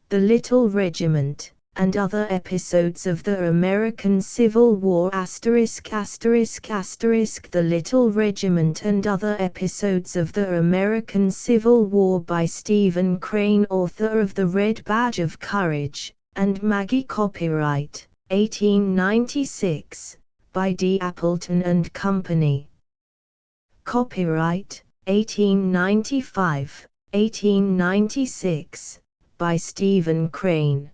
The Little Regiment, and other episodes of the American Civil War *******. The Little Regiment and other episodes of the American Civil War by Stephen Crane, author of The Red Badge of Courage, and Maggie. Copyright, 1896, by D. Appleton and Company. Copyright, 1895, 1896, by Stephen Crane.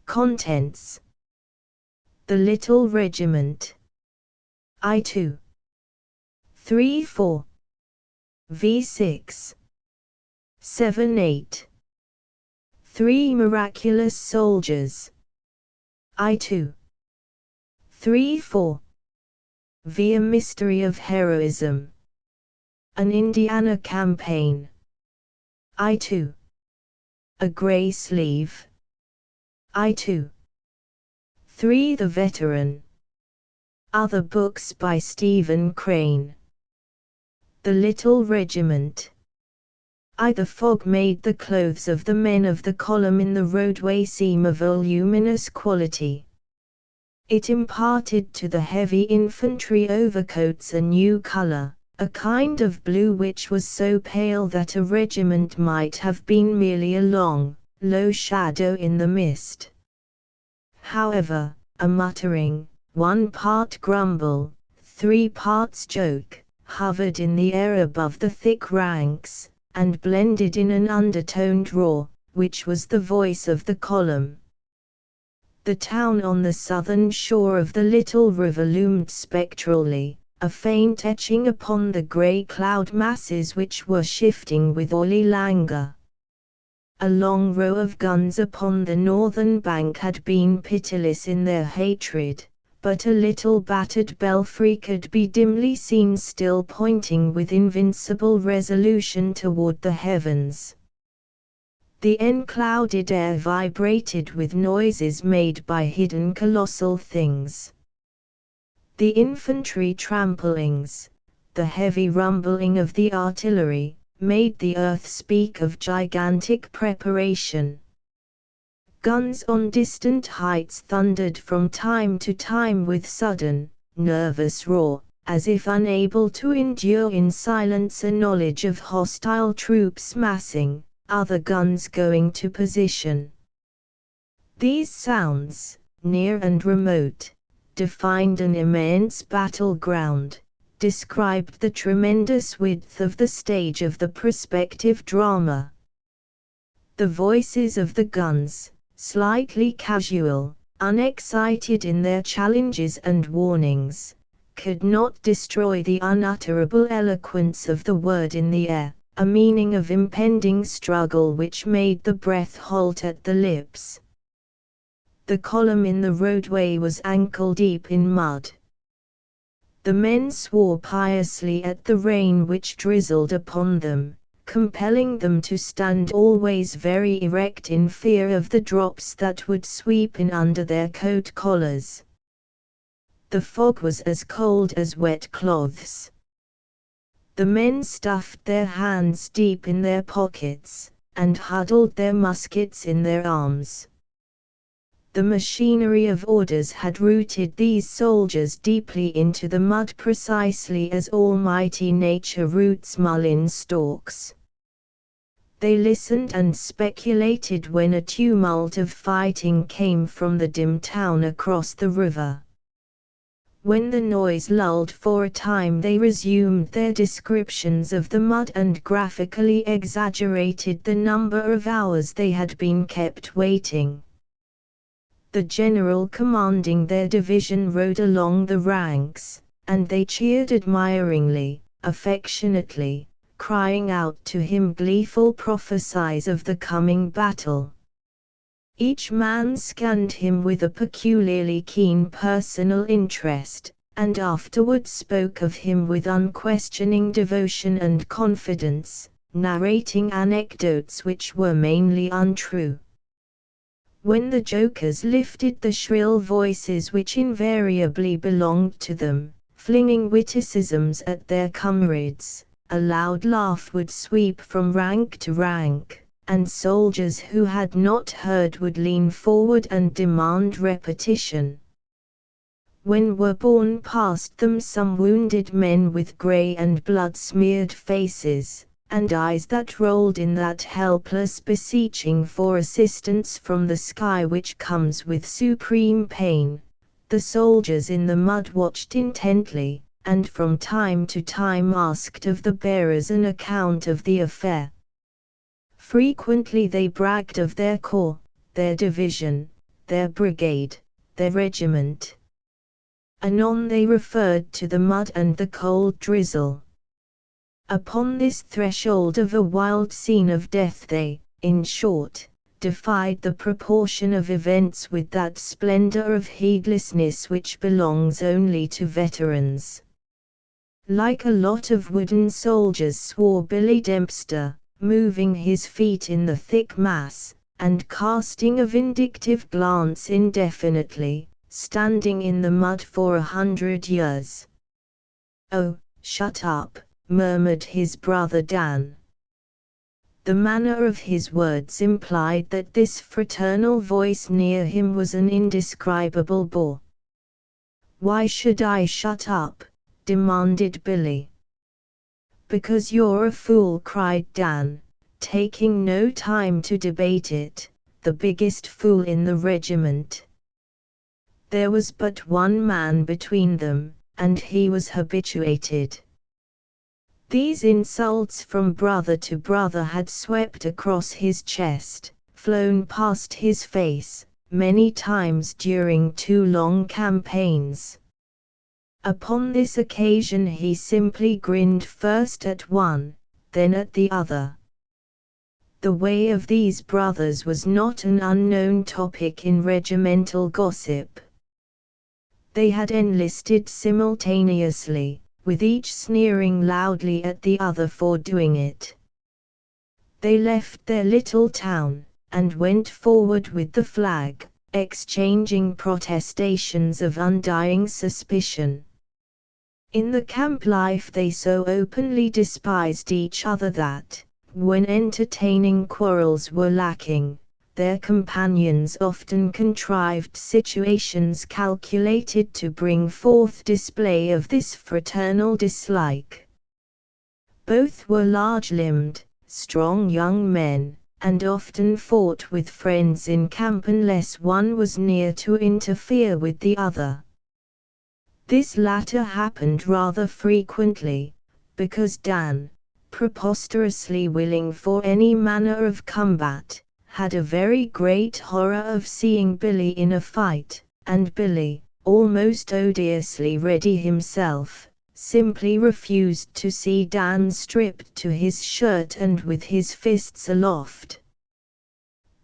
Contents: The Little Regiment, I2, 3-4, V6, 7-8, 3 Miraculous Soldiers, I2, 3-4, V. A Mystery of Heroism, An Indiana Campaign, I2, A Grey Sleeve, I2, 3 The Veteran. Other books by Stephen Crane. The Little Regiment, I. The fog made the clothes of the men of the column in the roadway seem a voluminous quality. It imparted to the heavy infantry overcoats a new color, a kind of blue which was so pale that a regiment might have been merely a long, low shadow in the mist. However, a muttering, 1 part grumble, 3 parts joke, hovered in the air above the thick ranks, and blended in an undertoned roar, which was the voice of the column. The town on the southern shore of the little river loomed spectrally, a faint etching upon the grey cloud masses which were shifting with oily languor. A long row of guns upon the northern bank had been pitiless in their hatred, but a little battered belfry could be dimly seen still pointing with invincible resolution toward the heavens. The enclouded air vibrated with noises made by hidden colossal things. The infantry tramplings, the heavy rumbling of the artillery, made the earth speak of gigantic preparation. Guns on distant heights thundered from time to time with sudden, nervous roar, as if unable to endure in silence a knowledge of hostile troops massing, other guns going to position. These sounds, near and remote, defined an immense battleground, described the tremendous width of the stage of the prospective drama. The voices of the guns, slightly casual, unexcited in their challenges and warnings, could not destroy the unutterable eloquence of the word in the air, a meaning of impending struggle which made the breath halt at the lips. The column in the roadway was ankle-deep in mud. The men swore piously at the rain which drizzled upon them, compelling them to stand always very erect in fear of the drops that would sweep in under their coat collars. The fog was as cold as wet cloths. The men stuffed their hands deep in their pockets, and huddled their muskets in their arms. The machinery of orders had rooted these soldiers deeply into the mud precisely as almighty nature roots mullein stalks. They listened and speculated when a tumult of fighting came from the dim town across the river. When the noise lulled for a time, they resumed their descriptions of the mud and graphically exaggerated the number of hours they had been kept waiting. The general commanding their division rode along the ranks, and they cheered admiringly, affectionately, crying out to him gleeful prophecies of the coming battle. Each man scanned him with a peculiarly keen personal interest, and afterward spoke of him with unquestioning devotion and confidence, narrating anecdotes which were mainly untrue. When the jokers lifted the shrill voices which invariably belonged to them, flinging witticisms at their comrades, a loud laugh would sweep from rank to rank, and soldiers who had not heard would lean forward and demand repetition. When were borne past them some wounded men with grey and blood-smeared faces, and eyes that rolled in that helpless beseeching for assistance from the sky which comes with supreme pain. The soldiers in the mud watched intently, and from time to time asked of the bearers an account of the affair. Frequently they bragged of their corps, their division, their brigade, their regiment. Anon they referred to the mud and the cold drizzle. Upon this threshold of a wild scene of death they, in short, defied the proportion of events with that splendor of heedlessness which belongs only to veterans. Like a lot of wooden soldiers swore Billy Dempster, moving his feet in the thick mass, and casting a vindictive glance indefinitely, standing in the mud for 100 years. "Oh, shut up," murmured his brother Dan. The manner of his words implied that this fraternal voice near him was an indescribable bore. "Why should I shut up?" demanded Billy. "Because you're a fool," cried Dan, taking no time to debate it, "the biggest fool in the regiment." There was but one man between them, and he was habituated. These insults from brother to brother had swept across his chest, flown past his face, many times during 2 long campaigns. Upon this occasion he simply grinned first at one, then at the other. The way of these brothers was not an unknown topic in regimental gossip. They had enlisted simultaneously, with each sneering loudly at the other for doing it. They left their little town, and went forward with the flag, exchanging protestations of undying suspicion. In the camp life they so openly despised each other that, when entertaining quarrels were lacking, their companions often contrived situations calculated to bring forth display of this fraternal dislike. Both were large-limbed, strong young men, and often fought with friends in camp unless one was near to interfere with the other. This latter happened rather frequently, because Dan, preposterously willing for any manner of combat, had a very great horror of seeing Billy in a fight, and Billy, almost odiously ready himself, simply refused to see Dan stripped to his shirt and with his fists aloft.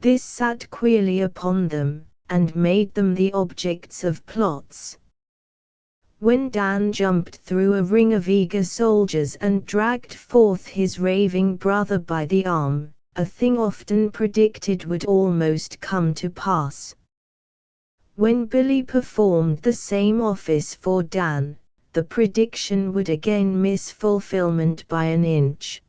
This sat queerly upon them, and made them the objects of plots. When Dan jumped through a ring of eager soldiers and dragged forth his raving brother by the arm, a thing often predicted would almost come to pass. When Billy performed the same office for Dan, the prediction would again miss fulfillment by an inch.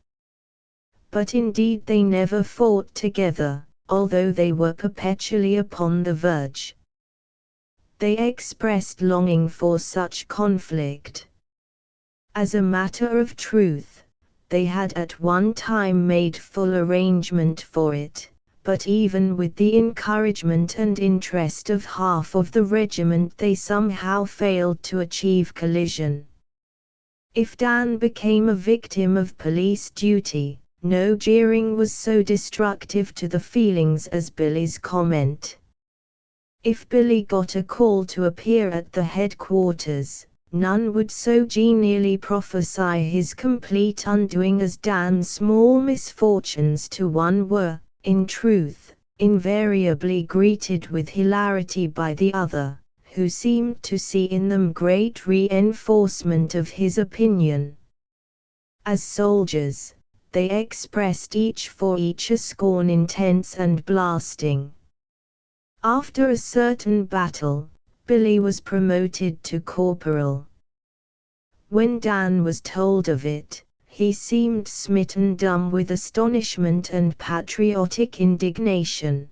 But indeed they never fought together, although they were perpetually upon the verge. They expressed longing for such conflict. As a matter of truth, they had at one time made full arrangement for it, but even with the encouragement and interest of half of the regiment they somehow failed to achieve collision. If Dan became a victim of police duty, no jeering was so destructive to the feelings as Billy's comment. If Billy got a call to appear at the headquarters, none would so genially prophesy his complete undoing as Dan's small misfortunes to one were, in truth, invariably greeted with hilarity by the other, who seemed to see in them great reinforcement of his opinion. As soldiers, they expressed each for each a scorn intense and blasting. After a certain battle, Billy was promoted to corporal. When Dan was told of it, he seemed smitten dumb with astonishment and patriotic indignation.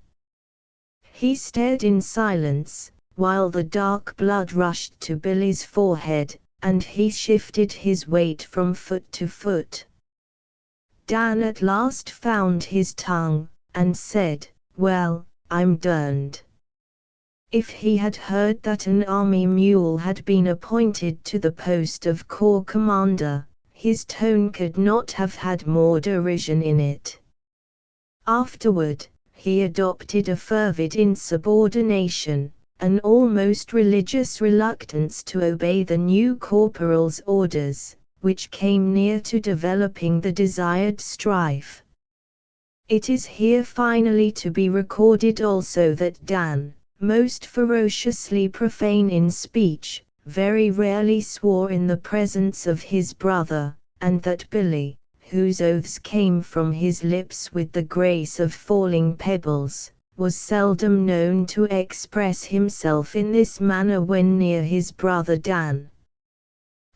He stared in silence, while the dark blood rushed to Billy's forehead, and he shifted his weight from foot to foot. Dan at last found his tongue, and said, "Well, I'm derned." If he had heard that an army mule had been appointed to the post of corps commander, his tone could not have had more derision in it. Afterward, he adopted a fervid insubordination, an almost religious reluctance to obey the new corporal's orders, which came near to developing the desired strife. It is here finally to be recorded also that Dan, most ferociously profane in speech, very rarely swore in the presence of his brother, and that Billy, whose oaths came from his lips with the grace of falling pebbles, was seldom known to express himself in this manner when near his brother Dan.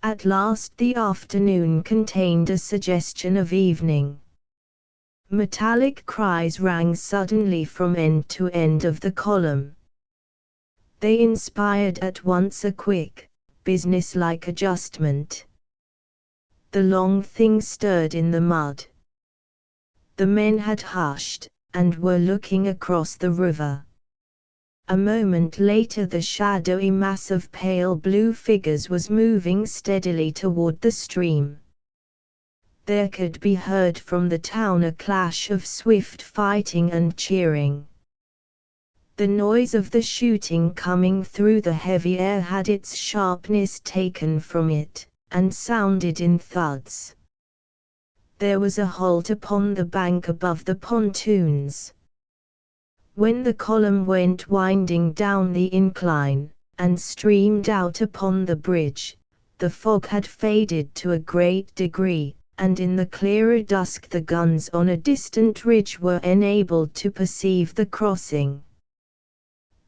At last the afternoon contained a suggestion of evening. Metallic cries rang suddenly from end to end of the column. They inspired at once a quick, businesslike adjustment. The long thing stirred in the mud. The men had hushed, and were looking across the river. A moment later the shadowy mass of pale blue figures was moving steadily toward the stream. There could be heard from the town a clash of swift fighting and cheering. The noise of the shooting coming through the heavy air had its sharpness taken from it, and sounded in thuds. There was a halt upon the bank above the pontoons. When the column went winding down the incline, and streamed out upon the bridge, the fog had faded to a great degree, and in the clearer dusk the guns on a distant ridge were enabled to perceive the crossing.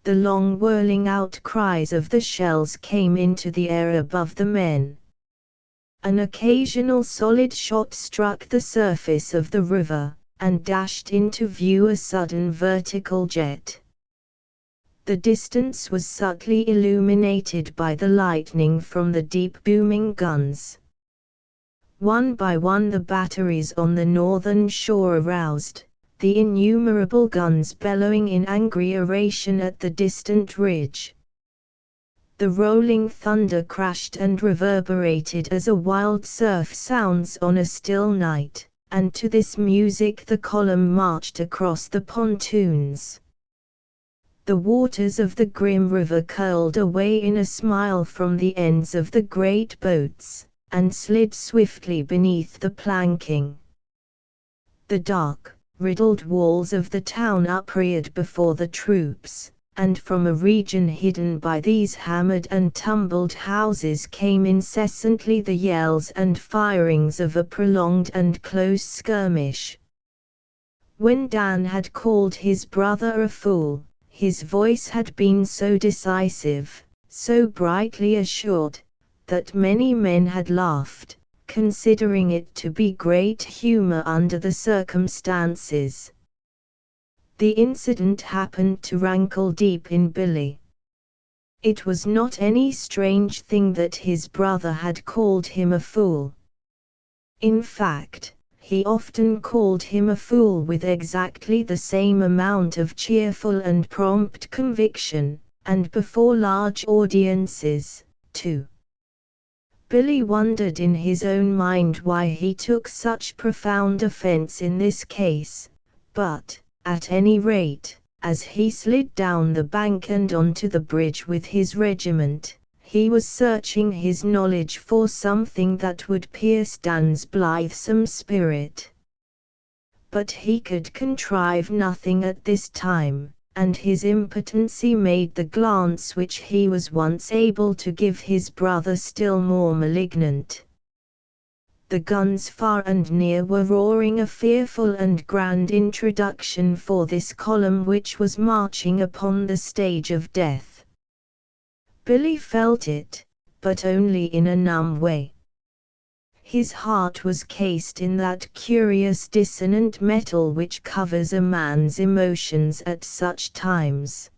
The long whirling out cries of the shells came into the air above the men. An occasional solid shot struck the surface of the river, and dashed into view a sudden vertical jet. The distance was subtly illuminated by the lightning from the deep booming guns. One by one the batteries on the northern shore aroused, the innumerable guns bellowing in angry oration at the distant ridge. The rolling thunder crashed and reverberated as a wild surf sounds on a still night, and to this music the column marched across the pontoons. The waters of the grim river curled away in a smile from the ends of the great boats, and slid swiftly beneath the planking. The dark, riddled walls of the town upreared before the troops, and from a region hidden by these hammered and tumbled houses came incessantly the yells and firings of a prolonged and close skirmish. When Dan had called his brother a fool, his voice had been so decisive, so brightly assured, that many men had laughed, considering it to be great humor under the circumstances. The incident happened to rankle deep in Billy. It was not any strange thing that his brother had called him a fool. In fact, he often called him a fool with exactly the same amount of cheerful and prompt conviction, and before large audiences, too. Billy wondered in his own mind why he took such profound offense in this case, but, at any rate, as he slid down the bank and onto the bridge with his regiment, he was searching his knowledge for something that would pierce Dan's blithesome spirit. But he could contrive nothing at this time, and his impotency made the glance which he was once able to give his brother still more malignant. The guns far and near were roaring a fearful and grand introduction for this column which was marching upon the stage of death. Billy felt it, but only in a numb way. His heart was cased in that curious dissonant metal which covers a man's emotions at such times.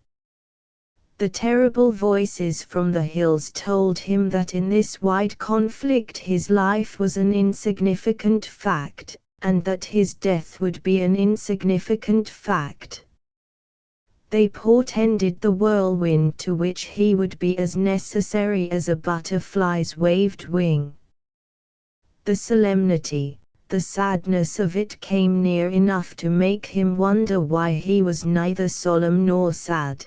The terrible voices from the hills told him that in this wide conflict his life was an insignificant fact, and that his death would be an insignificant fact. They portended the whirlwind to which he would be as necessary as a butterfly's waved wing. The solemnity, the sadness of it came near enough to make him wonder why he was neither solemn nor sad.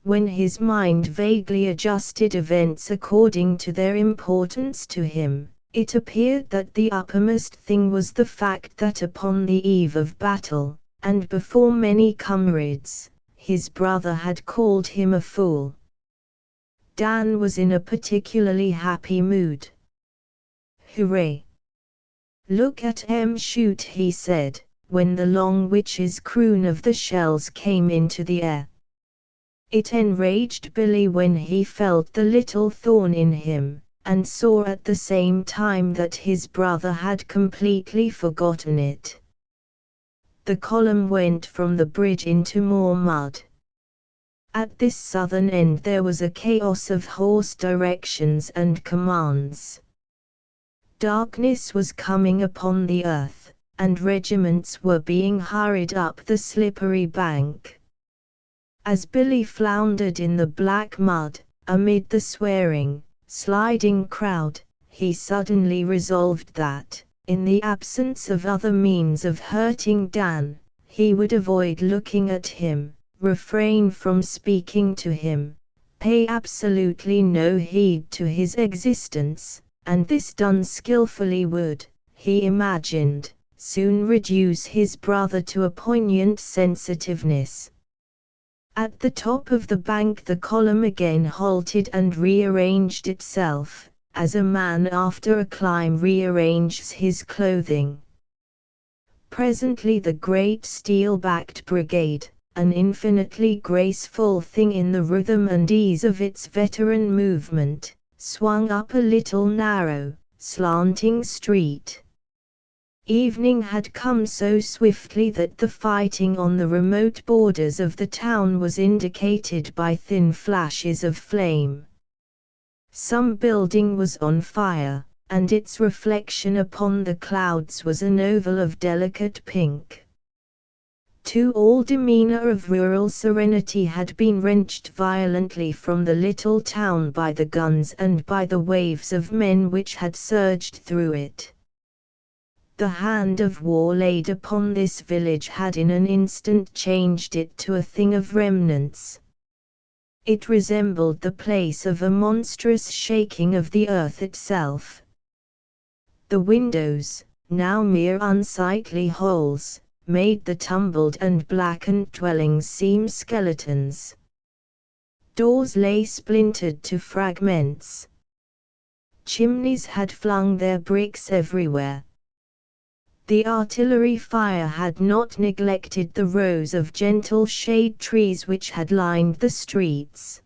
When his mind vaguely adjusted events according to their importance to him, it appeared that the uppermost thing was the fact that upon the eve of battle, and before many comrades, his brother had called him a fool. Dan was in a particularly happy mood. "Hooray! Look at 'em shoot," he said, when the long witch's croon of the shells came into the air. It enraged Billy when he felt the little thorn in him, and saw at the same time that his brother had completely forgotten it. The column went from the bridge into more mud. At this southern end there was a chaos of hoarse directions and commands. Darkness was coming upon the earth, and regiments were being hurried up the slippery bank. As Billy floundered in the black mud, amid the swearing, sliding crowd, he suddenly resolved that, in the absence of other means of hurting Dan, he would avoid looking at him, refrain from speaking to him, pay absolutely no heed to his existence, and this done skillfully would, he imagined, soon reduce his brother to a poignant sensitiveness. At the top of the bank the column again halted and rearranged itself, as a man after a climb rearranges his clothing. Presently the great steel-backed brigade, an infinitely graceful thing in the rhythm and ease of its veteran movement, swung up a little narrow, slanting street. Evening had come so swiftly that the fighting on the remote borders of the town was indicated by thin flashes of flame. Some building was on fire, and its reflection upon the clouds was an oval of delicate pink. All demeanor of rural serenity had been wrenched violently from the little town by the guns and by the waves of men which had surged through it. The hand of war laid upon this village had in an instant changed it to a thing of remnants. It resembled the place of a monstrous shaking of the earth itself. The windows, now mere unsightly holes, made the tumbled and blackened dwellings seem skeletons. Doors lay splintered to fragments. Chimneys had flung their bricks everywhere. The artillery fire had not neglected the rows of gentle shade trees which had lined the streets.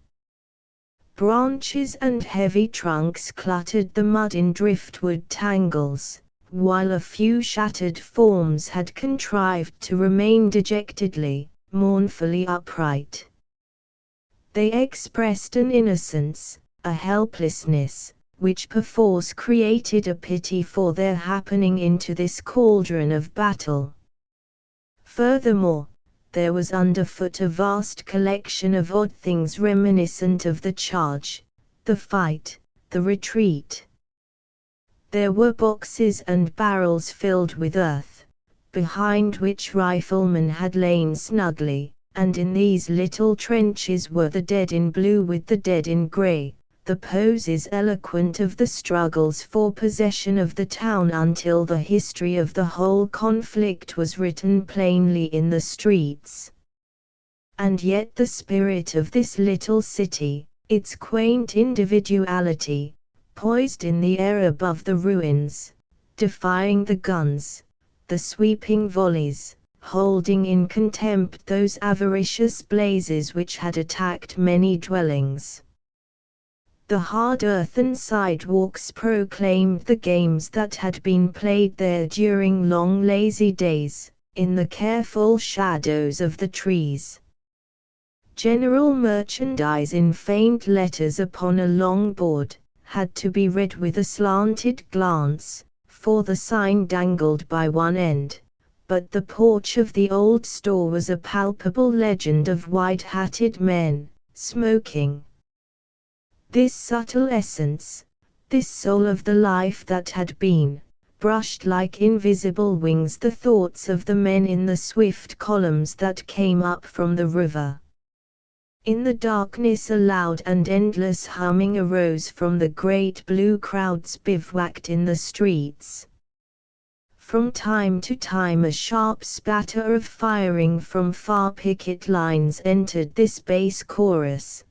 Branches and heavy trunks cluttered the mud in driftwood tangles, while a few shattered forms had contrived to remain dejectedly, mournfully upright. They expressed an innocence, a helplessness, which perforce created a pity for their happening into this cauldron of battle. Furthermore, there was underfoot a vast collection of odd things reminiscent of the charge, the fight, the retreat. There were boxes and barrels filled with earth, behind which riflemen had lain snugly, and in these little trenches were the dead in blue with the dead in grey, the poses eloquent of the struggles for possession of the town until the history of the whole conflict was written plainly in the streets. And yet the spirit of this little city, its quaint individuality, poised in the air above the ruins, defying the guns, the sweeping volleys, holding in contempt those avaricious blazes which had attacked many dwellings. The hard earthen sidewalks proclaimed the games that had been played there during long lazy days, in the careful shadows of the trees. General merchandise in faint letters upon a long board had to be read with a slanted glance, for the sign dangled by one end, but the porch of the old store was a palpable legend of white-hatted men, smoking. This subtle essence, this soul of the life that had been, brushed like invisible wings the thoughts of the men in the swift columns that came up from the river. In the darkness a loud and endless humming arose from the great blue crowds bivouacked in the streets. From time to time a sharp spatter of firing from far picket lines entered this bass chorus.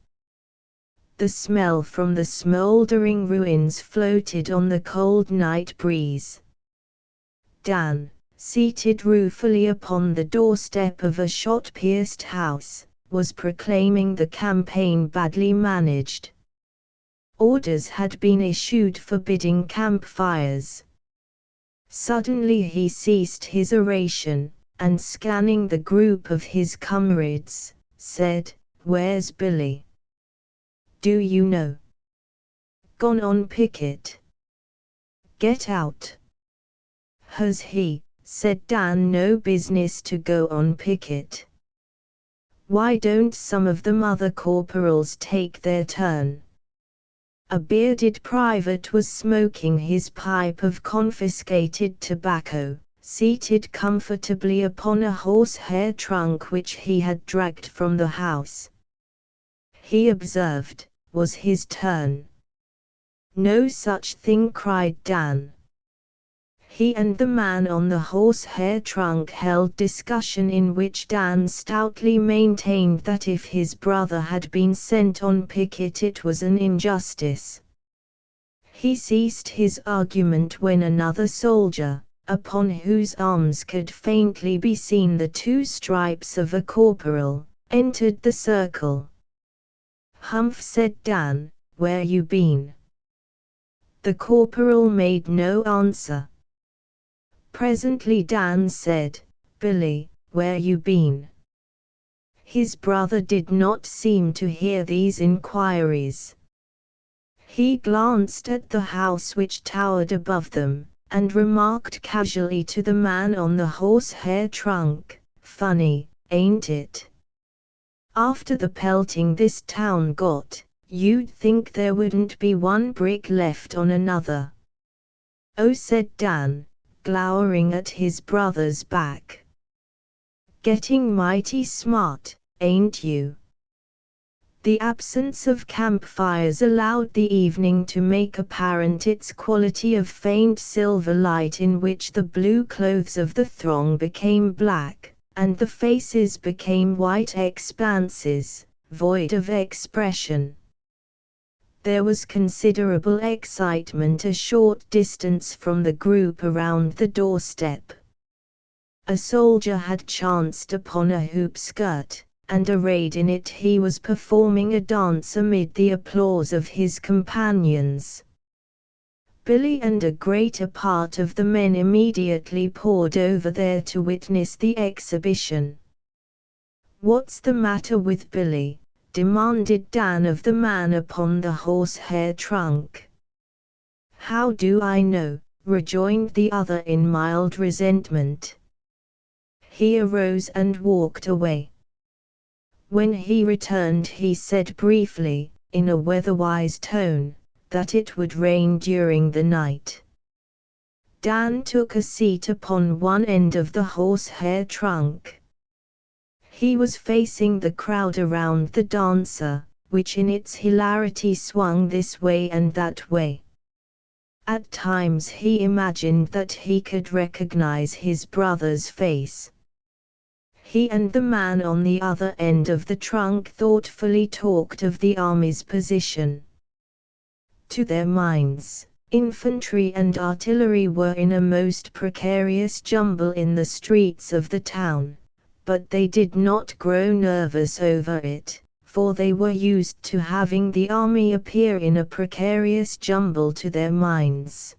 The smell from the smouldering ruins floated on the cold night breeze. Dan, seated ruefully upon the doorstep of a shot-pierced house, was proclaiming the campaign badly managed. Orders had been issued forbidding campfires. Suddenly he ceased his oration, and scanning the group of his comrades, said, "Where's Billy? Do you know? Gone on picket. Get out." "Has he," said Dan, "no business to go on picket? Why don't some of the mother corporals take their turn?" A bearded private was smoking his pipe of confiscated tobacco, seated comfortably upon a horsehair trunk which he had dragged from the house. He observed, was his turn. "No such thing," cried Dan. He and the man on the horsehair trunk held discussion in which Dan stoutly maintained that if his brother had been sent on picket it was an injustice. He ceased his argument when another soldier, upon whose arms could faintly be seen the two stripes of a corporal, entered the circle. "Humph," said Dan, "where you been?" The corporal made no answer. Presently Dan said, "Billy, where you been?" His brother did not seem to hear these inquiries. He glanced at the house which towered above them, and remarked casually to the man on the horsehair trunk, "Funny, ain't it? After the pelting this town got, you'd think there wouldn't be one brick left on another." "Oh," said Dan, glowering at his brother's back. "Getting mighty smart, ain't you?" The absence of campfires allowed the evening to make apparent its quality of faint silver light in which the blue clothes of the throng became black, and the faces became white expanses, void of expression. There was considerable excitement a short distance from the group around the doorstep. A soldier had chanced upon a hoop skirt, and arrayed in it he was performing a dance amid the applause of his companions. Billy and a greater part of the men immediately poured over there to witness the exhibition. "What's the matter with Billy?" demanded Dan of the man upon the horsehair trunk. "How do I know?" rejoined the other in mild resentment. He arose and walked away. When he returned he said briefly, in a weatherwise tone, that it would rain during the night. Dan took a seat upon one end of the horsehair trunk. He was facing the crowd around the dancer, which in its hilarity swung this way and that way. At times he imagined that he could recognize his brother's face. He and the man on the other end of the trunk thoughtfully talked of the army's position. To their minds, infantry and artillery were in a most precarious jumble in the streets of the town, but they did not grow nervous over it, for they were used to having the army appear in a precarious jumble to their minds.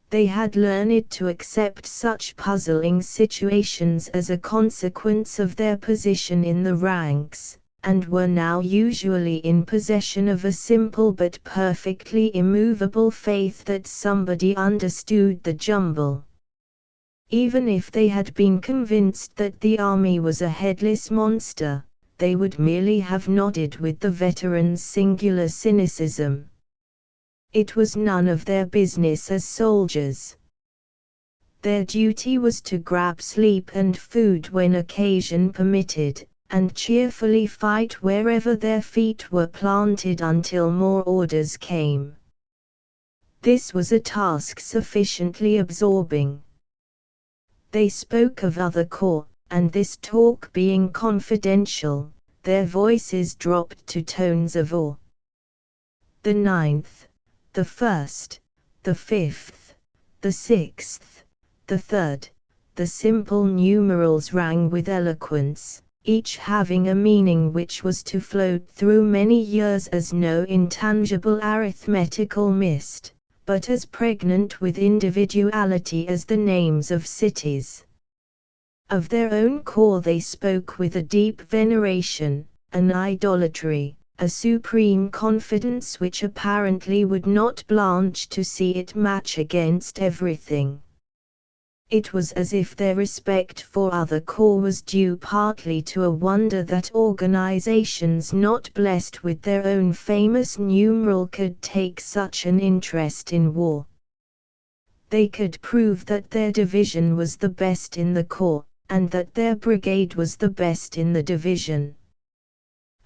They had learned to accept such puzzling situations as a consequence of their position in the ranks, and were now usually in possession of a simple but perfectly immovable faith that somebody understood the jumble. Even if they had been convinced that the army was a headless monster, they would merely have nodded with the veteran's singular cynicism. It was none of their business as soldiers. Their duty was to grab sleep and food when occasion permitted, and cheerfully fight wherever their feet were planted until more orders came. This was a task sufficiently absorbing. They spoke of other corps, and this talk being confidential, their voices dropped to tones of awe. The 9th, the 1st, the 5th, the 6th, the 3rd, the simple numerals rang with eloquence, each having a meaning which was to float through many years as no intangible arithmetical mist, but as pregnant with individuality as the names of cities. Of their own corps they spoke with a deep veneration, an idolatry, a supreme confidence which apparently would not blanch to see it match against everything. It was as if their respect for other corps was due partly to a wonder that organizations not blessed with their own famous numeral could take such an interest in war. They could prove that their division was the best in the corps, and that their brigade was the best in the division.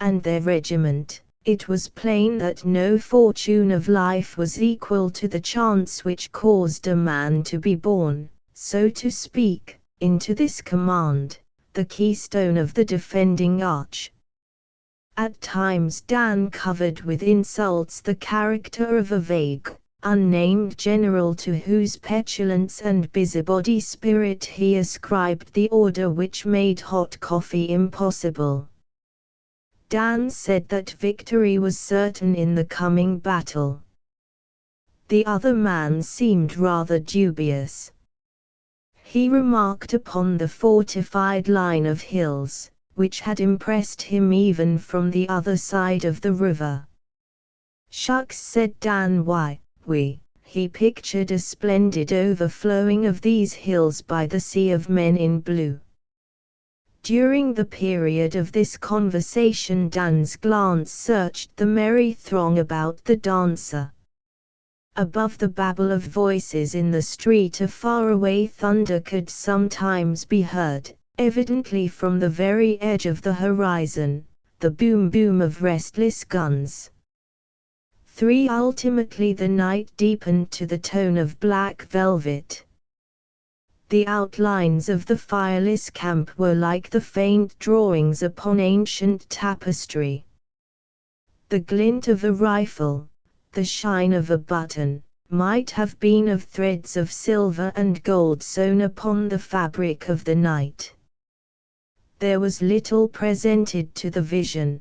And their regiment, it was plain that no fortune of life was equal to the chance which caused a man to be born, so to speak, into this command, the keystone of the defending arch. At times Dan covered with insults the character of a vague, unnamed general to whose petulance and busybody spirit he ascribed the order which made hot coffee impossible. Dan said that victory was certain in the coming battle. The other man seemed rather dubious. He remarked upon the fortified line of hills, which had impressed him even from the other side of the river. Shucks, said Dan, why, he pictured a splendid overflowing of these hills by the sea of men in blue. During the period of this conversation Dan's glance searched the merry throng about the dancer. Above the babble of voices in the street a faraway thunder could sometimes be heard, evidently from the very edge of the horizon, the boom-boom of restless guns. Ultimately the night deepened to the tone of black velvet. The outlines of the fireless camp were like the faint drawings upon ancient tapestry. The glint of a rifle, the shine of a button, might have been of threads of silver and gold sewn upon the fabric of the night. There was little presented to the vision,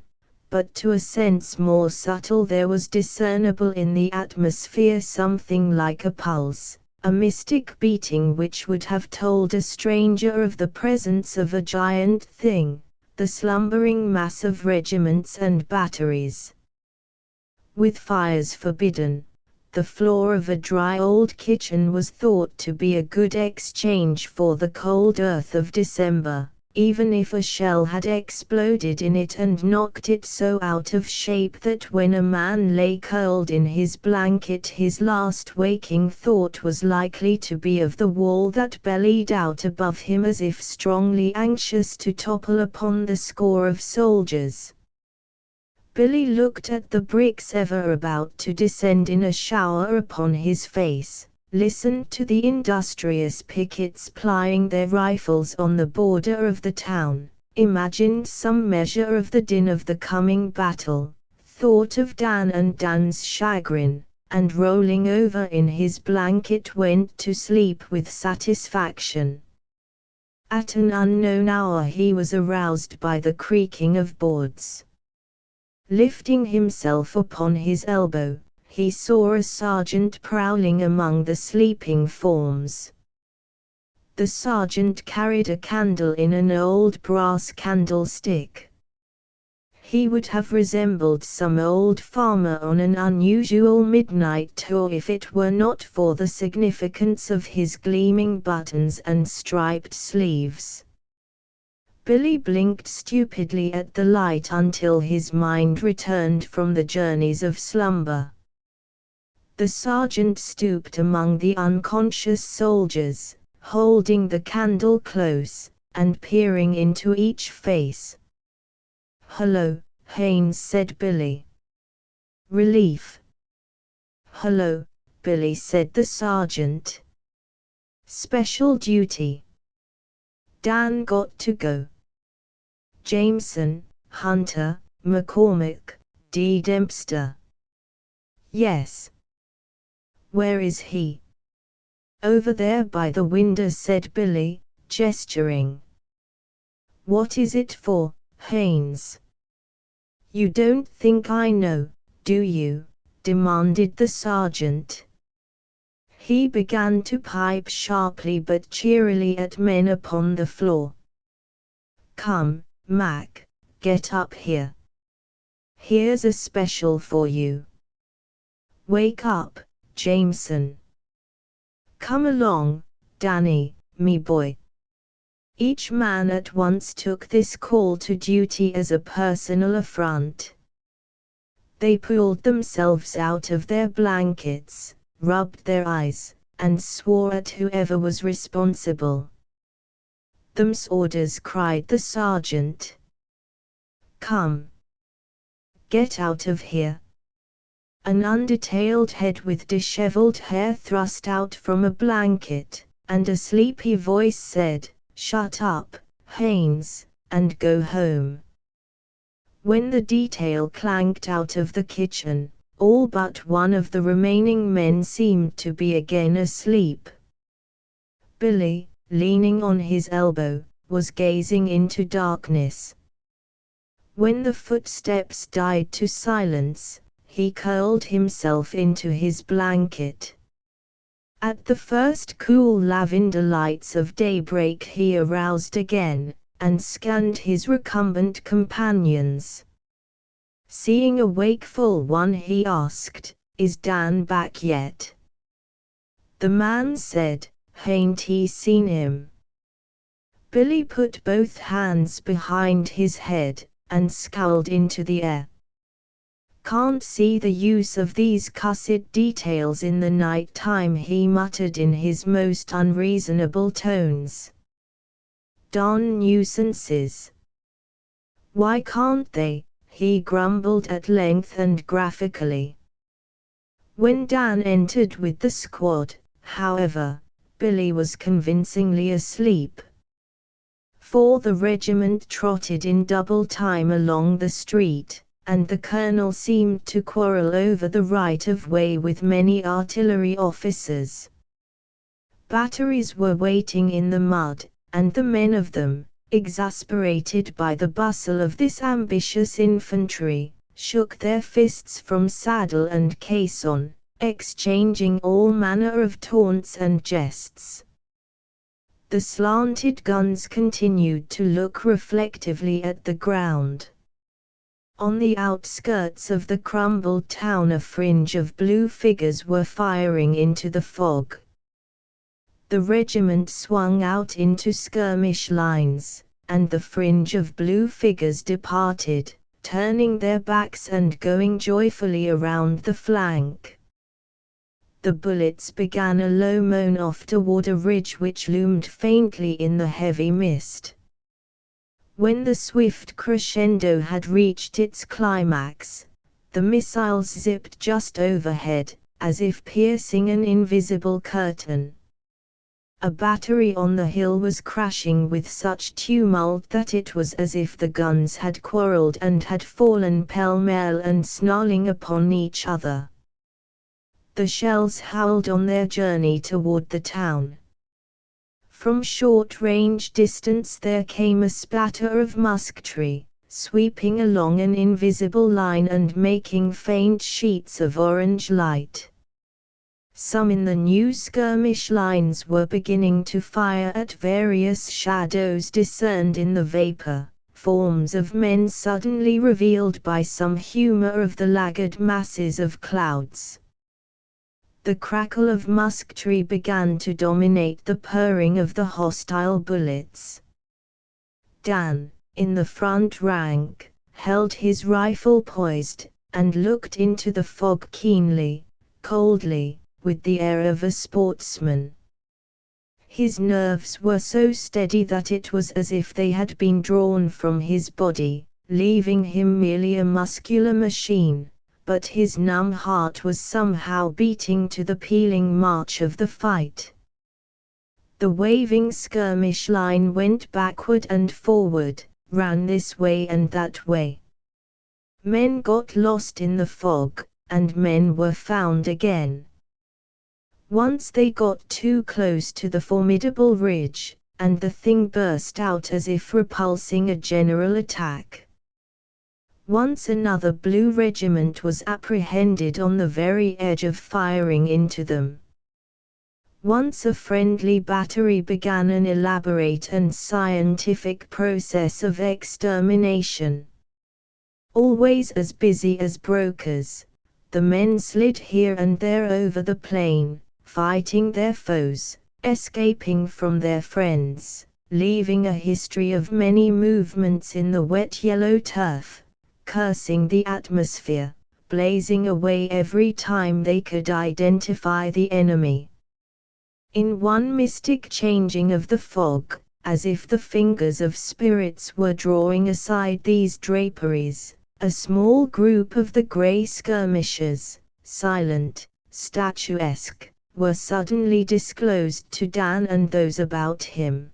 but to a sense more subtle there was discernible in the atmosphere something like a pulse, a mystic beating which would have told a stranger of the presence of a giant thing, the slumbering mass of regiments and batteries. With fires forbidden, the floor of a dry old kitchen was thought to be a good exchange for the cold earth of December, even if a shell had exploded in it and knocked it so out of shape that when a man lay curled in his blanket his last waking thought was likely to be of the wall that bellied out above him as if strongly anxious to topple upon the score of soldiers. Billy looked at the bricks ever about to descend in a shower upon his face, listened to the industrious pickets plying their rifles on the border of the town, imagined some measure of the din of the coming battle, thought of Dan and Dan's chagrin, and rolling over in his blanket went to sleep with satisfaction. At an unknown hour he was aroused by the creaking of boards. Lifting himself upon his elbow, he saw a sergeant prowling among the sleeping forms. The sergeant carried a candle in an old brass candlestick. He would have resembled some old farmer on an unusual midnight tour if it were not for the significance of his gleaming buttons and striped sleeves. Billy blinked stupidly at the light until his mind returned from the journeys of slumber. The sergeant stooped among the unconscious soldiers, holding the candle close, and peering into each face. "Hello, Haynes," said Billy. "Relief." "Hello, Billy," said the sergeant. "Special duty." "Dan got to go." "Jameson, Hunter, McCormick, D. Dempster." "Yes." "Where is he?" "Over there by the window," said Billy, gesturing. "What is it for, Haynes?" "You don't think I know, do you?" demanded the sergeant. He began to pipe sharply but cheerily at men upon the floor. "Come, Mac, get up here. Here's a special for you. Wake up, Jameson. Come along, Danny, me boy." Each man at once took this call to duty as a personal affront. They pulled themselves out of their blankets, rubbed their eyes, and swore at whoever was responsible. "Them's orders," cried the sergeant. "Come. Get out of here." An undertailed head with disheveled hair thrust out from a blanket, and a sleepy voice said, "Shut up, Haynes, and go home." When the detail clanked out of the kitchen, all but one of the remaining men seemed to be again asleep. Billy, leaning on his elbow, was gazing into darkness. When the footsteps died to silence, he curled himself into his blanket. At the first cool lavender lights of daybreak he aroused again, and scanned his recumbent companions. Seeing a wakeful one, he asked, "Is Dan back yet?" The man said, "Hain't he seen him?" Billy put both hands behind his head, and scowled into the air. "Can't see the use of these cussed details in the night time," he muttered in his most unreasonable tones. "Darn nuisances. Why can't they?" he grumbled at length and graphically. When Dan entered with the squad, however, Billy was convincingly asleep. For the regiment trotted in double time along the street, and the colonel seemed to quarrel over the right-of-way with many artillery officers. Batteries were waiting in the mud, and the men of them, exasperated by the bustle of this ambitious infantry, shook their fists from saddle and caisson, exchanging all manner of taunts and jests. The slanted guns continued to look reflectively at the ground. On the outskirts of the crumbled town a fringe of blue figures were firing into the fog. The regiment swung out into skirmish lines, and the fringe of blue figures departed, turning their backs and going joyfully around the flank. The bullets began a low moan off toward a ridge which loomed faintly in the heavy mist. When the swift crescendo had reached its climax, the missiles zipped just overhead, as if piercing an invisible curtain. A battery on the hill was crashing with such tumult that it was as if the guns had quarreled and had fallen pell-mell and snarling upon each other. The shells howled on their journey toward the town. From short-range distance there came a spatter of musketry, sweeping along an invisible line and making faint sheets of orange light. Some in the new skirmish lines were beginning to fire at various shadows discerned in the vapor, forms of men suddenly revealed by some humor of the laggard masses of clouds. The crackle of musketry began to dominate the purring of the hostile bullets. Dan, in the front rank, held his rifle poised, and looked into the fog keenly, coldly, with the air of a sportsman. His nerves were so steady that it was as if they had been drawn from his body, leaving him merely a muscular machine, but his numb heart was somehow beating to the pealing march of the fight. The waving skirmish line went backward and forward, ran this way and that way. Men got lost in the fog, and men were found again. Once they got too close to the formidable ridge, and the thing burst out as if repulsing a general attack. Once another blue regiment was apprehended on the very edge of firing into them. Once a friendly battery began an elaborate and scientific process of extermination. Always as busy as brokers, the men slid here and there over the plain, fighting their foes, escaping from their friends, leaving a history of many movements in the wet yellow turf, cursing the atmosphere, blazing away every time they could identify the enemy. In one mystic changing of the fog, as if the fingers of spirits were drawing aside these draperies, a small group of the grey skirmishers, silent, statuesque, were suddenly disclosed to Dan and those about him.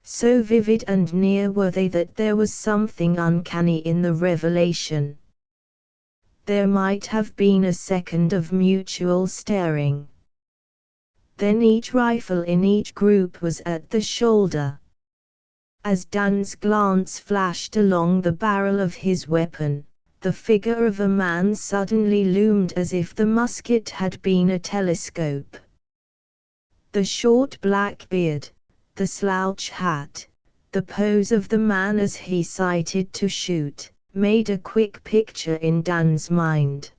So vivid and near were they that there was something uncanny in the revelation. There might have been a second of mutual staring. Then each rifle in each group was at the shoulder. As Dan's glance flashed along the barrel of his weapon, the figure of a man suddenly loomed as if the musket had been a telescope. The short black beard, the slouch hat, the pose of the man as he sighted to shoot, made a quick picture in Dan's mind.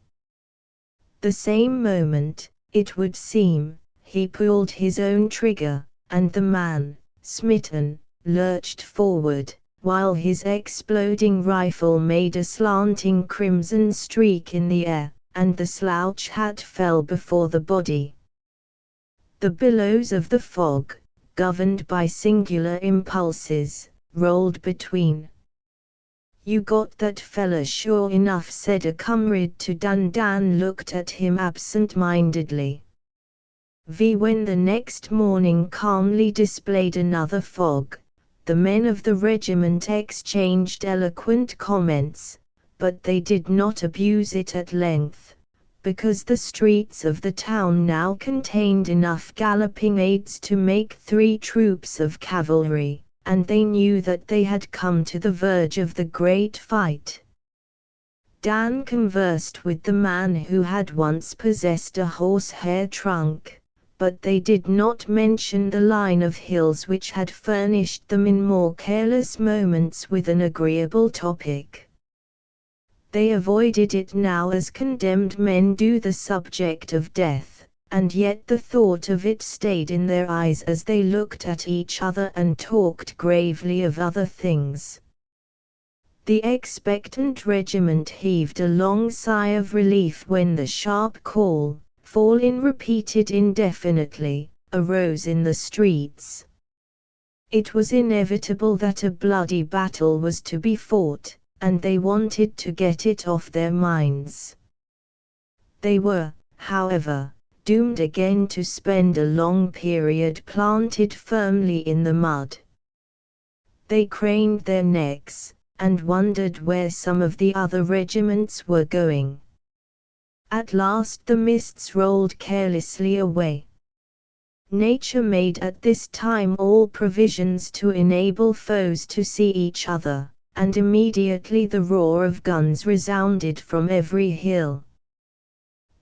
The same moment, it would seem, he pulled his own trigger, and the man, smitten, lurched forward, while his exploding rifle made a slanting crimson streak in the air, and the slouch hat fell before the body. The billows of the fog, governed by singular impulses, rolled between. "You got that fella sure enough," said a comrade to Dan. Dan looked at him absent-mindedly. When the next morning calmly displayed another fog, the men of the regiment exchanged eloquent comments, but they did not abuse it at length, because the streets of the town now contained enough galloping aids to make 3 troops of cavalry, and they knew that they had come to the verge of the great fight. Dan conversed with the man who had once possessed a horsehair trunk, but they did not mention the line of hills which had furnished them in more careless moments with an agreeable topic. They avoided it now as condemned men do the subject of death, and yet the thought of it stayed in their eyes as they looked at each other and talked gravely of other things. The expectant regiment heaved a long sigh of relief when the sharp call, "Fall in," repeated indefinitely, arose in the streets. It was inevitable that a bloody battle was to be fought, and they wanted to get it off their minds. They were, however, doomed again to spend a long period planted firmly in the mud. They craned their necks, and wondered where some of the other regiments were going. At last the mists rolled carelessly away. Nature made at this time all provisions to enable foes to see each other, and immediately the roar of guns resounded from every hill.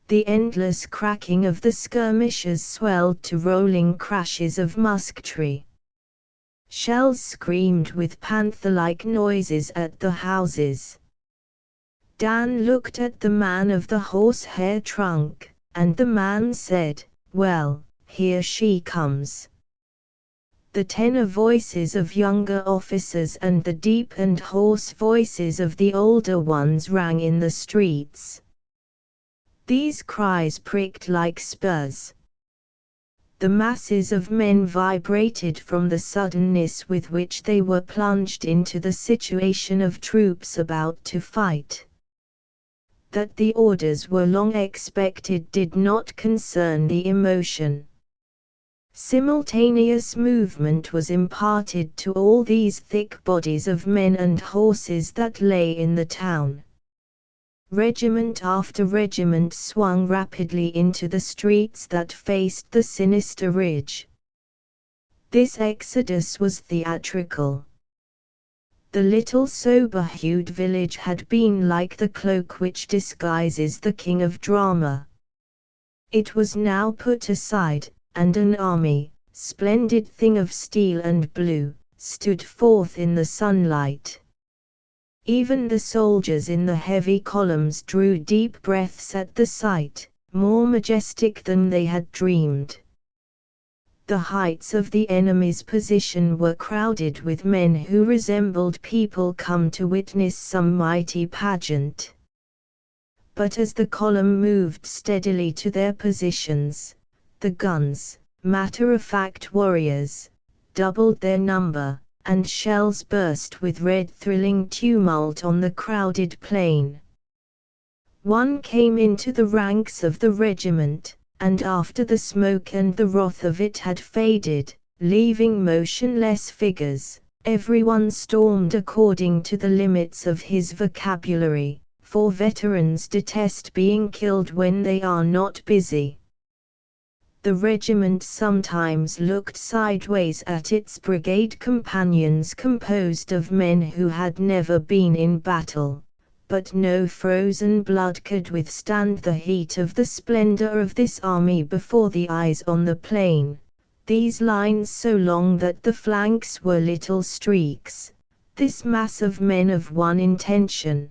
The endless cracking of the skirmishers swelled to rolling crashes of musketry. Shells screamed with panther-like noises at the houses. Dan looked at the man of the horsehair trunk, and the man said, "Well, here she comes." The tenor voices of younger officers and the deep and hoarse voices of the older ones rang in the streets. These cries pricked like spurs. The masses of men vibrated from the suddenness with which they were plunged into the situation of troops about to fight. That the orders were long expected did not concern the emotion. Simultaneous movement was imparted to all these thick bodies of men and horses that lay in the town. Regiment after regiment swung rapidly into the streets that faced the sinister ridge. This exodus was theatrical. The little sober-hued village had been like the cloak which disguises the king of drama. It was now put aside, and an army, splendid thing of steel and blue, stood forth in the sunlight. Even the soldiers in the heavy columns drew deep breaths at the sight, more majestic than they had dreamed. The heights of the enemy's position were crowded with men who resembled people come to witness some mighty pageant. But as the column moved steadily to their positions, the guns, matter-of-fact warriors, doubled their number, and shells burst with red thrilling tumult on the crowded plain. One came into the ranks of the regiment, and after the smoke and the wrath of it had faded, leaving motionless figures, everyone stormed according to the limits of his vocabulary, for veterans detest being killed when they are not busy. The regiment sometimes looked sideways at its brigade companions composed of men who had never been in battle, but no frozen blood could withstand the heat of the splendor of this army before the eyes on the plain, these lines so long that the flanks were little streaks, this mass of men of one intention.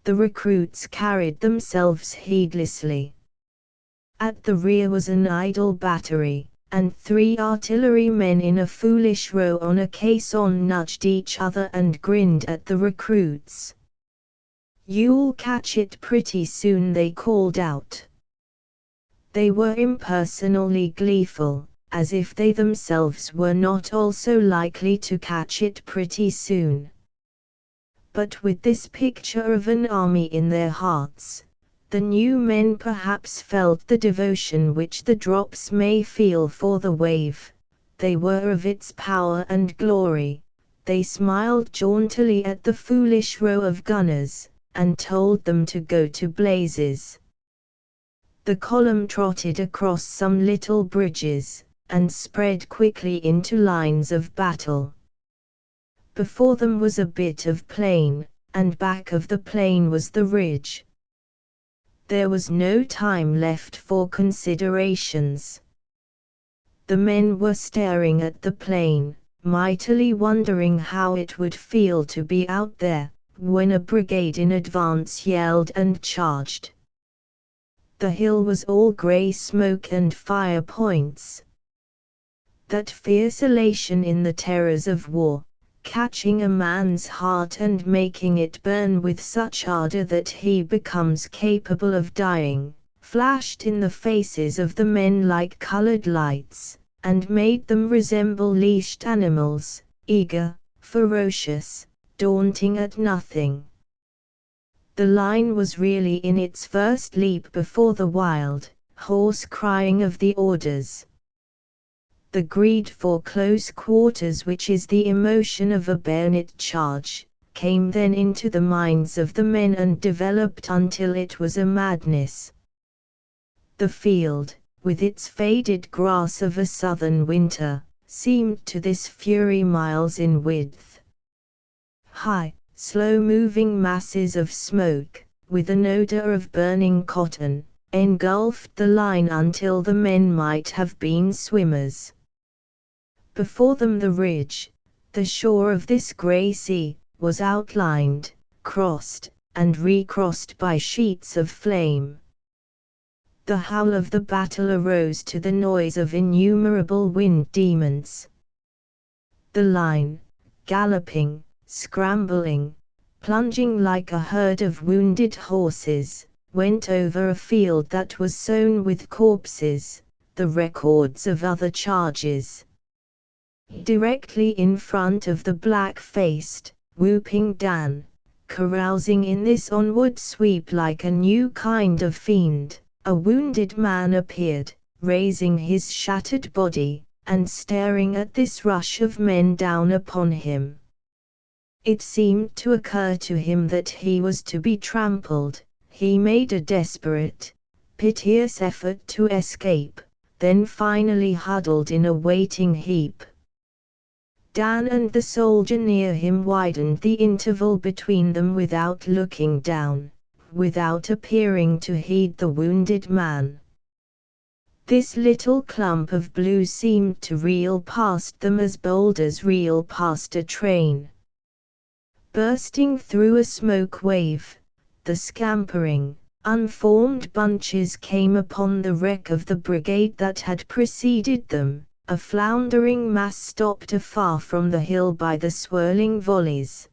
The recruits carried themselves heedlessly. At the rear was an idle battery, and 3 artillerymen in a foolish row on a caisson nudged each other and grinned at the recruits. "You'll catch it pretty soon," they called out. They were impersonally gleeful, as if they themselves were not also likely to catch it pretty soon. But with this picture of an army in their hearts, the new men perhaps felt the devotion which the drops may feel for the wave. They were of its power and glory. They smiled jauntily at the foolish row of gunners, and told them to go to blazes. The column trotted across some little bridges, and spread quickly into lines of battle. Before them was a bit of plain, and back of the plain was the ridge. There was no time left for considerations. The men were staring at the plain, mightily wondering how it would feel to be out there, when a brigade in advance yelled and charged. The hill was all grey smoke and fire points. That fierce elation in the terrors of war, catching a man's heart and making it burn with such ardor that he becomes capable of dying, flashed in the faces of the men like colored lights, and made them resemble leashed animals, eager, ferocious, daunting at nothing. The line was really in its first leap before the wild, hoarse crying of the orders. The greed for close quarters, which is the emotion of a bayonet charge, came then into the minds of the men and developed until it was a madness. The field, with its faded grass of a southern winter, seemed to this fury miles in width. High, slow-moving masses of smoke, with an odor of burning cotton, engulfed the line until the men might have been swimmers. Before them the ridge, the shore of this grey sea, was outlined, crossed, and recrossed by sheets of flame. The howl of the battle arose to the noise of innumerable wind demons. The line, galloping, scrambling, plunging like a herd of wounded horses, went over a field that was sown with corpses, the records of other charges. Directly in front of the black-faced, whooping Dan, carousing in this onward sweep like a new kind of fiend, a wounded man appeared, raising his shattered body, and staring at this rush of men down upon him. It seemed to occur to him that he was to be trampled. He made a desperate, piteous effort to escape, then finally huddled in a waiting heap. Dan and the soldier near him widened the interval between them without looking down, without appearing to heed the wounded man. This little clump of blue seemed to reel past them as boulders reel past a train. Bursting through a smoke wave, the scampering, unformed bunches came upon the wreck of the brigade that had preceded them, a floundering mass stopped afar from the hill by the swirling volleys.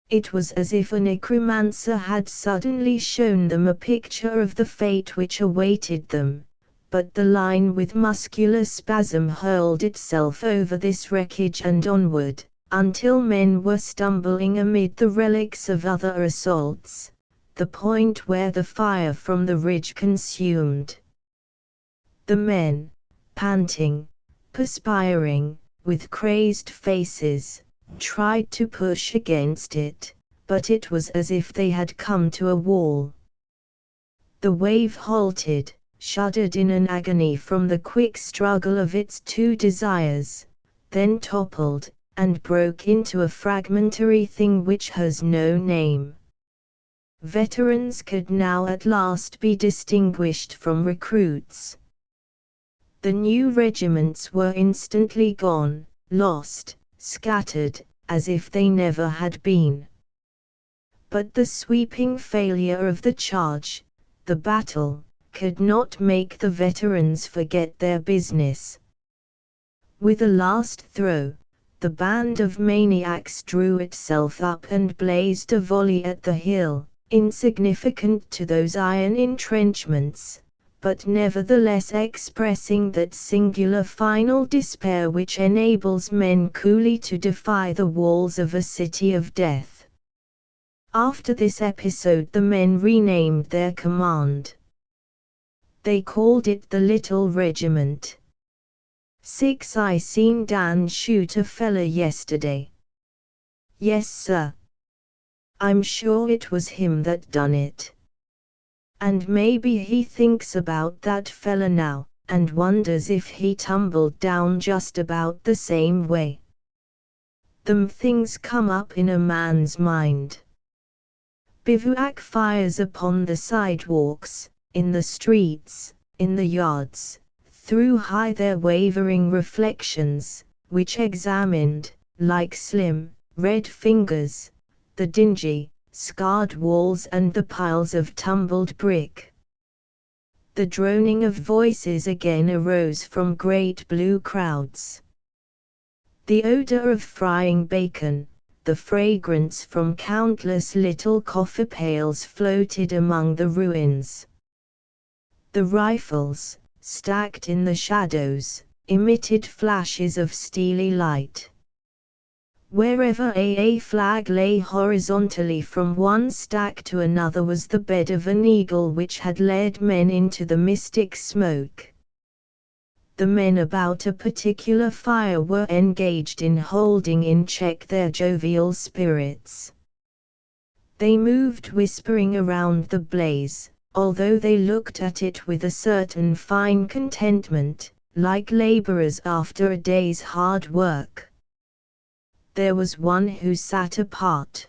It was as if a necromancer had suddenly shown them a picture of the fate which awaited them, but the line with muscular spasm hurled itself over this wreckage and onward, until men were stumbling amid the relics of other assaults, the point where the fire from the ridge consumed. The men, panting, perspiring, with crazed faces, tried to push against it, but it was as if they had come to a wall. The wave halted, shuddered in an agony from the quick struggle of its two desires, then toppled, and broke into a fragmentary thing which has no name. Veterans could now at last be distinguished from recruits. The new regiments were instantly gone, lost, scattered, as if they never had been. But the sweeping failure of the charge, the battle, could not make the veterans forget their business. With a last throw, the band of maniacs drew itself up and blazed a volley at the hill, insignificant to those iron entrenchments, but nevertheless expressing that singular final despair which enables men coolly to defy the walls of a city of death. After this episode the men renamed their command. They called it the Little Regiment. 6 I seen Dan shoot a fella yesterday. Yes sir. I'm sure it was him that done it. And maybe he thinks about that fella now, and wonders if he tumbled down just about the same way. Them things come up in a man's mind. Bivouac fires upon the sidewalks, in the streets, in the yards, threw high their wavering reflections, which examined, like slim, red fingers, the dingy, scarred walls and the piles of tumbled brick. The droning of voices again arose from great blue crowds. The odor of frying bacon, the fragrance from countless little coffee pails floated among the ruins. The rifles, stacked in the shadows, emitted flashes of steely light. Wherever a flag lay horizontally from one stack to another was the bed of an eagle which had led men into the mystic smoke. The men about a particular fire were engaged in holding in check their jovial spirits. They moved whispering around the blaze, although they looked at it with a certain fine contentment, like laborers after a day's hard work. there was one who sat apart.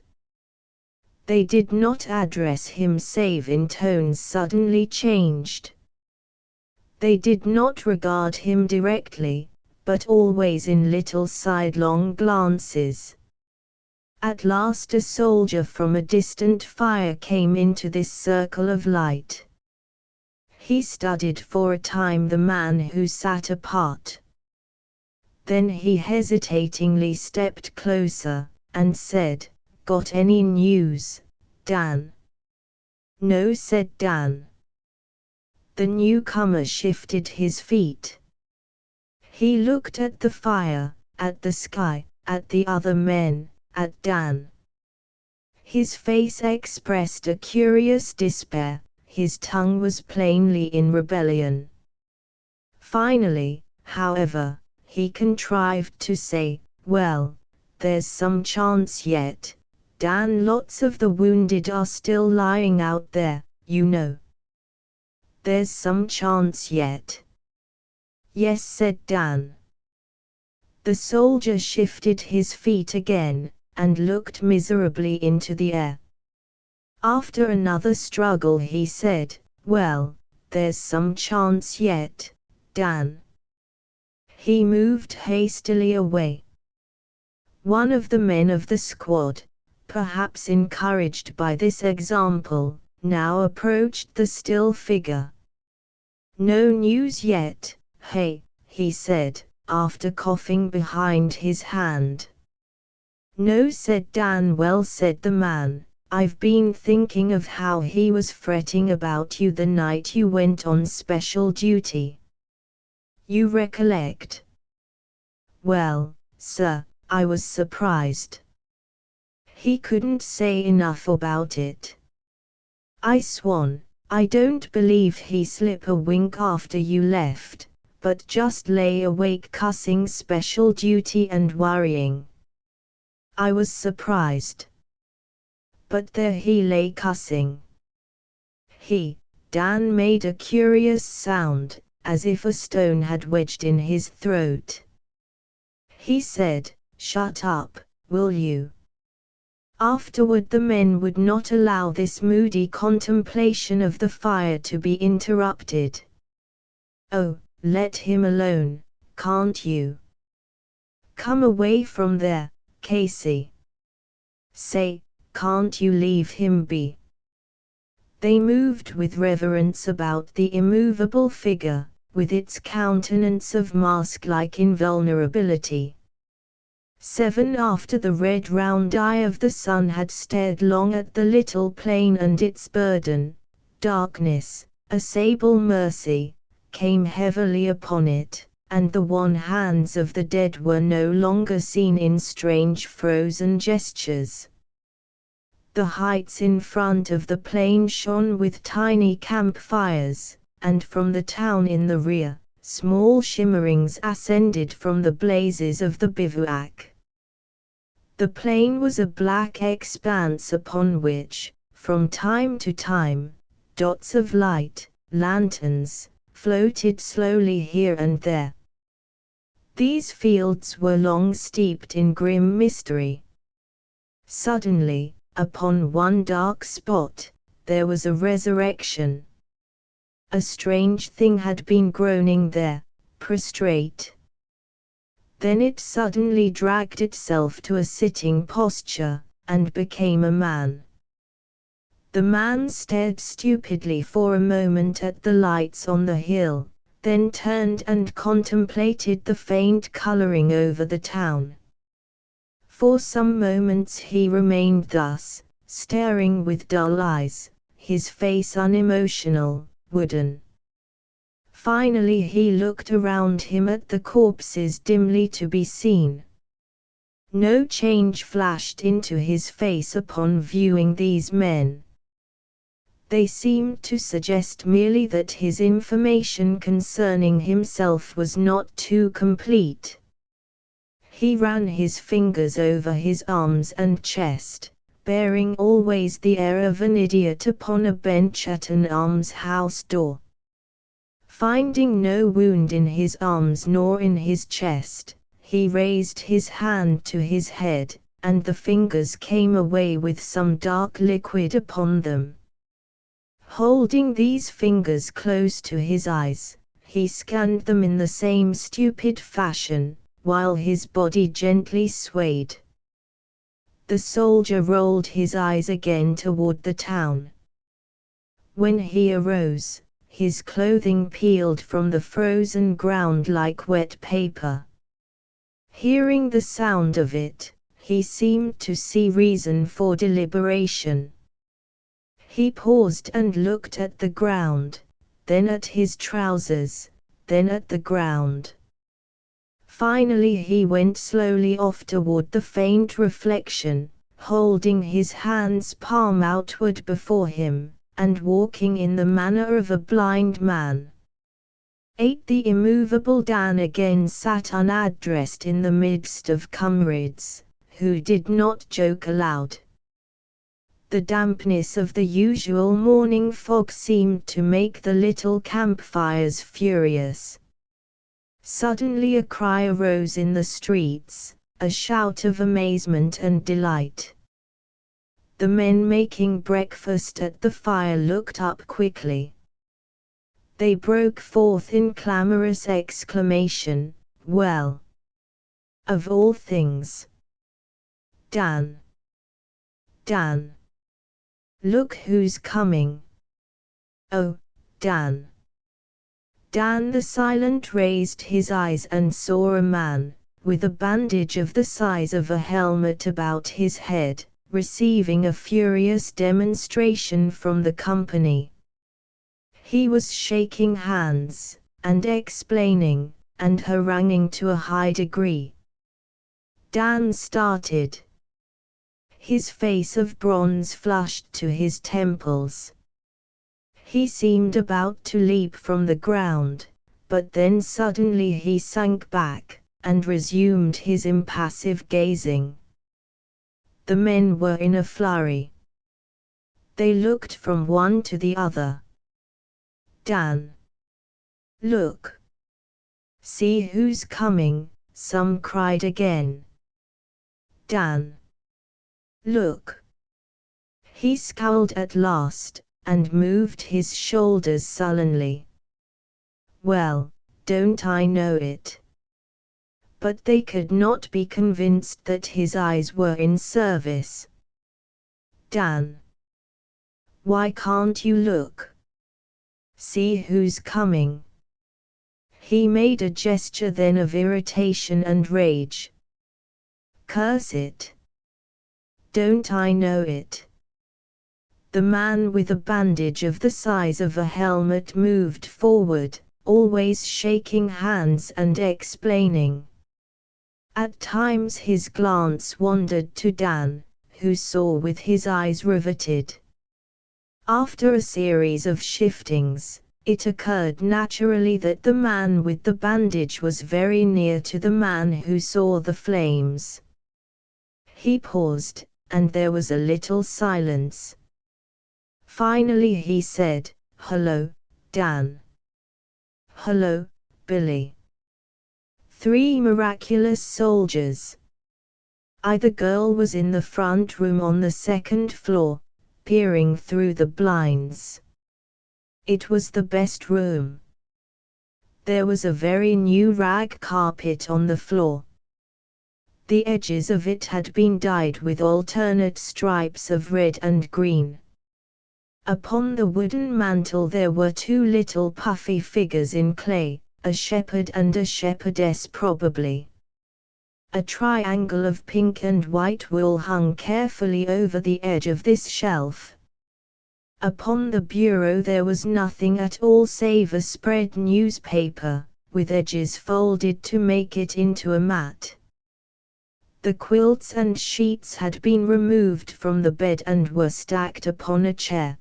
They did not address him save in tones suddenly changed. They did not regard him directly, but always in little sidelong glances. At last a soldier from a distant fire came into this circle of light. He studied for a time the man who sat apart. Then he hesitatingly stepped closer, and said, "Got any news, Dan?" "No," said Dan. The newcomer shifted his feet. He looked at the fire, at the sky, at the other men, at Dan. His face expressed a curious despair, his tongue was plainly in rebellion. Finally, however, he contrived to say, "Well, there's some chance yet, Dan. Lots of the wounded are still lying out there, you know. There's some chance yet." "Yes," said Dan. The soldier shifted his feet again, and looked miserably into the air. After another struggle he said, "Well, there's some chance yet, Dan." He moved hastily away. One of the men of the squad, perhaps encouraged by this example, now approached the still figure. "No news yet, hey?" he said, after coughing behind his hand. "No," said Dan. "Well," said the man, "I've been thinking of how he was fretting about you the night you went on special duty. You recollect?" "Well, sir, I was surprised. He couldn't say enough about it. I swan, I don't believe he slept a wink after you left, but just lay awake cussing special duty and worrying. I was surprised. But there he lay cussing. Dan made a curious sound, as if a stone had wedged in his throat. He said, "Shut up, will you?" Afterward the men would not allow this moody contemplation of the fire to be interrupted. "Oh, let him alone, can't you? Come away from there, Casey. Say, can't you leave him be?" They moved with reverence about the immovable figure, with its countenance of mask-like invulnerability. 7 After the red round eye of the sun had stared long at the little plain and its burden, darkness, a sable mercy, came heavily upon it, and the wan hands of the dead were no longer seen in strange frozen gestures. The heights in front of the plain shone with tiny campfires, and from the town in the rear, small shimmerings ascended from the blazes of the bivouac. The plain was a black expanse upon which, from time to time, dots of light, lanterns, floated slowly here and there. These fields were long steeped in grim mystery. Suddenly, upon one dark spot, there was a resurrection. A strange thing had been groaning there, prostrate. Then it suddenly dragged itself to a sitting posture, and became a man. The man stared stupidly for a moment at the lights on the hill, then turned and contemplated the faint coloring over the town. For some moments he remained thus, staring with dull eyes, his face unemotional, wooden. Finally he looked around him at the corpses dimly to be seen. No change flashed into his face upon viewing these men. They seemed to suggest merely that his information concerning himself was not too complete. He ran his fingers over his arms and chest, bearing always the air of an idiot upon a bench at an almshouse door. Finding no wound in his arms nor in his chest, he raised his hand to his head, and the fingers came away with some dark liquid upon them. Holding these fingers close to his eyes, he scanned them in the same stupid fashion, while his body gently swayed. The soldier rolled his eyes again toward the town. When he arose, his clothing peeled from the frozen ground like wet paper. Hearing the sound of it, he seemed to see reason for deliberation. He paused and looked at the ground, then at his trousers, then at the ground. Finally he went slowly off toward the faint reflection, holding his hands palm outward before him, and walking in the manner of a blind man. 8. The immovable Dan again sat unaddressed in the midst of comrades, who did not joke aloud. The dampness of the usual morning fog seemed to make the little campfires furious. Suddenly a cry arose in the streets, a shout of amazement and delight. The men making breakfast at the fire looked up quickly. They broke forth in clamorous exclamation, "Well! Of all things! Dan! Dan! Look who's coming! Oh, Dan!" Dan the Silent raised his eyes and saw a man, with a bandage of the size of a helmet about his head, receiving a furious demonstration from the company. He was shaking hands, and explaining, and haranguing to a high degree. Dan started. His face of bronze flushed to his temples. He seemed about to leap from the ground, but then suddenly he sank back, and resumed his impassive gazing. The men were in a flurry. They looked from one to the other. Dan! Look! See who's coming, some cried again. Dan! Look! He scowled at last, and moved his shoulders sullenly. Well, don't I know it? But they could not be convinced that his eyes were in service. Dan! Why can't you look? See who's coming. He made a gesture then of irritation and rage. Curse it! Don't I know it? The man with a bandage of the size of a helmet moved forward, always shaking hands and explaining. At times his glance wandered to Dan, who saw with his eyes riveted. After a series of shiftings, it occurred naturally that the man with the bandage was very near to the man who saw the flames. He paused, and there was a little silence. Finally he said, "Hello, Dan." "Hello, Billy." 3 miraculous soldiers. The girl was in the front room on the second floor, peering through the blinds. It was the best room. There was a very new rag carpet on the floor. The edges of it had been dyed with alternate stripes of red and green. Upon the wooden mantel there were 2 little puffy figures in clay, a shepherd and a shepherdess probably. A triangle of pink and white wool hung carefully over the edge of this shelf. Upon the bureau there was nothing at all save a spread newspaper, with edges folded to make it into a mat. The quilts and sheets had been removed from the bed and were stacked upon a chair.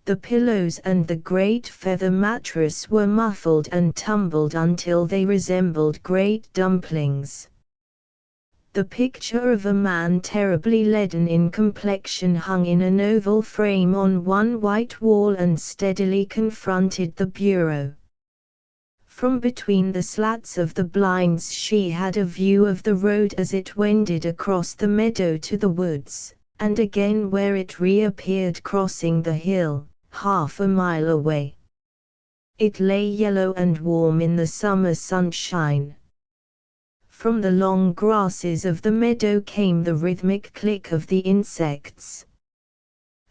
The pillows and the great feather mattress were muffled and tumbled until they resembled great dumplings. The picture of a man terribly leaden in complexion hung in an oval frame on one white wall and steadily confronted the bureau. From between the slats of the blinds she had a view of the road as it wended across the meadow to the woods, and again where it reappeared crossing the hill, half a mile away. It lay yellow and warm in the summer sunshine. From the long grasses of the meadow came the rhythmic click of the insects.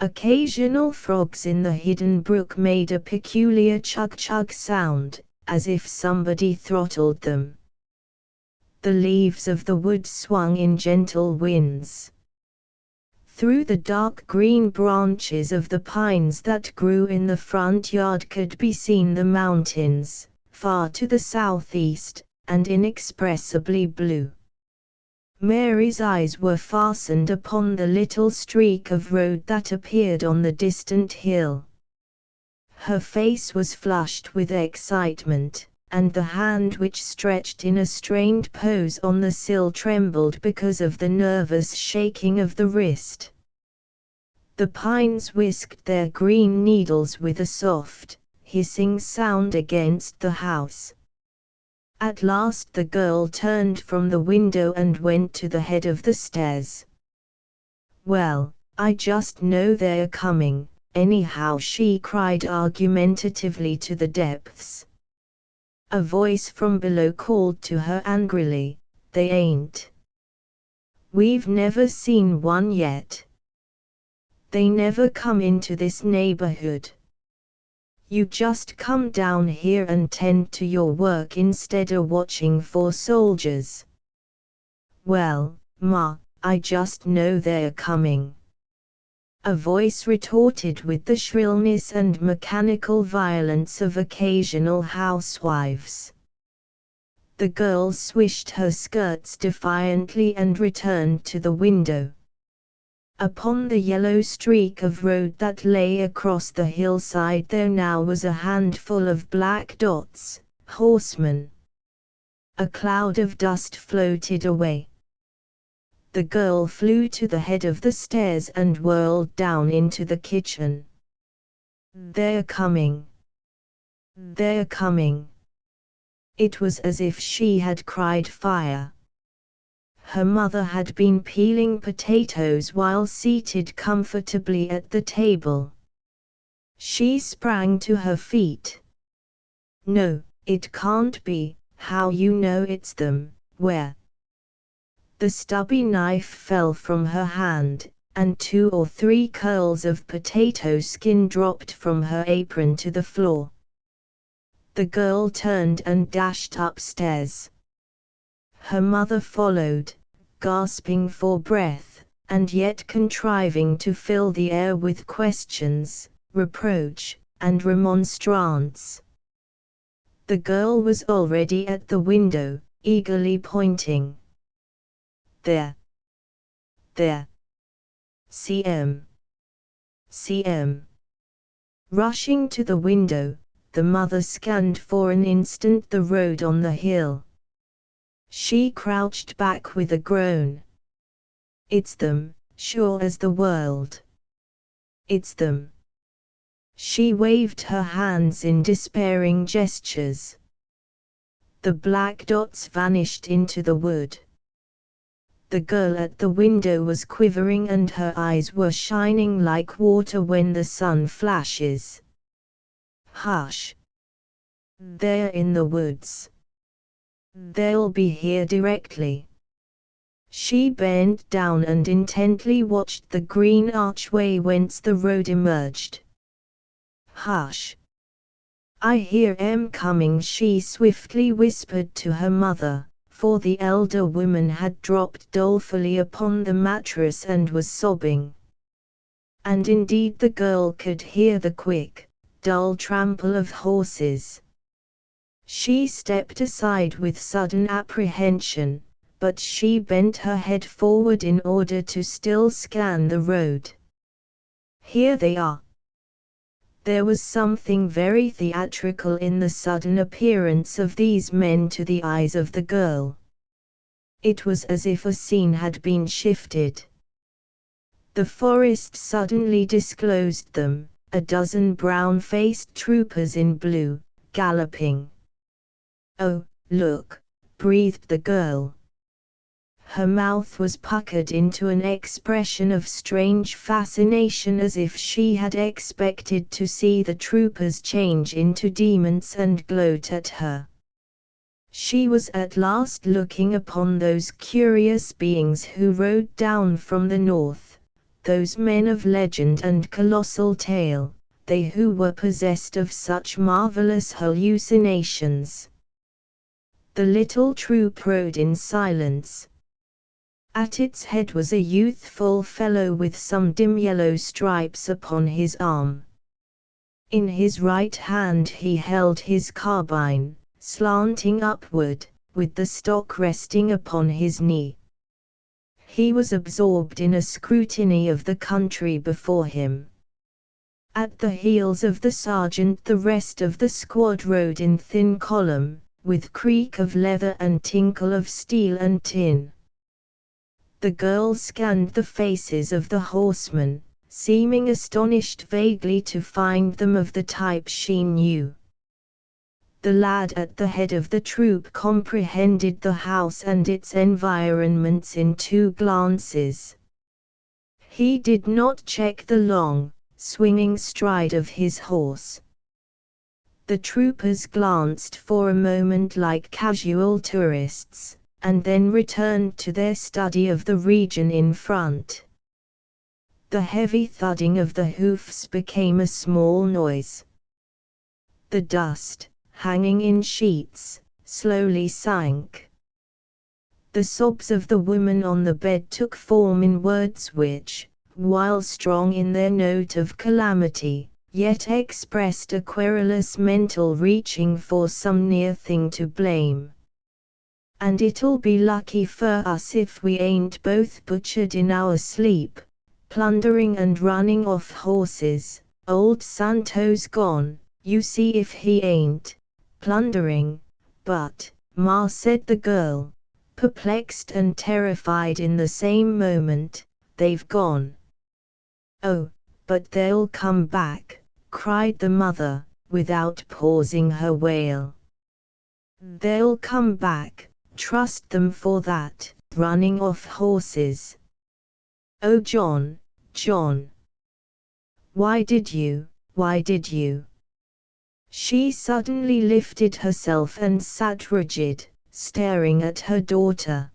Occasional frogs in the hidden brook made a peculiar chug-chug sound, as if somebody throttled them. The leaves of the wood swung in gentle winds. Through the dark green branches of the pines that grew in the front yard could be seen the mountains, far to the southeast, and inexpressibly blue. Mary's eyes were fastened upon the little streak of road that appeared on the distant hill. Her face was flushed with excitement, and the hand which stretched in a strained pose on the sill trembled because of the nervous shaking of the wrist. The pines whisked their green needles with a soft, hissing sound against the house. At last the girl turned from the window and went to the head of the stairs. "Well, I just know they're coming, anyhow," she cried argumentatively to the depths. A voice from below called to her angrily, "They ain't. We've never seen one yet. They never come into this neighborhood. You just come down here and tend to your work instead of watching for soldiers." "Well, Ma, I just know they're coming," a voice retorted with the shrillness and mechanical violence of occasional housewives. The girl swished her skirts defiantly and returned to the window. Upon the yellow streak of road that lay across the hillside there now was a handful of black dots, horsemen. A cloud of dust floated away. The girl flew to the head of the stairs and whirled down into the kitchen. "They're coming. They're coming." It was as if she had cried fire. Her mother had been peeling potatoes while seated comfortably at the table. She sprang to her feet. "No, it can't be. How you know it's them? Where?" The stubby knife fell from her hand, and 2 or 3 curls of potato skin dropped from her apron to the floor. The girl turned and dashed upstairs. Her mother followed, gasping for breath, and yet contriving to fill the air with questions, reproach, and remonstrance. The girl was already at the window, eagerly pointing. "There! There! See 'em! See 'em!" Rushing to the window, the mother scanned for an instant the road on the hill. She crouched back with a groan. "It's them, sure as the world. It's them." She waved her hands in despairing gestures. The black dots vanished into the wood. The girl at the window was quivering and her eyes were shining like water when the sun flashes. "Hush! They're in the woods. They'll be here directly." She bent down and intently watched the green archway whence the road emerged. "Hush! I hear 'em coming," she swiftly whispered to her mother, for the elder woman had dropped dolefully upon the mattress and was sobbing. And indeed the girl could hear the quick, dull trample of horses. She stepped aside with sudden apprehension, but she bent her head forward in order to still scan the road. "Here they are." There was something very theatrical in the sudden appearance of these men to the eyes of the girl. It was as if a scene had been shifted. The forest suddenly disclosed them, a dozen brown-faced troopers in blue, galloping. "Oh, look," breathed the girl. Her mouth was puckered into an expression of strange fascination, as if she had expected to see the troopers change into demons and gloat at her. She was at last looking upon those curious beings who rode down from the north, those men of legend and colossal tale, they who were possessed of such marvelous hallucinations. The little troop rode in silence. At its head was a youthful fellow with some dim yellow stripes upon his arm. In his right hand he held his carbine, slanting upward, with the stock resting upon his knee. He was absorbed in a scrutiny of the country before him. At the heels of the sergeant the rest of the squad rode in thin column, with creak of leather and tinkle of steel and tin. The girl scanned the faces of the horsemen, seeming astonished vaguely to find them of the type she knew. The lad at the head of the troop comprehended the house and its environments in 2 glances. He did not check the long, swinging stride of his horse. The troopers glanced for a moment like casual tourists, and then returned to their study of the region in front. The heavy thudding of the hoofs became a small noise. The dust, hanging in sheets, slowly sank. The sobs of the woman on the bed took form in words which, while strong in their note of calamity, yet expressed a querulous mental reaching for some near thing to blame. "And it'll be lucky for us if we ain't both butchered in our sleep, plundering and running off horses. Old Santo's gone, you see if he ain't, plundering, but," Ma said the girl, perplexed and terrified in the same moment, "they've gone." "Oh, but they'll come back," cried the mother, without pausing her wail. "They'll come back, trust them for that, running off horses. Oh John, John! Why did you? She suddenly lifted herself and sat rigid, staring at her daughter.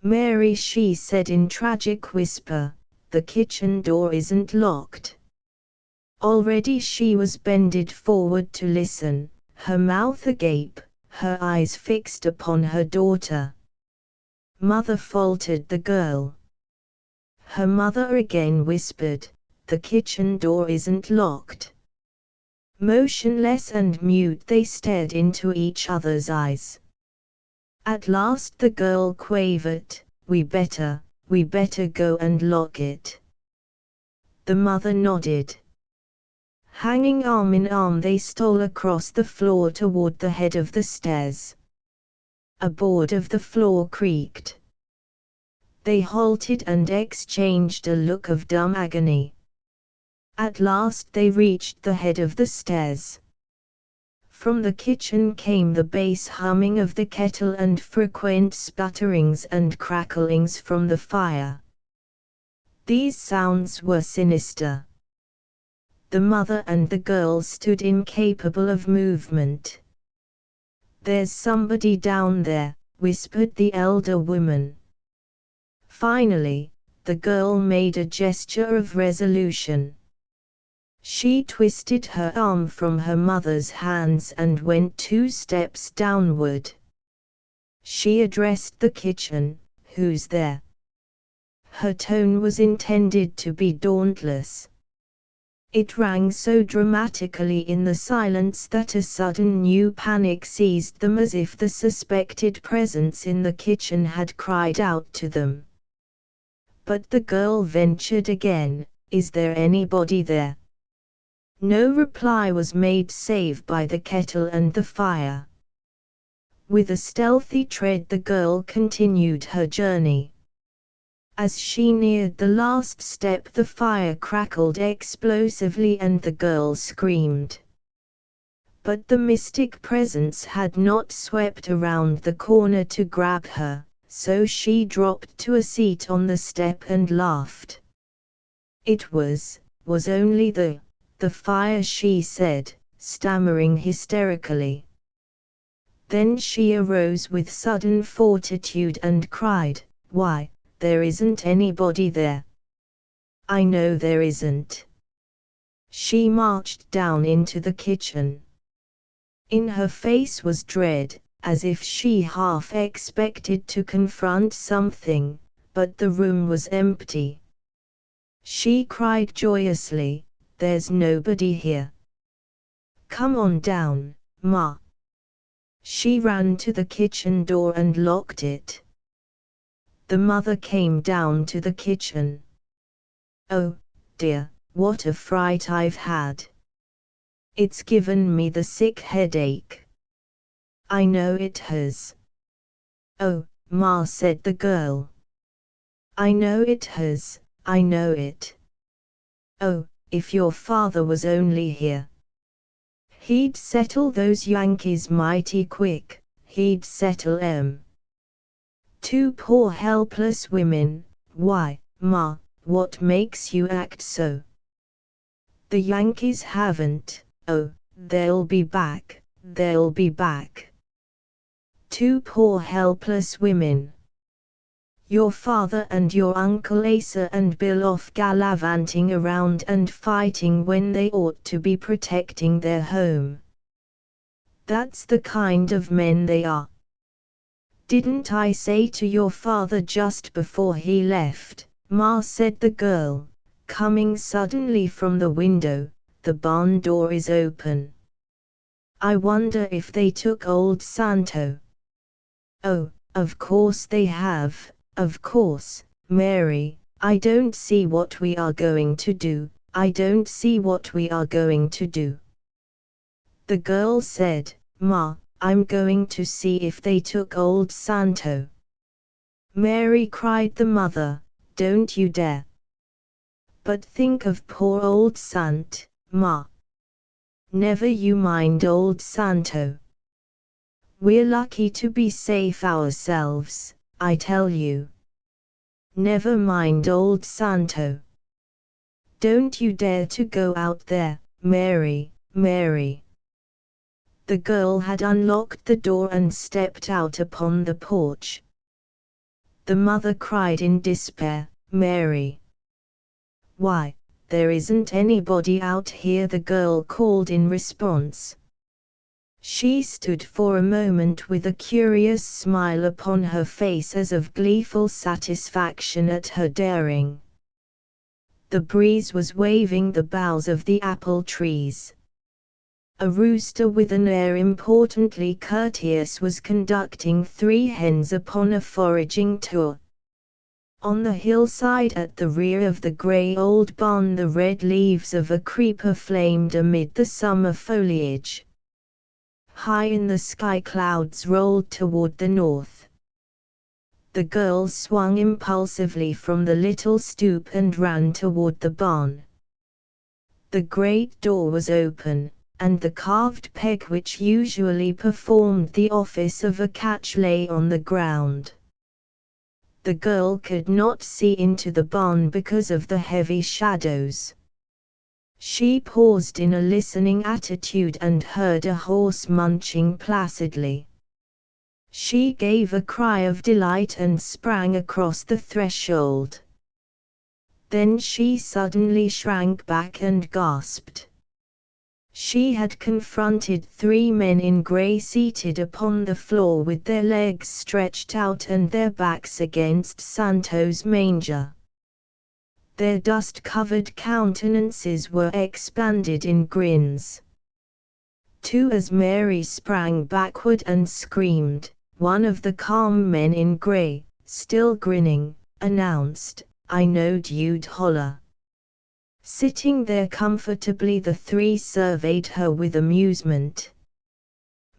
"Mary," she said in tragic whisper, "the kitchen door isn't locked." Already she was bended forward to listen, her mouth agape, her eyes fixed upon her daughter. "Mother," faltered the girl. Her mother again whispered, "The kitchen door isn't locked." Motionless and mute they stared into each other's eyes. At last the girl quavered, we better go and lock it." The mother nodded. Hanging arm in arm they stole across the floor toward the head of the stairs. A board of the floor creaked. They halted and exchanged a look of dumb agony. At last they reached the head of the stairs. From the kitchen came the bass humming of the kettle and frequent sputterings and cracklings from the fire. These sounds were sinister. The mother and the girl stood incapable of movement. "There's somebody down there," whispered the elder woman. Finally, the girl made a gesture of resolution. She twisted her arm from her mother's hands and went 2 steps downward. She addressed the kitchen, "Who's there?" Her tone was intended to be dauntless. It rang so dramatically in the silence that a sudden new panic seized them, as if the suspected presence in the kitchen had cried out to them. But the girl ventured again, "Is there anybody there?" No reply was made save by the kettle and the fire. With a stealthy tread the girl continued her journey. As she neared the last step the fire crackled explosively and the girl screamed. but the mystic presence had not swept around the corner to grab her, so she dropped to a seat on the step and laughed. It was only the fire, she said, stammering hysterically. Then she arose with sudden fortitude and cried, "Why, there isn't anybody there. I know there isn't." She marched down into the kitchen. In her face was dread, as if she half expected to confront something, but the room was empty. She cried joyously, "There's nobody here. Come on down, Ma." She ran to the kitchen door and locked it. The mother came down to the kitchen. "Oh, dear, what a fright I've had. It's given me the sick headache." "I know it has." "Oh, Ma," said the girl. "I know it has, I know it. Oh, if your father was only here. He'd settle those Yankees mighty quick, he'd settle 'em. Two poor helpless women. Why, Ma, what makes you act so?" "The Yankees haven't. Oh, they'll be back, they'll be back. Two poor helpless women. Your father and your Uncle Asa and Bill off gallivanting around and fighting when they ought to be protecting their home. That's the kind of men they are. Didn't I say to your father just before he left, Ma," said the girl, coming suddenly from the window, "the barn door is open. I wonder if they took old Santo." "Oh, of course they have, of course, Mary. I don't see what we are going to do, I don't see what we are going to do." The girl said, "Ma, I'm going to see if they took old Santo." "Mary," cried the mother, "don't you dare. But think of poor old Sant, Ma. Never you mind old Santo. We're lucky to be safe ourselves, I tell you. Never mind old Santo. Don't you dare to go out there, Mary, Mary." The girl had unlocked the door and stepped out upon the porch. The mother cried in despair, "Mary." "Why, there isn't anybody out here," the girl called in response. She stood for a moment with a curious smile upon her face as of gleeful satisfaction at her daring. The breeze was waving the boughs of the apple trees. A rooster with an air importantly courteous was conducting 3 hens upon a foraging tour. On the hillside at the rear of the grey old barn the red leaves of a creeper flamed amid the summer foliage. High in the sky clouds rolled toward the north. The girl swung impulsively from the little stoop and ran toward the barn. The great door was open, and the carved peg which usually performed the office of a catch lay on the ground. The girl could not see into the barn because of the heavy shadows. She paused in a listening attitude and heard a horse munching placidly. She gave a cry of delight and sprang across the threshold. Then she suddenly shrank back and gasped. She had confronted 3 men in grey seated upon the floor with their legs stretched out and their backs against Santo's manger. Their dust-covered countenances were expanded in grins. As Mary sprang backward and screamed, one of the calm men in grey, still grinning, announced, "I knowed you'd holler." Sitting there comfortably the 3 surveyed her with amusement.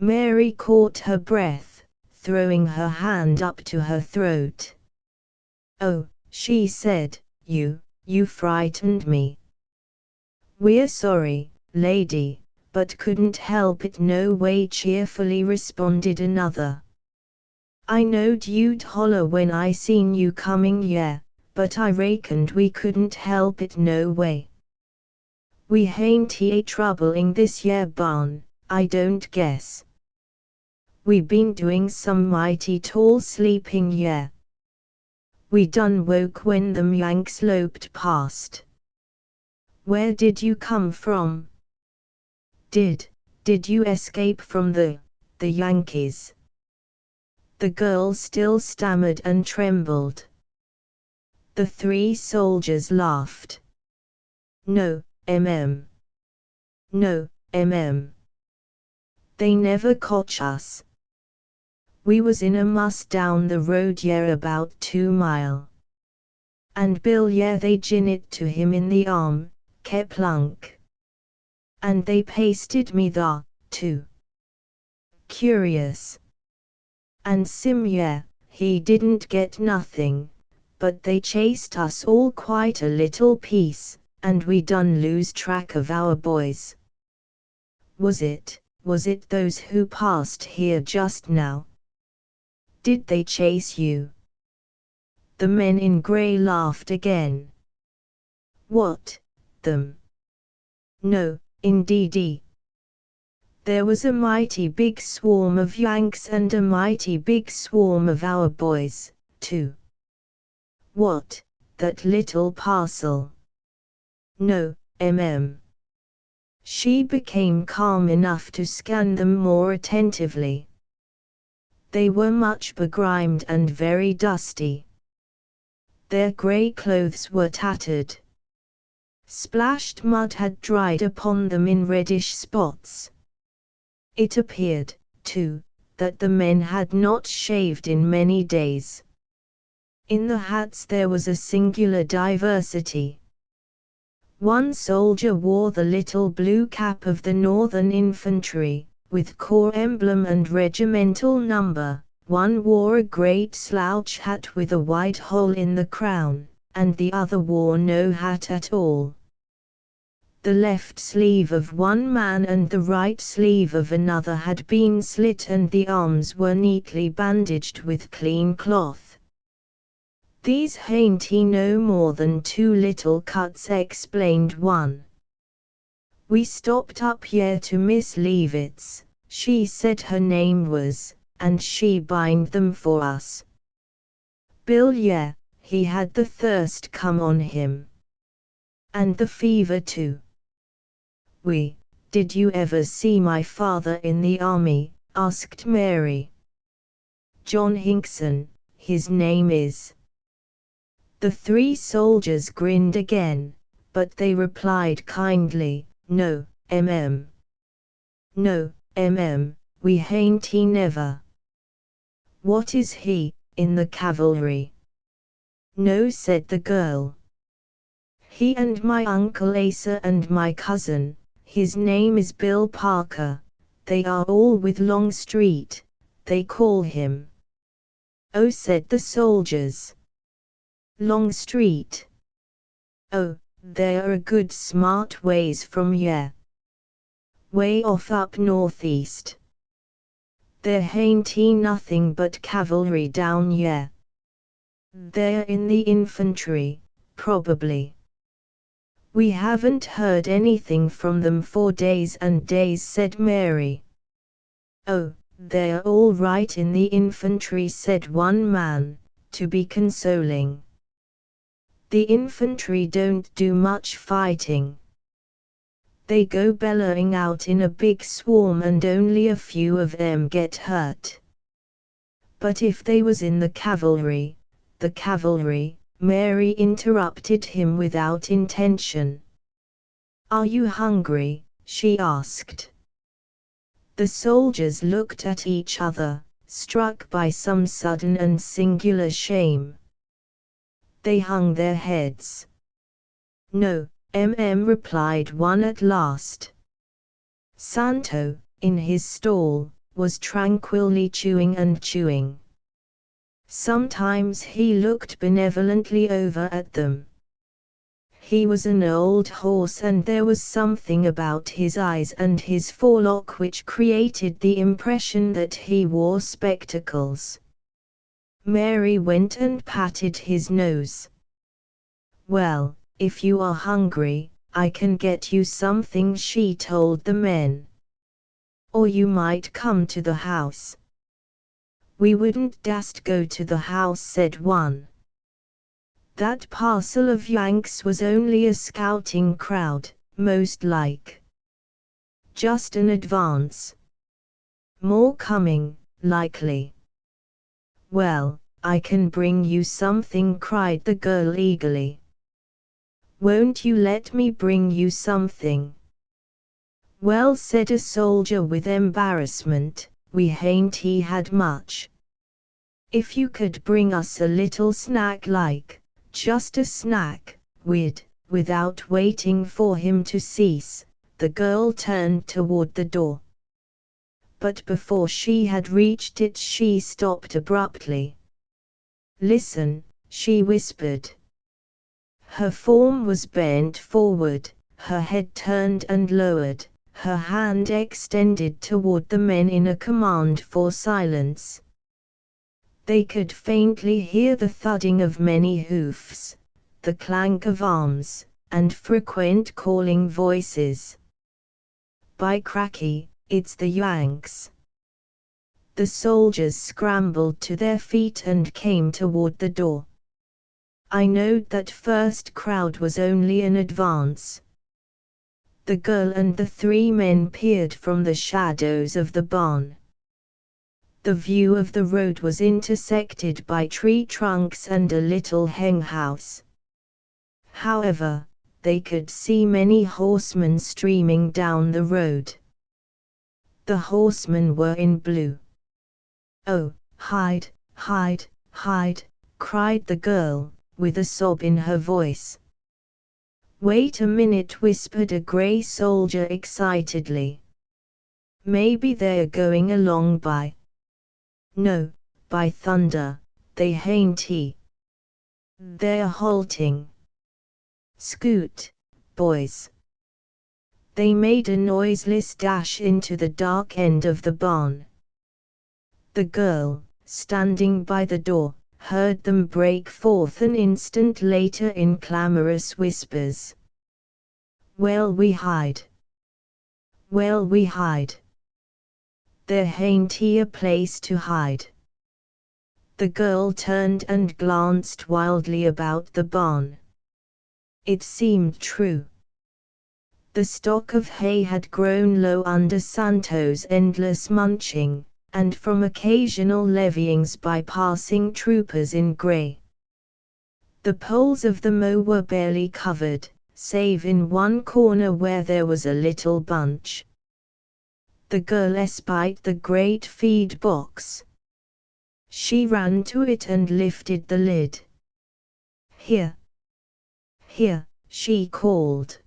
Mary caught her breath, throwing her hand up to her throat. "Oh," she said, you frightened me." "We're sorry, lady, but couldn't help it no way, cheerfully responded another. I knowed you'd holler when I seen you coming, yeah, but I reckoned we couldn't help it no way. We hain't a troubling this year barn, I don't guess. We been doing some mighty tall sleeping, yeah. We done woke when them Yanks loped past. Where did you come from? Did you escape from the Yankees? The girl still stammered and trembled. The three soldiers laughed. No, No, They never caught us. We was in a muss down the road, yeah, about 2 mile. And Bill, yeah, they gin it to him in the arm, keplunk. And they pasted me there, too. Curious. And Sim, yeah, he didn't get nothing, but they chased us all quite a little piece, and we done lose track of our boys. Was it those who passed here just now? Did they chase you? The men in grey laughed again. What, them? No, indeedy. There was a mighty big swarm of Yanks and a mighty big swarm of our boys, too. What, that little parcel? No, She became calm enough to scan them more attentively. They were much begrimed and very dusty. Their grey clothes were tattered. Splashed mud had dried upon them in reddish spots. It appeared, too, that the men had not shaved in many days. In the hats there was a singular diversity. One soldier wore the little blue cap of the Northern Infantry, with corps emblem and regimental number. One wore a great slouch hat with a white hole in the crown, and the other wore no hat at all. The left sleeve of one man and the right sleeve of another had been slit, and the arms were neatly bandaged with clean cloth. These hain't no more than 2 little cuts, explained one. We stopped up here to Miss Leavitt's, she said her name was, and she bind them for us. Bill, yeah, he had the thirst come on him. And the fever too. Did you ever see my father in the army? Asked Mary. John Hinkson, his name is. The 3 soldiers grinned again, but they replied kindly, No, No, we hain't he never. What is he, in the cavalry? No, said the girl. He and my Uncle Asa and my cousin, his name is Bill Parker, they are all with Longstreet, they call him. Oh, said the soldiers. Longstreet. Oh, they are a good smart ways from here. Way off up northeast. There hain't nothing but cavalry down here. They're in the infantry, probably. We haven't heard anything from them for days and days, said Mary. Oh, they're all right in the infantry, said one man, to be consoling. The infantry don't do much fighting. They go bellowing out in a big swarm and only a few of them get hurt. But if they was in the cavalry, Mary interrupted him without intention. Are you hungry? She asked. The soldiers looked at each other, struck by some sudden and singular shame. They hung their heads. No, replied one at last. Santo, in his stall, was tranquilly chewing and chewing. Sometimes he looked benevolently over at them. He was an old horse, and there was something about his eyes and his forelock which created the impression that he wore spectacles. Mary went and patted his nose. "Well, if you are hungry, I can get you something," she told the men. "Or you might come to the house." "We wouldn't dast go to the house," said one. "That parcel of Yanks was only a scouting crowd, most like. Just an advance. More coming, likely." "Well, I can bring you something," cried the girl eagerly. "Won't you let me bring you something?" "Well," said a soldier with embarrassment, "we hain't had much. If you could bring us a little snack, like, just a snack, we'd." Without waiting for him to cease, the girl turned toward the door. But before she had reached it, she stopped abruptly. "Listen," she whispered. Her form was bent forward, her head turned and lowered, her hand extended toward the men in a command for silence. They could faintly hear the thudding of many hoofs, the clank of arms, and frequent calling voices. "By cracky, it's the Yanks!" The soldiers scrambled to their feet and came toward the door. "I knowed that first crowd was only an advance." The girl and the three men peered from the shadows of the barn. The view of the road was intersected by tree trunks and a little hen house. However, they could see many horsemen streaming down the road. The horsemen were in blue. "Oh, hide, hide, hide," cried the girl, with a sob in her voice. "Wait a minute," whispered a gray soldier excitedly. "Maybe they're going along by—" "No, by thunder, they hain't. They're halting. Scoot, boys." They made a noiseless dash into the dark end of the barn. The girl, standing by the door, heard them break forth an instant later in clamorous whispers. "Well, we hide. Well, we hide. There hain't a place to hide." The girl turned and glanced wildly about the barn. It seemed true. The stock of hay had grown low under Santo's endless munching, and from occasional levyings by passing troopers in grey. The poles of the mow were barely covered, save in one corner where there was a little bunch. The girl espied the great feed box. She ran to it and lifted the lid. "Here! Here!" she called.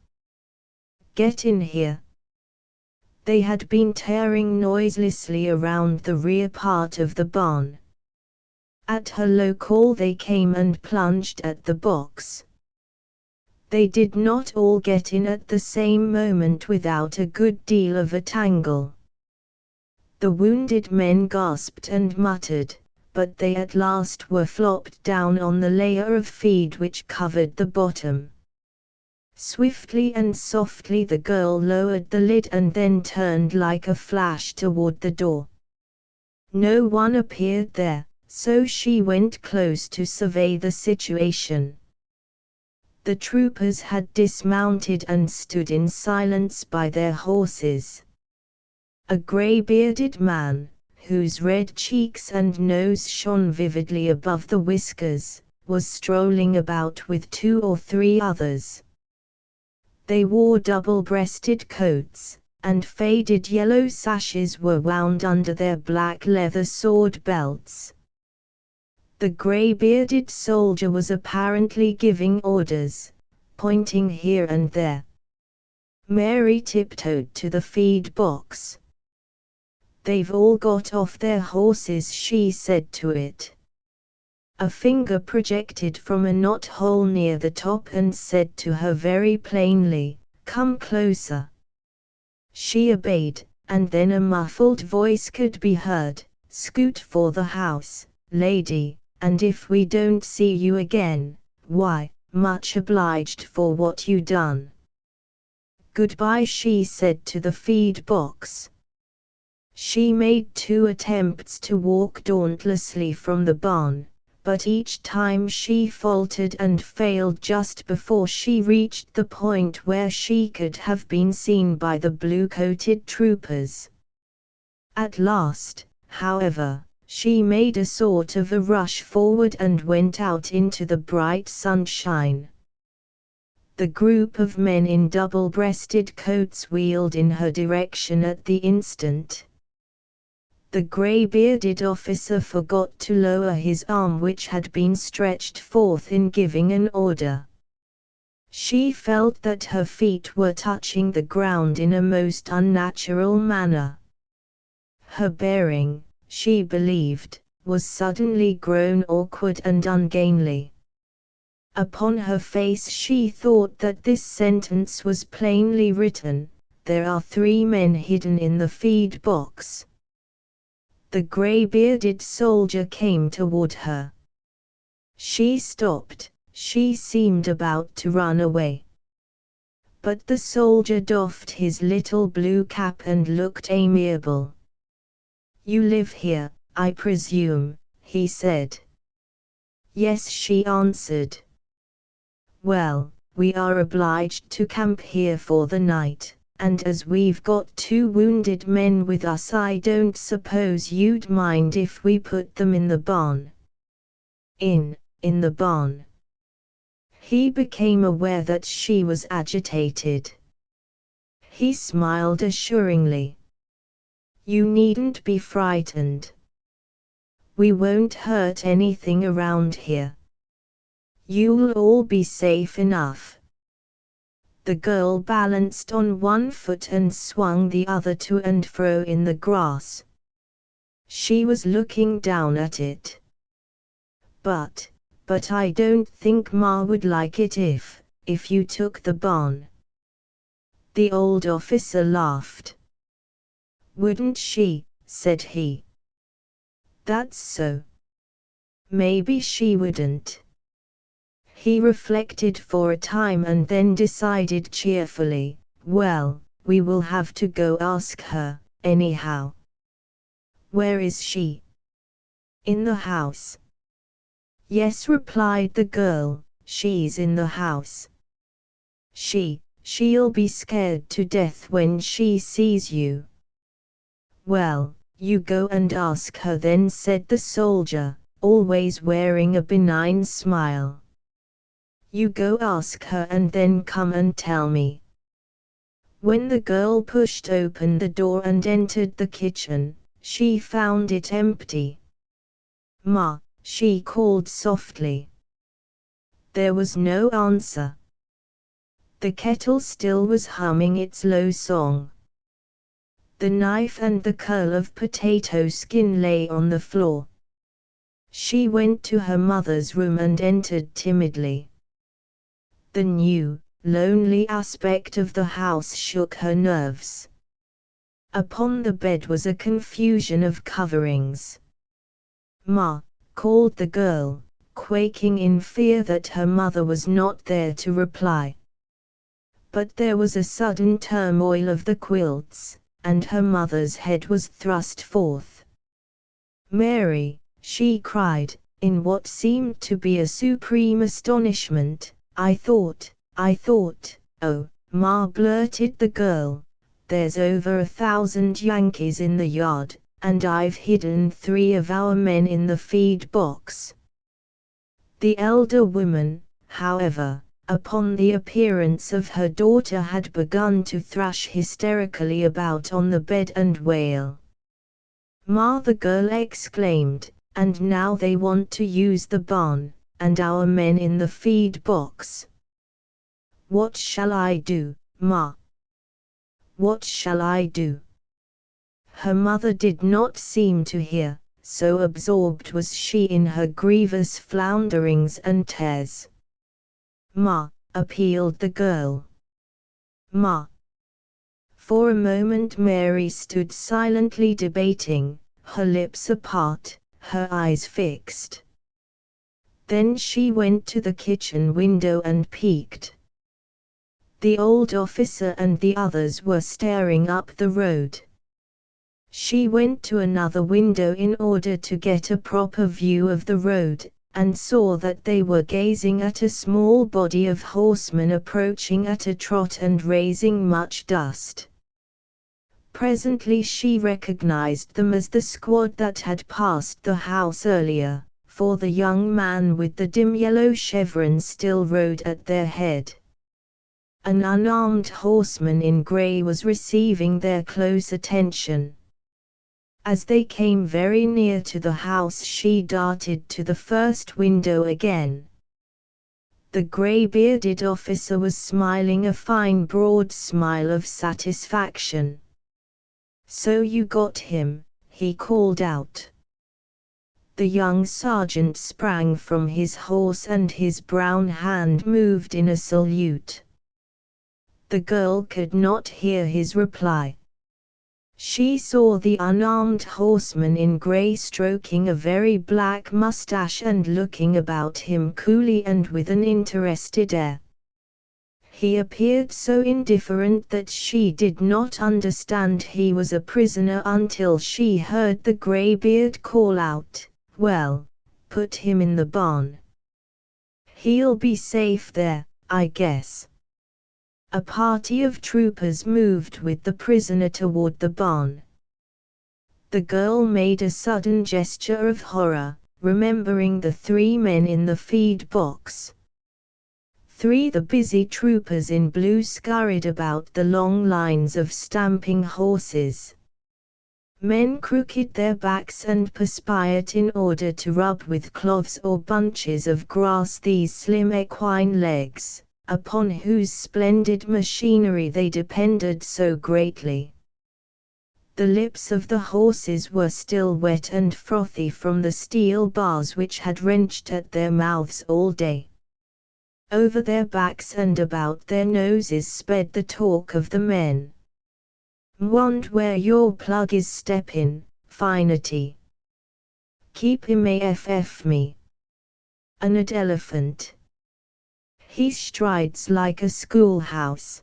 "Get in here!" They had been tearing noiselessly around the rear part of the barn. At her low call they came and plunged at the box. They did not all get in at the same moment without a good deal of a tangle. The wounded men gasped and muttered, but they at last were flopped down on the layer of feed which covered the bottom. Swiftly and softly the girl lowered the lid and then turned like a flash toward the door. No one appeared there, so she went close to survey the situation. The troopers had dismounted and stood in silence by their horses. A grey-bearded man, whose red cheeks and nose shone vividly above the whiskers, was strolling about with 2 or 3 others. They wore double-breasted coats, and faded yellow sashes were wound under their black leather sword belts. The grey-bearded soldier was apparently giving orders, pointing here and there. Mary tiptoed to the feed box. "They've all got off their horses," she said to it. A finger projected from a knot-hole near the top and said to her very plainly, "Come closer." She obeyed, and then a muffled voice could be heard, "Scoot for the house, lady, and if we don't see you again, why, much obliged for what you done." "Goodbye," she said to the feed box. She made 2 attempts to walk dauntlessly from the barn, but each time she faltered and failed just before she reached the point where she could have been seen by the blue-coated troopers. At last, however, she made a sort of a rush forward and went out into the bright sunshine. The group of men in double-breasted coats wheeled in her direction at the instant. The grey-bearded officer forgot to lower his arm, which had been stretched forth in giving an order. She felt that her feet were touching the ground in a most unnatural manner. Her bearing, she believed, was suddenly grown awkward and ungainly. Upon her face she thought that this sentence was plainly written, "There are 3 men hidden in the feed box." The grey-bearded soldier came toward her. She stopped. She seemed about to run away. But the soldier doffed his little blue cap and looked amiable. "You live here, I presume," he said. "Yes," she answered. "Well, we are obliged to camp here for the night, and as we've got 2 wounded men with us, I don't suppose you'd mind if we put them in the barn." In the barn." He became aware that she was agitated. He smiled assuringly. "You needn't be frightened. We won't hurt anything around here. You'll all be safe enough." The girl balanced on one foot and swung the other to and fro in the grass. She was looking down at it. But I don't think Ma would like it if you took the barn." The old officer laughed. "Wouldn't she?" said he. "That's so. Maybe she wouldn't." He reflected for a time and then decided cheerfully, "Well, we will have to go ask her, anyhow." "Where is she?" "In the house." "Yes," replied the girl, "she's in the house. She'll be scared to death when she sees you." "Well, you go and ask her then," said the soldier, always wearing a benign smile. "You go ask her and then come and tell me." When the girl pushed open the door and entered the kitchen, she found it empty. "Ma," she called softly. There was no answer. The kettle still was humming its low song. The knife and the curl of potato skin lay on the floor. She went to her mother's room and entered timidly. The new, lonely aspect of the house shook her nerves. Upon the bed was a confusion of coverings. "Ma," called the girl, quaking in fear that her mother was not there to reply. But there was a sudden turmoil of the quilts, and her mother's head was thrust forth. "Mary," she cried, in what seemed to be a supreme astonishment, I thought, "Oh, Ma," blurted the girl, "there's over 1,000 Yankees in the yard, and I've hidden 3 of our men in the feed box." The elder woman, however, upon the appearance of her daughter had begun to thrash hysterically about on the bed and wail. "Ma," the girl exclaimed, "and now they want to use the barn, and our men in the feed box. What shall I do, Ma? What shall I do?" Her mother did not seem to hear, so absorbed was she in her grievous flounderings and tears. "Ma," appealed the girl. "Ma." For a moment Mary stood silently debating, her lips apart, her eyes fixed. Then she went to the kitchen window and peeked. The old officer and the others were staring up the road. She went to another window in order to get a proper view of the road, and saw that they were gazing at a small body of horsemen approaching at a trot and raising much dust. Presently she recognized them as the squad that had passed the house earlier, for the young man with the dim yellow chevron still rode at their head. An unarmed horseman in grey was receiving their close attention. As they came very near to the house she darted to the first window again. The grey-bearded officer was smiling a fine broad smile of satisfaction. "So you got him," he called out. The young sergeant sprang from his horse and his brown hand moved in a salute. The girl could not hear his reply. She saw the unarmed horseman in grey stroking a very black moustache and looking about him coolly and with an interested air. He appeared so indifferent that she did not understand he was a prisoner until she heard the greybeard call out, "Well, put him in the barn. He'll be safe there, I guess." A party of troopers moved with the prisoner toward the barn. The girl made a sudden gesture of horror, remembering the 3 men in the feed box. The busy troopers in blue scurried about the long lines of stamping horses. Men crooked their backs and perspired in order to rub with cloves or bunches of grass these slim equine legs, upon whose splendid machinery they depended so greatly. The lips of the horses were still wet and frothy from the steel bars which had wrenched at their mouths all day. Over their backs and about their noses sped the talk of the men. "Mwand where your plug is steppin', finity. Keep him aff me. An ad elephant. He strides like a schoolhouse.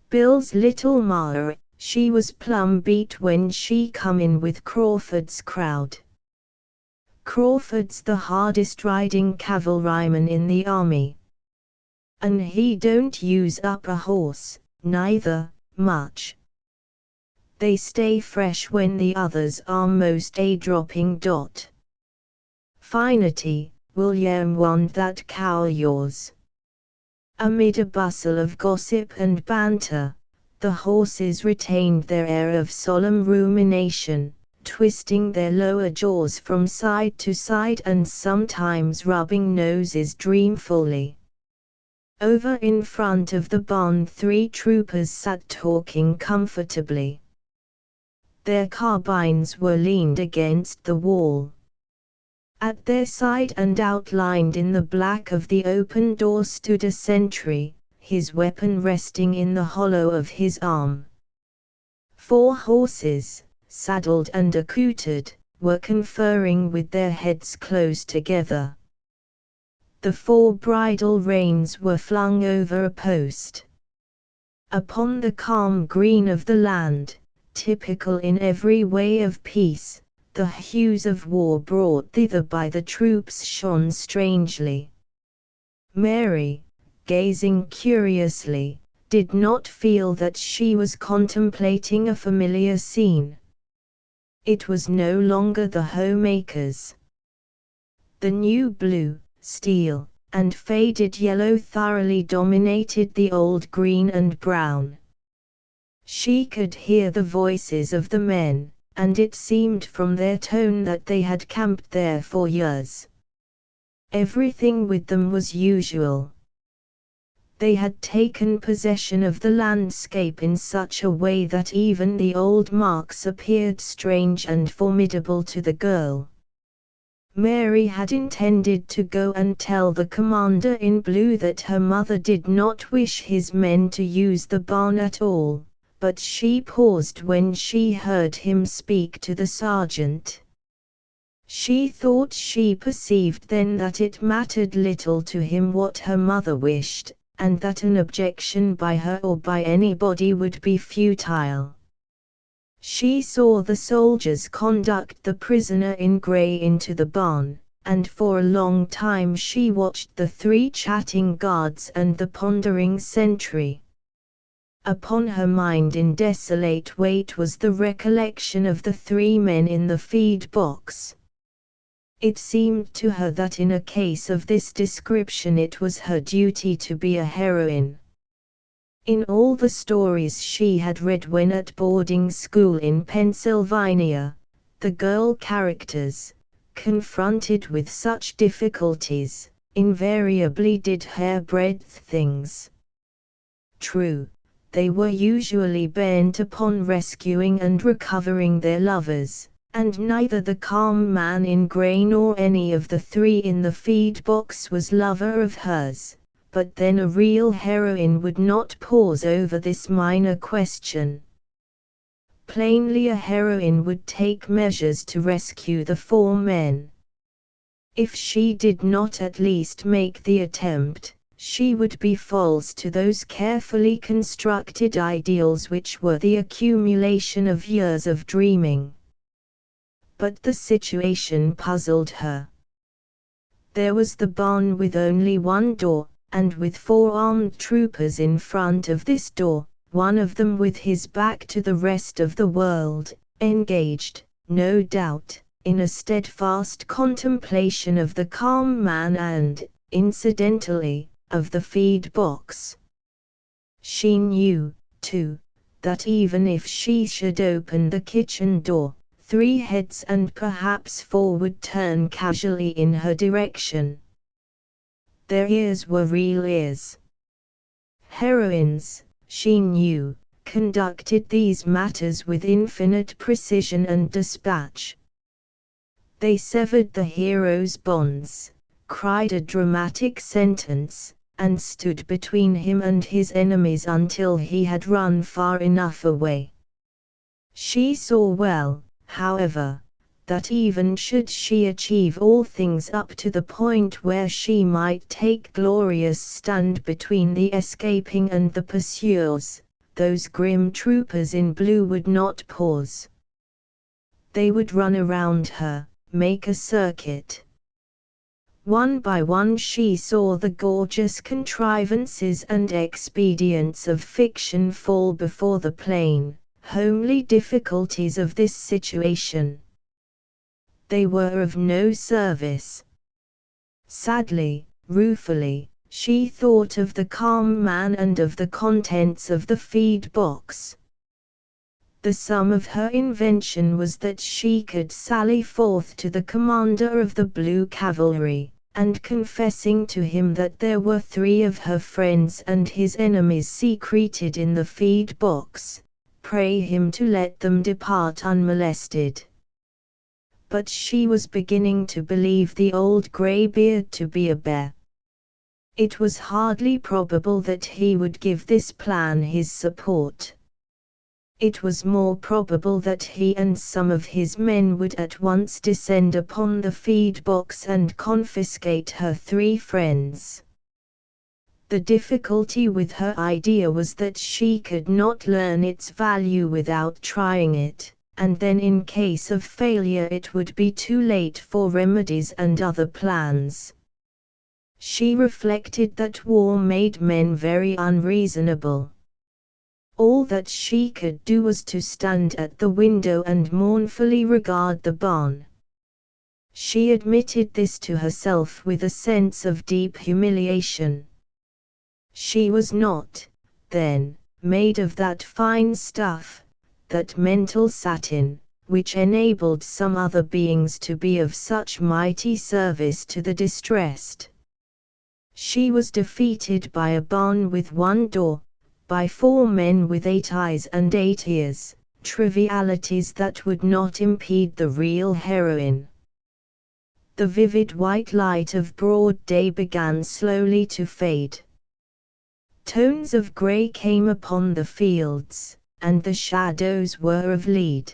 Bill's little ma, she was plumb beat when she come in with Crawford's crowd. Crawford's the hardest riding cavalryman in the army. And he don't use up a horse, neither, much. They stay fresh when the others are most a-dropping dot. Finity, will ye want that cow yours?" Amid a bustle of gossip and banter, the horses retained their air of solemn rumination, twisting their lower jaws from side to side and sometimes rubbing noses dreamfully. Over in front of the barn 3 troopers sat talking comfortably. Their carbines were leaned against the wall. At their side and outlined in the black of the open door stood a sentry, his weapon resting in the hollow of his arm. 4 horses, saddled and accoutred, were conferring with their heads close together. The 4 bridle reins were flung over a post. Upon the calm green of the land, typical in every way of peace, the hues of war brought thither by the troops shone strangely. Mary, gazing curiously, did not feel that she was contemplating a familiar scene. It was no longer the homemakers. The new blue, steel, and faded yellow thoroughly dominated the old green and brown. She could hear the voices of the men, and it seemed from their tone that they had camped there for years. Everything with them was usual. They had taken possession of the landscape in such a way that even the old marks appeared strange and formidable to the girl. Mary had intended to go and tell the commander in blue that her mother did not wish his men to use the barn at all, but she paused when she heard him speak to the sergeant. She thought she perceived then that it mattered little to him what her mother wished, and that an objection by her or by anybody would be futile. She saw the soldiers conduct the prisoner in grey into the barn, and for a long time she watched the 3 chatting guards and the pondering sentry. Upon her mind in desolate weight was the recollection of the 3 men in the feed box. It seemed to her that in a case of this description it was her duty to be a heroine. In all the stories she had read when at boarding school in Pennsylvania, the girl characters, confronted with such difficulties, invariably did hairbreadth things. True, they were usually bent upon rescuing and recovering their lovers, and neither the calm man in grey nor any of the 3 in the feed box was lover of hers, but then a real heroine would not pause over this minor question. Plainly a heroine would take measures to rescue the 4 men. If she did not at least make the attempt, she would be false to those carefully constructed ideals which were the accumulation of years of dreaming. But the situation puzzled her. There was the barn with only 1 door, and with 4 armed troopers in front of this door, one of them with his back to the rest of the world, engaged, no doubt, in a steadfast contemplation of the calm man and, incidentally, of the feed box. She knew, too, that even if she should open the kitchen door, 3 heads and perhaps 4 would turn casually in her direction. Their ears were real ears. Heroines, she knew, conducted these matters with infinite precision and dispatch. They severed the hero's bonds, cried a dramatic sentence, and stood between him and his enemies until he had run far enough away. She saw well, however, that even should she achieve all things up to the point where she might take glorious stand between the escaping and the pursuers, those grim troopers in blue would not pause. They would run around her, make a circuit. One by one she saw the gorgeous contrivances and expedients of fiction fall before the plain, homely difficulties of this situation. They were of no service. Sadly, ruefully, she thought of the calm man and of the contents of the feed box. The sum of her invention was that she could sally forth to the commander of the Blue Cavalry, and confessing to him that there were 3 of her friends and his enemies secreted in the feed box, pray him to let them depart unmolested. But she was beginning to believe the old greybeard to be a bear. It was hardly probable that he would give this plan his support. It was more probable that he and some of his men would at once descend upon the feed box and confiscate her 3 friends. The difficulty with her idea was that she could not learn its value without trying it, and then in case of failure it would be too late for remedies and other plans. She reflected that war made men very unreasonable. All that she could do was to stand at the window and mournfully regard the barn. She admitted this to herself with a sense of deep humiliation. She was not, then, made of that fine stuff, that mental satin, which enabled some other beings to be of such mighty service to the distressed. She was defeated by a barn with one door, by 4 men with 8 eyes and 8 ears, trivialities that would not impede the real heroine. The vivid white light of broad day began slowly to fade. Tones of grey came upon the fields, and the shadows were of lead.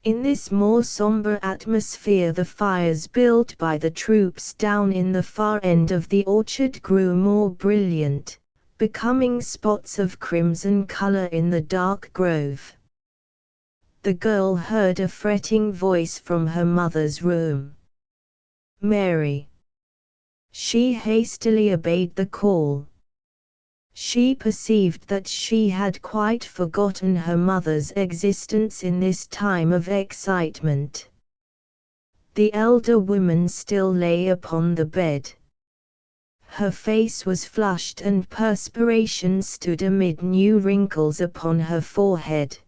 In this more sombre atmosphere the fires built by the troops down in the far end of the orchard grew more brilliant, becoming spots of crimson color in the dark grove. The girl heard a fretting voice from her mother's room. "Mary." She hastily obeyed the call. She perceived that she had quite forgotten her mother's existence in this time of excitement. The elder woman still lay upon the bed. Her face was flushed and perspiration stood amid new wrinkles upon her forehead.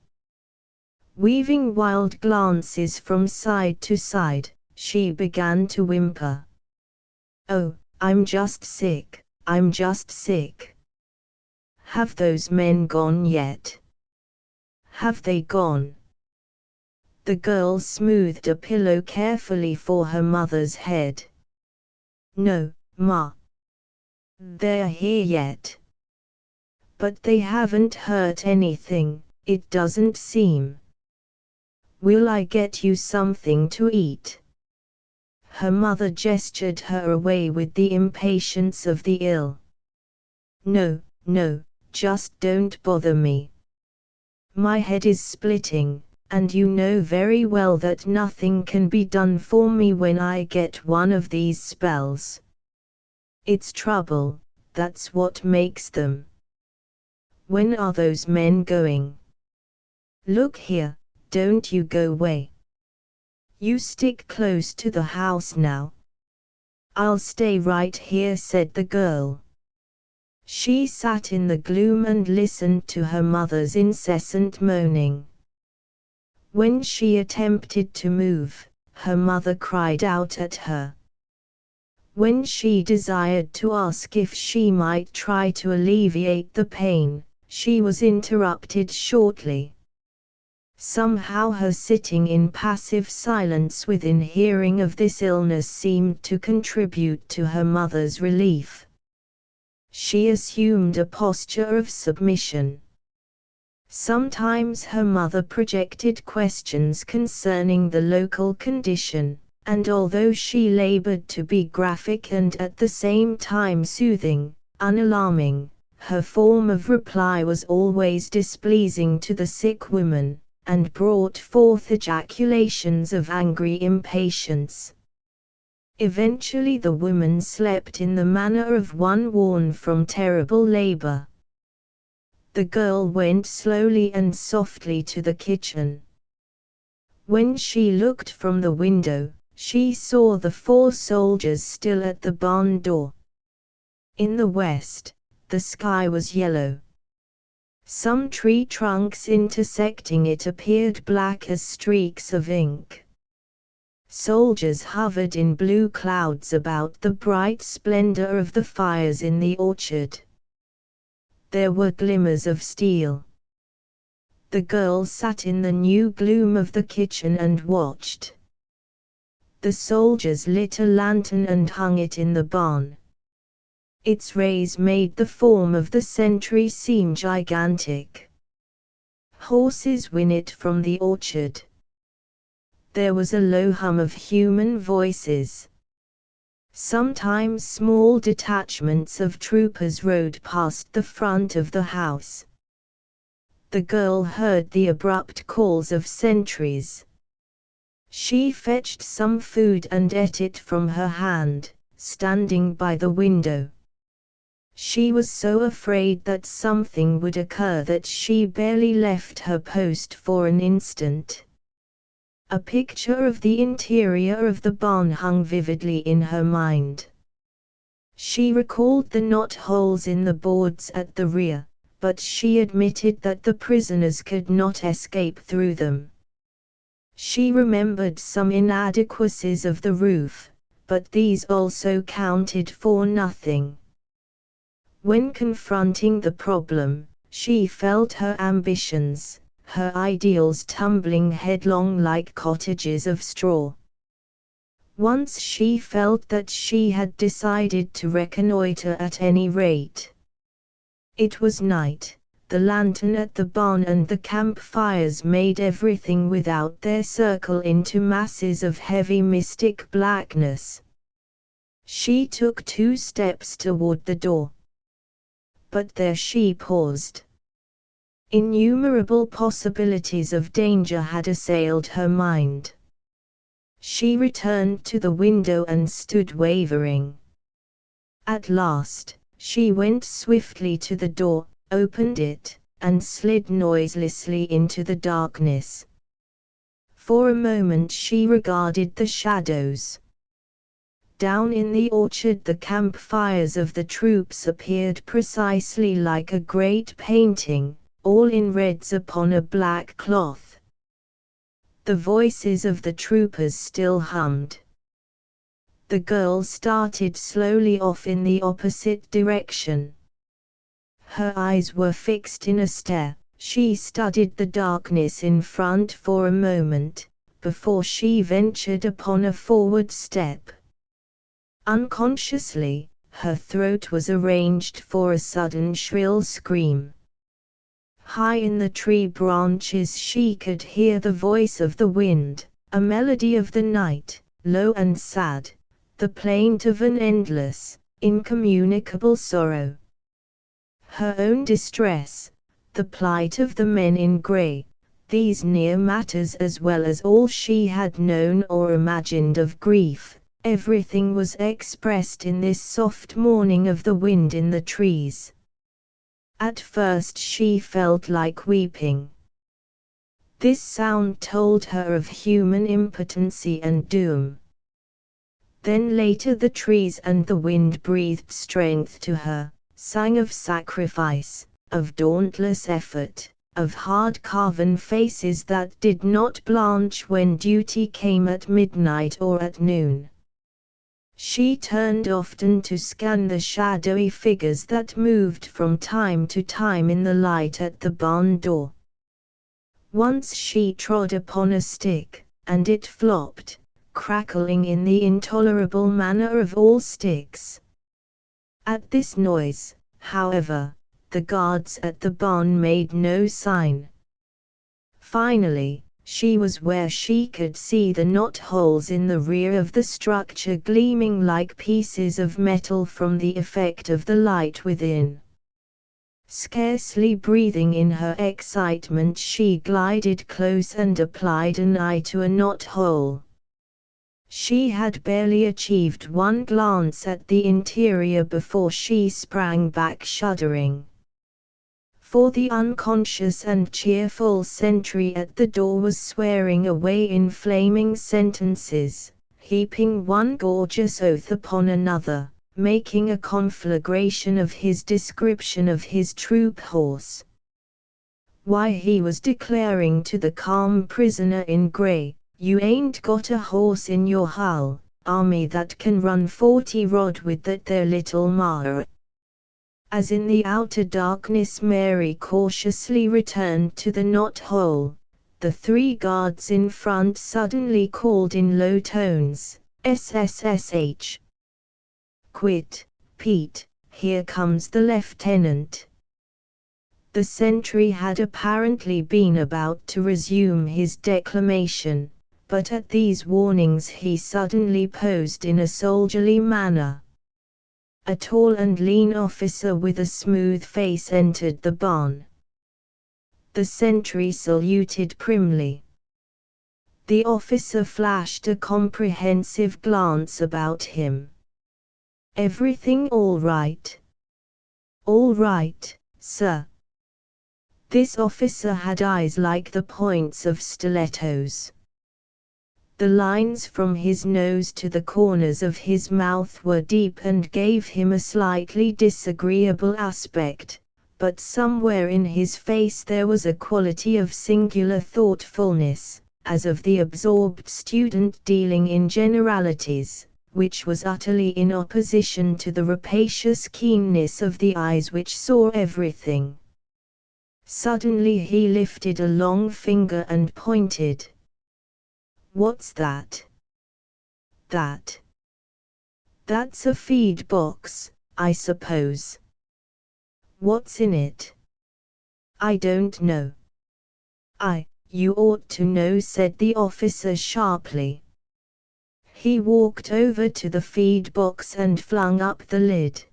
Weaving wild glances from side to side, she began to whimper. "Oh, I'm just sick, I'm just sick. Have those men gone yet? Have they gone?" The girl smoothed a pillow carefully for her mother's head. "No, Ma. They're here yet. But they haven't hurt anything, it doesn't seem. Will I get you something to eat?" Her mother gestured her away with the impatience of the ill. "No, no, just don't bother me. My head is splitting, and you know very well that nothing can be done for me when I get one of these spells. It's trouble, that's what makes them. When are those men going? Look here, don't you go away. You stick close to the house now." "I'll stay right here," said the girl. She sat in the gloom and listened to her mother's incessant moaning. When she attempted to move, her mother cried out at her. When she desired to ask if she might try to alleviate the pain, she was interrupted shortly. Somehow her sitting in passive silence within hearing of this illness seemed to contribute to her mother's relief. She assumed a posture of submission. Sometimes her mother projected questions concerning the local condition, and although she labored to be graphic and at the same time soothing, unalarming, her form of reply was always displeasing to the sick woman, and brought forth ejaculations of angry impatience. Eventually the woman slept in the manner of one worn from terrible labor. The girl went slowly and softly to the kitchen. When she looked from the window, she saw the 4 soldiers still at the barn door. In the west, the sky was yellow. Some tree trunks intersecting it appeared black as streaks of ink. Soldiers hovered in blue clouds about the bright splendor of the fires in the orchard. There were glimmers of steel. The girl sat in the new gloom of the kitchen and watched. The soldiers lit a lantern and hung it in the barn. Its rays made the form of the sentry seem gigantic. Horses whinnied from the orchard. There was a low hum of human voices. Sometimes small detachments of troopers rode past the front of the house. The girl heard the abrupt calls of sentries. She fetched some food and ate it from her hand, standing by the window. She was so afraid that something would occur that she barely left her post for an instant. A picture of the interior of the barn hung vividly in her mind. She recalled the knot-holes in the boards at the rear, but she admitted that the prisoners could not escape through them. She remembered some inadequacies of the roof, but these also counted for nothing. When confronting the problem, she felt her ambitions, her ideals tumbling headlong like cottages of straw. Once she felt that she had decided to reconnoiter at any rate. It was night, the lantern at the barn and the campfires made everything without their circle into masses of heavy mystic blackness. She took 2 steps toward the door. But there she paused. Innumerable possibilities of danger had assailed her mind. She returned to the window and stood wavering. At last, she went swiftly to the door, opened it, and slid noiselessly into the darkness. For a moment she regarded the shadows. Down in the orchard the campfires of the troops appeared precisely like a great painting, all in reds upon a black cloth. The voices of the troopers still hummed. The girl started slowly off in the opposite direction. Her eyes were fixed in a stare. She studied the darkness in front for a moment, before she ventured upon a forward step. Unconsciously, her throat was arranged for a sudden shrill scream. High in the tree branches she could hear the voice of the wind, a melody of the night, low and sad, the plaint of an endless, incommunicable sorrow. Her own distress, the plight of the men in grey, these near matters as well as all she had known or imagined of grief, everything was expressed in this soft mourning of the wind in the trees. At first she felt like weeping. This sound told her of human impotency and doom. Then later the trees and the wind breathed strength to her, sang of sacrifice, of dauntless effort, of hard-carven faces that did not blanch when duty came at midnight or at noon. She turned often to scan the shadowy figures that moved from time to time in the light at the barn door. Once she trod upon a stick, and it flopped, crackling in the intolerable manner of all sticks. At this noise, however, the guards at the barn made no sign. Finally, she was where she could see the knot-holes in the rear of the structure gleaming like pieces of metal from the effect of the light within. Scarcely breathing in her excitement, she glided close and applied an eye to a knot-hole. She had barely achieved one glance at the interior before she sprang back shuddering. For the unconscious and cheerful sentry at the door was swearing away in flaming sentences, heaping one gorgeous oath upon another, making a conflagration of his description of his troop horse. Why, he was declaring to the calm prisoner in grey, "You ain't got a horse in your hull, army that can run 40 rod with that there little mare." As in the outer darkness Mary cautiously returned to the knot-hole, the 3 guards in front suddenly called in low tones, "SSSH! Quit, Pete, here comes the lieutenant." The sentry had apparently been about to resume his declamation, but at these warnings he suddenly posed in a soldierly manner. A tall and lean officer with a smooth face entered the barn. The sentry saluted primly. The officer flashed a comprehensive glance about him. "Everything all right?" "All right, sir." This officer had eyes like the points of stilettos. The lines from his nose to the corners of his mouth were deep and gave him a slightly disagreeable aspect, but somewhere in his face there was a quality of singular thoughtfulness, as of the absorbed student dealing in generalities, which was utterly in opposition to the rapacious keenness of the eyes which saw everything. Suddenly he lifted a long finger and pointed. "What's that?" That's a feed box, I suppose." "What's in it?" "I don't know." You ought to know," said the officer sharply. He walked over to the feed box and flung up the lid.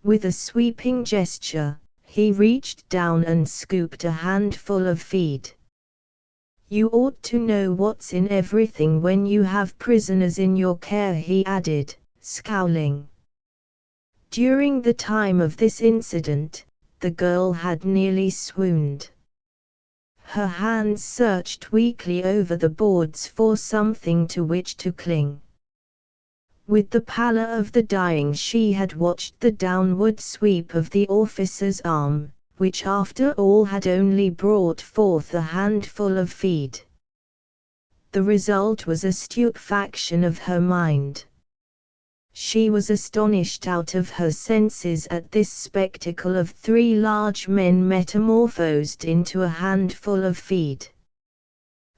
With a sweeping gesture, he reached down and scooped a handful of feed. "You ought to know what's in everything when you have prisoners in your care," he added, scowling. During the time of this incident, the girl had nearly swooned. Her hands searched weakly over the boards for something to which to cling. With the pallor of the dying she had watched the downward sweep of the officer's arm, which after all had only brought forth a handful of feed. The result was a stupefaction of her mind. She was astonished out of her senses at this spectacle of 3 large men metamorphosed into a handful of feed.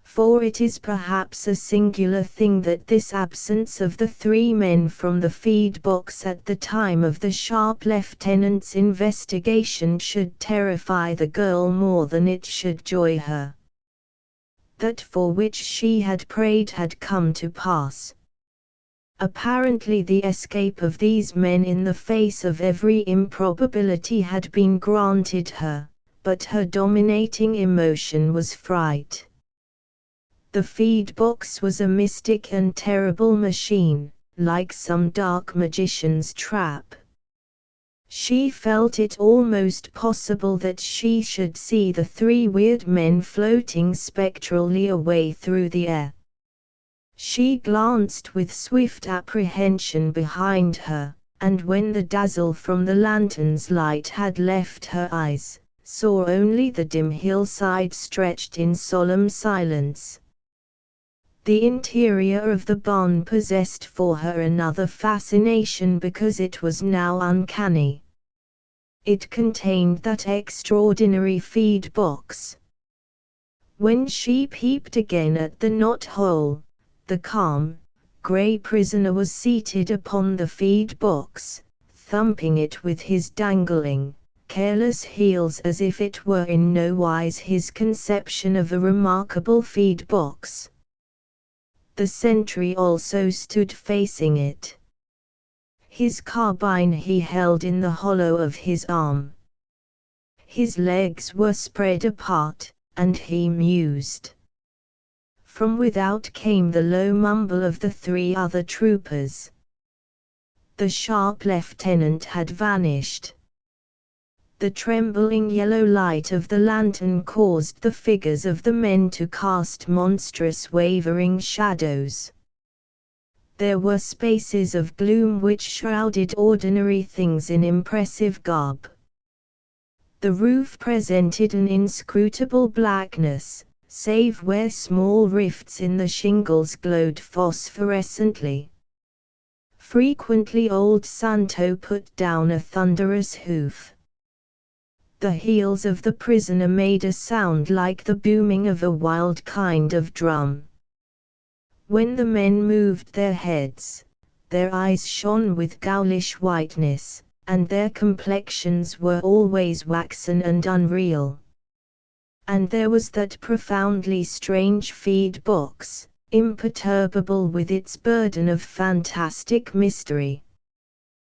For it is perhaps a singular thing that this absence of the 3 men from the feed box at the time of the sharp lieutenant's investigation should terrify the girl more than it should joy her. That for which she had prayed had come to pass. Apparently the escape of these men in the face of every improbability had been granted her, but her dominating emotion was fright. The feed box was a mystic and terrible machine, like some dark magician's trap. She felt it almost possible that she should see the 3 weird men floating spectrally away through the air. She glanced with swift apprehension behind her, and when the dazzle from the lantern's light had left her eyes, saw only the dim hillside stretched in solemn silence. The interior of the barn possessed for her another fascination because it was now uncanny. It contained that extraordinary feed box. When she peeped again at the knot-hole, the calm, grey prisoner was seated upon the feed box, thumping it with his dangling, careless heels as if it were in no wise his conception of a remarkable feed box. The sentry also stood facing it. His carbine he held in the hollow of his arm. His legs were spread apart, and he mused. From without came the low mumble of the 3 other troopers. The sharp lieutenant had vanished. The trembling yellow light of the lantern caused the figures of the men to cast monstrous wavering shadows. There were spaces of gloom which shrouded ordinary things in impressive garb. The roof presented an inscrutable blackness, save where small rifts in the shingles glowed phosphorescently. Frequently old Santo put down a thunderous hoof. The heels of the prisoner made a sound like the booming of a wild kind of drum. When the men moved their heads, their eyes shone with ghoulish whiteness, and their complexions were always waxen and unreal. And there was that profoundly strange feed box, imperturbable with its burden of fantastic mystery.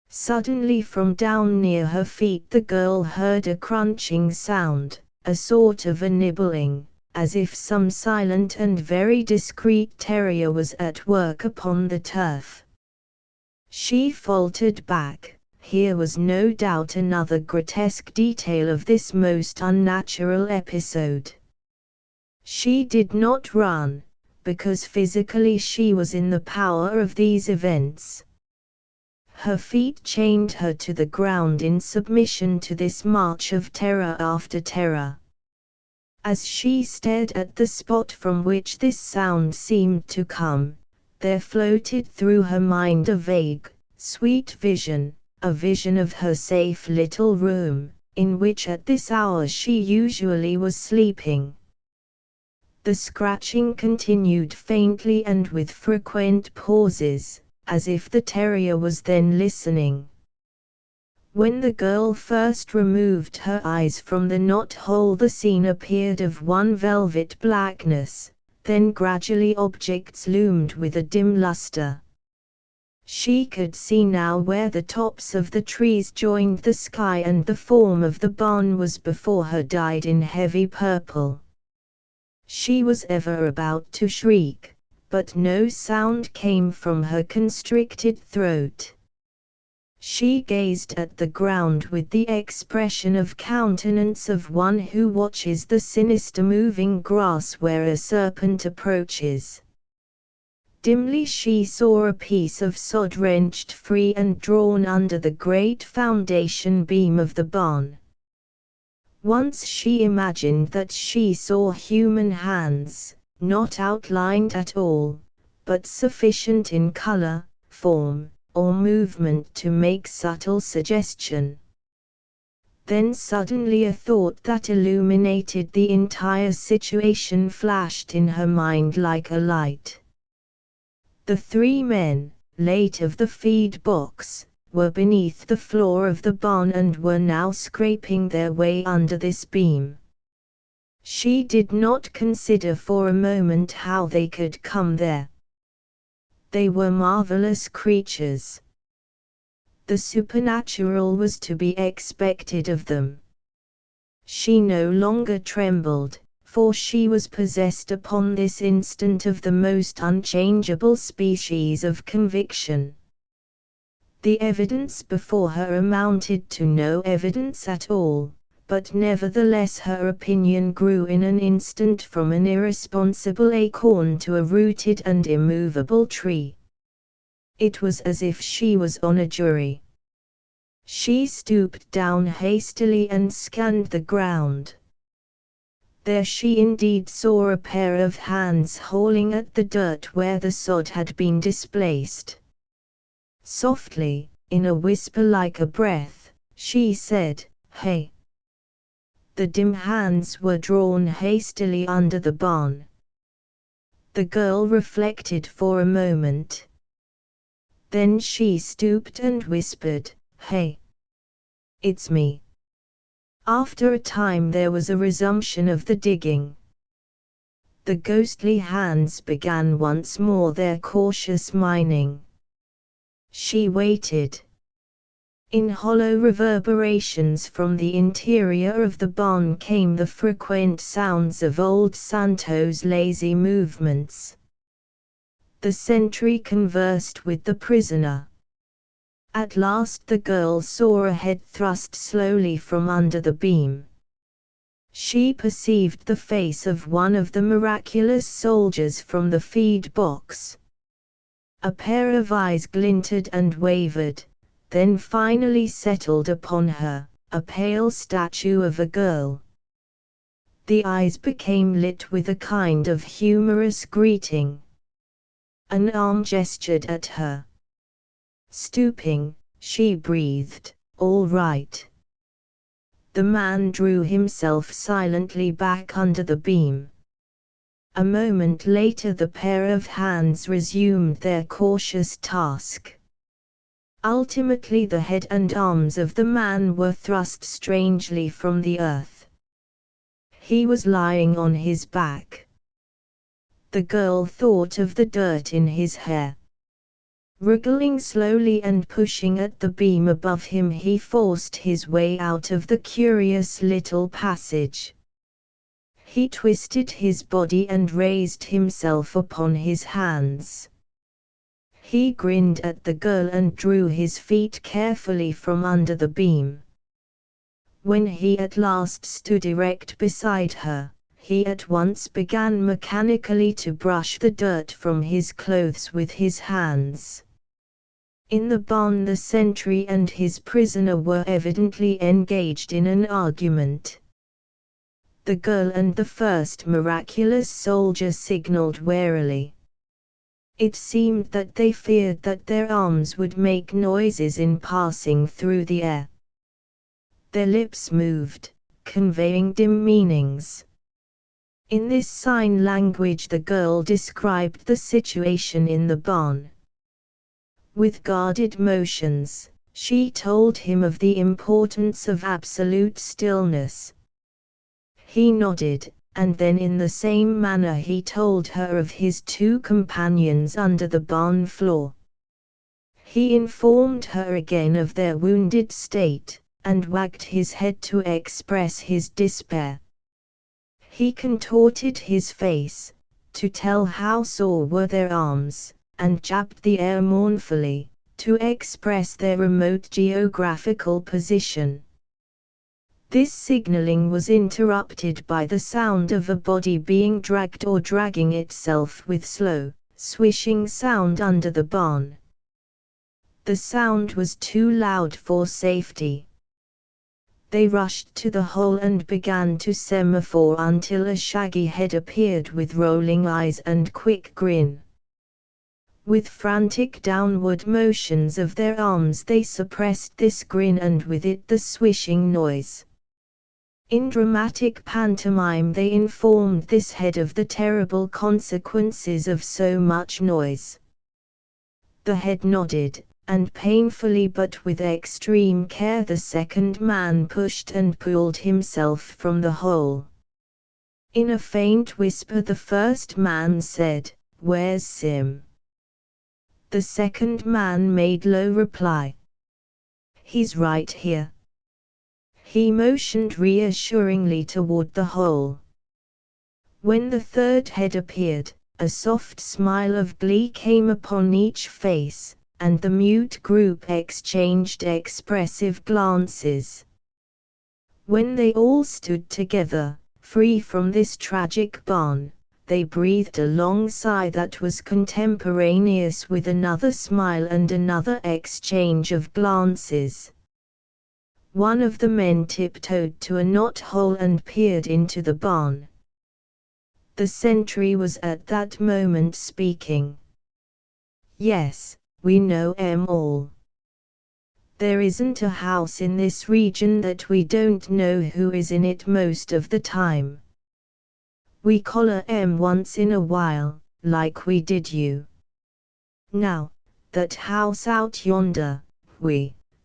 Suddenly from down near her feet the girl heard a crunching sound, a sort of a nibbling, as if some silent and very discreet terrier was at work upon the turf. She faltered back. Here was no doubt another grotesque detail of this most unnatural episode. She did not run, because physically she was in the power of these events. Her feet chained her to the ground in submission to this march of terror after terror. As she stared at the spot from which this sound seemed to come, there floated through her mind a vague, sweet vision, a vision of her safe little room, in which at this hour she usually was sleeping. The scratching continued faintly and with frequent pauses, as if the terrier was then listening. When the girl first removed her eyes from the knot-hole, the scene appeared of one velvet blackness, then gradually objects loomed with a dim luster. She could see now where the tops of the trees joined the sky, and the form of the barn was before her dyed in heavy purple. She was ever about to shriek, but no sound came from her constricted throat. She gazed at the ground with the expression of countenance of one who watches the sinister moving grass where a serpent approaches. Dimly she saw a piece of sod wrenched free and drawn under the great foundation beam of the barn. Once she imagined that she saw human hands, not outlined at all, but sufficient in color, form, or movement to make subtle suggestion. Then suddenly a thought that illuminated the entire situation flashed in her mind like a light. The three men, late of the feed box, were beneath the floor of the barn and were now scraping their way under this beam. She did not consider for a moment how they could come there. They were marvelous creatures. The supernatural was to be expected of them. She no longer trembled, for she was possessed upon this instant of the most unchangeable species of conviction. The evidence before her amounted to no evidence at all, but nevertheless her opinion grew in an instant from an irresponsible acorn to a rooted and immovable tree. It was as if she was on a jury. She stooped down hastily and scanned the ground. There she indeed saw a pair of hands hauling at the dirt where the sod had been displaced. Softly, in a whisper like a breath, she said, "Hey!" The dim hands were drawn hastily under the barn. The girl reflected for a moment. Then she stooped and whispered, "Hey! It's me." After a time there was a resumption of the digging. The ghostly hands began once more their cautious mining. She waited. In hollow reverberations from the interior of the barn came the frequent sounds of old Santo's lazy movements. The sentry conversed with the prisoner. At last the girl saw a head thrust slowly from under the beam. She perceived the face of one of the miraculous soldiers from the feed box. A pair of eyes glinted and wavered, then finally settled upon her, a pale statue of a girl. The eyes became lit with a kind of humorous greeting. An arm gestured at her. Stooping, she breathed, "All right." The man drew himself silently back under the beam. A moment later the pair of hands resumed their cautious task. Ultimately the head and arms of the man were thrust strangely from the earth. He was lying on his back. The girl thought of the dirt in his hair. Wriggling slowly and pushing at the beam above him, he forced his way out of the curious little passage. He twisted his body and raised himself upon his hands. He grinned at the girl and drew his feet carefully from under the beam. When he at last stood erect beside her, he at once began mechanically to brush the dirt from his clothes with his hands. In the barn the sentry and his prisoner were evidently engaged in an argument. The girl and the first miraculous soldier signaled warily. It seemed that they feared that their arms would make noises in passing through the air. Their lips moved, conveying dim meanings. In this sign language the girl described the situation in the barn. With guarded motions, she told him of the importance of absolute stillness. He nodded, and then in the same manner he told her of his two companions under the barn floor. He informed her again of their wounded state, and wagged his head to express his despair. He contorted his face, to tell how sore were their arms, and jabbed the air mournfully, to express their remote geographical position. This signaling was interrupted by the sound of a body being dragged or dragging itself with slow, swishing sound under the barn. The sound was too loud for safety. They rushed to the hole and began to semaphore until a shaggy head appeared with rolling eyes and quick grin. With frantic downward motions of their arms they suppressed this grin and with it the swishing noise. In dramatic pantomime they informed this head of the terrible consequences of so much noise. The head nodded, and painfully but with extreme care the second man pushed and pulled himself from the hole. In a faint whisper the first man said, "Where's Sim?" The second man made low reply. "He's right here." He motioned reassuringly toward the hole. When the third head appeared, a soft smile of glee came upon each face, and the mute group exchanged expressive glances. When they all stood together, free from this tragic barn, they breathed a long sigh that was contemporaneous with another smile and another exchange of glances. One of the men tiptoed to a knot-hole and peered into the barn. The sentry was at that moment speaking. "Yes, we know 'em all. There isn't a house in this region that we don't know who is in it most of the time. We collar 'em once in a while, like we did you. Now, that house out yonder,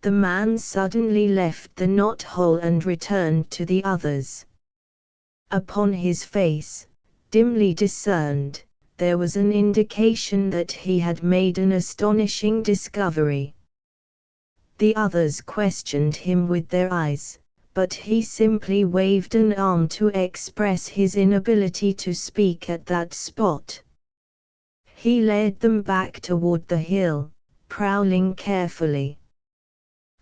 The man suddenly left the knot-hole and returned to the others. Upon his face, dimly discerned, there was an indication that he had made an astonishing discovery. The others questioned him with their eyes, but he simply waved an arm to express his inability to speak at that spot. He led them back toward the hill, prowling carefully.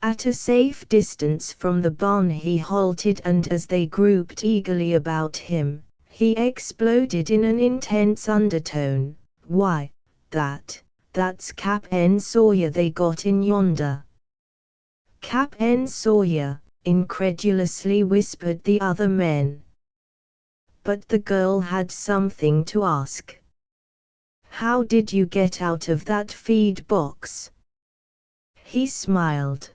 At a safe distance from the barn he halted, and as they grouped eagerly about him, he exploded in an intense undertone, "Why, that's Cap'n Sawyer they got in yonder." "Cap'n Sawyer," incredulously whispered the other men. But the girl had something to ask. "How did you get out of that feed box?" He smiled.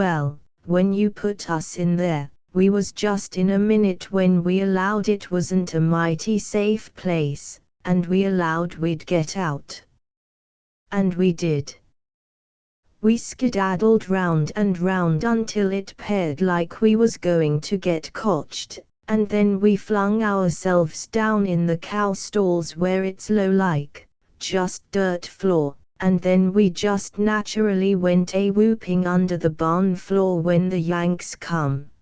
"Well, when you put us in there, we was just in a minute when we allowed it wasn't a mighty safe place, and we allowed we'd get out. And we did. We skedaddled round and round until it peared like we was going to get cotched, and then we flung ourselves down in the cow stalls where it's low like, just dirt floor. And then we just naturally went a-whooping under the barn floor when the Yanks come.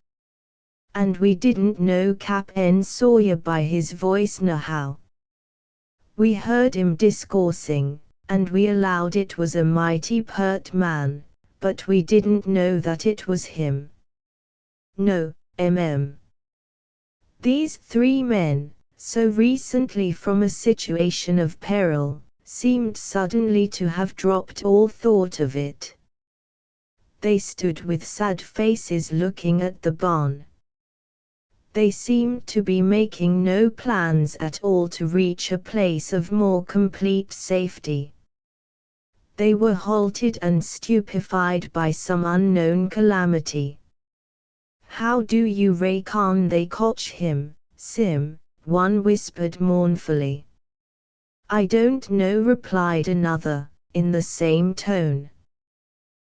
And we didn't know Cap'n Sawyer by his voice nohow. We heard him discoursing, and we allowed it was a mighty pert man, but we didn't know that it was him. No, These three men, so recently from a situation of peril, seemed suddenly to have dropped all thought of it. They stood with sad faces looking at the barn. They seemed to be making no plans at all to reach a place of more complete safety. They were halted and stupefied by some unknown calamity. "How do you reckon they catch him, Sim?" one whispered mournfully. "I don't know," replied another, in the same tone.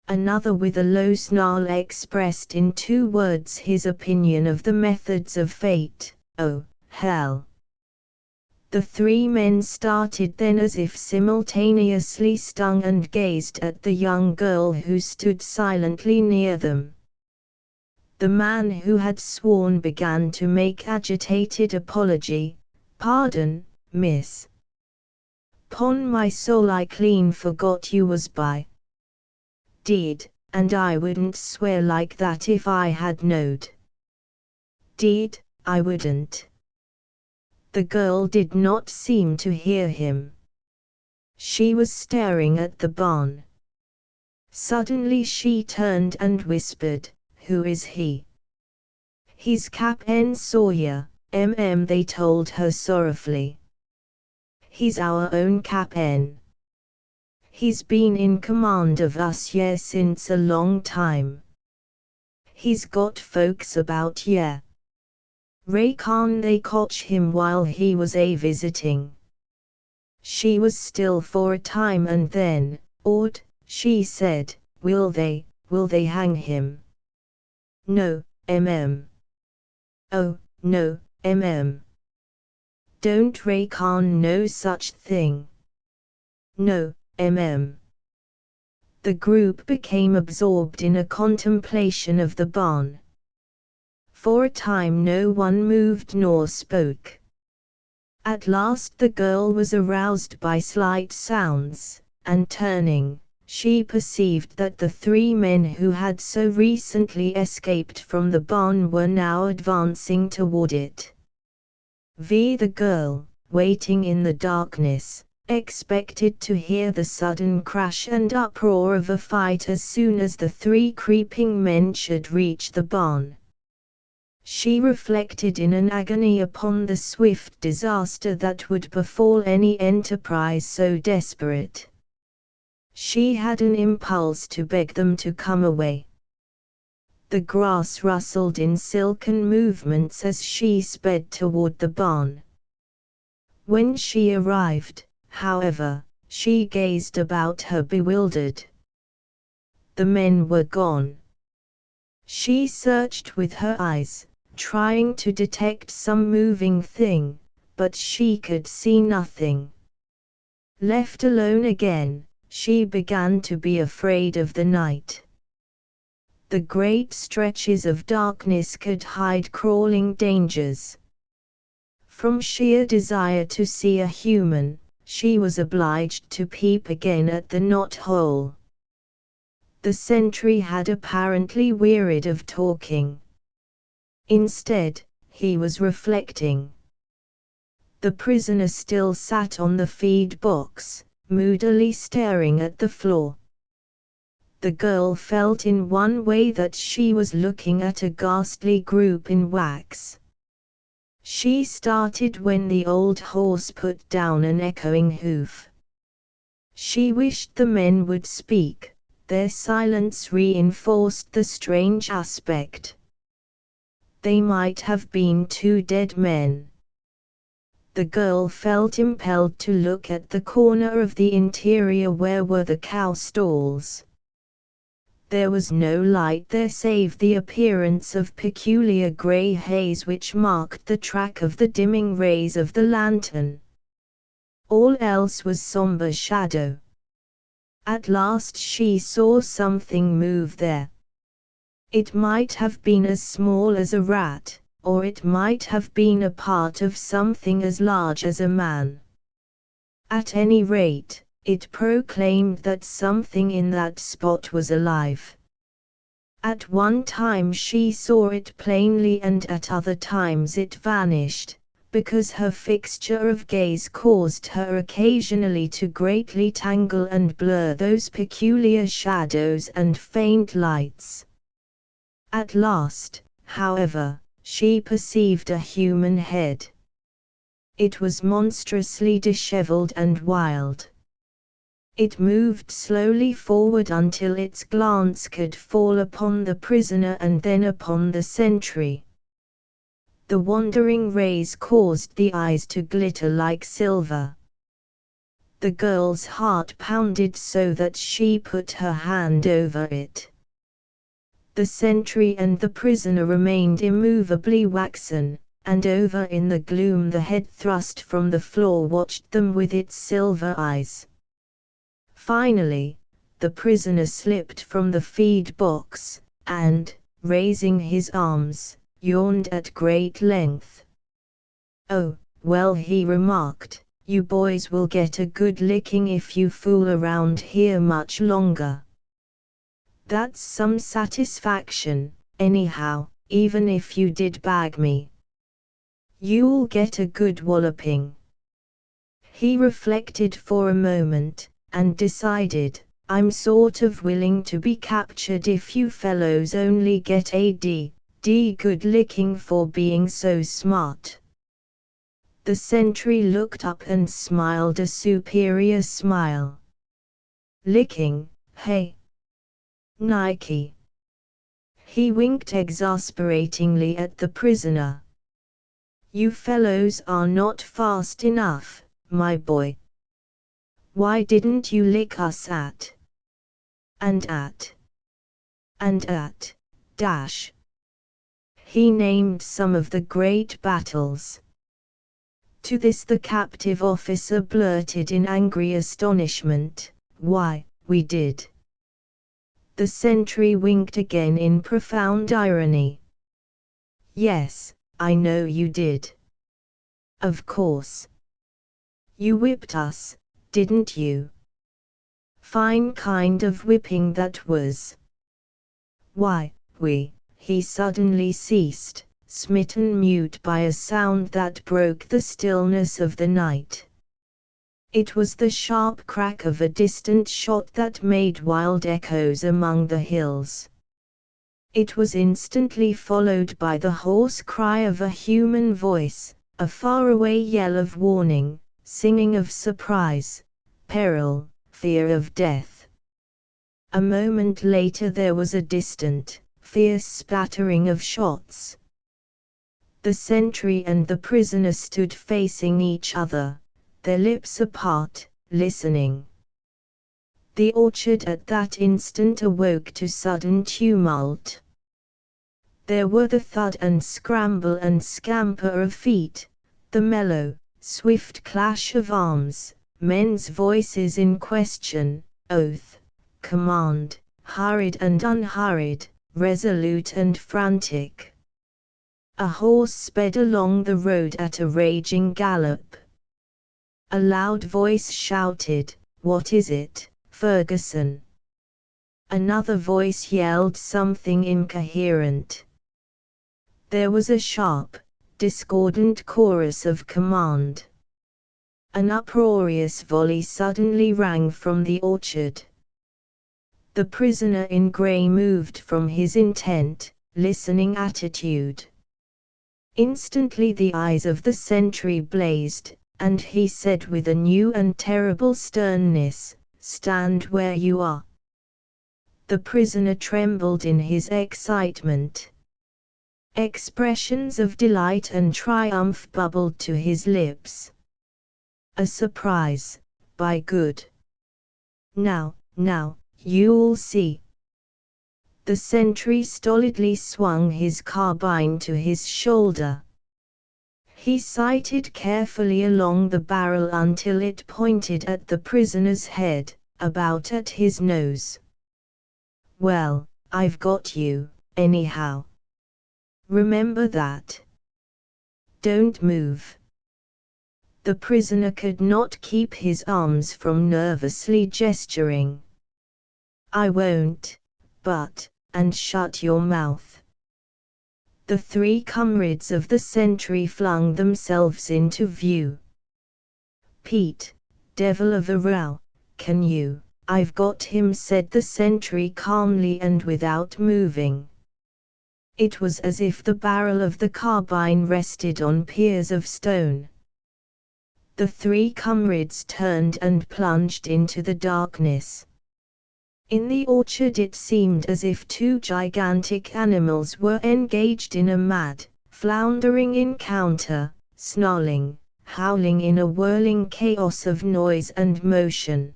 Another with a low snarl expressed in 2 words his opinion of the methods of fate: "Oh, hell!" The 3 men started then as if simultaneously stung and gazed at the young girl who stood silently near them. The man who had sworn began to make agitated apology. "Pardon, miss. 'Pon my soul I clean forgot you was by. 'Deed, and I wouldn't swear like that if I had knowed. 'Deed, I wouldn't." The girl did not seem to hear him. She was staring at the barn. Suddenly she turned and whispered, "Who is he?" "He's Captain Sawyer, they told her sorrowfully. "He's our own Captain. He's been in command of us here since a long time. He's got folks about here. Reckon they catch him while he was a-visiting." She was still for a time and then, awed, she said, will they hang him?" "No, "Oh, no, Don't reckon no such thing." "No, The group became absorbed in a contemplation of the barn. For a time no one moved nor spoke. At last the girl was aroused by slight sounds, and turning, she perceived that the 3 men who had so recently escaped from the barn were now advancing toward it. The girl, waiting in the darkness, expected to hear the sudden crash and uproar of a fight as soon as the 3 creeping men should reach the barn. She reflected in an agony upon the swift disaster that would befall any enterprise so desperate. She had an impulse to beg them to come away. The grass rustled in silken movements as she sped toward the barn. When she arrived, however, she gazed about her bewildered. The men were gone. She searched with her eyes, trying to detect some moving thing, but she could see nothing. Left alone again, she began to be afraid of the night. The great stretches of darkness could hide crawling dangers. From sheer desire to see a human, she was obliged to peep again at the knot-hole. The sentry had apparently wearied of talking. Instead, he was reflecting. The prisoner still sat on the feed box, moodily staring at the floor. The girl felt in one way that she was looking at a ghastly group in wax. She started when the old horse put down an echoing hoof. She wished the men would speak, their silence reinforced the strange aspect. They might have been 2 dead men. The girl felt impelled to look at the corner of the interior where were the cow stalls. There was no light there save the appearance of peculiar grey haze which marked the track of the dimming rays of the lantern. All else was somber shadow. At last she saw something move there. It might have been as small as a rat, or it might have been a part of something as large as a man. At any rate, it proclaimed that something in that spot was alive. At one time she saw it plainly and at other times it vanished, because her fixture of gaze caused her occasionally to greatly tangle and blur those peculiar shadows and faint lights. At last, however, she perceived a human head. It was monstrously disheveled and wild. It moved slowly forward until its glance could fall upon the prisoner and then upon the sentry. The wandering rays caused the eyes to glitter like silver. The girl's heart pounded so that she put her hand over it. The sentry and the prisoner remained immovably waxen, and over in the gloom the head thrust from the floor watched them with its silver eyes. Finally, the prisoner slipped from the feed box, and, raising his arms, yawned at great length. "Oh, well," he remarked, "you boys will get a good licking if you fool around here much longer. That's some satisfaction, anyhow, even if you did bag me. You'll get a good walloping." He reflected for a moment, and decided, "I'm sort of willing to be captured if you fellows only get a good licking for being so smart." The sentry looked up and smiled a superior smile. "Licking, hey? Nike." He winked exasperatingly at the prisoner. "You fellows are not fast enough, my boy. Why didn't you lick us at dash?" He named some of the great battles. To this the captive officer blurted in angry astonishment, "Why, we did." The sentry winked again in profound irony. "Yes, I know you did. Of course. You whipped us, didn't you? Fine kind of whipping that was. Why, He suddenly ceased, smitten mute by a sound that broke the stillness of the night. It was the sharp crack of a distant shot that made wild echoes among the hills. It was instantly followed by the hoarse cry of a human voice, a faraway yell of warning, singing of surprise, peril, fear of death. A moment later there was a distant, fierce spattering of shots. The sentry and the prisoner stood facing each other, their lips apart, listening. The orchard at that instant awoke to sudden tumult. There were the thud and scramble and scamper of feet, the mellow, swift clash of arms, men's voices in question, oath, command, hurried and unhurried, resolute and frantic. A horse sped along the road at a raging gallop. A loud voice shouted, "What is it, Ferguson?" Another voice yelled something incoherent. There was a sharp, discordant chorus of command. An uproarious volley suddenly rang from the orchard. The prisoner in grey moved from his intent, listening attitude. Instantly the eyes of the sentry blazed, and he said with a new and terrible sternness, "Stand where you are." The prisoner trembled in his excitement. Expressions of delight and triumph bubbled to his lips. "A surprise, by good. Now, you'll see." The sentry stolidly swung his carbine to his shoulder. He sighted carefully along the barrel until it pointed at the prisoner's head, about at his nose. "Well, I've got you, anyhow. Remember that. Don't move." The prisoner could not keep his arms from nervously gesturing. "I won't, and shut your mouth." The three comrades of the sentry flung themselves into view. "Pete, devil of a row, can you?" "I've got him," said the sentry calmly and without moving. It was as if the barrel of the carbine rested on piers of stone. The three comrades turned and plunged into the darkness. In the orchard it seemed as if two gigantic animals were engaged in a mad, floundering encounter, snarling, howling in a whirling chaos of noise and motion.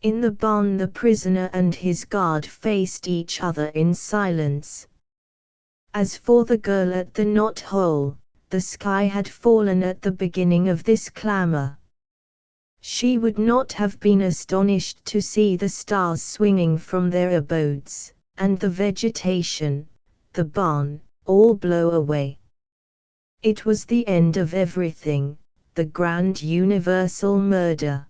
In the barn the prisoner and his guard faced each other in silence. As for the girl at the knot-hole, the sky had fallen at the beginning of this clamor. She would not have been astonished to see the stars swinging from their abodes, and the vegetation, the barn, all blow away. It was the end of everything, the grand universal murder.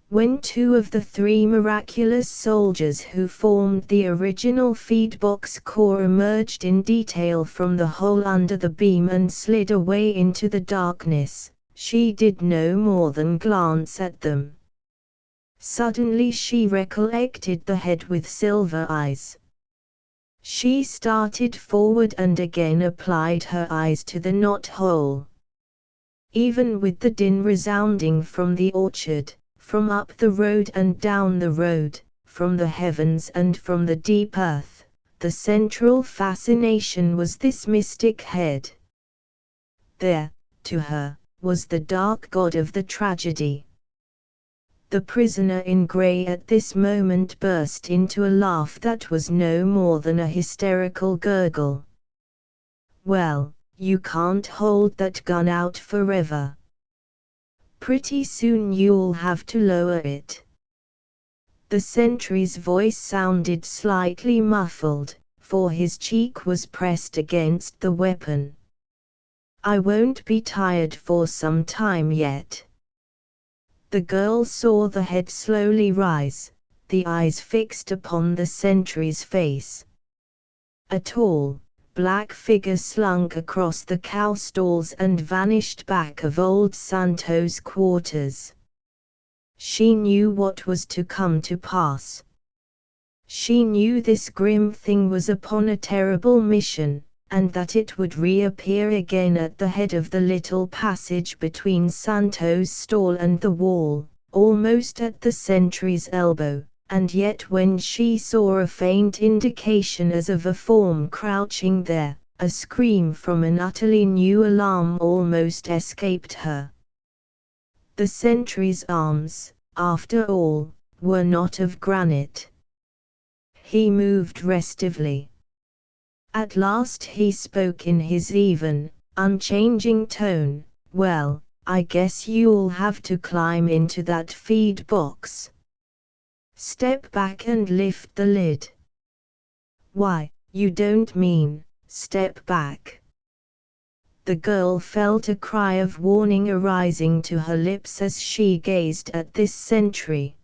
When two of the three miraculous soldiers who formed the original Feedbox Corps emerged in detail from the hole under the beam and slid away into the darkness, she did no more than glance at them. Suddenly she recollected the head with silver eyes. She started forward and again applied her eyes to the knot-hole. Even with the din resounding from the orchard, from up the road and down the road, from the heavens and from the deep earth, the central fascination was this mystic head. There, to her, was the dark god of the tragedy. The prisoner in grey at this moment burst into a laugh that was no more than a hysterical gurgle. "Well, you can't hold that gun out forever. Pretty soon you'll have to lower it." The sentry's voice sounded slightly muffled, for his cheek was pressed against the weapon. "I won't be tired for some time yet." The girl saw the head slowly rise, the eyes fixed upon the sentry's face. A tall, black figure slunk across the cow stalls and vanished back of old Santo's quarters. She knew what was to come to pass. She knew this grim thing was upon a terrible mission, and that it would reappear again at the head of the little passage between Santo's stall and the wall, almost at the sentry's elbow. And yet when she saw a faint indication as of a form crouching there, a scream from an utterly new alarm almost escaped her. The sentry's arms, after all, were not of granite. He moved restively. At last he spoke in his even, unchanging tone, "Well, I guess you'll have to climb into that feed box. Step back and lift the lid." "Why, you don't mean, step back?" The girl felt a cry of warning arising to her lips as she gazed at this sentry.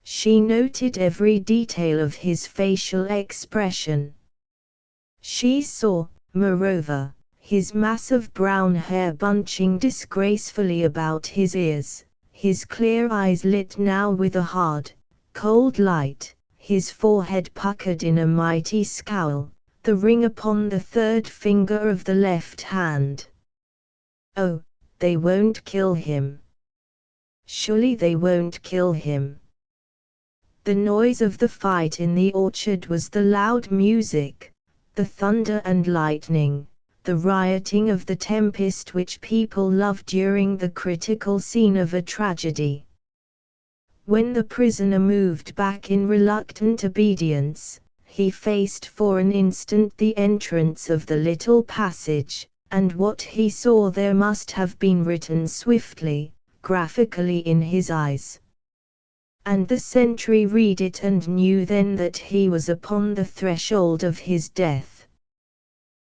She noted every detail of his facial expression. She saw, moreover, his massive brown hair bunching disgracefully about his ears, his clear eyes lit now with a hard, cold light, his forehead puckered in a mighty scowl, the ring upon the third finger of the left hand. Oh, they won't kill him. Surely they won't kill him. The noise of the fight in the orchard was the loud music, the thunder and lightning, the rioting of the tempest which people love during the critical scene of a tragedy. When the prisoner moved back in reluctant obedience, he faced for an instant the entrance of the little passage, and what he saw there must have been written swiftly, graphically in his eyes. And the sentry read it and knew then that he was upon the threshold of his death.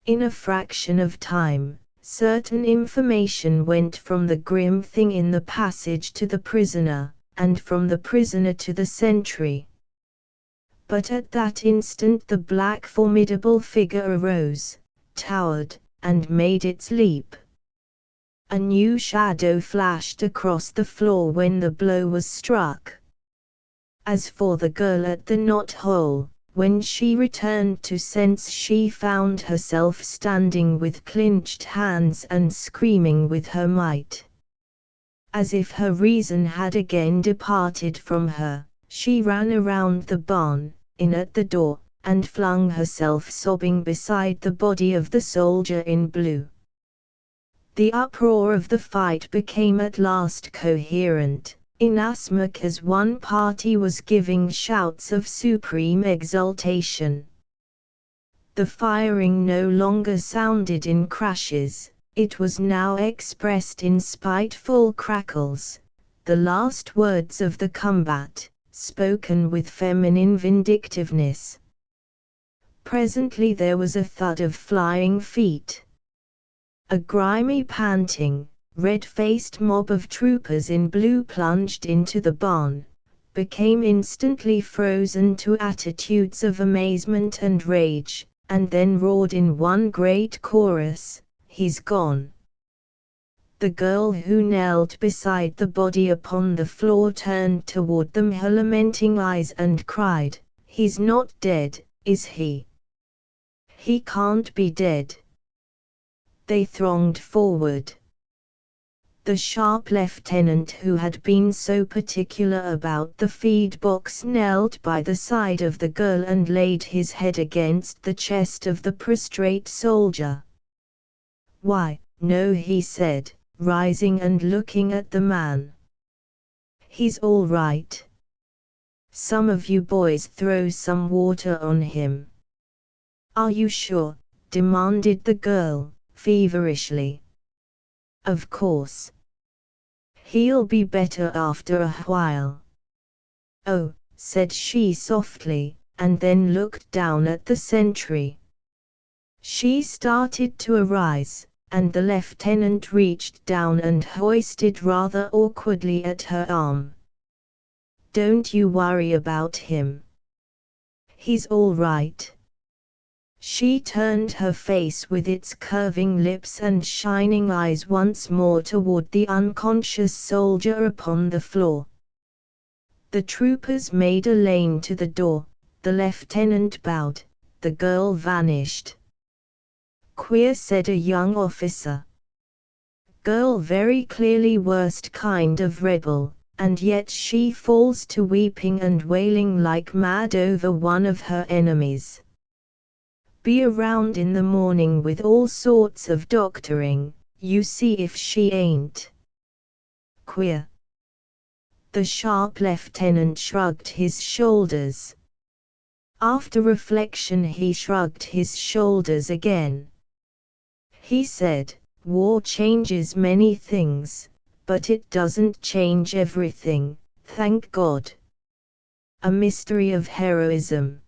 In a fraction of time, certain information went from the grim thing in the passage to the prisoner, and from the prisoner to the sentry. But at that instant the black formidable figure arose, towered, and made its leap. A new shadow flashed across the floor when the blow was struck. As for the girl at the knot-hole, When she returned to sense, she found herself standing with clenched hands and screaming with her might. As if her reason had again departed from her, she ran around the barn, in at the door, and flung herself sobbing beside the body of the soldier in blue. The uproar of the fight became at last coherent, inasmuch as one party was giving shouts of supreme exultation. The firing no longer sounded in crashes, it was now expressed in spiteful crackles, the last words of the combat, spoken with feminine vindictiveness. Presently there was a thud of flying feet. A grimy, panting, red-faced mob of troopers in blue plunged into the barn, became instantly frozen to attitudes of amazement and rage, and then roared in one great chorus, "He's gone!" The girl who knelt beside the body upon the floor turned toward them her lamenting eyes and cried, "He's not dead, is he? He can't be dead." They thronged forward. The sharp lieutenant who had been so particular about the feed box knelt by the side of the girl and laid his head against the chest of the prostrate soldier. "Why, no," he said, rising and looking at the man. "He's all right. Some of you boys throw some water on him." "Are you sure?" demanded the girl, feverishly. "Of course. He'll be better after a while." "Oh," said she softly, and then looked down at the sentry. She started to arise, and the lieutenant reached down and hoisted rather awkwardly at her arm. "Don't you worry about him. He's all right." She turned her face with its curving lips and shining eyes once more toward the unconscious soldier upon the floor. The troopers made a lane to the door, the lieutenant bowed, the girl vanished. "Queer," said a young officer. "Girl very clearly worst kind of rebel, and yet she falls to weeping and wailing like mad over one of her enemies. Be around in the morning with all sorts of doctoring, you see if she ain't. Queer." The sharp lieutenant shrugged his shoulders. After reflection he shrugged his shoulders again. He said, "War changes many things, but it doesn't change everything, thank God. A mystery of heroism."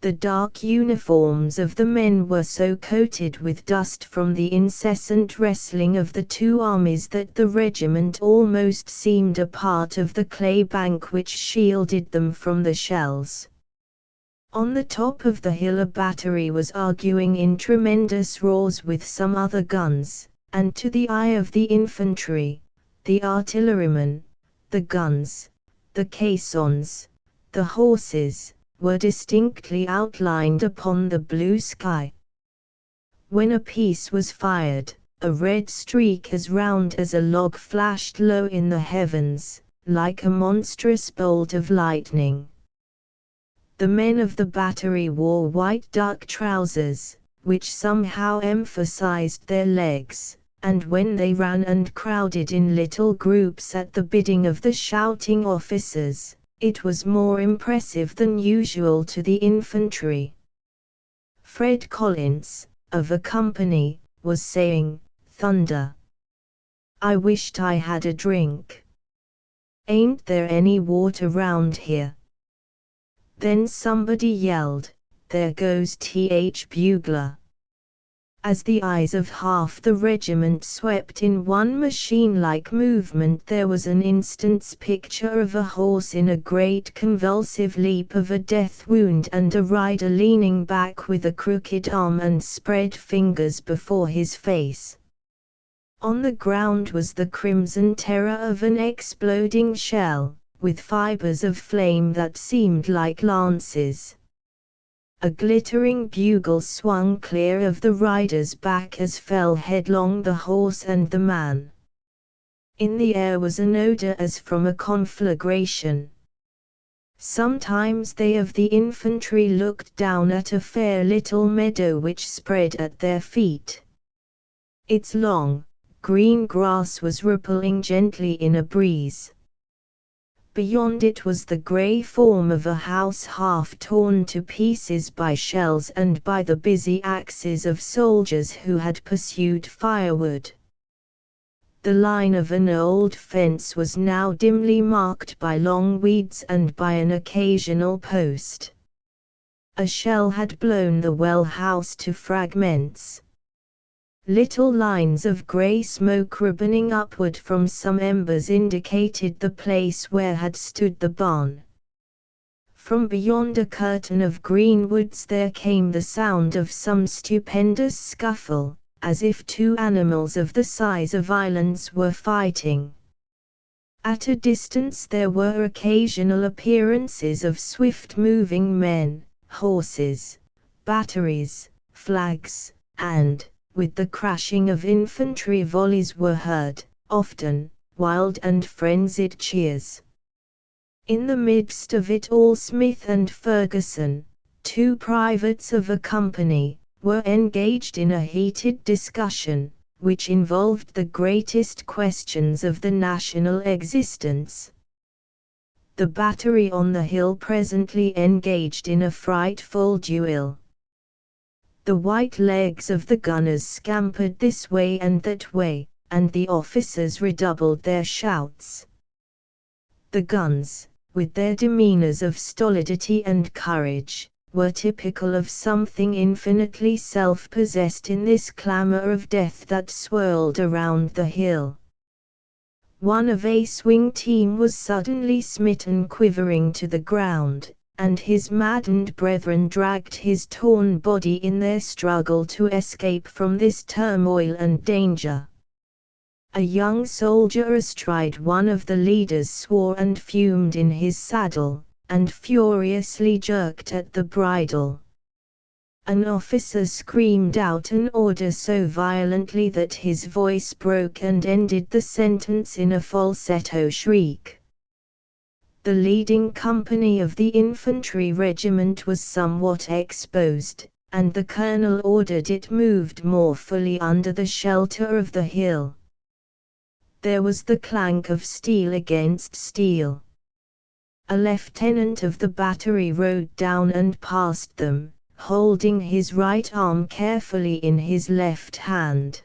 The dark uniforms of the men were so coated with dust from the incessant wrestling of the two armies that the regiment almost seemed a part of the clay bank which shielded them from the shells. On the top of the hill a battery was arguing in tremendous roars with some other guns, and to the eye of the infantry, the artillerymen, the guns, the caissons, the horses, were distinctly outlined upon the blue sky. When a piece was fired, a red streak as round as a log flashed low in the heavens, like a monstrous bolt of lightning. The men of the battery wore white duck trousers, which somehow emphasized their legs, and when they ran and crowded in little groups at the bidding of the shouting officers, it was more impressive than usual to the infantry. Fred Collins, of a company, was saying, "Thunder! I wished I had a drink. Ain't there any water round here?" Then somebody yelled, "There goes Th. Bugler." As the eyes of half the regiment swept in one machine-like movement, there was an instant's picture of a horse in a great convulsive leap of a death wound and a rider leaning back with a crooked arm and spread fingers before his face. On the ground was the crimson terror of an exploding shell, with fibers of flame that seemed like lances. A glittering bugle swung clear of the rider's back as fell headlong the horse and the man. In the air was an odor as from a conflagration. Sometimes they of the infantry looked down at a fair little meadow which spread at their feet. Its long, green grass was rippling gently in a breeze. Beyond it was the grey form of a house half torn to pieces by shells and by the busy axes of soldiers who had pursued firewood. The line of an old fence was now dimly marked by long weeds and by an occasional post. A shell had blown the well house to fragments. Little lines of grey smoke ribboning upward from some embers indicated the place where had stood the barn. From beyond a curtain of green woods there came the sound of some stupendous scuffle, as if two animals of the size of islands were fighting. At a distance there were occasional appearances of swift-moving men, horses, batteries, flags, and, with the crashing of infantry volleys were heard, often, wild and frenzied cheers. In the midst of it all Smith and Ferguson, two privates of a company, were engaged in a heated discussion, which involved the greatest questions of the national existence. The battery on the hill presently engaged in a frightful duel. The white legs of the gunners scampered this way and that way, and the officers redoubled their shouts. The guns, with their demeanors of stolidity and courage, were typical of something infinitely self-possessed in this clamor of death that swirled around the hill. One of a swing team was suddenly smitten quivering to the ground, and his maddened brethren dragged his torn body in their struggle to escape from this turmoil and danger. A young soldier astride one of the leaders swore and fumed in his saddle, and furiously jerked at the bridle. An officer screamed out an order so violently that his voice broke and ended the sentence in a falsetto shriek. The leading company of the infantry regiment was somewhat exposed, and the colonel ordered it moved more fully under the shelter of the hill. There was the clank of steel against steel. A lieutenant of the battery rode down and passed them, holding his right arm carefully in his left hand.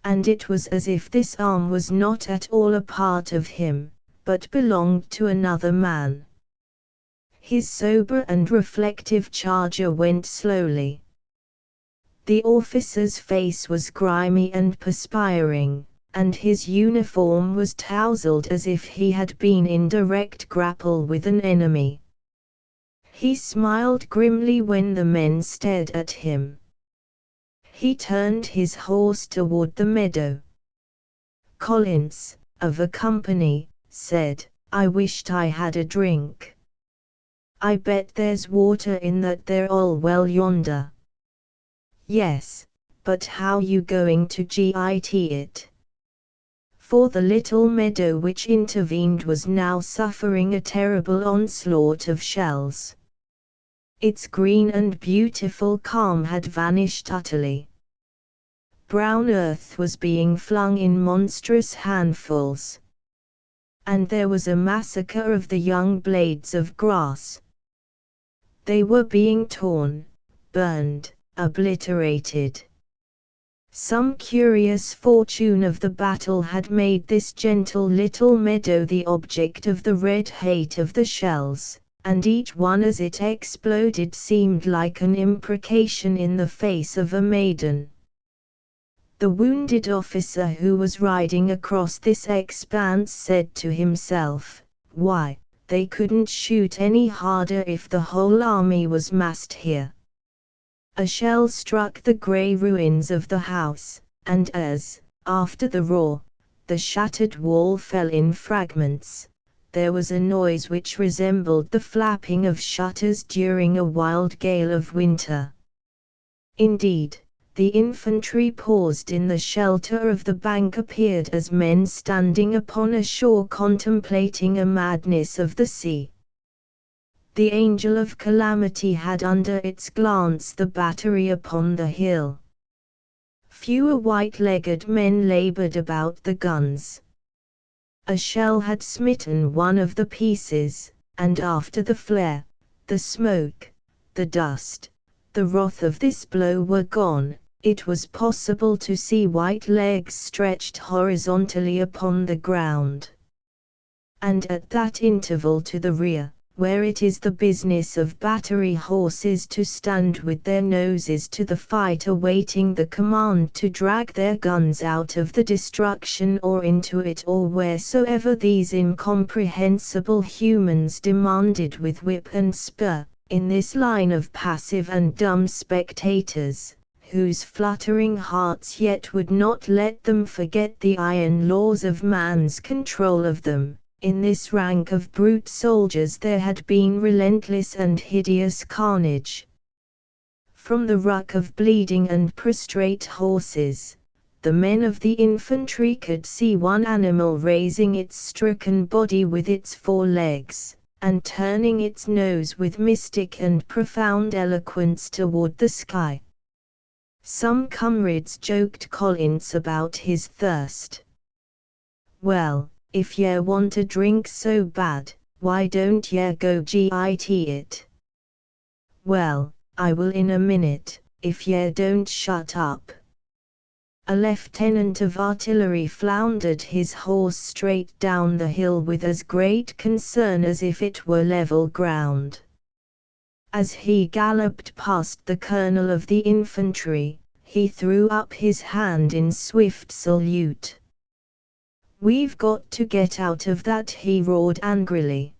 And it was as if this arm was not at all a part of him, but belonged to another man. His sober and reflective charger went slowly. The officer's face was grimy and perspiring, and his uniform was tousled as if he had been in direct grapple with an enemy. He smiled grimly when the men stared at him. He turned his horse toward the meadow. Collins, of a company, said, "I wished I had a drink. I bet there's water in that there old well yonder." "Yes, but how you going to get it?" For the little meadow which intervened was now suffering a terrible onslaught of shells. Its green and beautiful calm had vanished utterly. Brown earth was being flung in monstrous handfuls. And there was a massacre of the young blades of grass. They were being torn, burned, obliterated. Some curious fortune of the battle had made this gentle little meadow the object of the red hate of the shells, and each one as it exploded seemed like an imprecation in the face of a maiden. The wounded officer who was riding across this expanse said to himself, "Why, they couldn't shoot any harder if the whole army was massed here." A shell struck the grey ruins of the house, and as, after the roar, the shattered wall fell in fragments, there was a noise which resembled the flapping of shutters during a wild gale of winter. Indeed, the infantry paused in the shelter of the bank appeared as men standing upon a shore contemplating a madness of the sea. The angel of calamity had under its glance the battery upon the hill. Fewer white-legged men labored about the guns. A shell had smitten one of the pieces, and after the flare, the smoke, the dust, the wrath of this blow were gone, it was possible to see white legs stretched horizontally upon the ground. And at that interval to the rear, where it is the business of battery horses to stand with their noses to the fight awaiting the command to drag their guns out of the destruction or into it or wheresoever these incomprehensible humans demanded with whip and spur, in this line of passive and dumb spectators, whose fluttering hearts yet would not let them forget the iron laws of man's control of them. In this rank of brute soldiers there had been relentless and hideous carnage. From the ruck of bleeding and prostrate horses, the men of the infantry could see one animal raising its stricken body with its four legs, and turning its nose with mystic and profound eloquence toward the sky. Some comrades joked Collins about his thirst. "Well, if ye want a drink so bad, why don't ye go git it?" "Well, I will in a minute, if ye don't shut up." A lieutenant of artillery floundered his horse straight down the hill with as great concern as if it were level ground. As he galloped past the colonel of the infantry, he threw up his hand in swift salute. "We've got to get out of that," he roared angrily.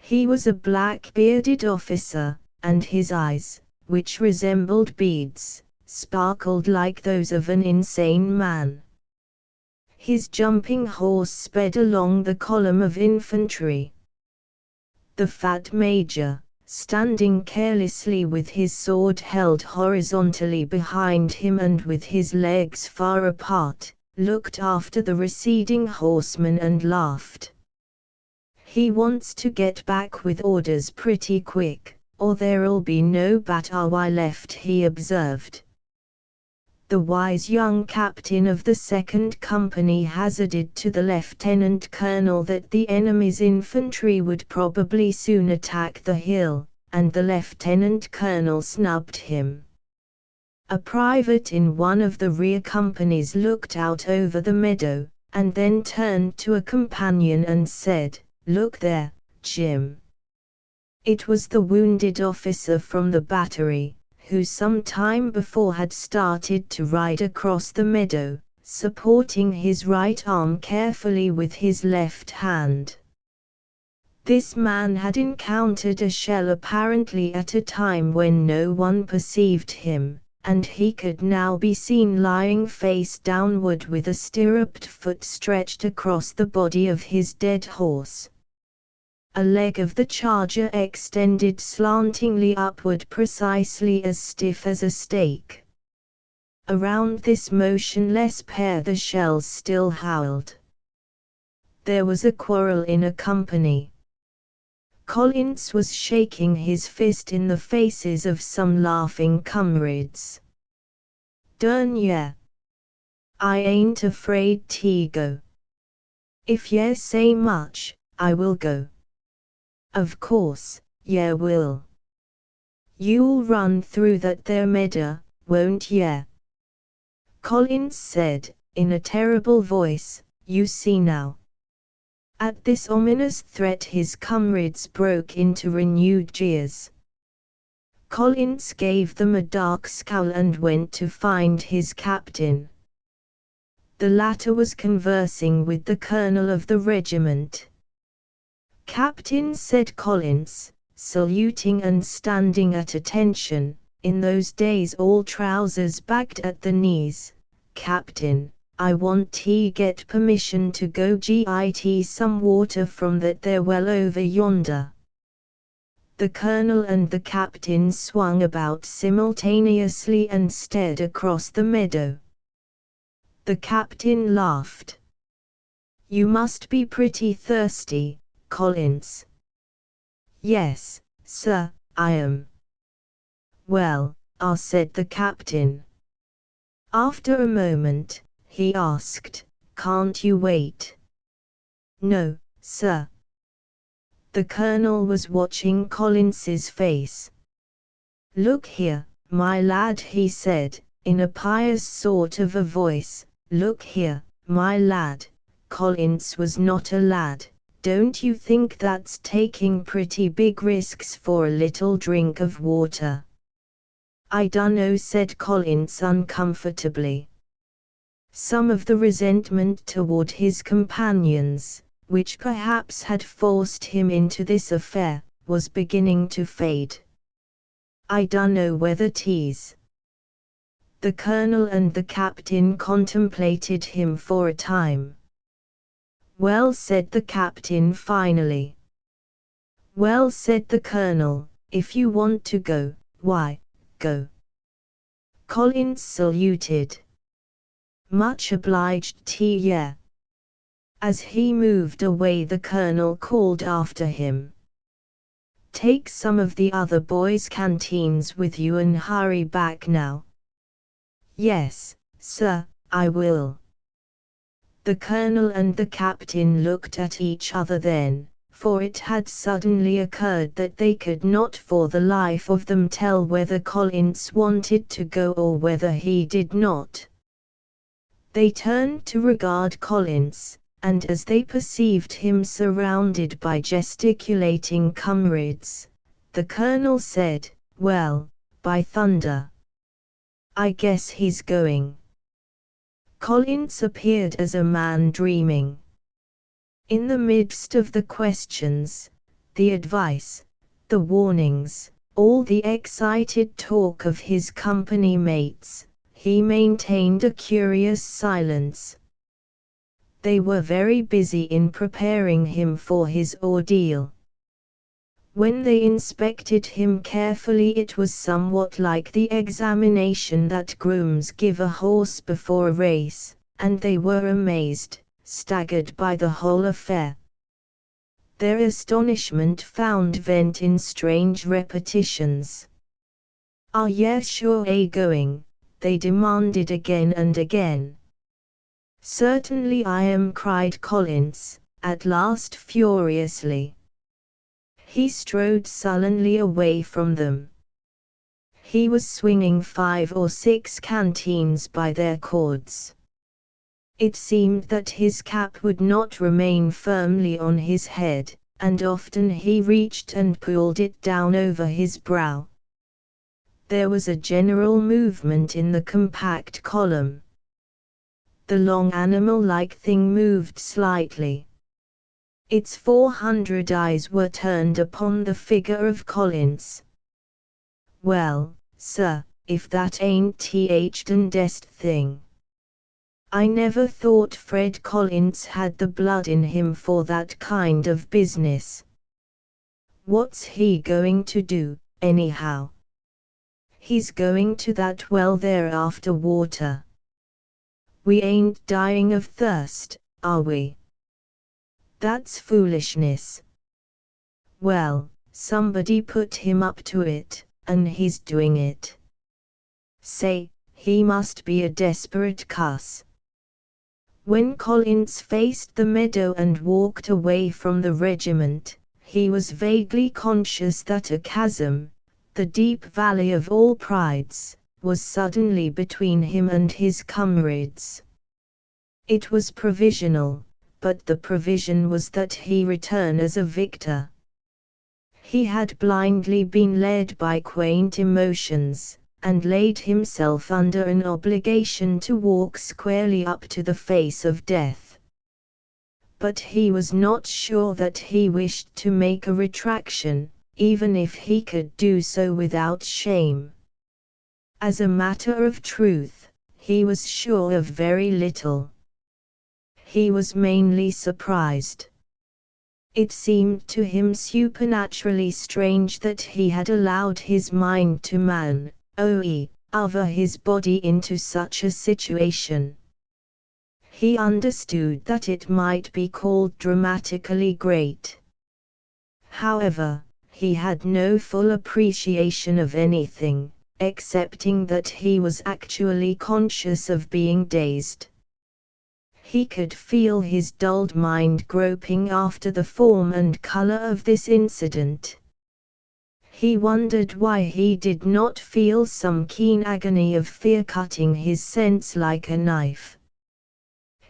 He was a black-bearded officer, and his eyes, which resembled beads, sparkled like those of an insane man. His jumping horse sped along the column of infantry. The fat major, standing carelessly with his sword held horizontally behind him and with his legs far apart, looked after the receding horseman and laughed. "He wants to get back with orders pretty quick, or there'll be no battery left," he observed. The wise young captain of the 2nd Company hazarded to the lieutenant colonel that the enemy's infantry would probably soon attack the hill, and the lieutenant colonel snubbed him. A private in one of the rear companies looked out over the meadow, and then turned to a companion and said, "Look there, Jim." It was the wounded officer from the battery, who some time before had started to ride across the meadow, supporting his right arm carefully with his left hand. This man had encountered a shell apparently at a time when no one perceived him, and he could now be seen lying face downward with a stirruped foot stretched across the body of his dead horse. A leg of the charger extended slantingly upward precisely as stiff as a stake. Around this motionless pair the shells still howled. There was a quarrel in a company. Collins was shaking his fist in the faces of some laughing comrades. "Durn ye! I ain't afraid to go. If ye say much, I will go." "Of course, ye will. You'll run through that there meadow, won't ye?" Collins said, in a terrible voice, "You see now." At this ominous threat his comrades broke into renewed jeers. Collins gave them a dark scowl and went to find his captain. The latter was conversing with the colonel of the regiment. "Captain," said Collins, saluting and standing at attention, in those days all trousers bagged at the knees, "Captain, I want to get permission to go get some water from that there well over yonder." The colonel and the captain swung about simultaneously and stared across the meadow. The captain laughed. "You must be pretty thirsty, Collins." "Yes, sir, I am." "Well, said the captain. After a moment, he asked, "Can't you wait?" "No, sir." The colonel was watching Collins's face. "Look here, my lad," he said, in a pious sort of a voice. "Look here, my lad." Collins was not a lad. "Don't you think that's taking pretty big risks for a little drink of water?" "I dunno," said Collins uncomfortably. Some of the resentment toward his companions, which perhaps had forced him into this affair, was beginning to fade. "I dunno whether 'tis." The colonel and the captain contemplated him for a time. "Well," said the captain finally. "Well," said the colonel, "if you want to go, why, go." Collins saluted. "Much obliged to ye." As he moved away, the colonel called after him, "Take some of the other boys' canteens with you and hurry back now." "Yes, sir, I will." The colonel and the captain looked at each other then, for it had suddenly occurred that they could not for the life of them tell whether Collins wanted to go or whether he did not. They turned to regard Collins, and as they perceived him surrounded by gesticulating comrades, the colonel said, "Well, by thunder, I guess he's going." Collins appeared as a man dreaming. In the midst of the questions, the advice, the warnings, all the excited talk of his company mates, he maintained a curious silence. They were very busy in preparing him for his ordeal. When they inspected him carefully, it was somewhat like the examination that grooms give a horse before a race, and they were amazed, staggered by the whole affair. Their astonishment found vent in strange repetitions. "Are ye sure going?" they demanded again and again. "Certainly I am," cried Collins, at last furiously. He strode sullenly away from them. He was swinging 5 or 6 canteens by their cords. It seemed that his cap would not remain firmly on his head, and often he reached and pulled it down over his brow. There was a general movement in the compact column. The long animal-like thing moved slightly. Its 400 eyes were turned upon the figure of Collins. "Well, sir, if that ain't the dest thing. I never thought Fred Collins had the blood in him for that kind of business." "What's he going to do, anyhow?" "He's going to that well there after water." "We ain't dying of thirst, are we?" "That's foolishness." "Well, somebody put him up to it, and he's doing it. Say, he must be a desperate cuss." When Collins faced the meadow and walked away from the regiment, he was vaguely conscious that a chasm, the deep valley of all prides, was suddenly between him and his comrades. It was provisional, but the provision was that he return as a victor. He had blindly been led by quaint emotions, and laid himself under an obligation to walk squarely up to the face of death. But he was not sure that he wished to make a retraction, even if he could do so without shame. As a matter of truth, he was sure of very little. He was mainly surprised. It seemed to him supernaturally strange that he had allowed his mind to over his body into such a situation. He understood that it might be called dramatically great. However, he had no full appreciation of anything, excepting that he was actually conscious of being dazed. He could feel his dulled mind groping after the form and color of this incident. He wondered why he did not feel some keen agony of fear cutting his sense like a knife.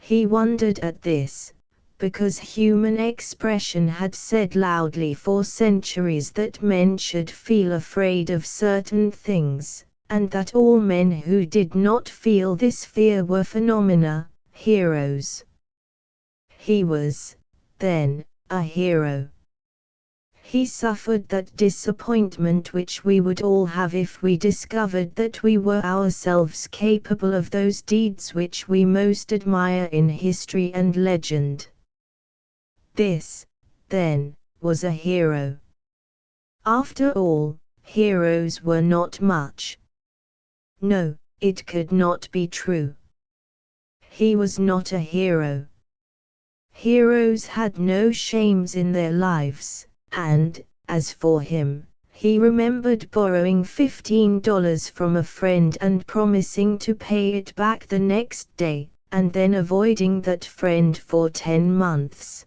He wondered at this, because human expression had said loudly for centuries that men should feel afraid of certain things, and that all men who did not feel this fear were phenomena, heroes. He was, then, a hero. He suffered that disappointment which we would all have if we discovered that we were ourselves capable of those deeds which we most admire in history and legend. This, then, was a hero. After all, heroes were not much. No, it could not be true. He was not a hero. Heroes had no shames in their lives. And, as for him, he remembered borrowing $15 from a friend and promising to pay it back the next day, and then avoiding that friend for 10 months.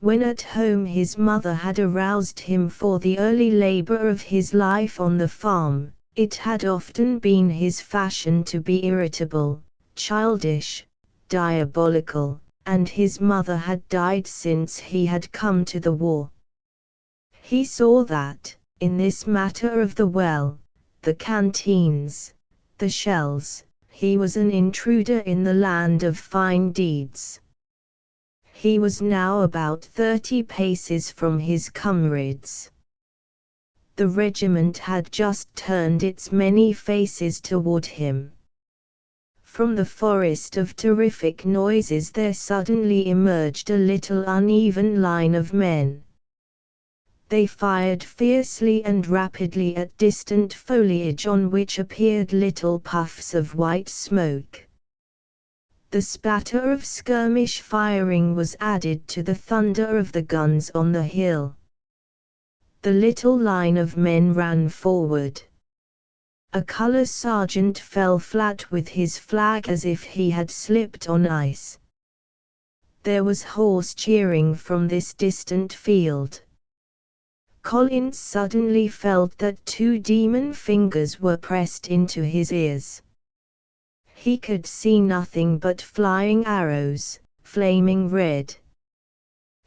When at home his mother had aroused him for the early labor of his life on the farm, it had often been his fashion to be irritable, childish, diabolical, and his mother had died since he had come to the war. He saw that, in this matter of the well, the canteens, the shells, he was an intruder in the land of fine deeds. He was now about 30 paces from his comrades. The regiment had just turned its many faces toward him. From the forest of terrific noises there suddenly emerged a little uneven line of men. They fired fiercely and rapidly at distant foliage on which appeared little puffs of white smoke. The spatter of skirmish firing was added to the thunder of the guns on the hill. The little line of men ran forward. A color sergeant fell flat with his flag as if he had slipped on ice. There was hoarse cheering from this distant field. Collins suddenly felt that 2 demon fingers were pressed into his ears. He could see nothing but flying arrows, flaming red.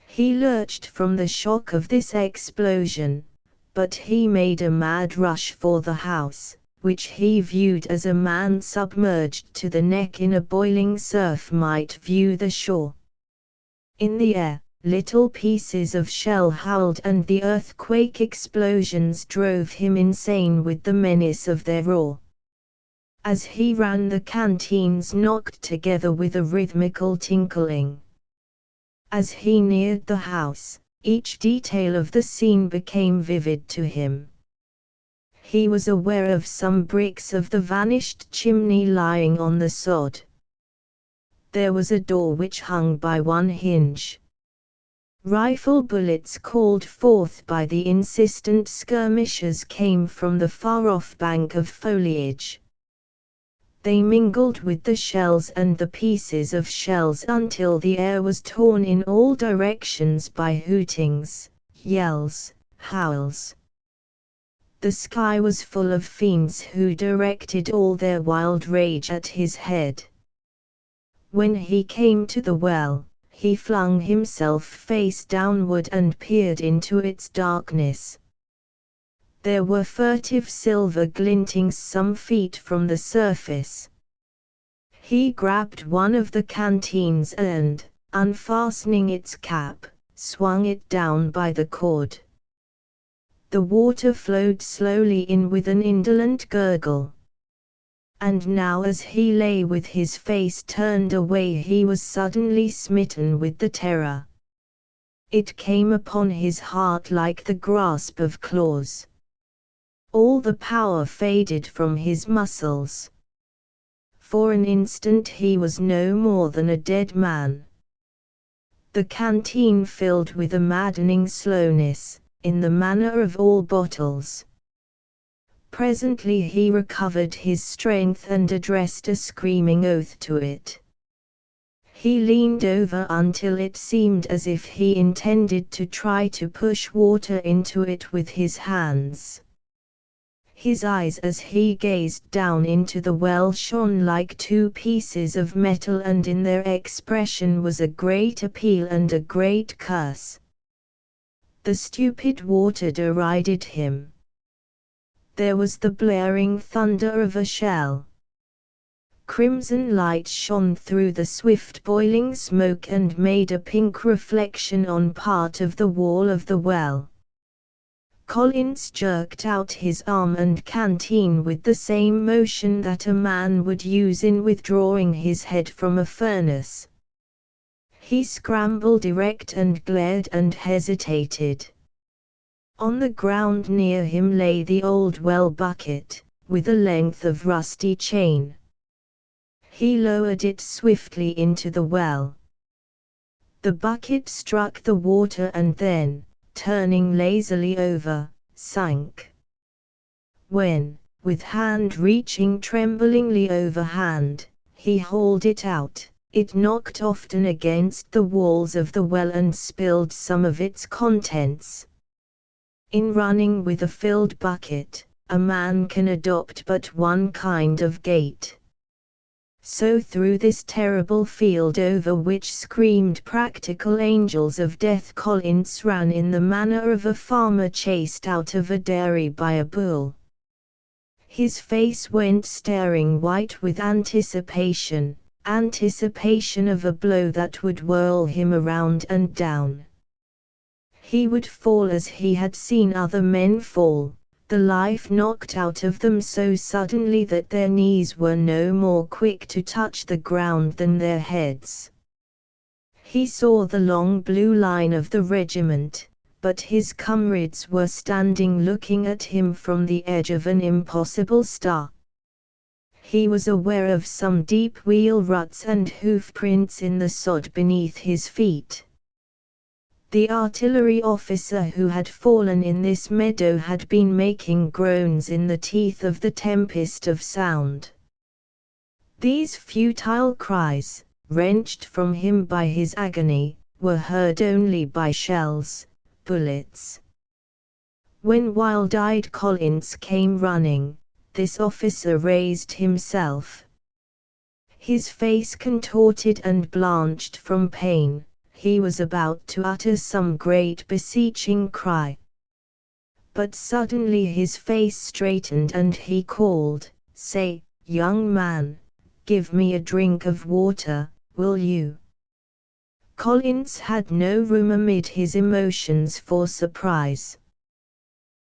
He lurched from the shock of this explosion, but he made a mad rush for the house, which he viewed as a man submerged to the neck in a boiling surf might view the shore. In the air, little pieces of shell howled and the earthquake explosions drove him insane with the menace of their roar. As he ran, the canteens knocked together with a rhythmical tinkling. As he neared the house, each detail of the scene became vivid to him. He was aware of some bricks of the vanished chimney lying on the sod. There was a door which hung by one hinge. Rifle bullets called forth by the insistent skirmishers came from the far-off bank of foliage. They mingled with the shells and the pieces of shells until the air was torn in all directions by hootings, yells, howls. The sky was full of fiends who directed all their wild rage at his head. When he came to the well, he flung himself face downward and peered into its darkness. There were furtive silver glintings some feet from the surface. He grabbed one of the canteens and, unfastening its cap, swung it down by the cord. The water flowed slowly in with an indolent gurgle. And now as he lay with his face turned away he was suddenly smitten with the terror. It came upon his heart like the grasp of claws. All the power faded from his muscles. For an instant he was no more than a dead man. The canteen filled with a maddening slowness, in the manner of all bottles. Presently he recovered his strength and addressed a screaming oath to it. He leaned over until it seemed as if he intended to try to push water into it with his hands. His eyes as he gazed down into the well shone like two pieces of metal, and in their expression was a great appeal and a great curse. The stupid water derided him. There was the blaring thunder of a shell. Crimson light shone through the swift boiling smoke and made a pink reflection on part of the wall of the well. Collins jerked out his arm and canteen with the same motion that a man would use in withdrawing his head from a furnace. He scrambled erect and glared and hesitated. On the ground near him lay the old well bucket, with a length of rusty chain. He lowered it swiftly into the well. The bucket struck the water and then, turning lazily over, sank. When, with hand reaching tremblingly over hand, he hauled it out, it knocked often against the walls of the well and spilled some of its contents. In running with a filled bucket, a man can adopt but one kind of gait. So through this terrible field over which screamed practical angels of death Collins ran in the manner of a farmer chased out of a dairy by a bull. His face went staring white with anticipation of a blow that would whirl him around and down. He would fall as he had seen other men fall, the life knocked out of them so suddenly that their knees were no more quick to touch the ground than their heads. He saw the long blue line of the regiment, but his comrades were standing looking at him from the edge of an impossible star. He was aware of some deep wheel ruts and hoof prints in the sod beneath his feet. The artillery officer who had fallen in this meadow had been making groans in the teeth of the tempest of sound. These futile cries, wrenched from him by his agony, were heard only by shells, bullets. When wild-eyed Collins came running, this officer raised himself. His face contorted and blanched from pain. He was about to utter some great beseeching cry. But suddenly his face straightened and he called, "Say, young man, give me a drink of water, will you?" Collins had no room amid his emotions for surprise.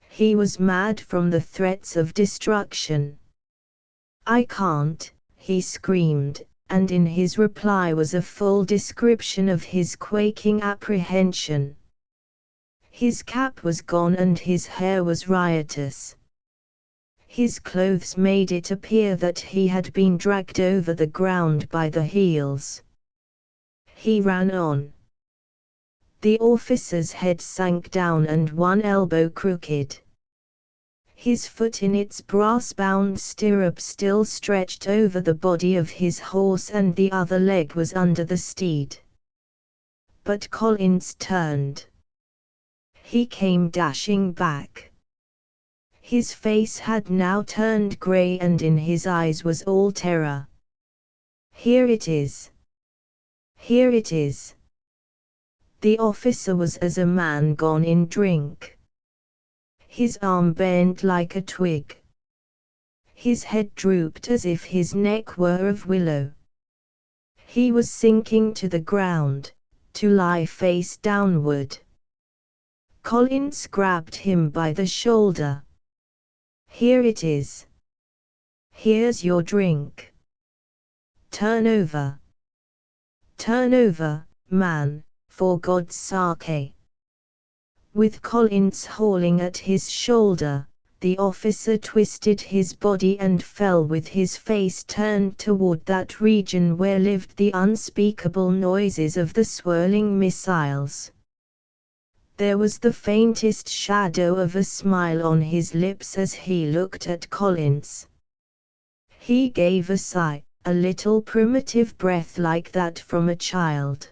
He was mad from the threats of destruction. "I can't," he screamed. And in his reply was a full description of his quaking apprehension. His cap was gone and his hair was riotous. His clothes made it appear that he had been dragged over the ground by the heels. He ran on. The officer's head sank down and one elbow crooked. His foot in its brass-bound stirrup still stretched over the body of his horse and the other leg was under the steed. But Collins turned. He came dashing back. His face had now turned grey and in his eyes was all terror. "Here it is! Here it is!" The officer was as a man gone in drink. His arm bent like a twig. His head drooped as if his neck were of willow. He was sinking to the ground, to lie face downward. Collins grabbed him by the shoulder. "Here it is! Here's your drink. Turn over, man, for God's sake. With Collins hauling at his shoulder, the officer twisted his body and fell with his face turned toward that region where lived the unspeakable noises of the swirling missiles. There was the faintest shadow of a smile on his lips as he looked at Collins. He gave a sigh, a little primitive breath like that from a child.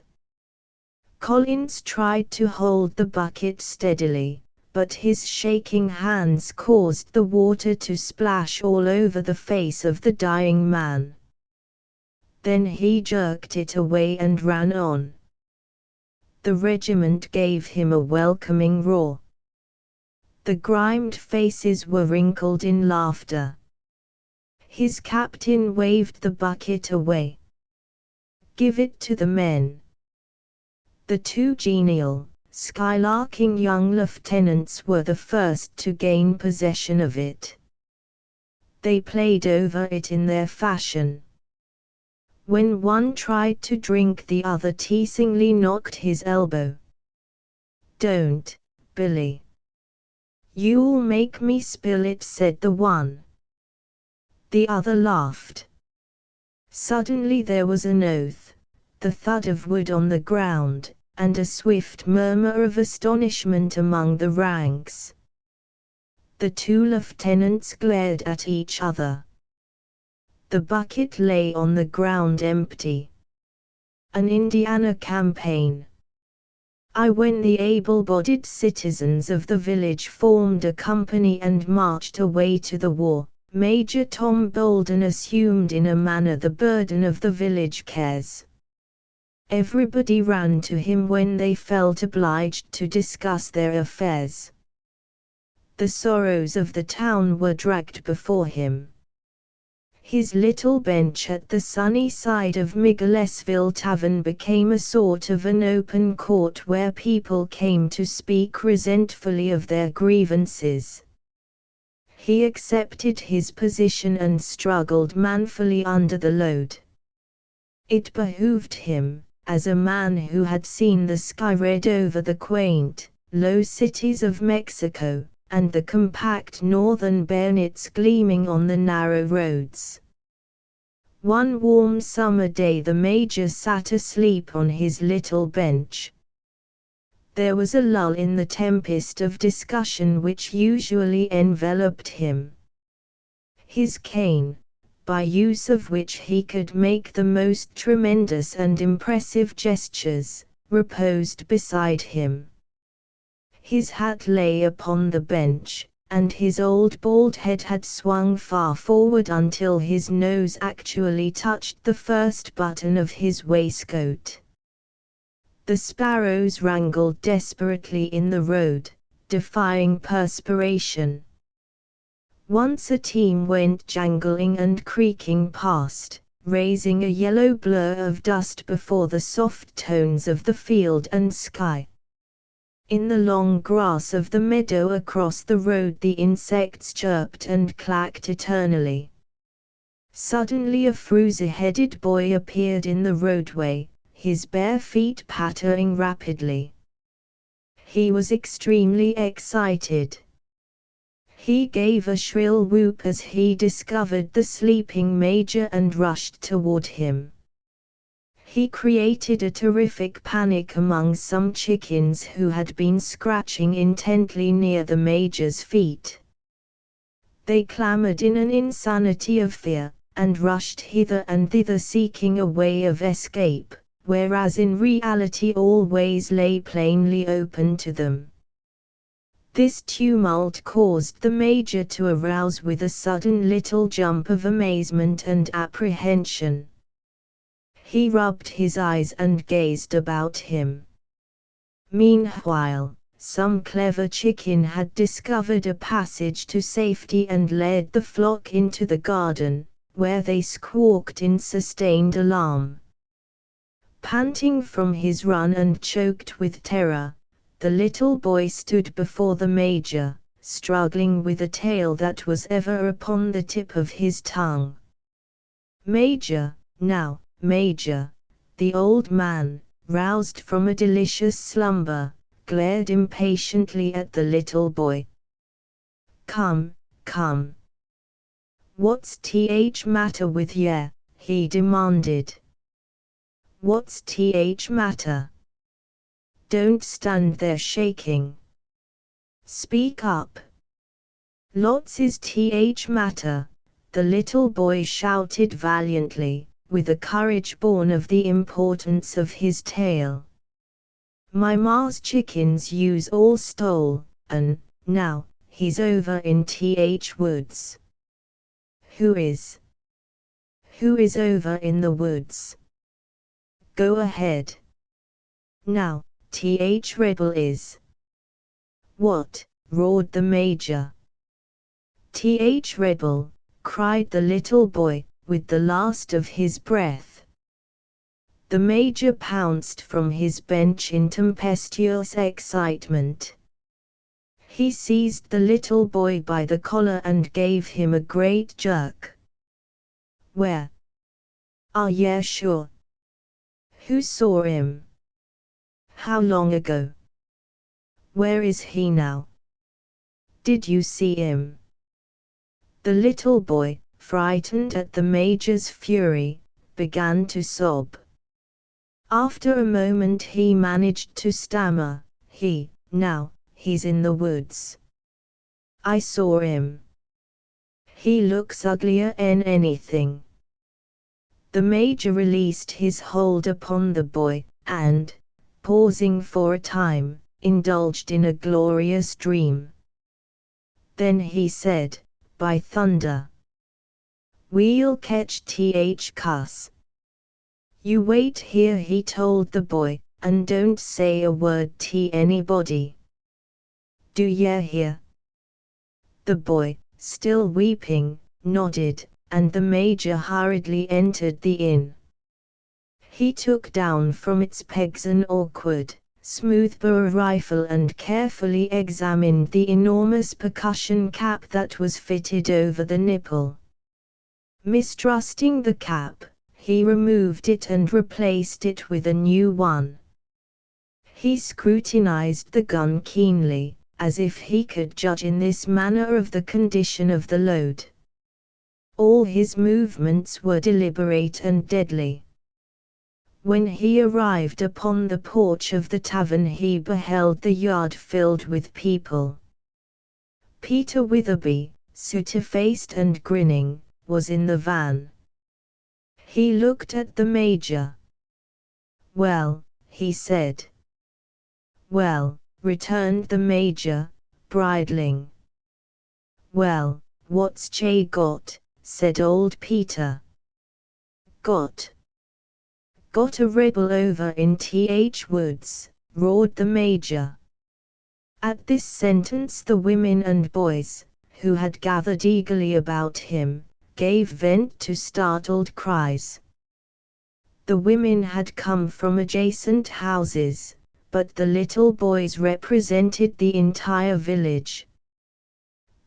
Collins tried to hold the bucket steadily, but his shaking hands caused the water to splash all over the face of the dying man. Then he jerked it away and ran on. The regiment gave him a welcoming roar. The grimed faces were wrinkled in laughter. His captain waved the bucket away. "Give it to the men." The two genial, skylarking young lieutenants were the first to gain possession of it. They played over it in their fashion. When one tried to drink, the other teasingly knocked his elbow. "Don't, Billy. You'll make me spill it," said the one. The other laughed. Suddenly there was an oath, the thud of wood on the ground, and a swift murmur of astonishment among the ranks. The two lieutenants glared at each other. The bucket lay on the ground empty. An Indiana campaign. When the able-bodied citizens of the village formed a company and marched away to the war, Major Tom Bolden assumed in a manner the burden of the village cares. Everybody ran to him when they felt obliged to discuss their affairs. The sorrows of the town were dragged before him. His little bench at the sunny side of Migglesville Tavern became a sort of an open court where people came to speak resentfully of their grievances. He accepted his position and struggled manfully under the load. It behooved him, as a man who had seen the sky red over the quaint, low cities of Mexico, and the compact northern bayonets gleaming on the narrow roads. One warm summer day the major sat asleep on his little bench. There was a lull in the tempest of discussion which usually enveloped him. His cane, by use of which he could make the most tremendous and impressive gestures, reposed beside him. His hat lay upon the bench, and his old bald head had swung far forward until his nose actually touched the first button of his waistcoat. The sparrows wrangled desperately in the road, defying perspiration. Once a team went jangling and creaking past, raising a yellow blur of dust before the soft tones of the field and sky. In the long grass of the meadow across the road the insects chirped and clacked eternally. Suddenly a frowsy-headed boy appeared in the roadway, his bare feet pattering rapidly. He was extremely excited. He gave a shrill whoop as he discovered the sleeping major and rushed toward him. He created a terrific panic among some chickens who had been scratching intently near the major's feet. They clamored in an insanity of fear, and rushed hither and thither seeking a way of escape, whereas in reality all ways lay plainly open to them. This tumult caused the major to arouse with a sudden little jump of amazement and apprehension. He rubbed his eyes and gazed about him. Meanwhile, some clever chicken had discovered a passage to safety and led the flock into the garden, where they squawked in sustained alarm. Panting from his run and choked with terror, the little boy stood before the major, struggling with a tale that was ever upon the tip of his tongue. "Major, now, Major!" The old man, roused from a delicious slumber, glared impatiently at the little boy. "Come, come. What's th matter with ye?" he demanded. "What's th matter? Don't stand there shaking. Speak up." "Lots is th matter," the little boy shouted valiantly, with a courage born of the importance of his tale. "My ma's chickens yous all stole, an' now, he's over in th woods." Who is over in the woods?" "Go ahead. Now, th rebel is." "What?" roared the Major. "Th rebel," cried the little boy, with the last of his breath. The Major pounced from his bench in tempestuous excitement. He seized the little boy by the collar and gave him a great jerk. "Where? Are ye sure? Who saw him? How long ago? Where is he now? Did you see him?" The little boy, frightened at the Major's fury, began to sob. After a moment he managed to stammer, He's in the woods. I saw him. He looks uglier 'en anything." The Major released his hold upon the boy, and, pausing for a time, indulged in a glorious dream. Then he said, "By thunder! We'll catch th cuss. You wait here," he told the boy, "and don't say a word to anybody. Do ye hear?" The boy, still weeping, nodded, and the Major hurriedly entered the inn. He took down from its pegs an awkward, smooth-bore rifle and carefully examined the enormous percussion cap that was fitted over the nipple. Mistrusting the cap, he removed it and replaced it with a new one. He scrutinized the gun keenly, as if he could judge in this manner of the condition of the load. All his movements were deliberate and deadly. When he arrived upon the porch of the tavern he beheld the yard filled with people. Peter Witherby, sooty-faced and grinning, was in the van. He looked at the Major. "Well," he said. "Well," returned the Major, bridling. "Well, what's Che got?" said old Peter. Got a rebel over in th woods," roared the Major. At this sentence the women and boys, who had gathered eagerly about him, gave vent to startled cries. The women had come from adjacent houses, but the little boys represented the entire village.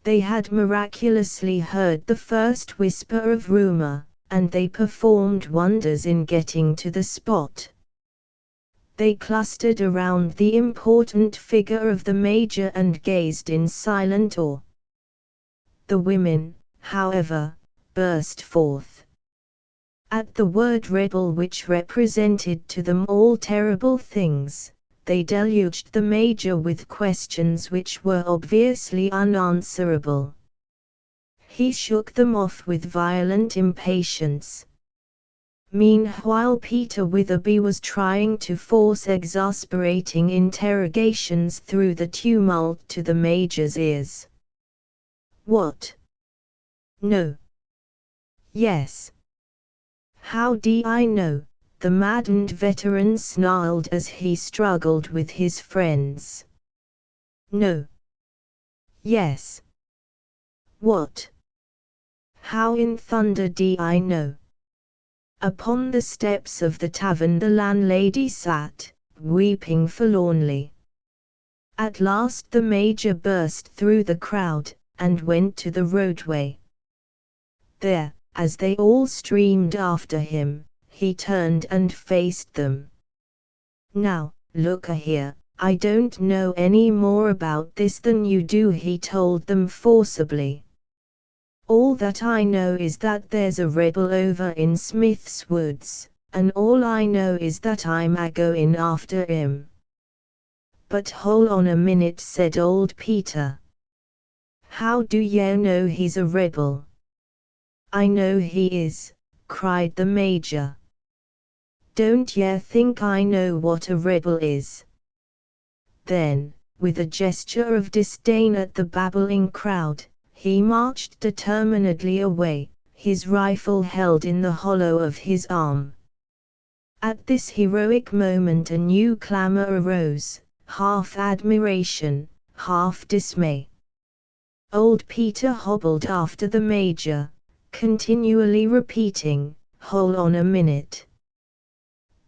They had miraculously heard the first whisper of rumor, and they performed wonders in getting to the spot. They clustered around the important figure of the Major and gazed in silent awe. The women, however, burst forth. At the word rebel, which represented to them all terrible things, they deluged the Major with questions which were obviously unanswerable. He shook them off with violent impatience. Meanwhile Peter Witherby was trying to force exasperating interrogations through the tumult to the Major's ears. "What? No. Yes. How do I know?" the maddened veteran snarled as he struggled with his friends. "No. Yes. What? How in thunder do I know?" Upon the steps of the tavern the landlady sat, weeping forlornly. At last the major burst through the crowd, and went to the roadway. There, as they all streamed after him, he turned and faced them. "Now, look here, I don't know any more about this than you do," he told them forcibly. "All that I know is that there's a rebel over in Smith's Woods, and all I know is that I'm a-goin' after him." "But hold on a minute," said old Peter. "How do ye know he's a rebel?" "I know he is," cried the major. "Don't ye think I know what a rebel is?" Then, with a gesture of disdain at the babbling crowd, he marched determinedly away, his rifle held in the hollow of his arm. At this heroic moment a new clamor arose, half admiration, half dismay. Old Peter hobbled after the major, continually repeating, "Hold on a minute."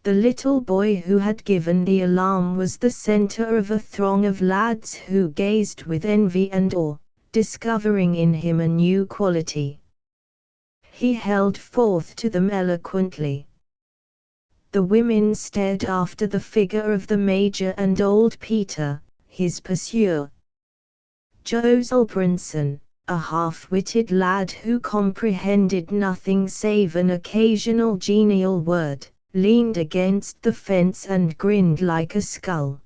The little boy who had given the alarm was the center of a throng of lads who gazed with envy and awe, discovering in him a new quality. He held forth to them eloquently. The women stared after the figure of the major and old Peter, his pursuer. Josel Brinson, a half-witted lad who comprehended nothing save an occasional genial word, leaned against the fence and grinned like a skull.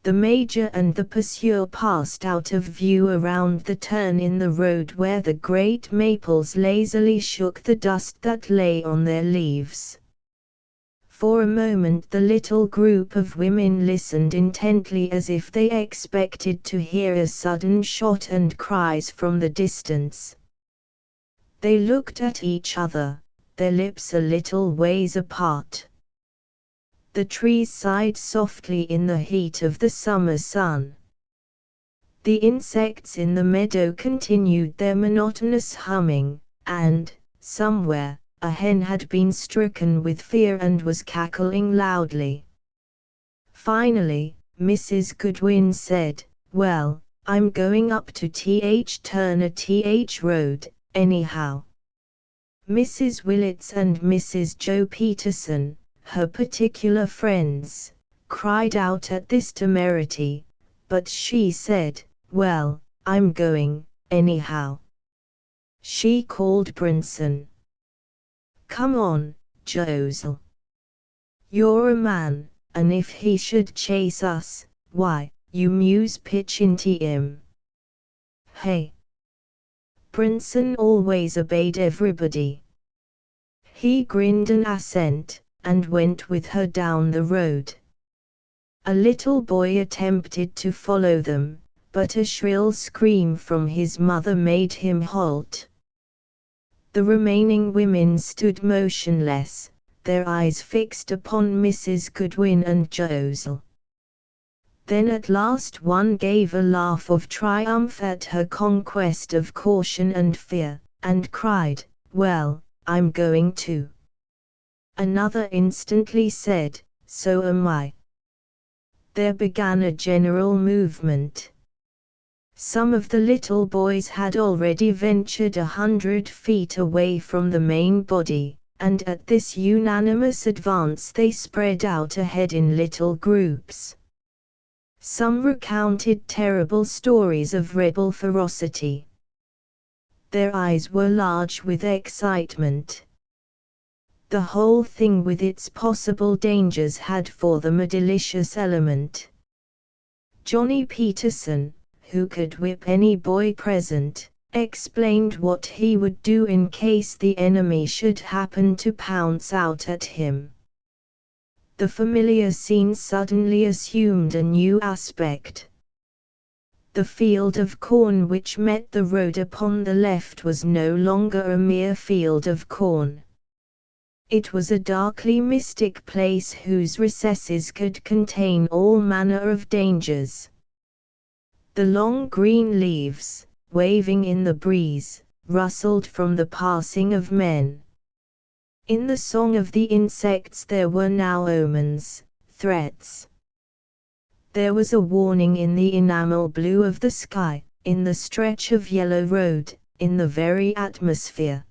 The major and the pursuer passed out of view around the turn in the road where the great maples lazily shook the dust that lay on their leaves. For a moment the little group of women listened intently as if they expected to hear a sudden shot and cries from the distance. They looked at each other, their lips a little ways apart. The trees sighed softly in the heat of the summer sun. The insects in the meadow continued their monotonous humming, and, somewhere, a hen had been stricken with fear and was cackling loudly. Finally, Mrs. Goodwin said, "Well, I'm going up to Turner Road, anyhow." Mrs. Willits and Mrs. Joe Peterson, her particular friends, cried out at this temerity, but she said, "Well, I'm going, anyhow." She called Brinson. "Come on, Josel. You're a man, and if he should chase us, why, you muse pitch into him." "Hey!" Brinson always obeyed everybody. He grinned an assent, and went with her down the road. A little boy attempted to follow them, but a shrill scream from his mother made him halt. The remaining women stood motionless, their eyes fixed upon Mrs. Goodwin and Josel. Then at last one gave a laugh of triumph at her conquest of caution and fear, and cried, "Well, I'm going too." Another instantly said, "So am I." There began a general movement. Some of the little boys had already ventured 100 feet away from the main body, and at this unanimous advance they spread out ahead in little groups. Some recounted terrible stories of rebel ferocity. Their eyes were large with excitement. The whole thing with its possible dangers had for them a delicious element. Johnny Peterson, who could whip any boy present, explained what he would do in case the enemy should happen to pounce out at him. The familiar scene suddenly assumed a new aspect. The field of corn which met the road upon the left was no longer a mere field of corn. It was a darkly mystic place whose recesses could contain all manner of dangers. The long green leaves, waving in the breeze, rustled from the passing of men. In the song of the insects there were now omens, threats. There was a warning in the enamel blue of the sky, in the stretch of yellow road, in the very atmosphere.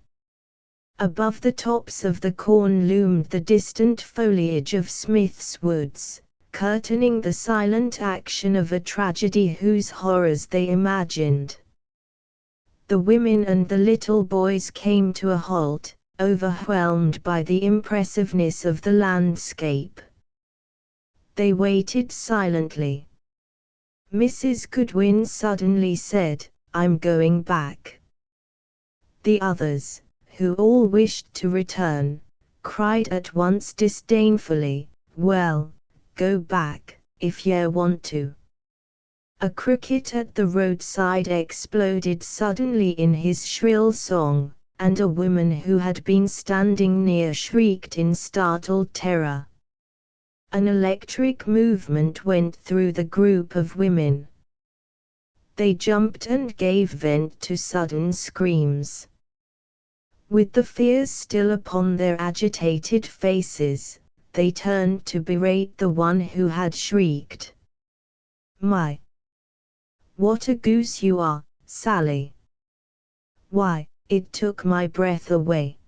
Above the tops of the corn loomed the distant foliage of Smith's Woods, curtaining the silent action of a tragedy whose horrors they imagined. The women and the little boys came to a halt, overwhelmed by the impressiveness of the landscape. They waited silently. Mrs. Goodwin suddenly said, "I'm going back." The others, who all wished to return, cried at once disdainfully, "Well, go back, if ye want to." A cricket at the roadside exploded suddenly in his shrill song, and a woman who had been standing near shrieked in startled terror. An electric movement went through the group of women. They jumped and gave vent to sudden screams. With the fears still upon their agitated faces, they turned to berate the one who had shrieked. "My! What a goose you are, Sally! Why, it took my breath away.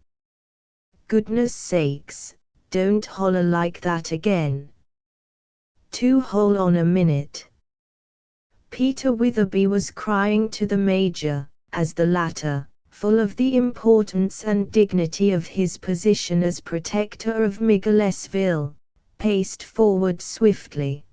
Goodness sakes, don't holler like that again. Hold on a minute." Peter Witherby was crying to the Major, as the latter, full of the importance and dignity of his position as protector of Migglesville, paced forward swiftly.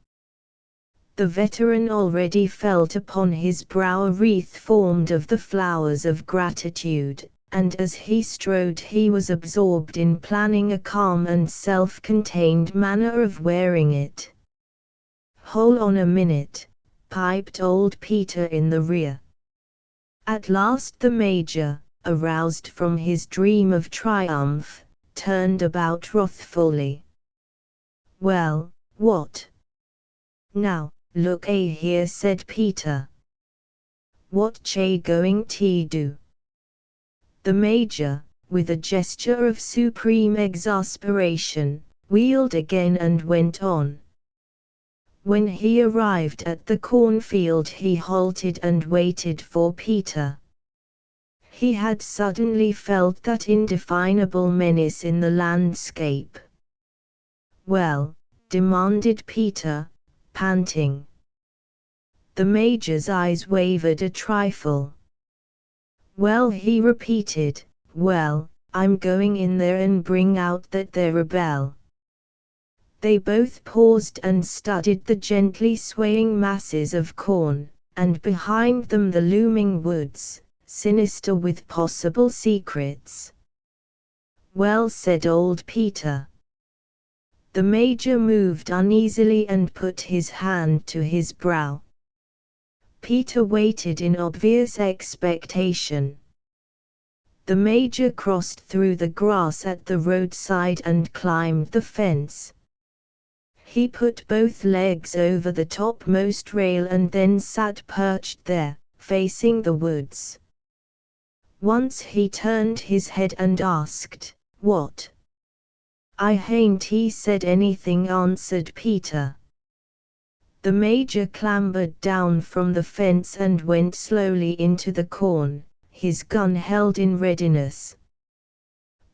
The veteran already felt upon his brow a wreath formed of the flowers of gratitude, and as he strode he was absorbed in planning a calm and self-contained manner of wearing it. "Hold on a minute," piped old Peter in the rear. At last the Major, aroused from his dream of triumph, turned about wrathfully. "Well, what? Now, look here," said Peter. "What ye going to do?" The Major, with a gesture of supreme exasperation, wheeled again and went on. When he arrived at the cornfield he halted and waited for Peter. He had suddenly felt that indefinable menace in the landscape. "Well?" demanded Peter, panting. The Major's eyes wavered a trifle. "Well," he repeated, "well, I'm going in there and bring out that there rebel." They both paused and studied the gently swaying masses of corn, and behind them the looming woods, sinister with possible secrets. "Well," said old Peter. The Major moved uneasily and put his hand to his brow. Peter waited in obvious expectation. The Major crossed through the grass at the roadside and climbed the fence. He put both legs over the topmost rail and then sat perched there, facing the woods. Once he turned his head and asked, "What?" "I hain't said anything," answered Peter. The Major clambered down from the fence and went slowly into the corn, his gun held in readiness.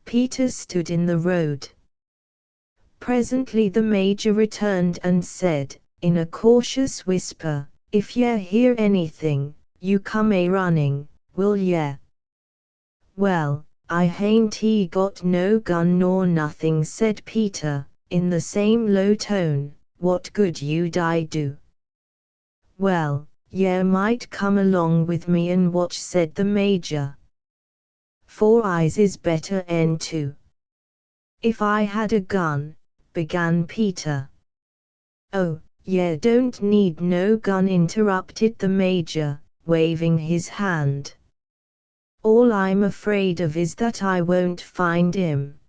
Peter stood in the road. Presently the Major returned and said, in a cautious whisper, "If ye hear anything, you come running, will ye?" "Well, I hain't got no gun nor nothing," said Peter, in the same low tone. "What good you'd I do?" "Well, ye might come along with me and watch," said the Major. "Four eyes is better 'en two." "If I had a gun," began Peter. "Oh, ye don't need no gun," interrupted the Major, waving his hand. "All I'm afraid of is that I won't find 'im.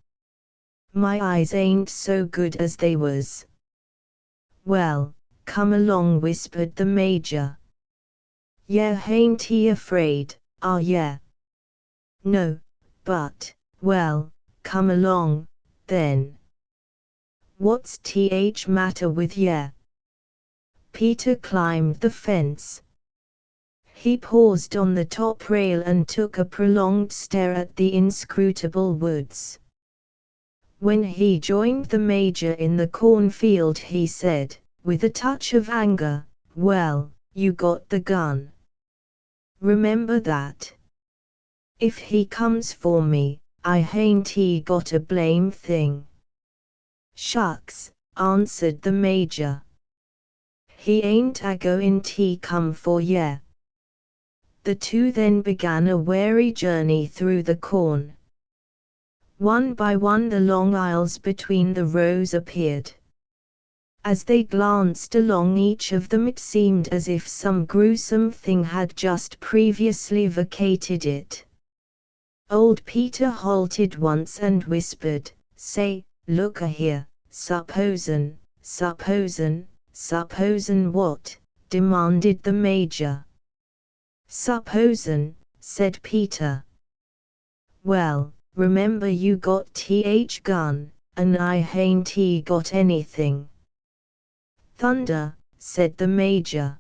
My eyes ain't so good as they was." "Well, come along," whispered the Major. "Ye hain't afraid, are ye?" "No, but, well, come along, then." "What's matter with ye?" Peter climbed the fence. He paused on the top rail and took a prolonged stare at the inscrutable woods. When he joined the Major in the cornfield, he said, with a touch of anger, "Well, you got the gun. Remember that. If he comes for me, I hain't he got a blame thing." "Shucks," answered the Major. "He ain't a-goin' to come for ye." The two then began a wary journey through the corn. One by one the long aisles between the rows appeared. As they glanced along each of them, it seemed as if some gruesome thing had just previously vacated it. Old Peter halted once and whispered, "Say, look-a here, supposin' what?" demanded the Major. "Supposin'," said Peter. "Well, remember you got th gun, and I hain't he got anything." "Thunder," said the Major.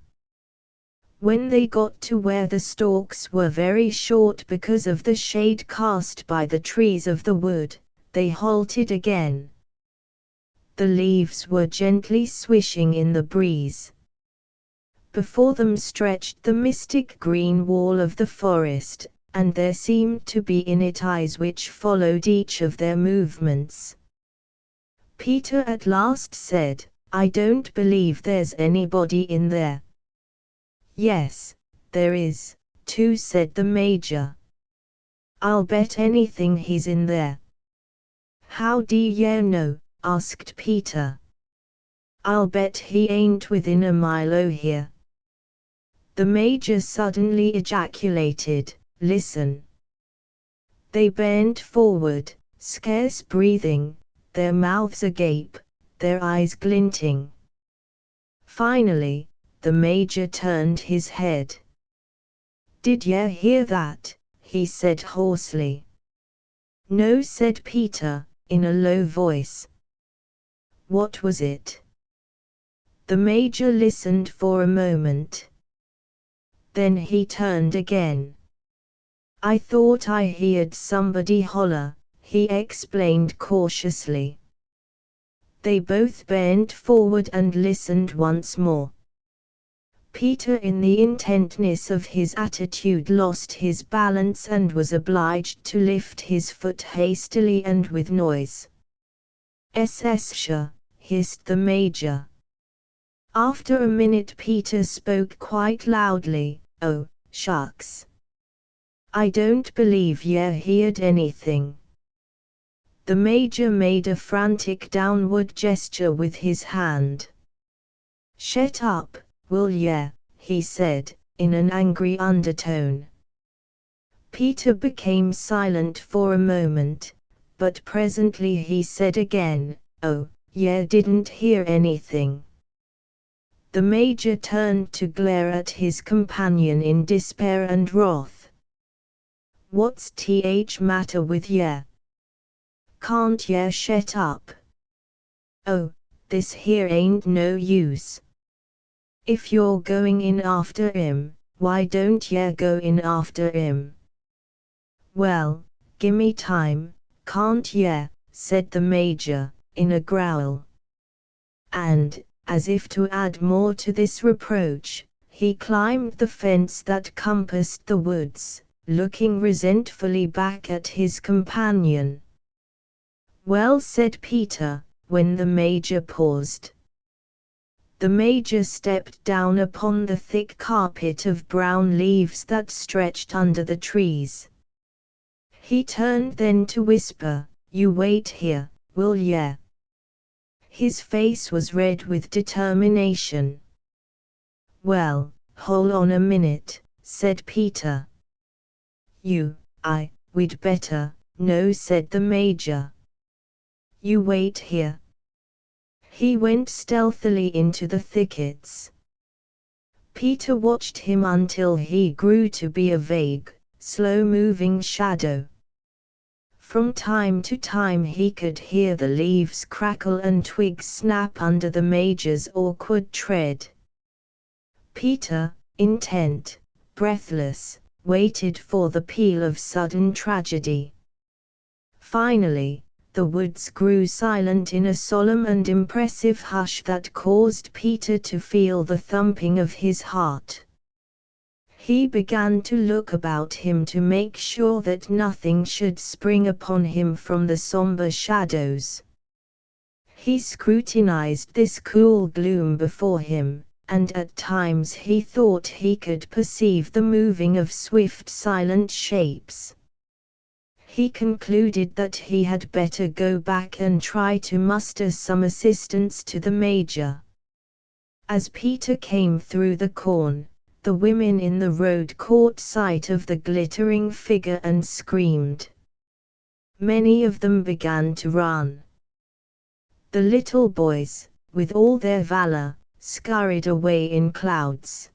When they got to where the stalks were very short because of the shade cast by the trees of the wood, they halted again. The leaves were gently swishing in the breeze. Before them stretched the mystic green wall of the forest, and there seemed to be in it eyes which followed each of their movements. Peter at last said, "I don't believe there's anybody in there." "Yes, there is, too," said the Major. "I'll bet anything he's in there." "How do ye know?" asked Peter. "I'll bet he ain't within a mile o' here." The Major suddenly ejaculated, "Listen!" They bent forward, scarce breathing, their mouths agape, their eyes glinting. Finally, the Major turned his head. "Did ye hear that?" he said hoarsely. "No," said Peter, in a low voice. "What was it?" The Major listened for a moment. Then he turned again. "I thought I heard somebody holler," he explained cautiously. They both bent forward and listened once more. Peter, in the intentness of his attitude, lost his balance and was obliged to lift his foot hastily and with noise. "SS-sha," hissed the Major. After a minute Peter spoke quite loudly, "Oh, shucks. I don't believe ye heard anything." The Major made a frantic downward gesture with his hand. "Shut up, will ye?" he said, in an angry undertone. Peter became silent for a moment, but presently he said again, "Oh, ye didn't hear anything." The Major turned to glare at his companion in despair and wrath. "What's th matter with ye? Can't ye shut up? Oh, this here ain't no use. If you're going in after 'im, why don't ye go in after 'im?" "Well, gimme time, can't ye?" said the Major, in a growl. And, as if to add more to this reproach, he climbed the fence that compassed the woods, looking resentfully back at his companion. "Well," said Peter, when the Major paused. The Major stepped down upon the thick carpet of brown leaves that stretched under the trees. He turned then to whisper, "You wait here, will ye?" His face was red with determination. "Well, hold on a minute," said Peter. We'd better." "No," said the Major. "You wait here." He went stealthily into the thickets. Peter watched him until he grew to be a vague, slow-moving shadow. From time to time he could hear the leaves crackle and twigs snap under the Major's awkward tread. Peter, intent, breathless, waited for the peal of sudden tragedy. Finally, the woods grew silent in a solemn and impressive hush that caused Peter to feel the thumping of his heart. He began to look about him to make sure that nothing should spring upon him from the somber shadows. He scrutinized this cool gloom before him, and at times he thought he could perceive the moving of swift silent shapes. He concluded that he had better go back and try to muster some assistance to the major. As Peter came through the corn, the women in the road caught sight of the glittering figure and screamed. Many of them began to run. The little boys, with all their valor, scurried away in clouds.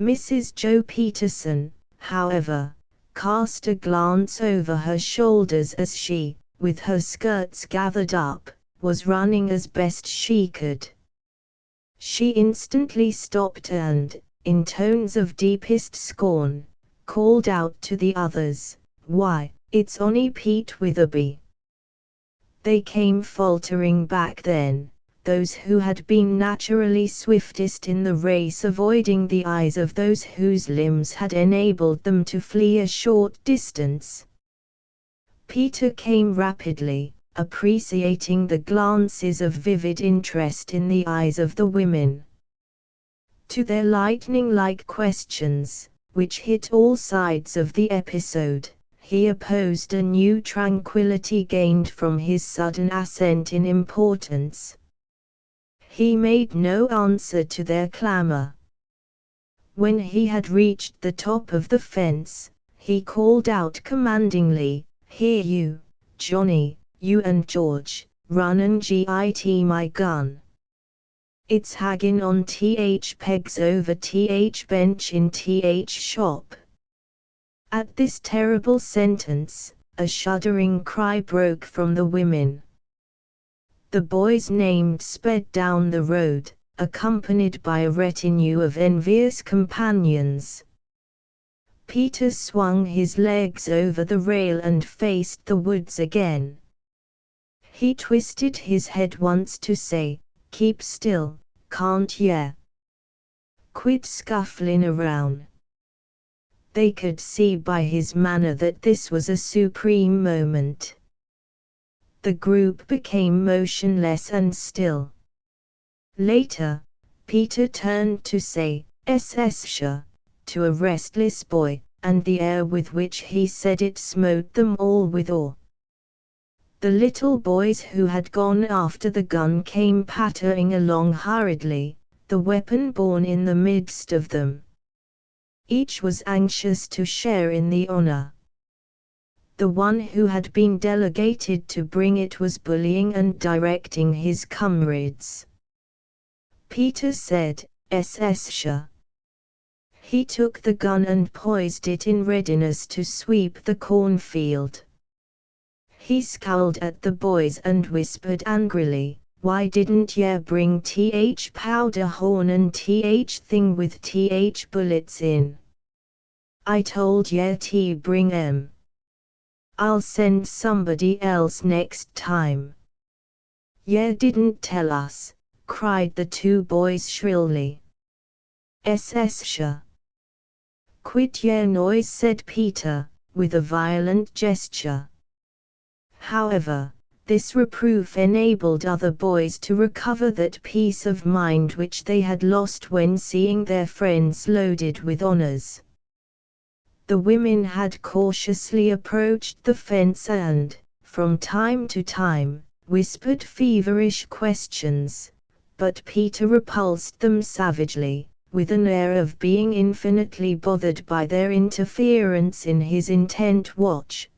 Mrs. Joe Peterson, however, cast a glance over her shoulders as she, with her skirts gathered up, was running as best she could. She instantly stopped and, in tones of deepest scorn, called out to the others, "Why, it's only Pete Witherby." They came faltering back then, those who had been naturally swiftest in the race avoiding the eyes of those whose limbs had enabled them to flee a short distance. Peter came rapidly, appreciating the glances of vivid interest in the eyes of the women. To their lightning-like questions, which hit all sides of the episode, he opposed a new tranquility gained from his sudden ascent in importance. He made no answer to their clamor. When he had reached the top of the fence, he called out commandingly, "Here you, Johnny, you and George, run and get my gun. It's hanging on th pegs over th bench in th shop." At this terrible sentence, a shuddering cry broke from the women. The boys named sped down the road, accompanied by a retinue of envious companions. Peter swung his legs over the rail and faced the woods again. He twisted his head once to say, "Keep still, can't ya? Quit scufflin' around." They could see by his manner that this was a supreme moment. The group became motionless and still. Later, Peter turned to say, "SSSha," to a restless boy, and the air with which he said it smote them all with awe. The little boys who had gone after the gun came pattering along hurriedly, the weapon borne in the midst of them. Each was anxious to share in the honor. The one who had been delegated to bring it was bullying and directing his comrades. Peter said, "SSSha." He took the gun and poised it in readiness to sweep the cornfield. He scowled at the boys and whispered angrily, "Why didn't ya bring th powder horn and th thing with th bullets in? I told ya to bring 'em. I'll send somebody else next time." "Ya didn't tell us," cried the two boys shrilly. "SSSha." "Quit ya noise," said Peter, with a violent gesture. However, this reproof enabled other boys to recover that peace of mind which they had lost when seeing their friends loaded with honors. The women had cautiously approached the fence and, from time to time, whispered feverish questions, but Peter repulsed them savagely, with an air of being infinitely bothered by their interference in his intent watch.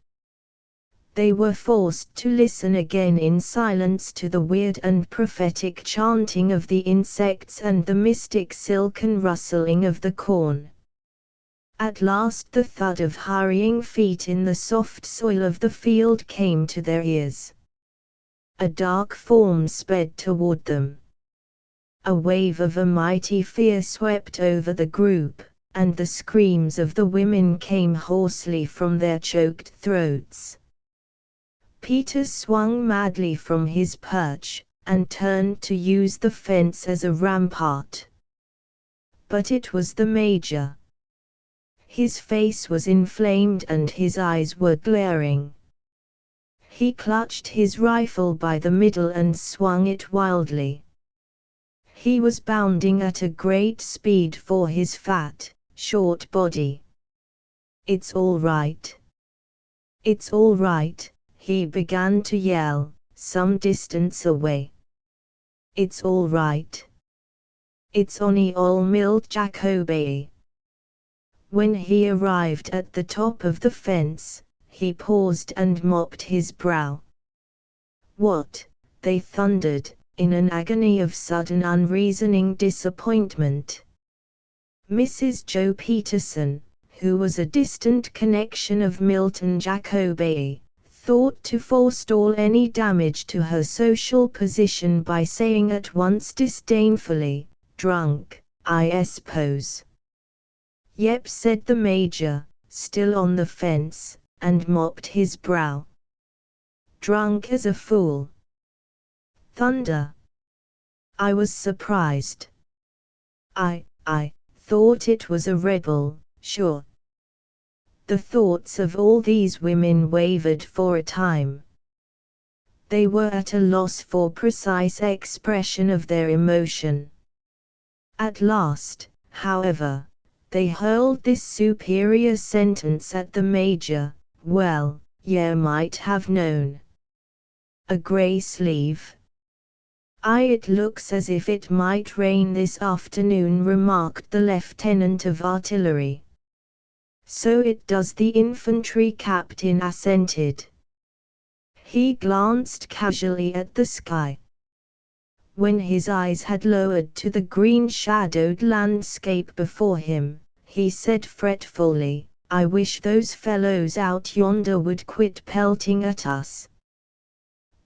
They were forced to listen again in silence to the weird and prophetic chanting of the insects and the mystic silken rustling of the corn. At last the thud of hurrying feet in the soft soil of the field came to their ears. A dark form sped toward them. A wave of a mighty fear swept over the group, and the screams of the women came hoarsely from their choked throats. Peter swung madly from his perch, and turned to use the fence as a rampart. But it was the Major. His face was inflamed and his eyes were glaring. He clutched his rifle by the middle and swung it wildly. He was bounding at a great speed for his fat, short body. "It's all right. It's all right," he began to yell, some distance away. "It's all right. It's only all mild Jacoby." When he arrived at the top of the fence, he paused and mopped his brow. "What?" they thundered, in an agony of sudden unreasoning disappointment. Mrs. Joe Peterson, who was a distant connection of Milton Jacoby, thought to forestall any damage to her social position by saying at once disdainfully, "Drunk, I suppose." "Yep," said the Major, still on the fence, and mopped his brow. "Drunk as a fool. Thunder. I was surprised. I thought it was a rebel, sure." The thoughts of all these women wavered for a time. They were at a loss for precise expression of their emotion. At last, however, they hurled this superior sentence at the Major: "Well, ye might have known. A grey sleeve?" "It looks as if it might rain this afternoon," remarked the lieutenant of artillery. "So it does," the infantry captain assented. He glanced casually at the sky. When his eyes had lowered to the green-shadowed landscape before him, he said fretfully, "I wish those fellows out yonder would quit pelting at us.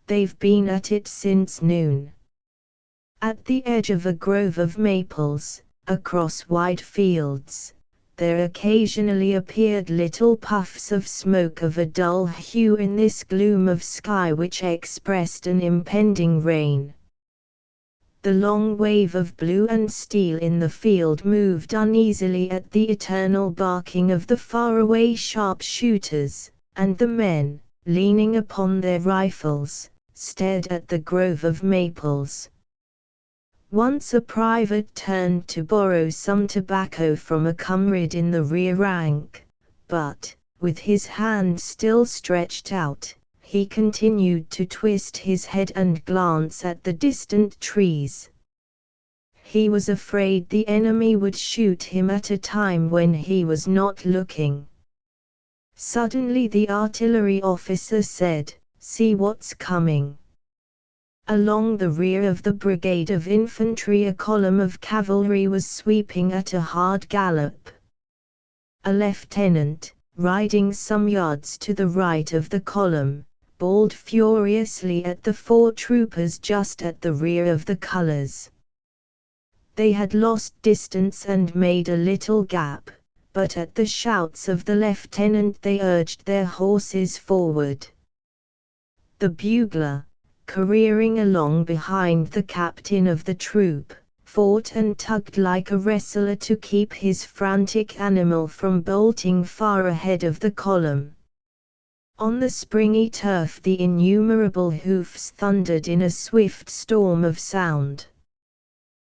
They've been at it since noon." At the edge of a grove of maples, across wide fields, there occasionally appeared little puffs of smoke of a dull hue in this gloom of sky which expressed an impending rain. The long wave of blue and steel in the field moved uneasily at the eternal barking of the faraway sharpshooters, and the men, leaning upon their rifles, stared at the grove of maples. Once a private turned to borrow some tobacco from a comrade in the rear rank, but, with his hand still stretched out, he continued to twist his head and glance at the distant trees. He was afraid the enemy would shoot him at a time when he was not looking. Suddenly the artillery officer said, "See what's coming." Along the rear of the brigade of infantry a column of cavalry was sweeping at a hard gallop. A lieutenant, riding some yards to the right of the column, bawled furiously at the 4 troopers just at the rear of the colors. They had lost distance and made a little gap, but at the shouts of the lieutenant they urged their horses forward. The bugler, careering along behind the captain of the troop, fought and tugged like a wrestler to keep his frantic animal from bolting far ahead of the column. On the springy turf the innumerable hoofs thundered in a swift storm of sound.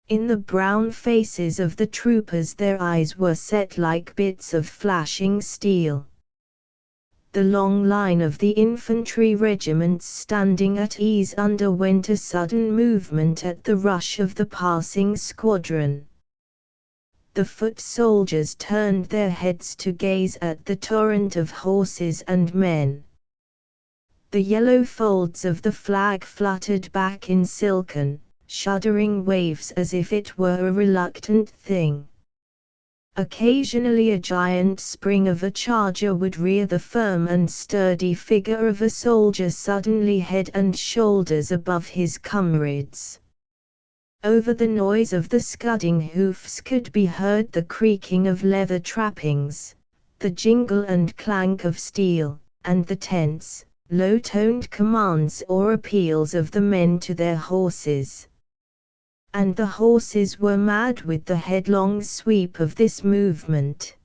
In the brown faces of the troopers their eyes were set like bits of flashing steel. The long line of the infantry regiments standing at ease underwent a sudden movement at the rush of the passing squadron. The foot soldiers turned their heads to gaze at the torrent of horses and men. The yellow folds of the flag fluttered back in silken, shuddering waves as if it were a reluctant thing. Occasionally a giant spring of a charger would rear the firm and sturdy figure of a soldier suddenly head and shoulders above his comrades. Over the noise of the scudding hoofs could be heard the creaking of leather trappings, the jingle and clank of steel, and the tense, low-toned commands or appeals of the men to their horses. And the horses were mad with the headlong sweep of this movement.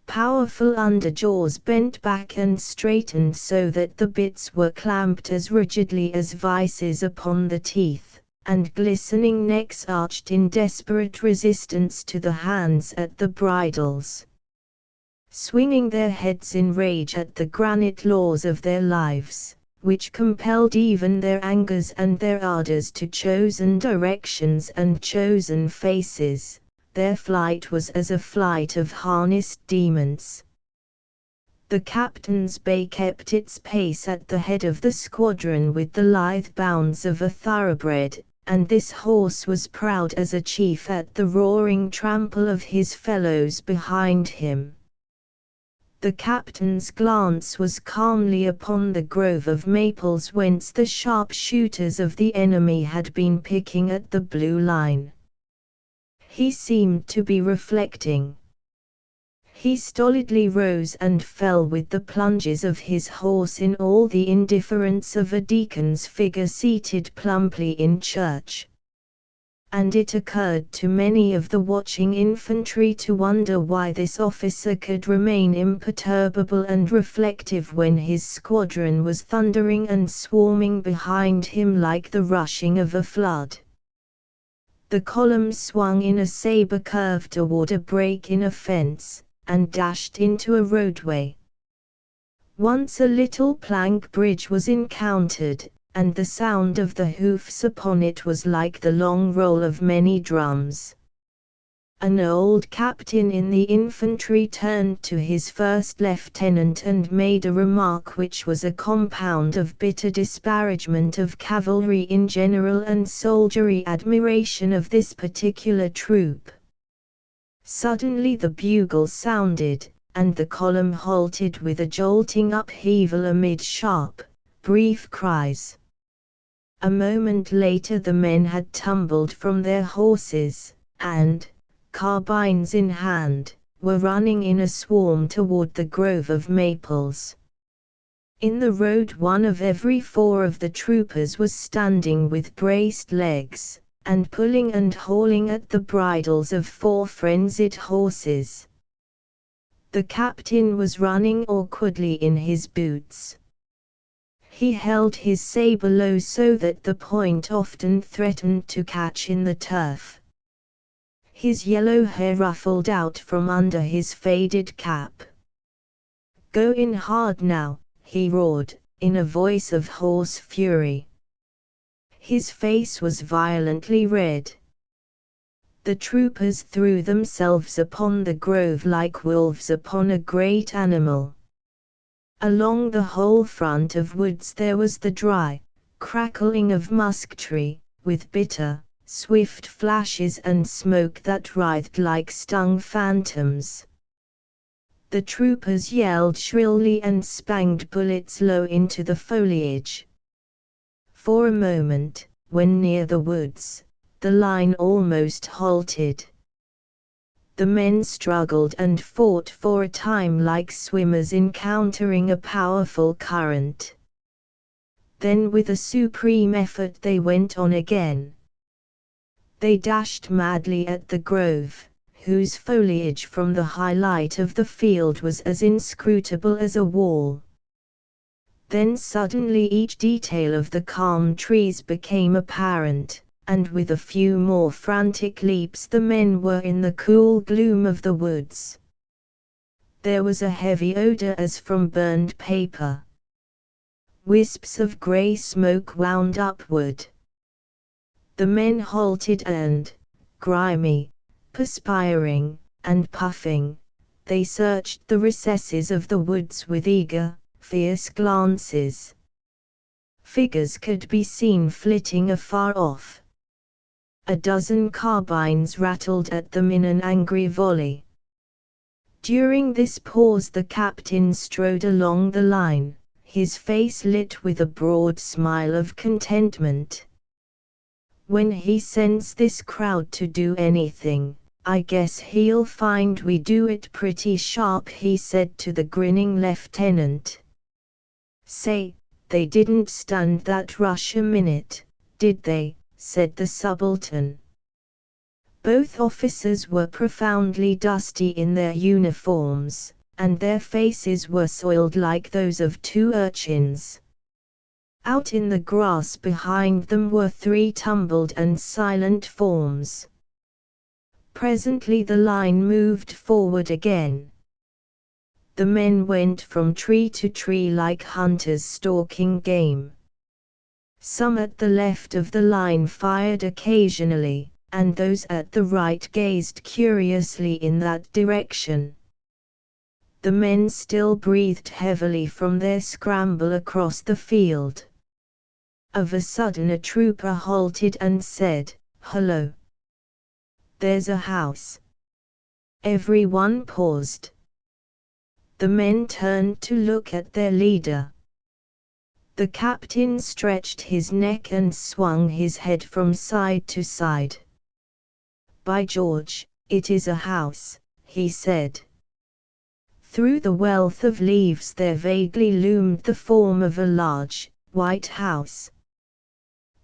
Powerful underjaws bent back and straightened so that the bits were clamped as rigidly as vices upon the teeth, and glistening necks arched in desperate resistance to the hands at the bridles. Swinging their heads in rage at the granite laws of their lives, which compelled even their angers and their ardors to chosen directions and chosen faces, their flight was as a flight of harnessed demons. The captain's bay kept its pace at the head of the squadron with the lithe bounds of a thoroughbred, and this horse was proud as a chief at the roaring trample of his fellows behind him. The captain's glance was calmly upon the grove of maples whence the sharpshooters of the enemy had been picking at the blue line. He seemed to be reflecting. He stolidly rose and fell with the plunges of his horse in all the indifference of a deacon's figure seated plumply in church. And it occurred to many of the watching infantry to wonder why this officer could remain imperturbable and reflective when his squadron was thundering and swarming behind him like the rushing of a flood. The column swung in a saber curve toward a break in a fence, and dashed into a roadway. Once a little plank bridge was encountered, and the sound of the hoofs upon it was like the long roll of many drums. An old captain in the infantry turned to his first lieutenant and made a remark which was a compound of bitter disparagement of cavalry in general and soldiery admiration of this particular troop. Suddenly the bugle sounded, and the column halted with a jolting upheaval amid sharp, brief cries. A moment later the men had tumbled from their horses, and, carbines in hand, were running in a swarm toward the grove of maples. In the road one of every 4 of the troopers was standing with braced legs, and pulling and hauling at the bridles of 4 frenzied horses. The captain was running awkwardly in his boots. He held his saber low so that the point often threatened to catch in the turf. His yellow hair ruffled out from under his faded cap. "Go in hard now," he roared, in a voice of hoarse fury. His face was violently red. The troopers threw themselves upon the grove like wolves upon a great animal. Along the whole front of woods there was the dry, crackling of musketry, with bitter, swift flashes and smoke that writhed like stung phantoms. The troopers yelled shrilly and spanged bullets low into the foliage. For a moment, when near the woods, the line almost halted. The men struggled and fought for a time like swimmers encountering a powerful current. Then with a supreme effort they went on again. They dashed madly at the grove, whose foliage from the high light of the field was as inscrutable as a wall. Then suddenly each detail of the calm trees became apparent, and with a few more frantic leaps the men were in the cool gloom of the woods. There was a heavy odor as from burned paper. Wisps of grey smoke wound upward. The men halted and, grimy, perspiring, and puffing, they searched the recesses of the woods with eager, fierce glances. Figures could be seen flitting afar off. A dozen carbines rattled at them in an angry volley. During this pause the captain strode along the line, his face lit with a broad smile of contentment. When he sends this crowd to do anything, I guess he'll find we do it pretty sharp," he said to the grinning lieutenant. "Say, they didn't stand that rush a minute, did they?" said the subaltern. Both officers were profoundly dusty in their uniforms, and their faces were soiled like those of two urchins. Out in the grass behind them were three tumbled and silent forms. Presently the line moved forward again. The men went from tree to tree like hunters stalking game. Some at the left of the line fired occasionally, and those at the right gazed curiously in that direction. The men still breathed heavily from their scramble across the field. Of a sudden a trooper halted and said, "Hello! There's a house." Everyone paused. The men turned to look at their leader. The captain stretched his neck and swung his head from side to side. "By George, it is a house," he said. Through the wealth of leaves there vaguely loomed the form of a large, white house.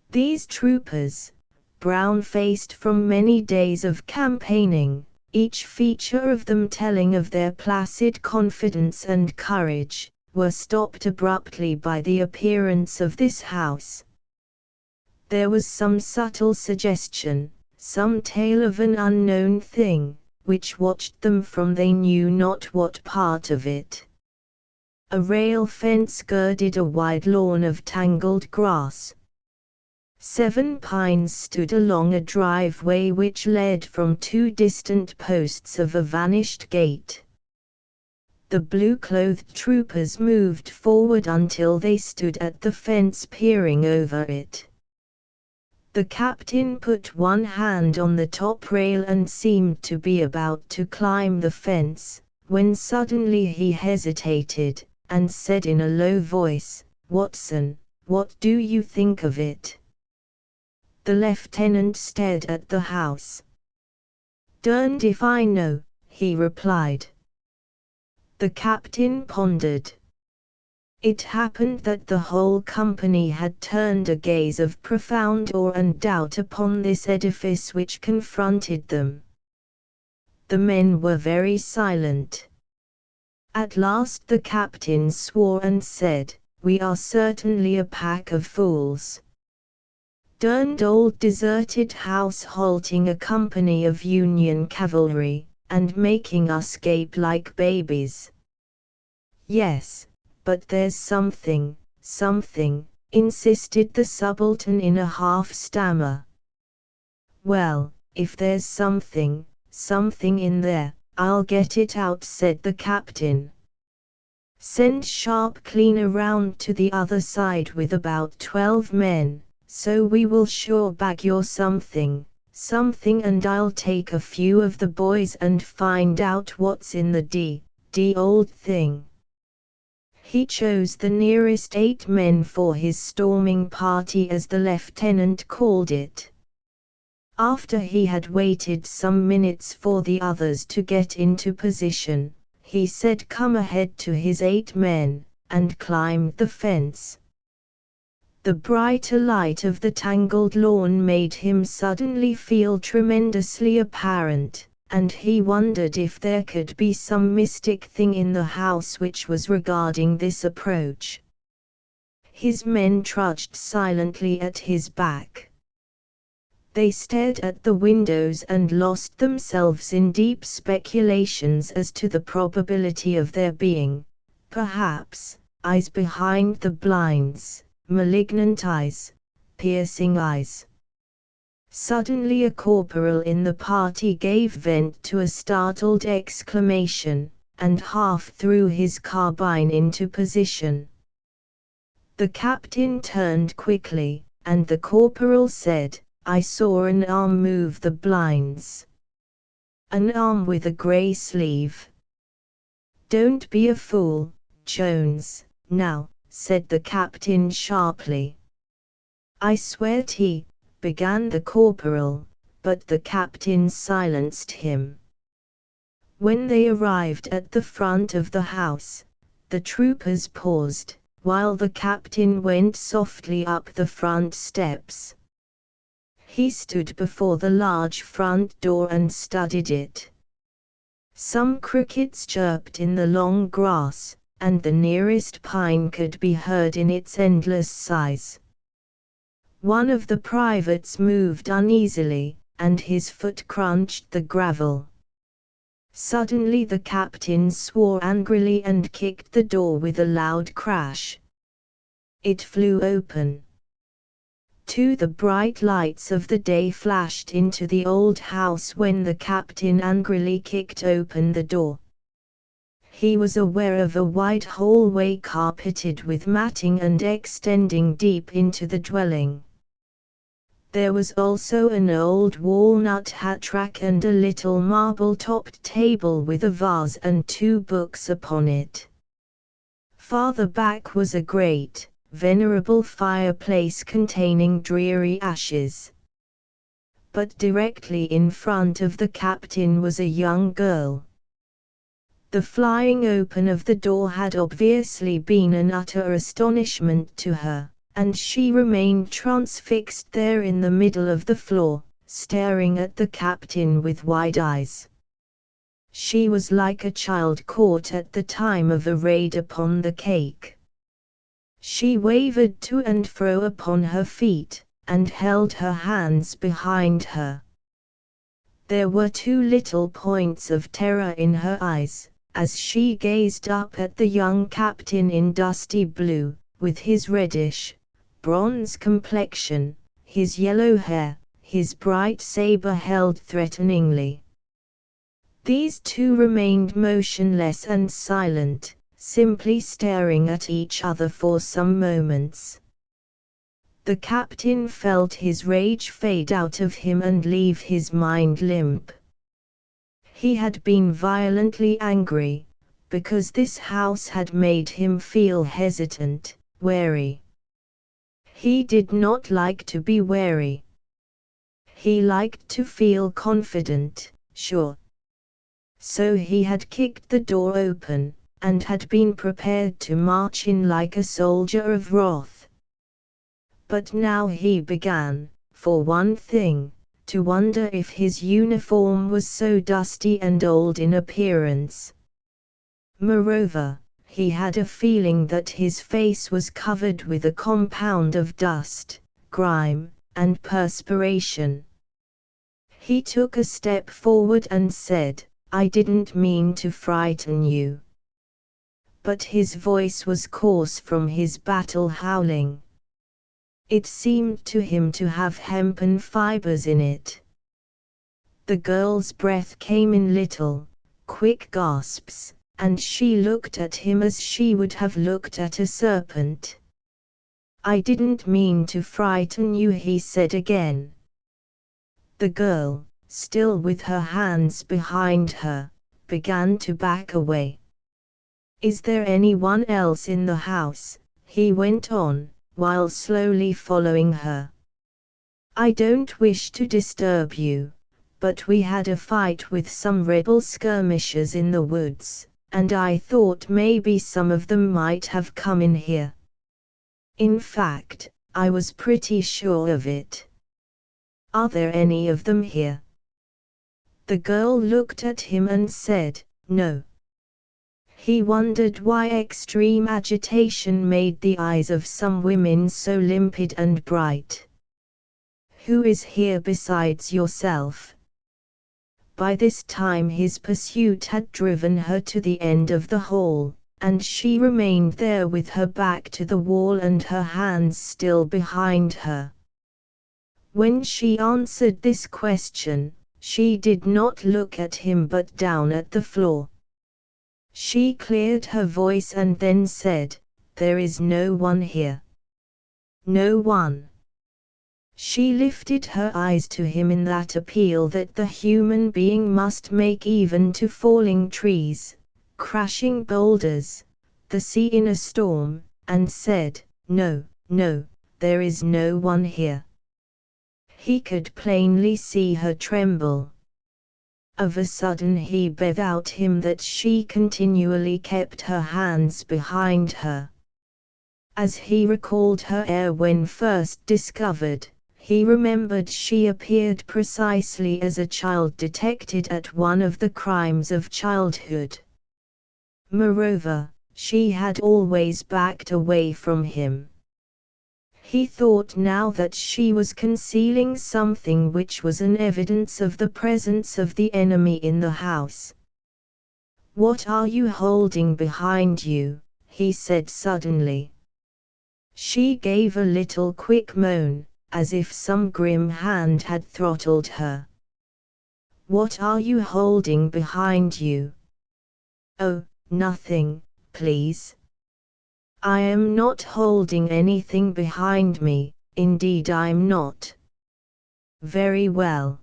These troopers, brown-faced from many days of campaigning, each feature of them telling of their placid confidence and courage, were stopped abruptly by the appearance of this house. There was some subtle suggestion, some tale of an unknown thing, which watched them from they knew not what part of it. A rail fence girded a wide lawn of tangled grass. 7 pines stood along a driveway which led from 2 distant posts of a vanished gate. The blue-clothed troopers moved forward until they stood at the fence peering over it. The captain put one hand on the top rail and seemed to be about to climb the fence, when suddenly he hesitated, and said in a low voice, "Watson, what do you think of it?" The lieutenant stared at the house. "Derned if I know," he replied. The captain pondered. It happened that the whole company had turned a gaze of profound awe and doubt upon this edifice which confronted them. The men were very silent. At last the captain swore and said, "We are certainly a pack of fools. Derned old deserted house halting a company of Union cavalry, and making us gape like babies." "Yes, but there's something," insisted the subaltern in a half stammer. "Well, if there's something in there, I'll get it out," said the captain. "Send Sharp clean around to the other side with about 12 men. So we will sure bag your something, and I'll take a few of the boys and find out what's in the d old thing." He chose the nearest 8 men for his storming party, as the lieutenant called it. After he had waited some minutes for the others to get into position, he said, "Come ahead," to his 8 men, and climbed the fence. The brighter light of the tangled lawn made him suddenly feel tremendously apparent, and he wondered if there could be some mystic thing in the house which was regarding this approach. His men trudged silently at his back. They stared at the windows and lost themselves in deep speculations as to the probability of there being, perhaps, eyes behind the blinds. Malignant eyes, piercing eyes. Suddenly a corporal in the party gave vent to a startled exclamation, and half threw his carbine into position. The captain turned quickly, and the corporal said, "I saw an arm move the blinds." "An arm with a grey sleeve?" "Don't be a fool, Jones, now," said the captain sharply. "I swear t began the corporal, but the captain silenced him. When they arrived at the front of the house, the troopers paused, while the captain went softly up the front steps. He stood before the large front door and studied it. Some crickets chirped in the long grass, and the nearest pine could be heard in its endless sighs. One of the privates moved uneasily, and his foot crunched the gravel. Suddenly the captain swore angrily and kicked the door with a loud crash. It flew open. The bright lights of the day flashed into the old house when the captain angrily kicked open the door. He was aware of a wide hallway carpeted with matting and extending deep into the dwelling. There was also an old walnut hat rack and a little marble-topped table with a vase and 2 books upon it. Farther back was a great, venerable fireplace containing dreary ashes. But directly in front of the captain was a young girl. The flying open of the door had obviously been an utter astonishment to her, and she remained transfixed there in the middle of the floor, staring at the captain with wide eyes. She was like a child caught at the time of a raid upon the cake. She wavered to and fro upon her feet, and held her hands behind her. There were 2 little points of terror in her eyes, as she gazed up at the young captain in dusty blue, with his reddish, bronze complexion, his yellow hair, his bright saber held threateningly. These 2 remained motionless and silent, simply staring at each other for some moments. The captain felt his rage fade out of him and leave his mind limp. He had been violently angry, because this house had made him feel hesitant, wary. He did not like to be wary. He liked to feel confident, sure. So he had kicked the door open, and had been prepared to march in like a soldier of wrath. But now he began, for one thing, to wonder if his uniform was so dusty and old in appearance. Moreover, he had a feeling that his face was covered with a compound of dust, grime, and perspiration. He took a step forward and said, "I didn't mean to frighten you." But his voice was coarse from his battle howling. It seemed to him to have hempen fibers in it. The girl's breath came in little, quick gasps, and she looked at him as she would have looked at a serpent. "I didn't mean to frighten you," he said again. The girl, still with her hands behind her, began to back away. "Is there anyone else in the house?" he went on, while slowly following her. "I don't wish to disturb you, but we had a fight with some rebel skirmishers in the woods, and I thought maybe some of them might have come in here. In fact, I was pretty sure of it. Are there any of them here?" The girl looked at him and said, "No." He wondered why extreme agitation made the eyes of some women so limpid and bright. "Who is here besides yourself?" By this time his pursuit had driven her to the end of the hall, and she remained there with her back to the wall and her hands still behind her. When she answered this question, she did not look at him but down at the floor. She cleared her voice and then said, "There is no one here." "No one." She lifted her eyes to him in that appeal that the human being must make even to falling trees, crashing boulders, the sea in a storm, and said, "No, no, there is no one here." He could plainly see her tremble. Of a sudden he bethought him that she continually kept her hands behind her. As he recalled her air when first discovered, he remembered she appeared precisely as a child detected at one of the crimes of childhood. Moreover, she had always backed away from him. He thought now that she was concealing something which was an evidence of the presence of the enemy in the house. "What are you holding behind you?" he said suddenly. She gave a little quick moan, as if some grim hand had throttled her. "What are you holding behind you?" "Oh, nothing, please. I am not holding anything behind me, indeed I'm not." "Very well.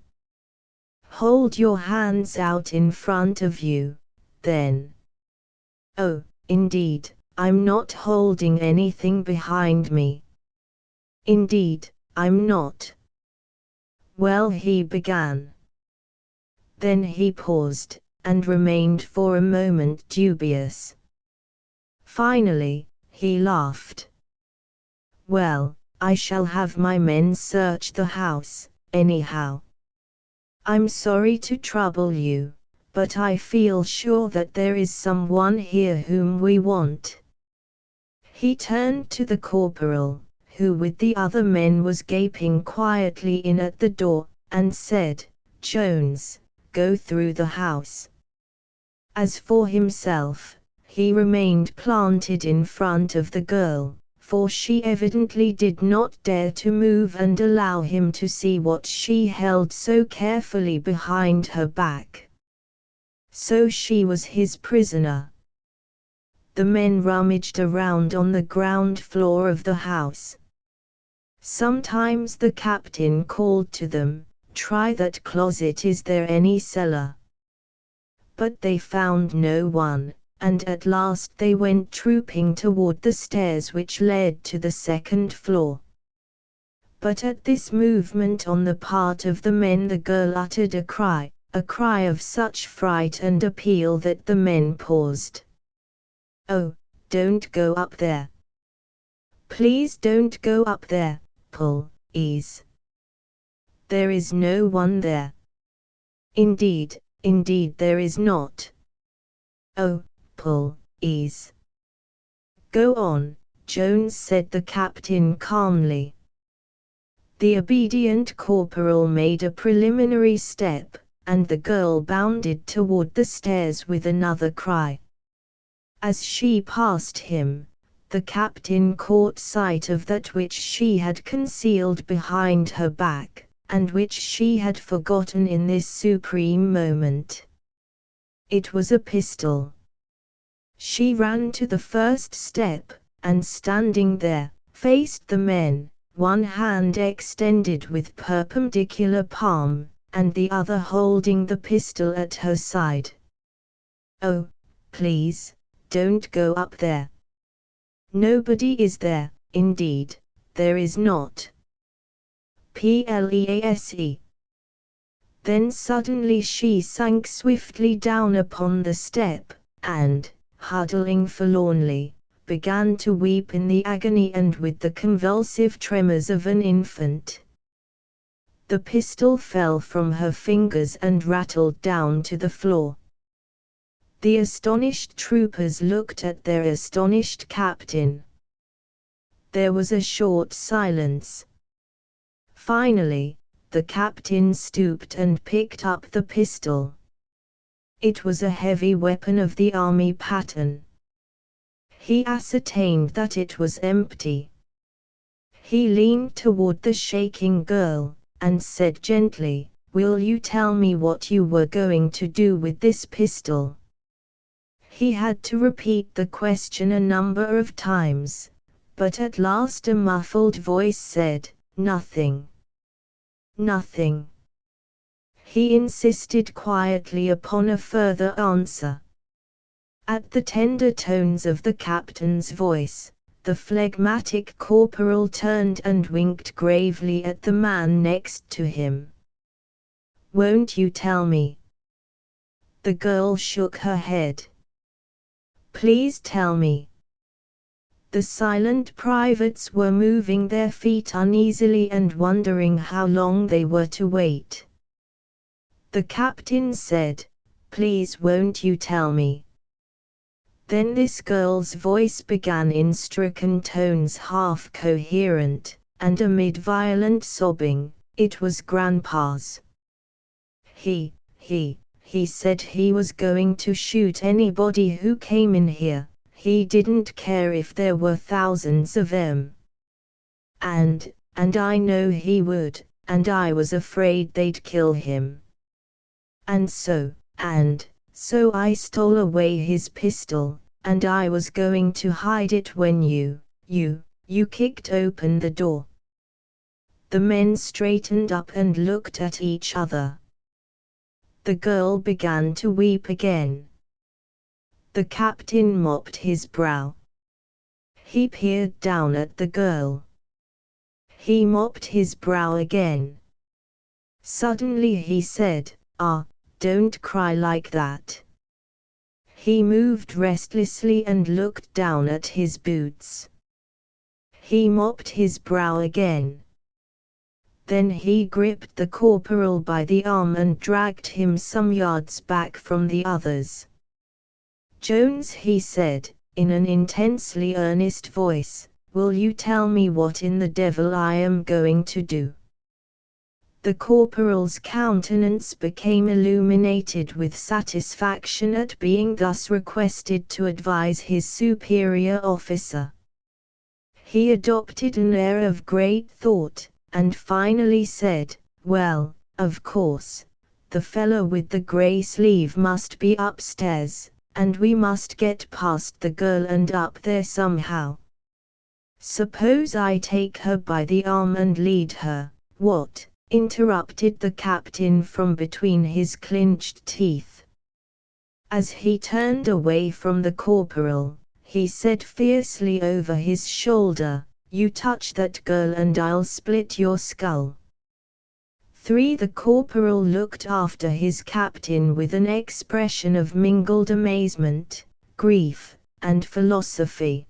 Hold your hands out in front of you, then." "Oh, indeed, I'm not holding anything behind me. Indeed, I'm not." "Well," he began. Then he paused, and remained for a moment dubious. Finally, he laughed. "Well, I shall have my men search the house, anyhow. I'm sorry to trouble you, but I feel sure that there is someone here whom we want." He turned to the corporal, who with the other men was gaping quietly in at the door, and said, "Jones, go through the house." As for himself, he remained planted in front of the girl, for she evidently did not dare to move and allow him to see what she held so carefully behind her back. So she was his prisoner. The men rummaged around on the ground floor of the house. Sometimes the captain called to them, "Try that closet, is there any cellar?" But they found no one, and at last they went trooping toward the stairs which led to the second floor. But at this movement on the part of the men the girl uttered a cry of such fright and appeal that the men paused. "Oh, don't go up there. Please don't go up there, please. There is no one there." Indeed there is not." "Oh, please." "Go on," Jones said the captain calmly. The obedient corporal made a preliminary step, and the girl bounded toward the stairs with another cry. As she passed him, the captain caught sight of that which she had concealed behind her back, and which she had forgotten in this supreme moment. It was a pistol. She ran to the first step, and standing there, faced the men, one hand extended with perpendicular palm, and the other holding the pistol at her side. "Oh, please, don't go up there. Nobody is there, indeed, there is not. Please." Then suddenly she sank swiftly down upon the step, and, huddling forlornly, began to weep in the agony and with the convulsive tremors of an infant. The pistol fell from her fingers and rattled down to the floor. The astonished troopers looked at their astonished captain. There was a short silence. Finally, the captain stooped and picked up the pistol. It was a heavy weapon of the army pattern. He ascertained that it was empty. He leaned toward the shaking girl, and said gently, "Will you tell me what you were going to do with this pistol?" He had to repeat the question a number of times, but at last a muffled voice said, "Nothing. Nothing." He insisted quietly upon a further answer. At the tender tones of the captain's voice, The phlegmatic corporal turned and winked gravely at the man next to him. "Won't you tell me?" The girl shook her head. "Please tell me." The silent privates were moving their feet uneasily and wondering how long they were to wait. The captain said, "Please won't you tell me?" Then this girl's voice began in stricken tones, half coherent, and amid violent sobbing, "It was Grandpa's. He said he was going to shoot anybody who came in here. He didn't care if there were thousands of them. And I know he would, and I was afraid they'd kill him. And so I stole away his pistol, and I was going to hide it when you kicked open the door." The men straightened up and looked at each other. The girl began to weep again. The captain mopped his brow. He peered down at the girl. He mopped his brow again. Suddenly he said, "Don't cry like that." He moved restlessly and looked down at his boots. He mopped his brow again. Then he gripped the corporal by the arm and dragged him some yards back from the others. "Jones," he said, in an intensely earnest voice, "will you tell me what in the devil I am going to do?" The corporal's countenance became illuminated with satisfaction at being thus requested to advise his superior officer. He adopted an air of great thought, and finally said, "Well, of course, the fellow with the grey sleeve must be upstairs, and we must get past the girl and up there somehow. Suppose I take her by the arm and lead her." "What?" interrupted the captain from between his clenched teeth. As he turned away from the corporal, he said fiercely over his shoulder, "You touch that girl and I'll split your skull." 3. The corporal looked after his captain with an expression of mingled amazement, grief, and philosophy.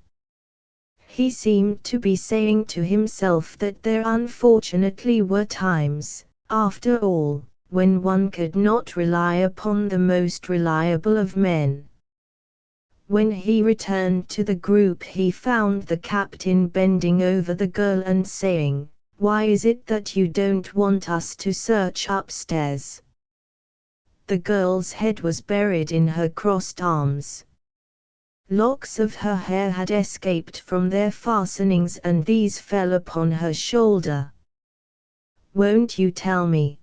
He seemed to be saying to himself that there unfortunately were times, after all, when one could not rely upon the most reliable of men. When he returned to the group he found the captain bending over the girl and saying, "Why is it that you don't want us to search upstairs?" The girl's head was buried in her crossed arms. Locks of her hair had escaped from their fastenings and these fell upon her shoulder. "Won't you tell me?"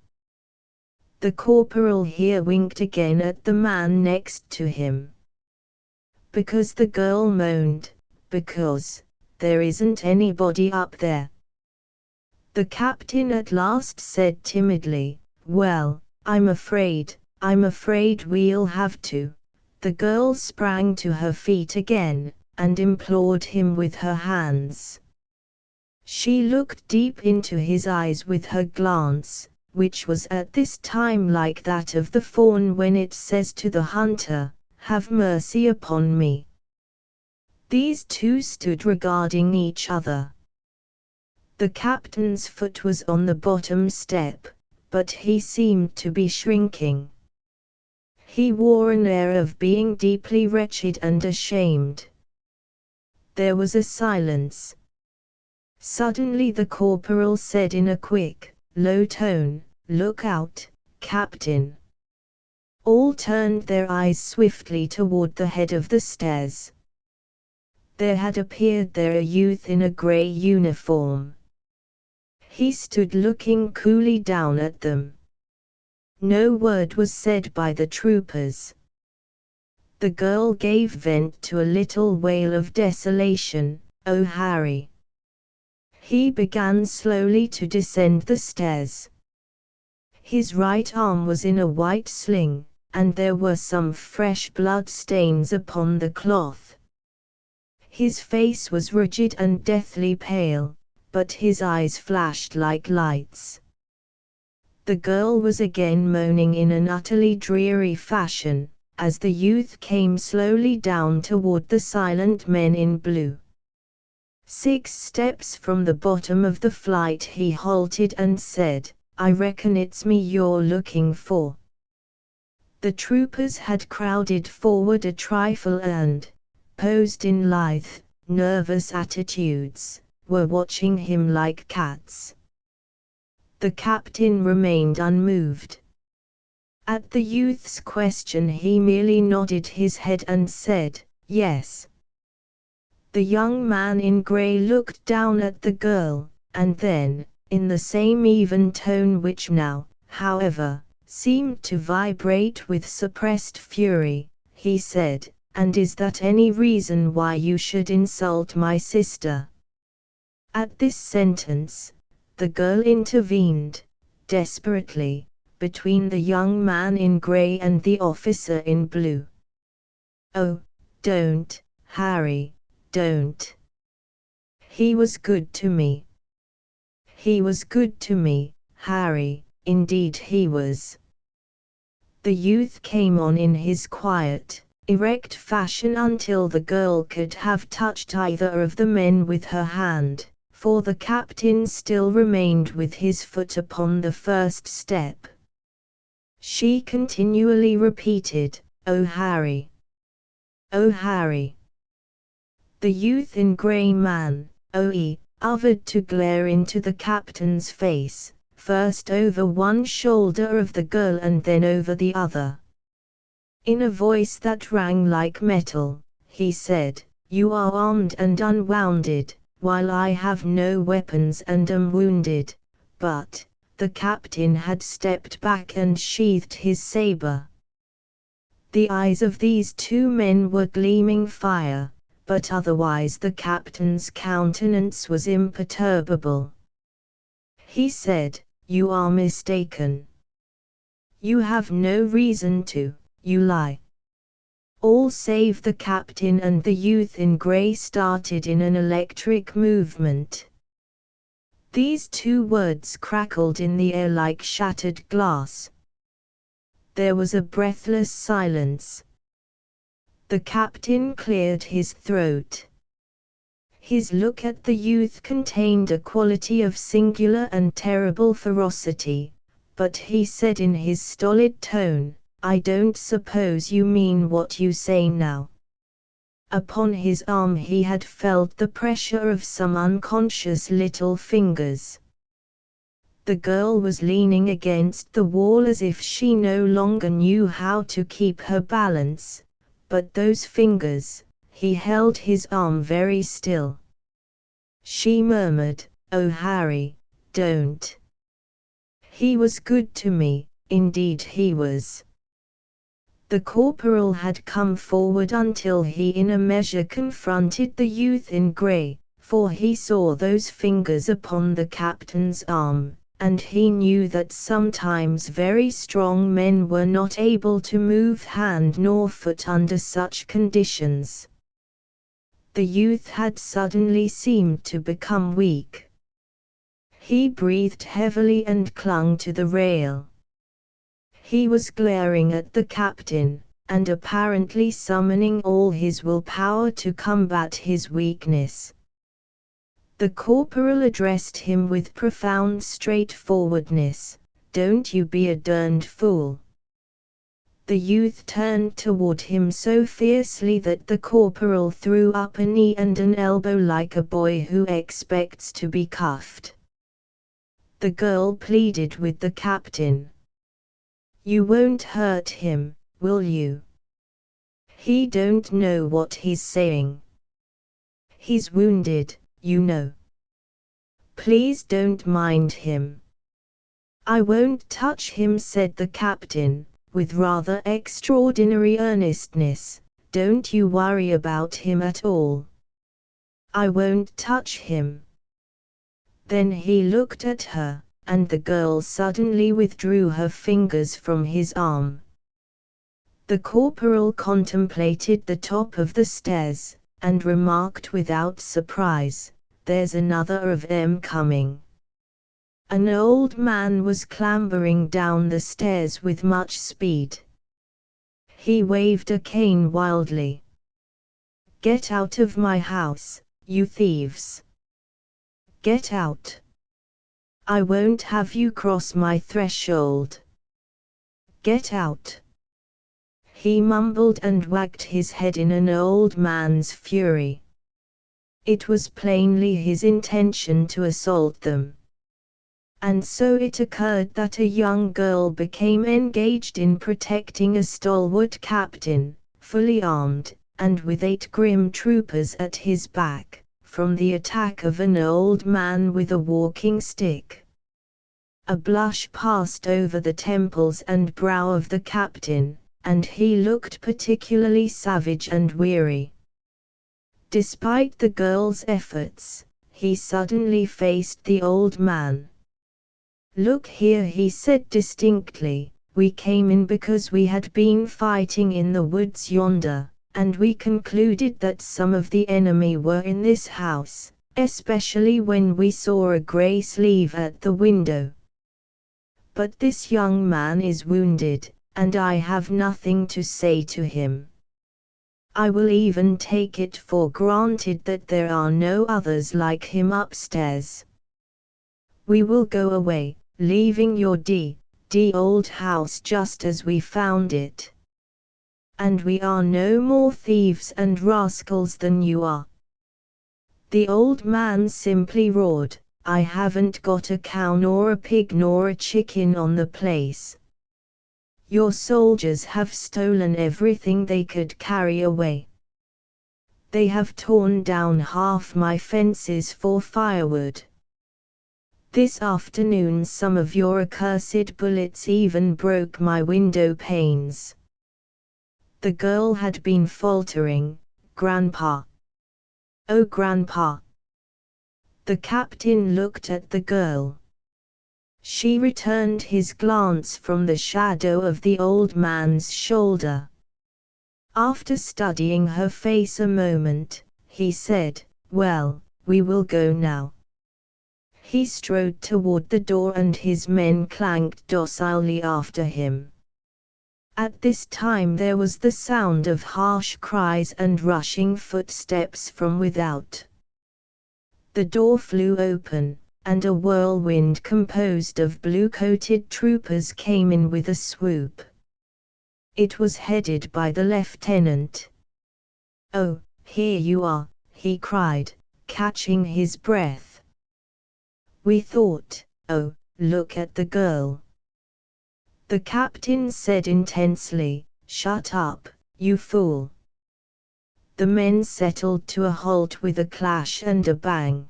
The corporal here winked again at the man next to him. "Because," the girl moaned, "because there isn't anybody up there." The captain at last said timidly, "Well, I'm afraid we'll have to." The girl sprang to her feet again, and implored him with her hands. She looked deep into his eyes with her glance, which was at this time like that of the fawn when it says to the hunter, "Have mercy upon me." These two stood regarding each other. The captain's foot was on the bottom step, but he seemed to be shrinking. He wore an air of being deeply wretched and ashamed. There was a silence. Suddenly the corporal said in a quick, low tone, "Look out, Captain." All turned their eyes swiftly toward the head of the stairs. There had appeared there a youth in a grey uniform. He stood looking coolly down at them. No word was said by the troopers. The girl gave vent to a little wail of desolation. "Oh, Harry!" He began slowly to descend the stairs. His right arm was in a white sling, and there were some fresh blood stains upon the cloth. His face was rigid and deathly pale, but his eyes flashed like lights. The girl was again moaning in an utterly dreary fashion, as the youth came slowly down toward the silent men in blue. 6 steps from the bottom of the flight he halted and said, "I reckon it's me you're looking for." The troopers had crowded forward a trifle and, posed in lithe, nervous attitudes, were watching him like cats. The captain remained unmoved. At the youth's question he merely nodded his head and said, "Yes." The young man in grey looked down at the girl, and then, in the same even tone which now, however, seemed to vibrate with suppressed fury, he said, "And is that any reason why you should insult my sister?" At this sentence, the girl intervened, desperately, between the young man in grey and the officer in blue. "Oh, don't, Harry, don't. He was good to me. He was good to me, Harry, indeed he was." The youth came on in his quiet, erect fashion until the girl could have touched either of the men with her hand, for the captain still remained with his foot upon the first step. She continually repeated, "Oh Harry! Oh Harry!" The youth in grey man, hovered to glare into the captain's face, first over one shoulder of the girl and then over the other. In a voice that rang like metal, he said, "You are armed and unwounded, while I have no weapons and am wounded." But the captain had stepped back and sheathed his saber. The eyes of these 2 men were gleaming fire, but otherwise the captain's countenance was imperturbable. He said, "You are mistaken. You have no reason to, you lie." All save the captain and the youth in grey started in an electric movement. These 2 words crackled in the air like shattered glass. There was a breathless silence. The captain cleared his throat. His look at the youth contained a quality of singular and terrible ferocity, but he said in his stolid tone, "I don't suppose you mean what you say now." Upon his arm he had felt the pressure of some unconscious little fingers. The girl was leaning against the wall as if she no longer knew how to keep her balance, but those fingers, he held his arm very still. She murmured, "Oh Harry, don't. He was good to me, indeed he was." The corporal had come forward until he in a measure confronted the youth in grey, for he saw those fingers upon the captain's arm, and he knew that sometimes very strong men were not able to move hand nor foot under such conditions. The youth had suddenly seemed to become weak. He breathed heavily and clung to the rail. He was glaring at the captain, and apparently summoning all his willpower to combat his weakness. The corporal addressed him with profound straightforwardness, "Don't you be a derned fool." The youth turned toward him so fiercely that the corporal threw up a knee and an elbow like a boy who expects to be cuffed. The girl pleaded with the captain. "You won't hurt him, will you? He don't know what he's saying. He's wounded, you know. Please don't mind him." "I won't touch him," said the captain, with rather extraordinary earnestness. "Don't you worry about him at all. I won't touch him." Then he looked at her, and the girl suddenly withdrew her fingers from his arm. The corporal contemplated the top of the stairs, and remarked without surprise, "There's another of 'em coming." An old man was clambering down the stairs with much speed. He waved a cane wildly. "Get out of my house, you thieves! Get out! I won't have you cross my threshold. Get out!" He mumbled and wagged his head in an old man's fury. It was plainly his intention to assault them. And so it occurred that a young girl became engaged in protecting a stalwart captain, fully armed, and with 8 grim troopers at his back, from the attack of an old man with a walking stick. A blush passed over the temples and brow of the captain, and he looked particularly savage and weary. Despite the girl's efforts, he suddenly faced the old man. "Look here," he said distinctly, "we came in because we had been fighting in the woods yonder, and we concluded that some of the enemy were in this house, especially when we saw a gray sleeve at the window. But this young man is wounded, and I have nothing to say to him. I will even take it for granted that there are no others like him upstairs. We will go away, leaving your d old house just as we found it. And we are no more thieves and rascals than you are." The old man simply roared, "I haven't got a cow nor a pig nor a chicken on the place. Your soldiers have stolen everything they could carry away. They have torn down half my fences for firewood. This afternoon some of your accursed bullets even broke my window panes." The girl had been faltering, "Grandpa. Oh, Grandpa." The captain looked at the girl. She returned his glance from the shadow of the old man's shoulder. After studying her face a moment, he said, "Well, we will go now." He strode toward the door and his men clanked docilely after him. At this time there was the sound of harsh cries and rushing footsteps from without. The door flew open, and a whirlwind composed of blue-coated troopers came in with a swoop. It was headed by the lieutenant. "Oh, here you are," he cried, catching his breath. "We thought, oh, look at the girl." The captain said intensely, "Shut up, you fool." The men settled to a halt with a clash and a bang.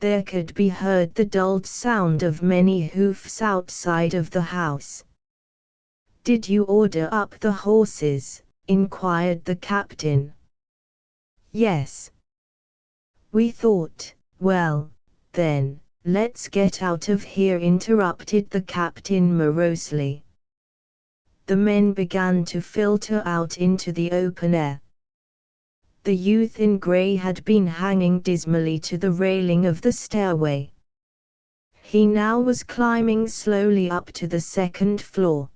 There could be heard the dulled sound of many hoofs outside of the house. "Did you order up the horses?" inquired the captain. "Yes." "We thought, well, then, let's get out of here," interrupted the captain morosely. The men began to filter out into the open air. The youth in grey had been hanging dismally to the railing of the stairway. He now was climbing slowly up to the 2nd floor.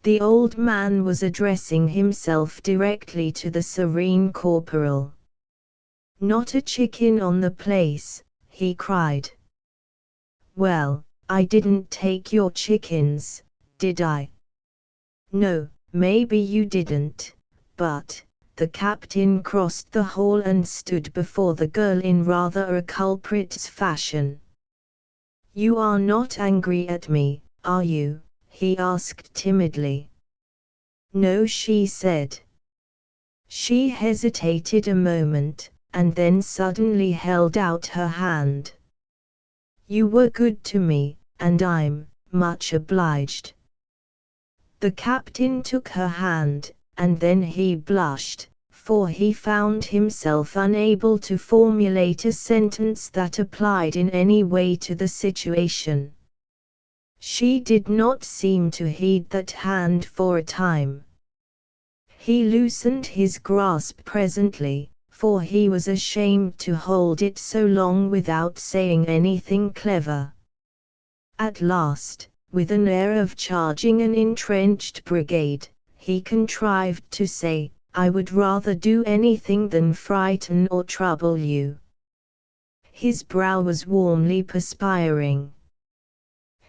The old man was addressing himself directly to the serene corporal. "Not a chicken on the place," he cried. "Well, I didn't take your chickens, did I?" "No, maybe you didn't, but..." The captain crossed the hall and stood before the girl in rather a culprit's fashion. "You are not angry at me, are you?" he asked timidly. "No," she said. She hesitated a moment, and then suddenly held out her hand. "You were good to me, and I'm much obliged." The captain took her hand, and then he blushed, for he found himself unable to formulate a sentence that applied in any way to the situation. She did not seem to heed that hand for a time. He loosened his grasp presently, for he was ashamed to hold it so long without saying anything clever. At last, with an air of charging an entrenched brigade, he contrived to say, "I would rather do anything than frighten or trouble you." His brow was warmly perspiring.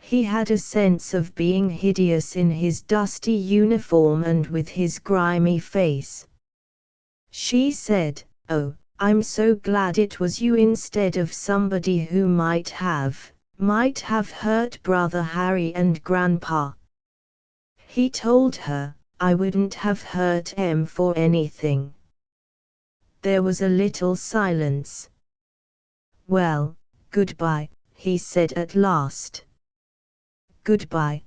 He had a sense of being hideous in his dusty uniform and with his grimy face. She said, "Oh, I'm so glad it was you instead of somebody who might have hurt Brother Harry and Grandpa." He told her, "I wouldn't have hurt em for anything." There was a little silence. "Well, goodbye," he said at last. "Goodbye."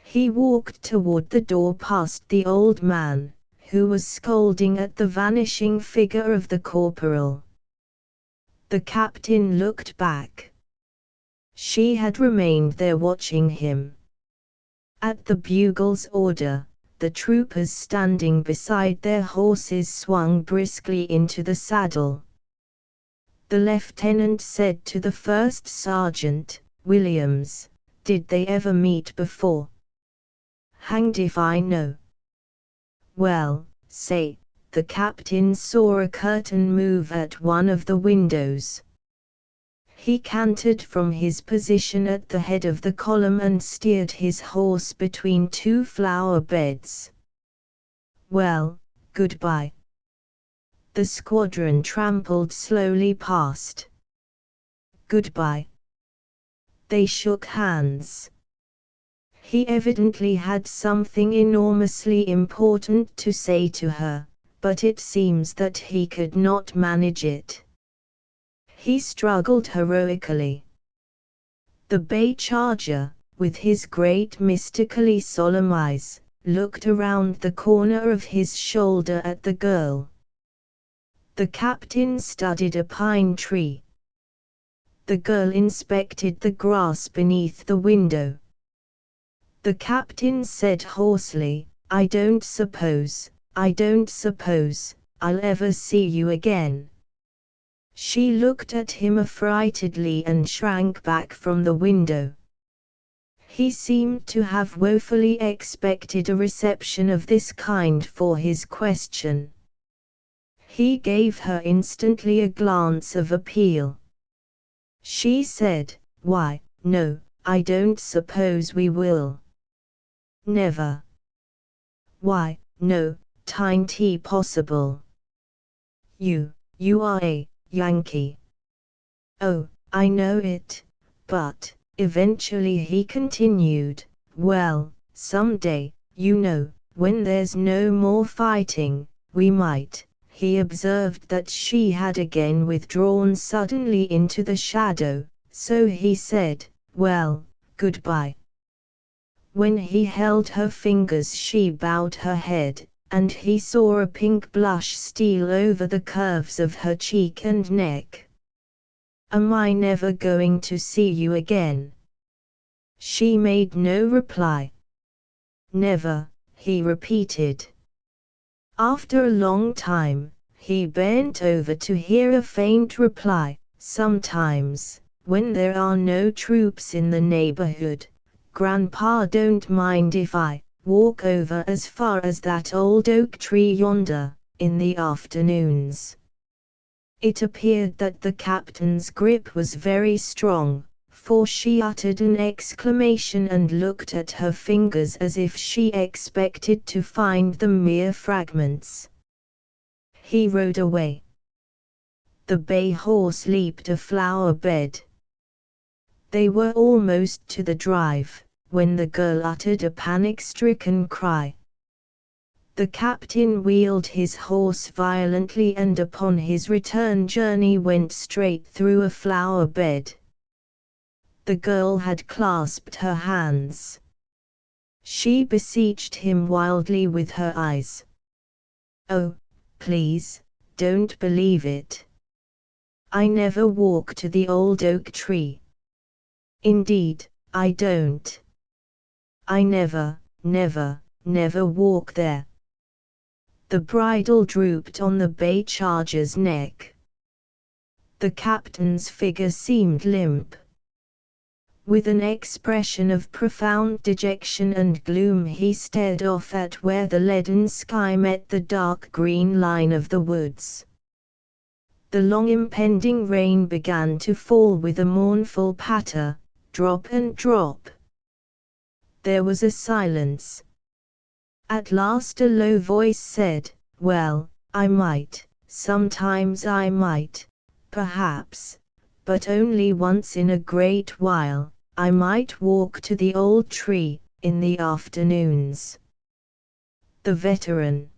He walked toward the door past the old man, who was scolding at the vanishing figure of the corporal. The captain looked back. She had remained there watching him. At the bugle's order, the troopers standing beside their horses swung briskly into the saddle. The lieutenant said to the first sergeant, "Williams, did they ever meet before?" "Hanged if I know." "Well, say," the captain saw a curtain move at one of the windows. He cantered from his position at the head of the column and steered his horse between two flower beds. "Well, goodbye." The squadron trampled slowly past. "Goodbye." They shook hands. He evidently had something enormously important to say to her, but it seems that he could not manage it. He struggled heroically. The bay charger, with his great mystically solemn eyes, looked around the corner of his shoulder at the girl. The captain studied a pine tree. The girl inspected the grass beneath the window. The captain said hoarsely, I don't suppose I'll ever see you again." She looked at him affrightedly and shrank back from the window. He seemed to have woefully expected a reception of this kind for his question. He gave her instantly a glance of appeal. She said, "Why, no, I don't suppose we will." "Never?" "Why, no, 'tain't possible. You are a Yankee." "Oh, I know it, but," eventually he continued, "well, some day, when there's no more fighting, we might." He observed that she had again withdrawn suddenly into the shadow, so he said, "Well, goodbye." When he held her fingers she bowed her head, and he saw a pink blush steal over the curves of her cheek and neck. "Am I never going to see you again?" She made no reply. "Never," he repeated. After a long time, he bent over to hear a faint reply, "Sometimes, when there are no troops in the neighborhood, Grandpa don't mind if I walk over as far as that old oak tree yonder, in the afternoons." It appeared that the captain's grip was very strong, for she uttered an exclamation and looked at her fingers as if she expected to find them mere fragments. He rode away. The bay horse leaped a flower bed. They were almost to the drive, when the girl uttered a panic-stricken cry. The captain wheeled his horse violently and upon his return journey went straight through a flower bed. The girl had clasped her hands. She beseeched him wildly with her eyes. "Oh, please, don't believe it. I never walk to the old oak tree. Indeed, I don't. I never walk there." The bridle drooped on the bay charger's neck. The captain's figure seemed limp. With an expression of profound dejection and gloom he stared off at where the leaden sky met the dark green line of the woods. The long impending rain began to fall with a mournful patter, drop and drop. There was a silence. At last a low voice said, "Well, I might, sometimes I might, perhaps, but only once in a great while, I might walk to the old tree, in the afternoons." The veteran.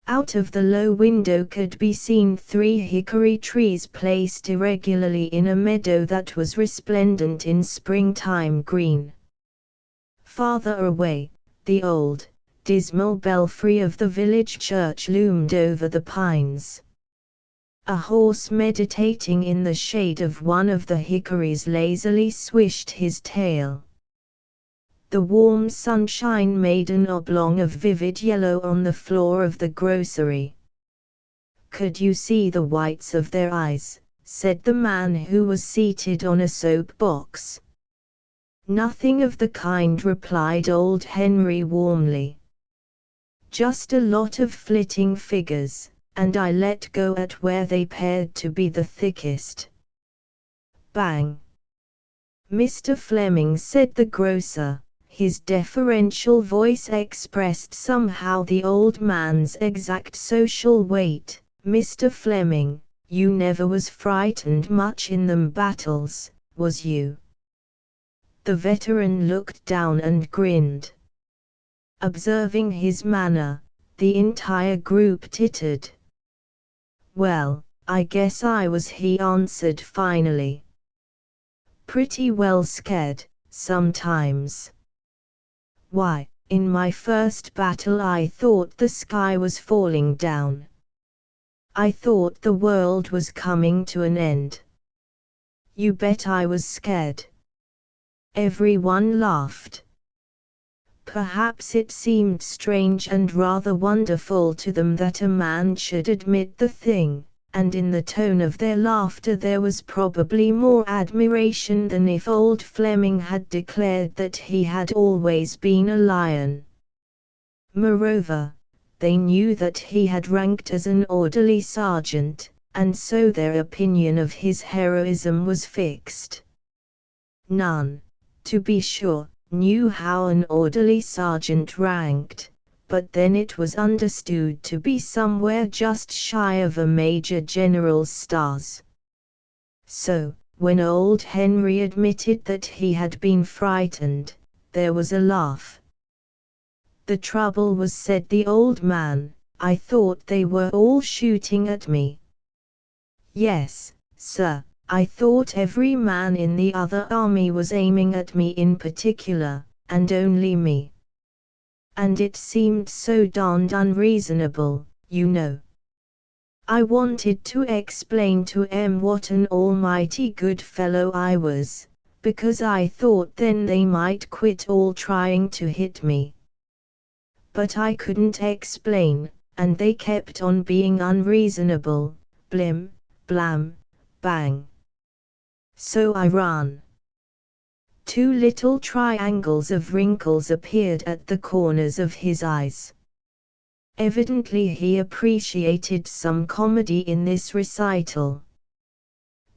Out of the low window could be seen 3 hickory trees placed irregularly in a meadow that was resplendent in springtime green. Farther away, the old, dismal belfry of the village church loomed over the pines. A horse meditating in the shade of one of the hickories lazily swished his tail. The warm sunshine made an oblong of vivid yellow on the floor of the grocery. "Could you see the whites of their eyes?" said the man who was seated on a soap box. "Nothing of the kind," replied old Henry warmly. "Just a lot of flitting figures, and I let go at where they paired to be the thickest." Bang! "Mr. Fleming," said the grocer. His deferential voice expressed somehow the old man's exact social weight. "Mr. Fleming, you never was frightened much in them battles, was you?" The veteran looked down and grinned. Observing his manner, the entire group tittered. "Well, I guess I was," he answered finally. "Pretty well scared, sometimes. Why, in my first battle I thought the sky was falling down. I thought the world was coming to an end. You bet I was scared." Everyone laughed. Perhaps it seemed strange and rather wonderful to them that a man should admit the thing, and in the tone of their laughter there was probably more admiration than if old Fleming had declared that he had always been a lion. Moreover, they knew that he had ranked as an orderly sergeant, and so their opinion of his heroism was fixed. None, to be sure, knew how an orderly sergeant ranked, but then it was understood to be somewhere just shy of a major general's stars. So, when old Henry admitted that he had been frightened, there was a laugh. "The trouble was," said the old man, "I thought they were all shooting at me." "Yes, sir, I thought every man in the other army was aiming at me in particular, and only me. And it seemed so darned unreasonable, you know. I wanted to explain to 'em what an almighty good fellow I was, because I thought then they might quit all trying to hit me. But I couldn't explain, and they kept on being unreasonable, blim, blam, bang. So I ran." 2 little triangles of wrinkles appeared at the corners of his eyes. Evidently he appreciated some comedy in this recital.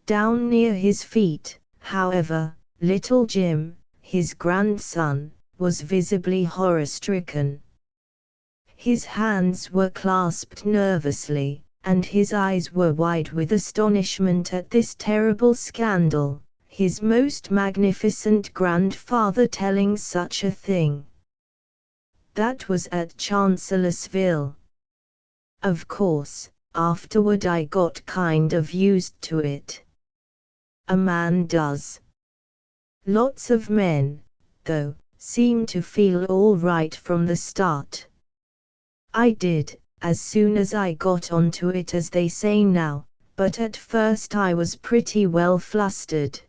Down near his feet, however, little Jim, his grandson, was visibly horror-stricken. His hands were clasped nervously, and his eyes were wide with astonishment at this terrible scandal, his most magnificent grandfather telling such a thing. That was at Chancellorsville. Of course, afterward I got kind of used to it. A man does. Lots of men, though, seem to feel all right from the start. I did, as soon as I got onto it, as they say now, but at first I was pretty well flustered.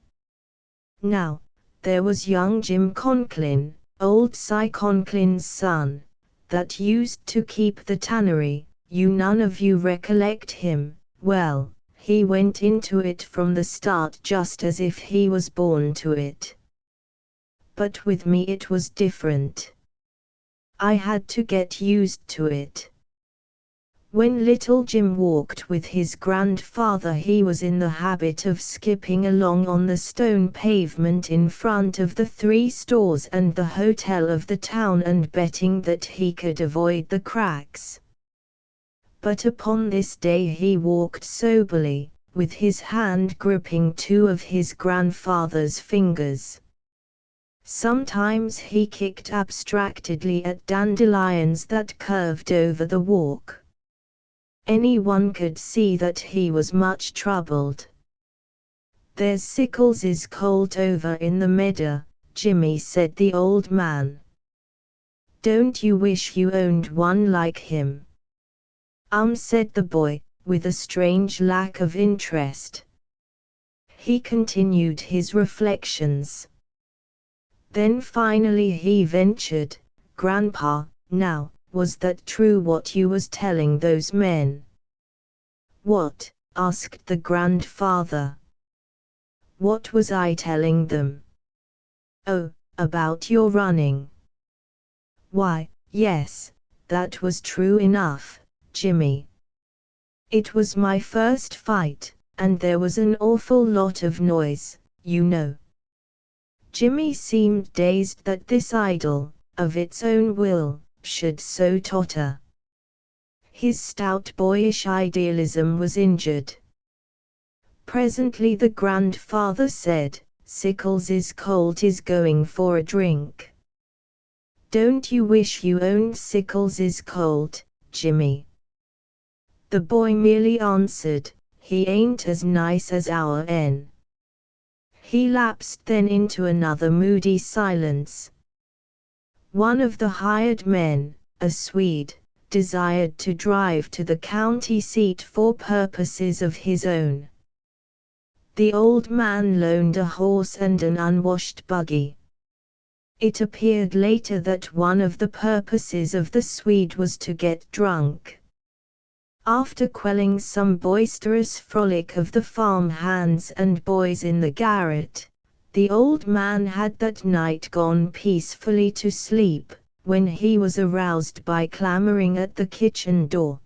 Now, there was young Jim Conklin, old Cy Conklin's son, that used to keep the tannery, you none of you recollect him. Well, he went into it from the start just as if he was born to it. But with me it was different. I had to get used to it. When little Jim walked with his grandfather, he was in the habit of skipping along on the stone pavement in front of the 3 stores and the hotel of the town and betting that he could avoid the cracks. But upon this day he walked soberly, with his hand gripping 2 of his grandfather's fingers. Sometimes he kicked abstractedly at dandelions that curved over the walk. Anyone could see that he was much troubled. "There's Sickles's colt over in the meadow, Jimmy," said the old man. "Don't you wish you owned one like him?" Said the boy, with a strange lack of interest. He continued his reflections. Then finally he ventured, "Grandpa, now, was that true what you was telling those men?" "What?" asked the grandfather. "What was I telling them?" "Oh, about your running." "Why, yes, that was true enough, Jimmy. It was my first fight, and there was an awful lot of noise, you know." Jimmy seemed dazed that this idol, of its own will, should so totter. His stout boyish idealism was injured. Presently the grandfather said, "Sickles's colt is going for a drink." "Don't you wish you owned Sickles's colt, Jimmy?" The boy merely answered, "He ain't as nice as our N." He lapsed then into another moody silence. One of the hired men, a Swede, desired to drive to the county seat for purposes of his own. The old man loaned a horse and an unwashed buggy. It appeared later that one of the purposes of the Swede was to get drunk. After quelling some boisterous frolic of the farm hands and boys in the garret, the old man had that night gone peacefully to sleep, when he was aroused by clamoring at the kitchen door.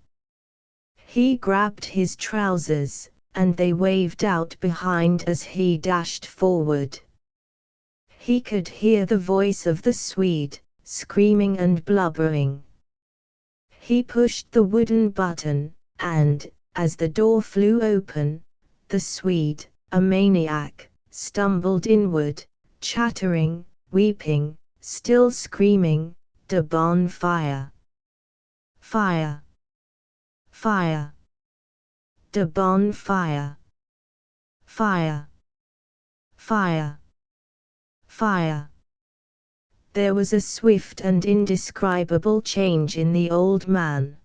He grabbed his trousers, and they waved out behind as he dashed forward. He could hear the voice of the Swede, screaming and blubbering. He pushed the wooden button, and, as the door flew open, the Swede, a maniac, stumbled inward, chattering, weeping, still screaming, "De bonfire! Fire! Fire! De bonfire! Fire! Fire! Fire!" There was a swift and indescribable change in the old man.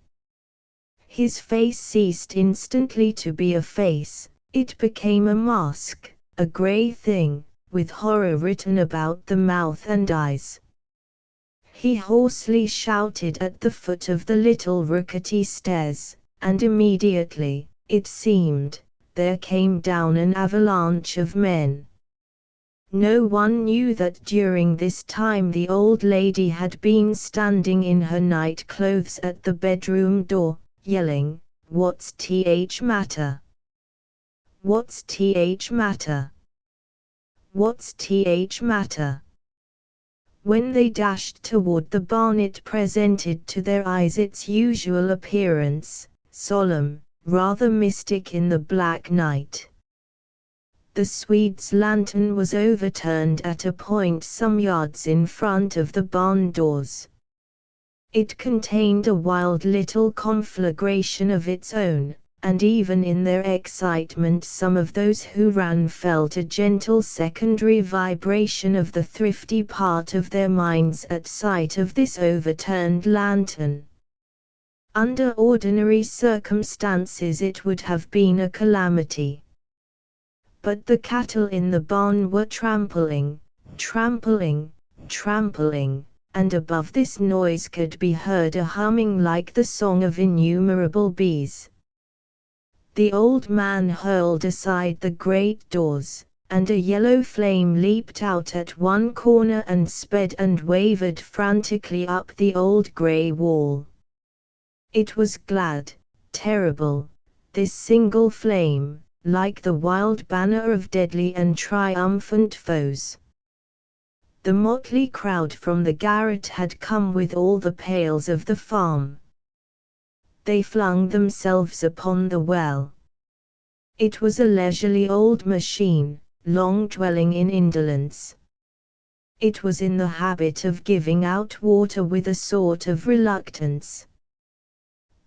His face ceased instantly to be a face, it became a mask, a grey thing, with horror written about the mouth and eyes. He hoarsely shouted at the foot of the little rickety stairs, and immediately, it seemed, there came down an avalanche of men. No one knew that during this time the old lady had been standing in her night clothes at the bedroom door, yelling, "What's th matter? What's th matter? What's th matter?" When they dashed toward the barn it presented to their eyes its usual appearance, solemn, rather mystic in the black night. The Swede's lantern was overturned at a point some yards in front of the barn doors. It contained a wild little conflagration of its own, and even in their excitement some of those who ran felt a gentle secondary vibration of the thrifty part of their minds at sight of this overturned lantern. Under ordinary circumstances it would have been a calamity. But the cattle in the barn were trampling, trampling, trampling, and above this noise could be heard a humming like the song of innumerable bees. The old man hurled aside the great doors, and a yellow flame leaped out at one corner and sped and wavered frantically up the old grey wall. It was glad, terrible, this single flame, like the wild banner of deadly and triumphant foes. The motley crowd from the garret had come with all the pails of the farm. They flung themselves upon the well. It was a leisurely old machine, long dwelling in indolence. It was in the habit of giving out water with a sort of reluctance.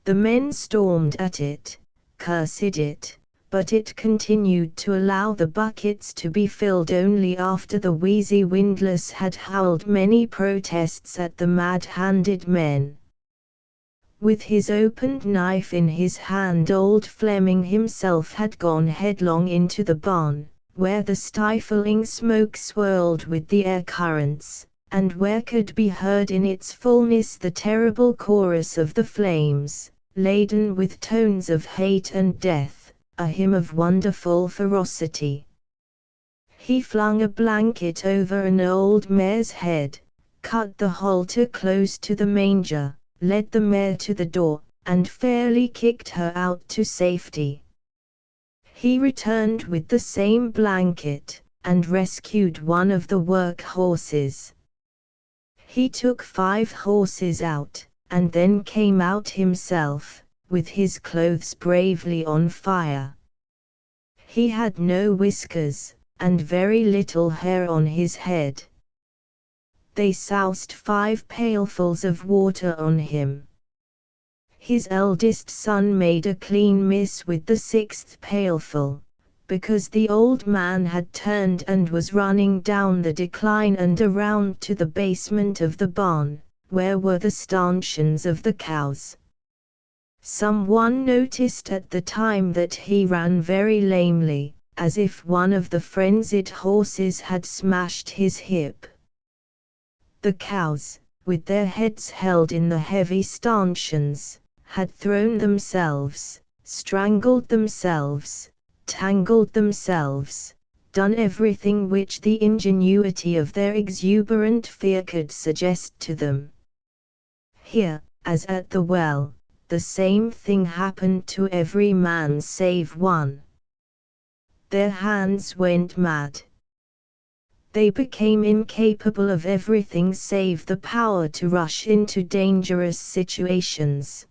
The men stormed at it, cursed it, but it continued to allow the buckets to be filled only after the wheezy windlass had howled many protests at the mad-handed men. With his opened knife in his hand, old Fleming himself had gone headlong into the barn, where the stifling smoke swirled with the air currents, and where could be heard in its fullness the terrible chorus of the flames, laden with tones of hate and death, a hymn of wonderful ferocity. He flung a blanket over an old mare's head, cut the halter close to the manger, led the mare to the door, and fairly kicked her out to safety. He returned with the same blanket, and rescued one of the work horses. He took 5 horses out, and then came out himself, with his clothes bravely on fire. He had no whiskers, and very little hair on his head. They soused 5 pailfuls of water on him. His eldest son made a clean miss with the 6th pailful, because the old man had turned and was running down the decline and around to the basement of the barn, where were the stanchions of the cows. Someone noticed at the time that he ran very lamely, as if one of the frenzied horses had smashed his hip. The cows, with their heads held in the heavy stanchions, had thrown themselves, strangled themselves, tangled themselves, done everything which the ingenuity of their exuberant fear could suggest to them. Here, as at the well, the same thing happened to every man save one. Their hands went mad. They became incapable of everything save the power to rush into dangerous situations.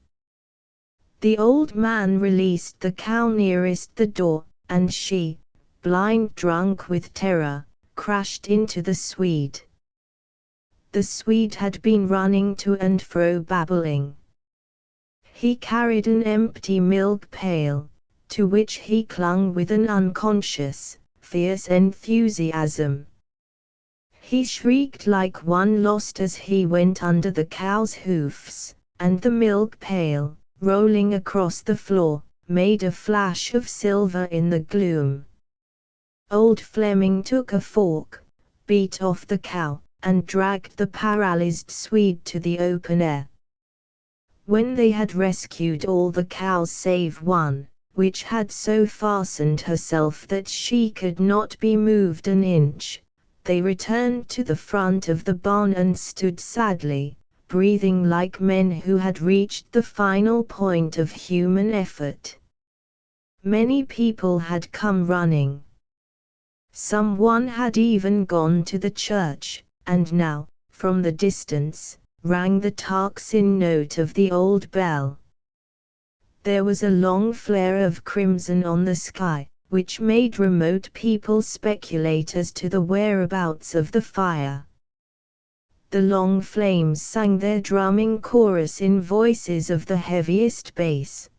The old man released the cow nearest the door, and she, blind drunk with terror, crashed into the Swede. The Swede had been running to and fro babbling. He carried an empty milk pail, to which he clung with an unconscious, fierce enthusiasm. He shrieked like one lost as he went under the cow's hoofs, and the milk pail, rolling across the floor, made a flash of silver in the gloom. Old Fleming took a fork, beat off the cow, and dragged the paralyzed Swede to the open air. When they had rescued all the cows save one, which had so fastened herself that she could not be moved an inch, they returned to the front of the barn and stood sadly, breathing like men who had reached the final point of human effort. Many people had come running. Someone had even gone to the church, and now, from the distance, rang the tocsin note of the old bell. There was a long flare of crimson on the sky, which made remote people speculate as to the whereabouts of the fire. The long flames sang their drumming chorus in voices of the heaviest bass.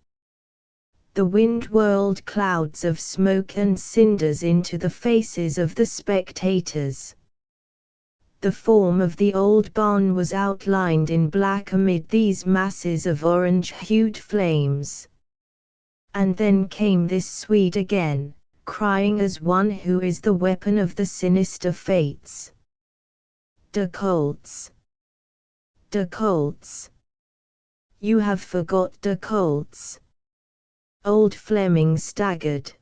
The wind whirled clouds of smoke and cinders into the faces of the spectators. The form of the old barn was outlined in black amid these masses of orange-hued flames. And then came this Swede again, crying as one who is the weapon of the sinister fates. "Der Colts! De Colts. You have forgot de Colts. Old Fleming staggered.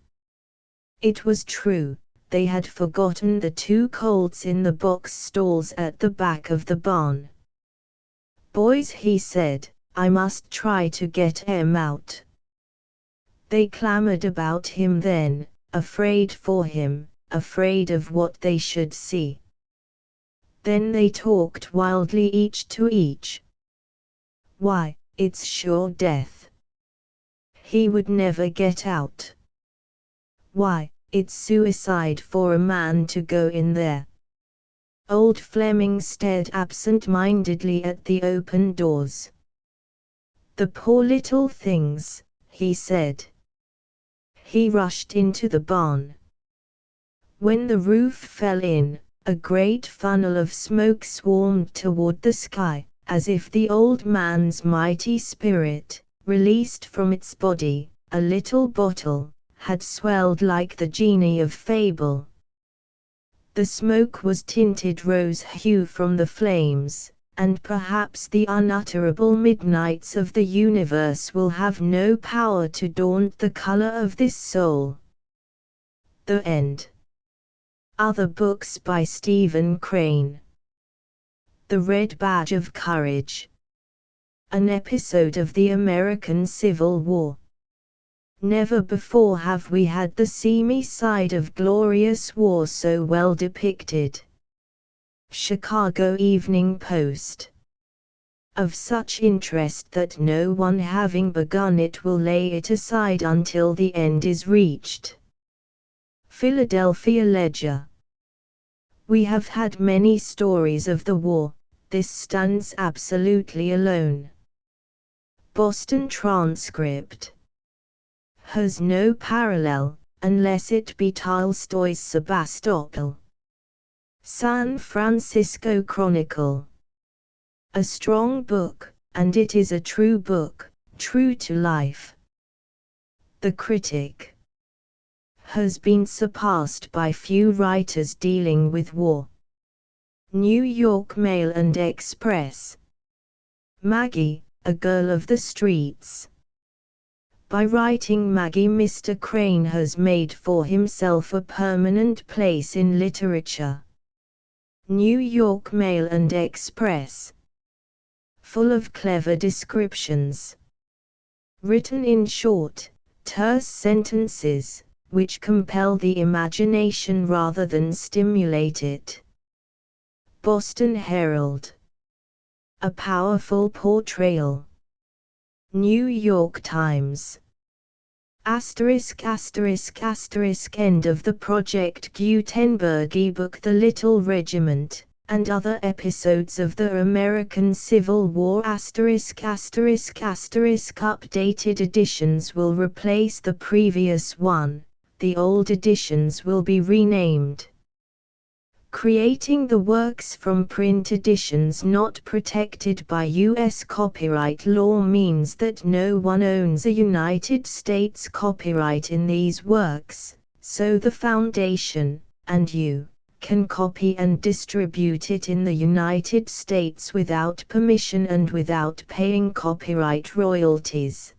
It was true, they had forgotten the 2 colts in the box stalls at the back of the barn. Boys, he said, I must try to get 'em out. They clamored about him then, afraid for him, afraid of what they should see. Then they talked wildly each to each. Why, it's sure death. He would never get out. Why, it's suicide for a man to go in there. Old Fleming stared absent-mindedly at the open doors. The poor little things, he said. He rushed into the barn. When the roof fell in, a great funnel of smoke swarmed toward the sky, as if the old man's mighty spirit, released from its body, a little bottle, had swelled like the genie of fable. The smoke was tinted rose hue from the flames, and perhaps the unutterable midnights of the universe will have no power to daunt the color of this soul. The End. Other books by Stephen Crane. The Red Badge of Courage. An episode of the American Civil War. Never before have we had the seamy side of glorious war so well depicted. Chicago Evening Post. Of such interest that no one having begun it will lay it aside until the end is reached. Philadelphia Ledger. We have had many stories of the war, this stands absolutely alone. Boston Transcript. Has no parallel, unless it be Tolstoy's Sebastopol. San Francisco Chronicle. A strong book, and it is a true book, true to life. The Critic. Has been surpassed by few writers dealing with war. New York Mail and Express. Maggie, a girl of the streets. By writing Maggie, Mr. Crane has made for himself a permanent place in literature. New York Mail and Express. Full of clever descriptions. Written in short, terse sentences, which compel the imagination rather than stimulate it. Boston Herald. A powerful portrayal. New York Times. End of the Project Gutenberg ebook The Little Regiment, and other episodes of the American Civil War. Updated editions will replace the previous one, the old editions will be renamed. Creating the works from print editions not protected by U.S. copyright law means that no one owns a United States copyright in these works, so the Foundation, and you, can copy and distribute it in the United States without permission and without paying copyright royalties.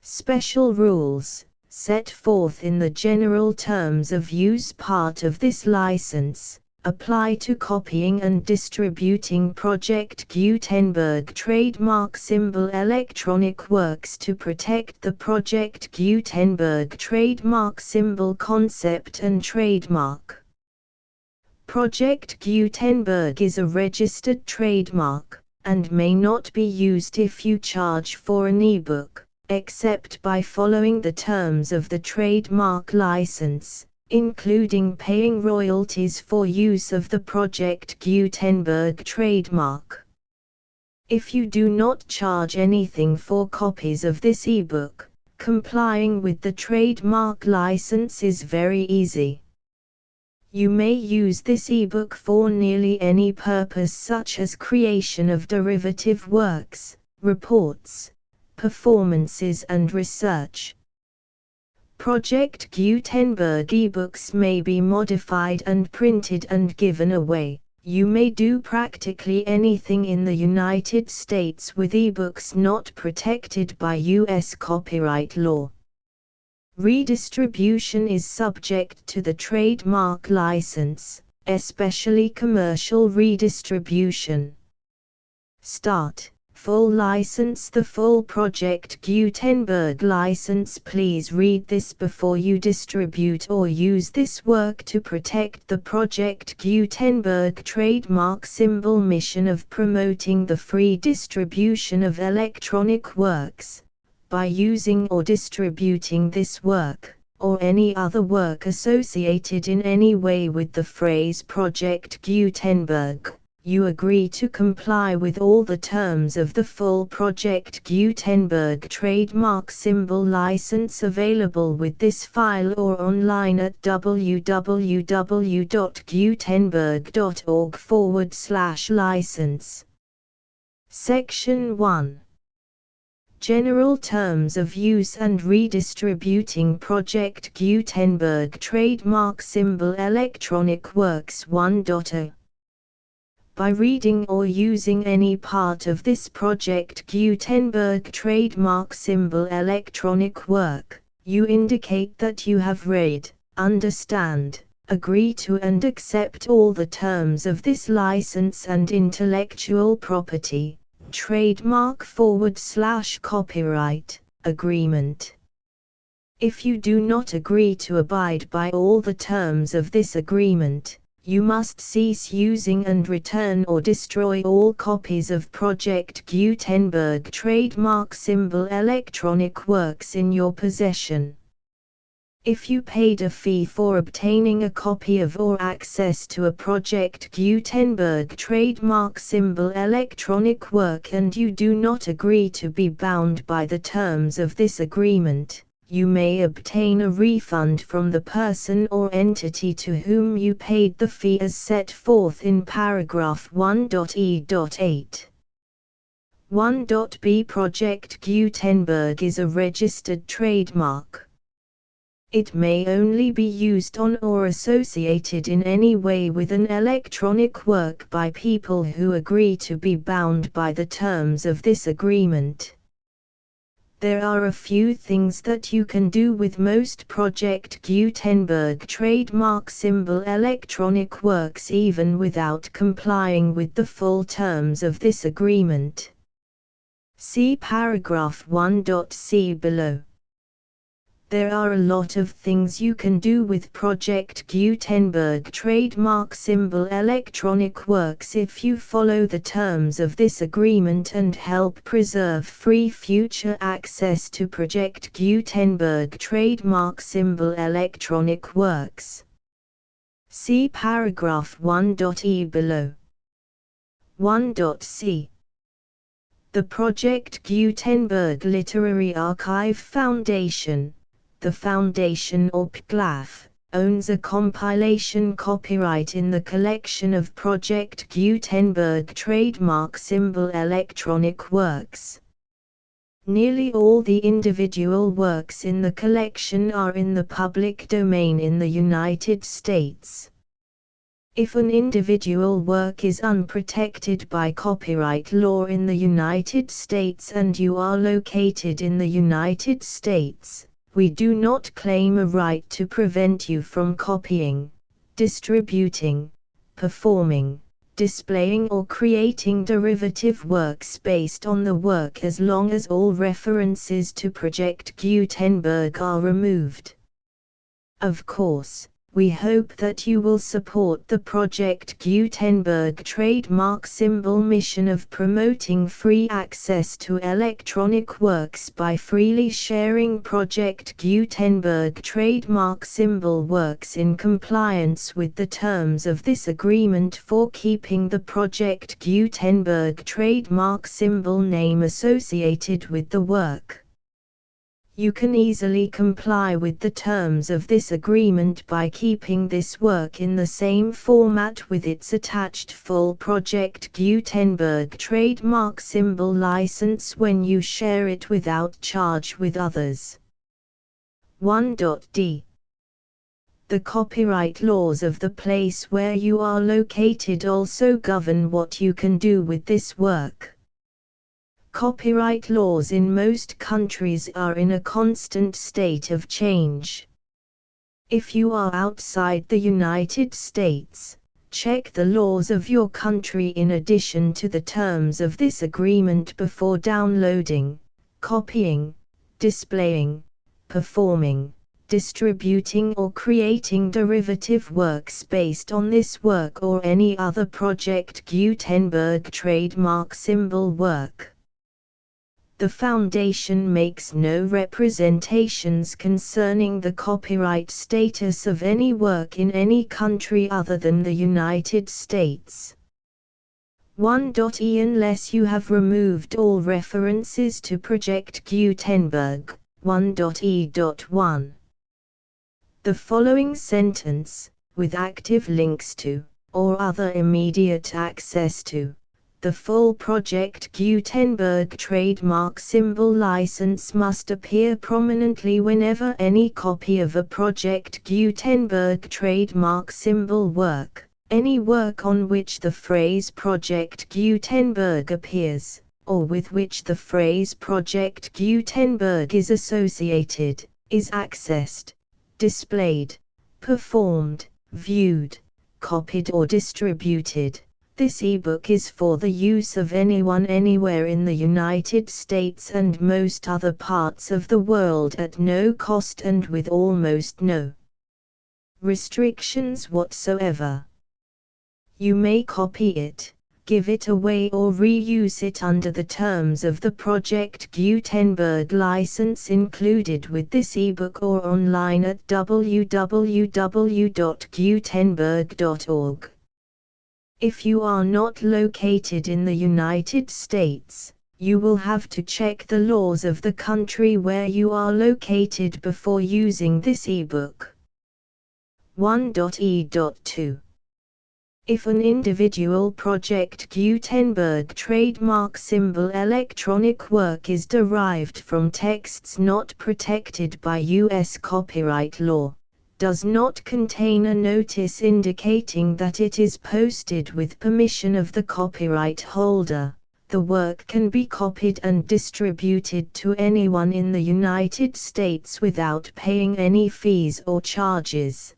Special rules, set forth in the general terms of use part of this license, apply to copying and distributing Project Gutenberg trademark symbol electronic works to protect the Project Gutenberg trademark symbol concept and trademark. Project Gutenberg is a registered trademark, and may not be used if you charge for an ebook, except by following the terms of the trademark license, including paying royalties for use of the Project Gutenberg trademark. If you do not charge anything for copies of this ebook, complying with the trademark license is very easy. You may use this ebook for nearly any purpose, such as creation of derivative works, reports, performances and research. Project Gutenberg ebooks may be modified and printed and given away, You may do practically anything in the United States with ebooks not protected by U.S. copyright law. Redistribution is subject to the trademark license, especially commercial redistribution. Start. Full license. The full Project Gutenberg license. Please read this before you distribute or use this work to protect the Project Gutenberg trademark symbol mission of promoting the free distribution of electronic works. By using or distributing this work, or any other work associated in any way with the phrase Project Gutenberg, you agree to comply with all the terms of the full Project Gutenberg trademark symbol license available with this file or online at www.gutenberg.org/license. Section 1. General Terms of Use and Redistributing Project Gutenberg Trademark Symbol Electronic Works 1.0. By reading or using any part of this Project Gutenberg trademark symbol electronic work, you indicate that you have read, understand, agree to and accept all the terms of this license and intellectual property, trademark/copyright, agreement. If you do not agree to abide by all the terms of this agreement, you must cease using and return or destroy all copies of Project Gutenberg trademark symbol electronic works in your possession. If you paid a fee for obtaining a copy of or access to a Project Gutenberg trademark symbol electronic work and you do not agree to be bound by the terms of this agreement, you may obtain a refund from the person or entity to whom you paid the fee as set forth in paragraph 1.e.8. 1.b Project Gutenberg is a registered trademark. It may only be used on or associated in any way with an electronic work by people who agree to be bound by the terms of this agreement. There are a few things that you can do with most Project Gutenberg trademark symbol electronic works even without complying with the full terms of this agreement. See paragraph 1.c below. There are a lot of things you can do with Project Gutenberg trademark symbol electronic works if you follow the terms of this agreement and help preserve free future access to Project Gutenberg trademark symbol electronic works. See paragraph 1.e below. 1.c. The Project Gutenberg Literary Archive Foundation, the Foundation or PGLAF, owns a compilation copyright in the collection of Project Gutenberg trademark symbol electronic works. Nearly all the individual works in the collection are in the public domain in the United States. If an individual work is unprotected by copyright law in the United States and you are located in the United States, we do not claim a right to prevent you from copying, distributing, performing, displaying or creating derivative works based on the work as long as all references to Project Gutenberg are removed. Of course, we hope that you will support the Project Gutenberg trademark symbol mission of promoting free access to electronic works by freely sharing Project Gutenberg trademark symbol works in compliance with the terms of this agreement for keeping the Project Gutenberg trademark symbol name associated with the work. You can easily comply with the terms of this agreement by keeping this work in the same format with its attached full Project Gutenberg trademark symbol license when you share it without charge with others. 1.d. The copyright laws of the place where you are located also govern what you can do with this work. Copyright laws in most countries are in a constant state of change. If you are outside the United States, check the laws of your country in addition to the terms of this agreement before downloading, copying, displaying, performing, distributing or creating derivative works based on this work or any other Project Gutenberg trademark symbol work. The Foundation makes no representations concerning the copyright status of any work in any country other than the United States. 1.e Unless you have removed all references to Project Gutenberg, 1.e.1. The following sentence, with active links to, or other immediate access to, the full Project Gutenberg trademark symbol license must appear prominently whenever any copy of a Project Gutenberg trademark symbol work, any work on which the phrase Project Gutenberg appears, or with which the phrase Project Gutenberg is associated, is accessed, displayed, performed, viewed, copied or distributed. This ebook is for the use of anyone anywhere in the United States and most other parts of the world at no cost and with almost no restrictions whatsoever. You may copy it, give it away or reuse it under the terms of the Project Gutenberg license included with this ebook or online at www.gutenberg.org. If you are not located in the United States, you will have to check the laws of the country where you are located before using this ebook. 1.e.2. If an individual Project Gutenberg trademark symbol electronic work is derived from texts not protected by U.S. copyright law, does not contain a notice indicating that it is posted with permission of the copyright holder, the work can be copied and distributed to anyone in the United States without paying any fees or charges.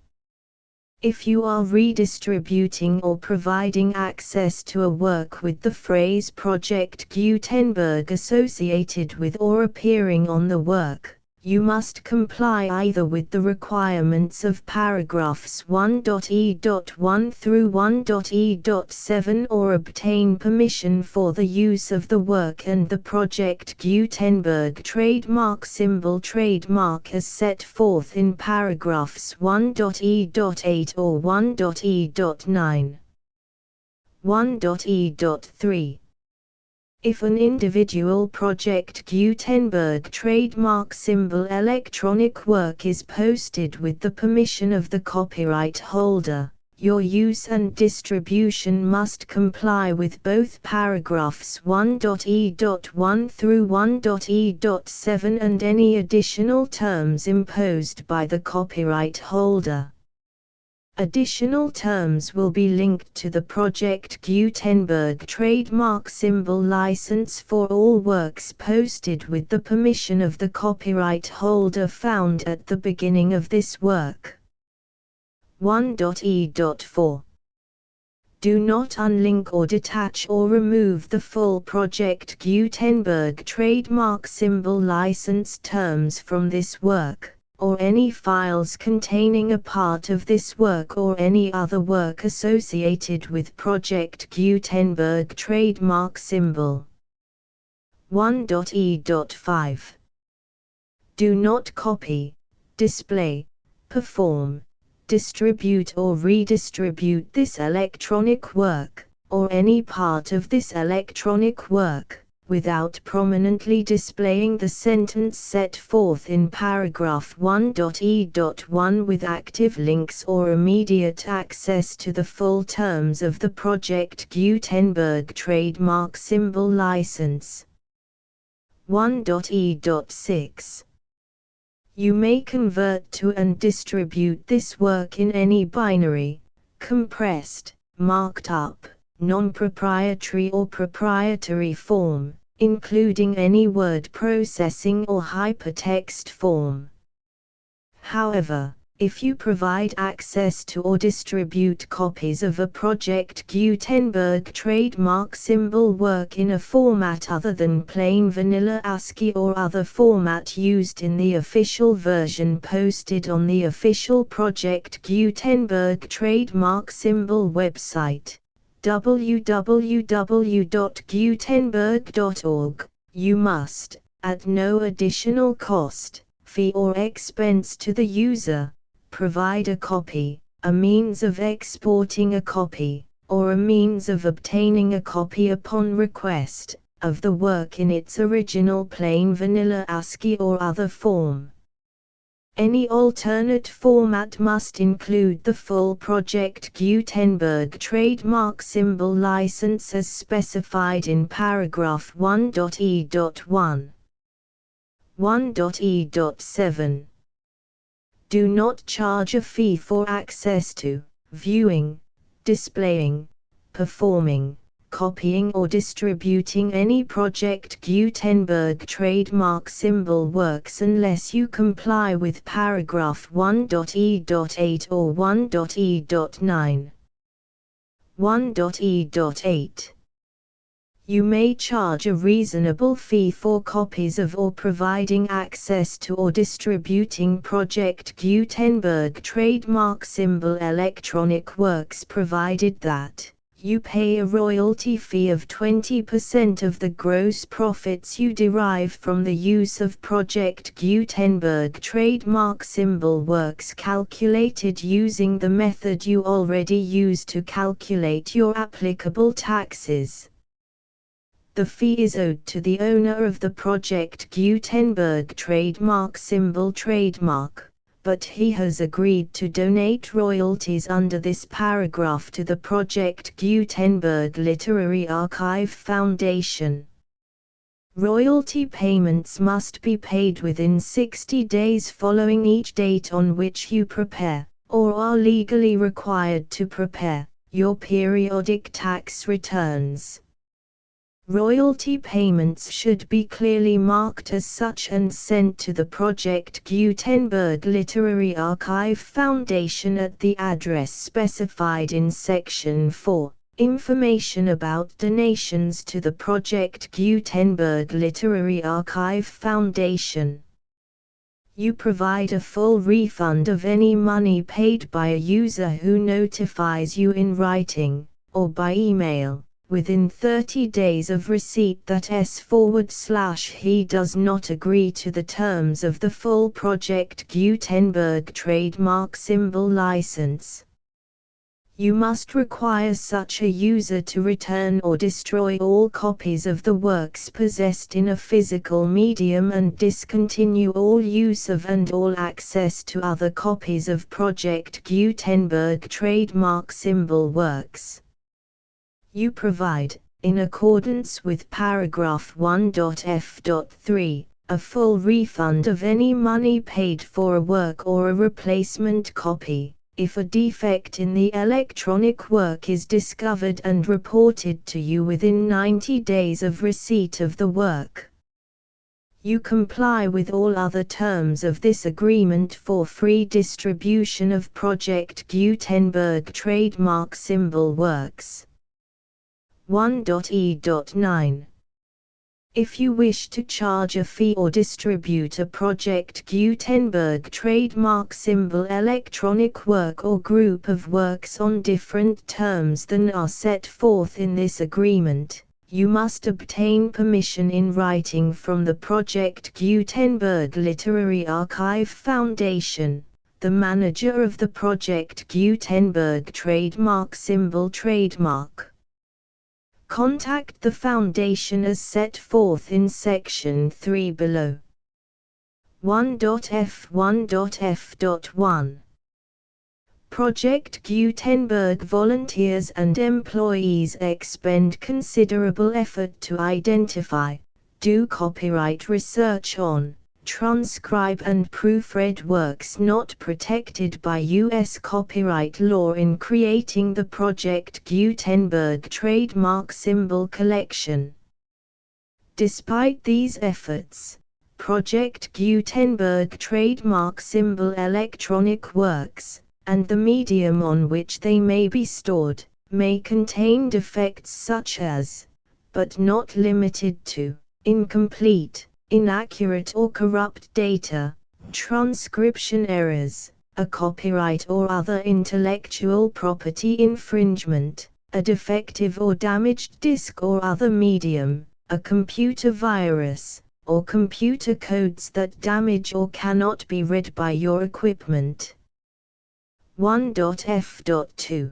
If you are redistributing or providing access to a work with the phrase Project Gutenberg associated with or appearing on the work, you must comply either with the requirements of paragraphs 1.e.1 through 1.e.7 or obtain permission for the use of the work and the Project Gutenberg trademark symbol trademark as set forth in paragraphs 1.e.8 or 1.e.9. 1.e.3. If an individual Project Gutenberg trademark symbol electronic work is posted with the permission of the copyright holder, your use and distribution must comply with both paragraphs 1.e.1 through 1.e.7 and any additional terms imposed by the copyright holder. Additional terms will be linked to the Project Gutenberg trademark symbol license for all works posted with the permission of the copyright holder found at the beginning of this work. 1.e.4. Do not unlink or detach or remove the full Project Gutenberg trademark symbol license terms from this work, or any files containing a part of this work or any other work associated with Project Gutenberg trademark symbol. 1.e.5. Do not copy, display, perform, distribute or redistribute this electronic work, or any part of this electronic work, without prominently displaying the sentence set forth in paragraph 1.e.1 with active links or immediate access to the full terms of the Project Gutenberg trademark symbol license. 1.e.6. You may convert to and distribute this work in any binary, compressed, marked up, non-proprietary or proprietary form, including any word processing or hypertext form. However, if you provide access to or distribute copies of a Project Gutenberg trademark symbol work in a format other than plain vanilla ASCII or other format used in the official version posted on the official Project Gutenberg trademark symbol website, www.gutenberg.org, you must, at no additional cost, fee or expense to the user, provide a copy, a means of exporting a copy, or a means of obtaining a copy upon request, of the work in its original plain vanilla ASCII or other form. Any alternate format must include the full Project Gutenberg trademark symbol license as specified in paragraph 1.e.1. 1.e.7. Do not charge a fee for access to, viewing, displaying, performing, copying or distributing any Project Gutenberg trademark symbol works unless you comply with paragraph 1.e.8 or 1.e.9. 1.e.8. You may charge a reasonable fee for copies of or providing access to or distributing Project Gutenberg trademark symbol electronic works provided that you pay a royalty fee of 20% of the gross profits you derive from the use of Project Gutenberg trademark symbol works calculated using the method you already use to calculate your applicable taxes. The fee is owed to the owner of the Project Gutenberg trademark symbol trademark, but he has agreed to donate royalties under this paragraph to the Project Gutenberg Literary Archive Foundation. Royalty payments must be paid within 60 days following each date on which you prepare, or are legally required to prepare, your periodic tax returns. Royalty payments should be clearly marked as such and sent to the Project Gutenberg Literary Archive Foundation at the address specified in Section 4, Information about donations to the Project Gutenberg Literary Archive Foundation. You provide a full refund of any money paid by a user who notifies you in writing, or by email, within 30 days of receipt that he does not agree to the terms of the full Project Gutenberg trademark symbol license. You must require such a user to return or destroy all copies of the works possessed in a physical medium and discontinue all use of and all access to other copies of Project Gutenberg trademark symbol works. You provide, in accordance with paragraph 1.f.3, a full refund of any money paid for a work or a replacement copy, if a defect in the electronic work is discovered and reported to you within 90 days of receipt of the work. You comply with all other terms of this agreement for free distribution of Project Gutenberg trademark symbol works. 1.e.9. If you wish to charge a fee or distribute a Project Gutenberg trademark symbol electronic work or group of works on different terms than are set forth in this agreement, you must obtain permission in writing from the Project Gutenberg Literary Archive Foundation, the manager of the Project Gutenberg trademark symbol trademark. Contact the Foundation as set forth in Section 3 below. 1.f1.f.1. Project Gutenberg volunteers and employees expend considerable effort to identify, do copyright research on, transcribe and proofread works not protected by U.S. copyright law in creating the Project Gutenberg trademark symbol collection. Despite these efforts, Project Gutenberg trademark symbol electronic works, and the medium on which they may be stored, may contain defects such as, but not limited to, incomplete, inaccurate or corrupt data, transcription errors, a copyright or other intellectual property infringement, a defective or damaged disk or other medium, a computer virus, or computer codes that damage or cannot be read by your equipment. 1.f.2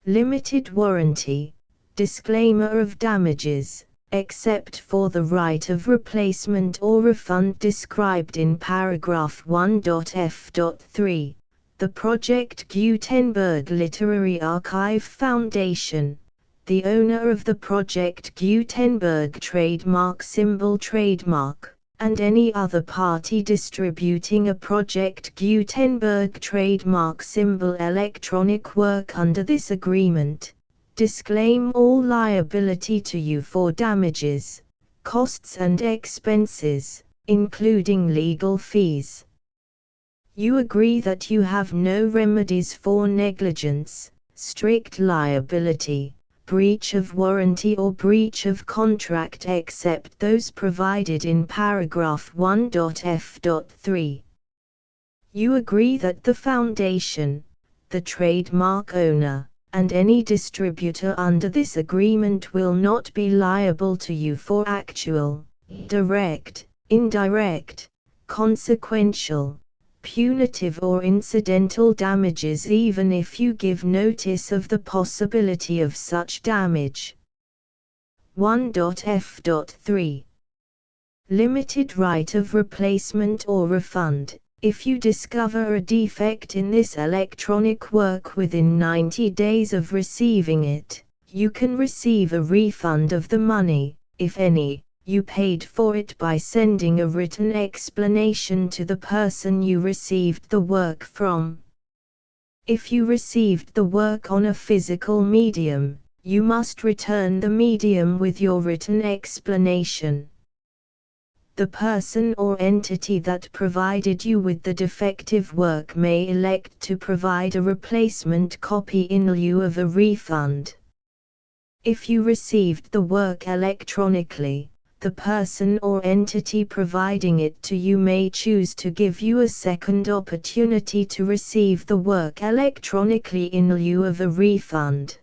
Limited warranty, disclaimer of damages, except for the right of replacement or refund described in paragraph 1.f.3, the Project Gutenberg Literary Archive Foundation, the owner of the Project Gutenberg trademark symbol trademark, and any other party distributing a Project Gutenberg trademark symbol electronic work under this agreement, disclaim all liability to you for damages, costs and expenses, including legal fees. You agree that you have no remedies for negligence, strict liability, breach of warranty or breach of contract except those provided in paragraph 1.f.3. You agree that the Foundation, the trademark owner, and any distributor under this agreement will not be liable to you for actual, direct, indirect, consequential, punitive or incidental damages even if you give notice of the possibility of such damage. 1.f.3 Limited right of replacement or refund. If you discover a defect in this electronic work within 90 days of receiving it, you can receive a refund of the money, if any, you paid for it by sending a written explanation to the person you received the work from. If you received the work on a physical medium, you must return the medium with your written explanation. The person or entity that provided you with the defective work may elect to provide a replacement copy in lieu of a refund. If you received the work electronically, the person or entity providing it to you may choose to give you a second opportunity to receive the work electronically in lieu of a refund.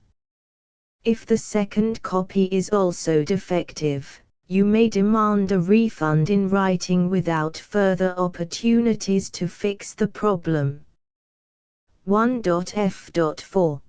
If the second copy is also defective, you may demand a refund in writing without further opportunities to fix the problem. 1.f.4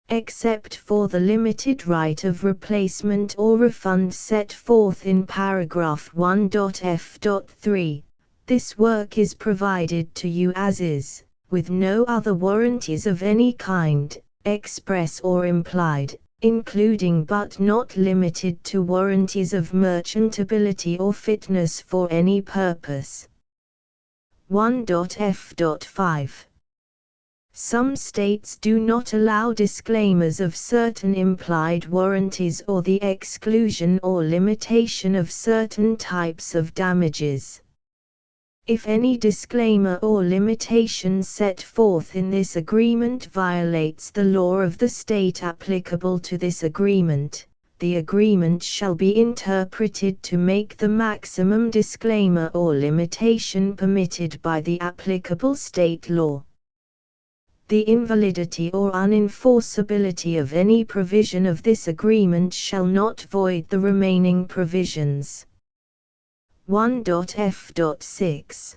Except for the limited right of replacement or refund set forth in paragraph 1.f.3, this work is provided to you as is, with no other warranties of any kind, express or implied, including but not limited to warranties of merchantability or fitness for any purpose. 1.f.5 Some states do not allow disclaimers of certain implied warranties or the exclusion or limitation of certain types of damages. If any disclaimer or limitation set forth in this agreement violates the law of the state applicable to this agreement, the agreement shall be interpreted to make the maximum disclaimer or limitation permitted by the applicable state law. The invalidity or unenforceability of any provision of this agreement shall not void the remaining provisions. 1.f.6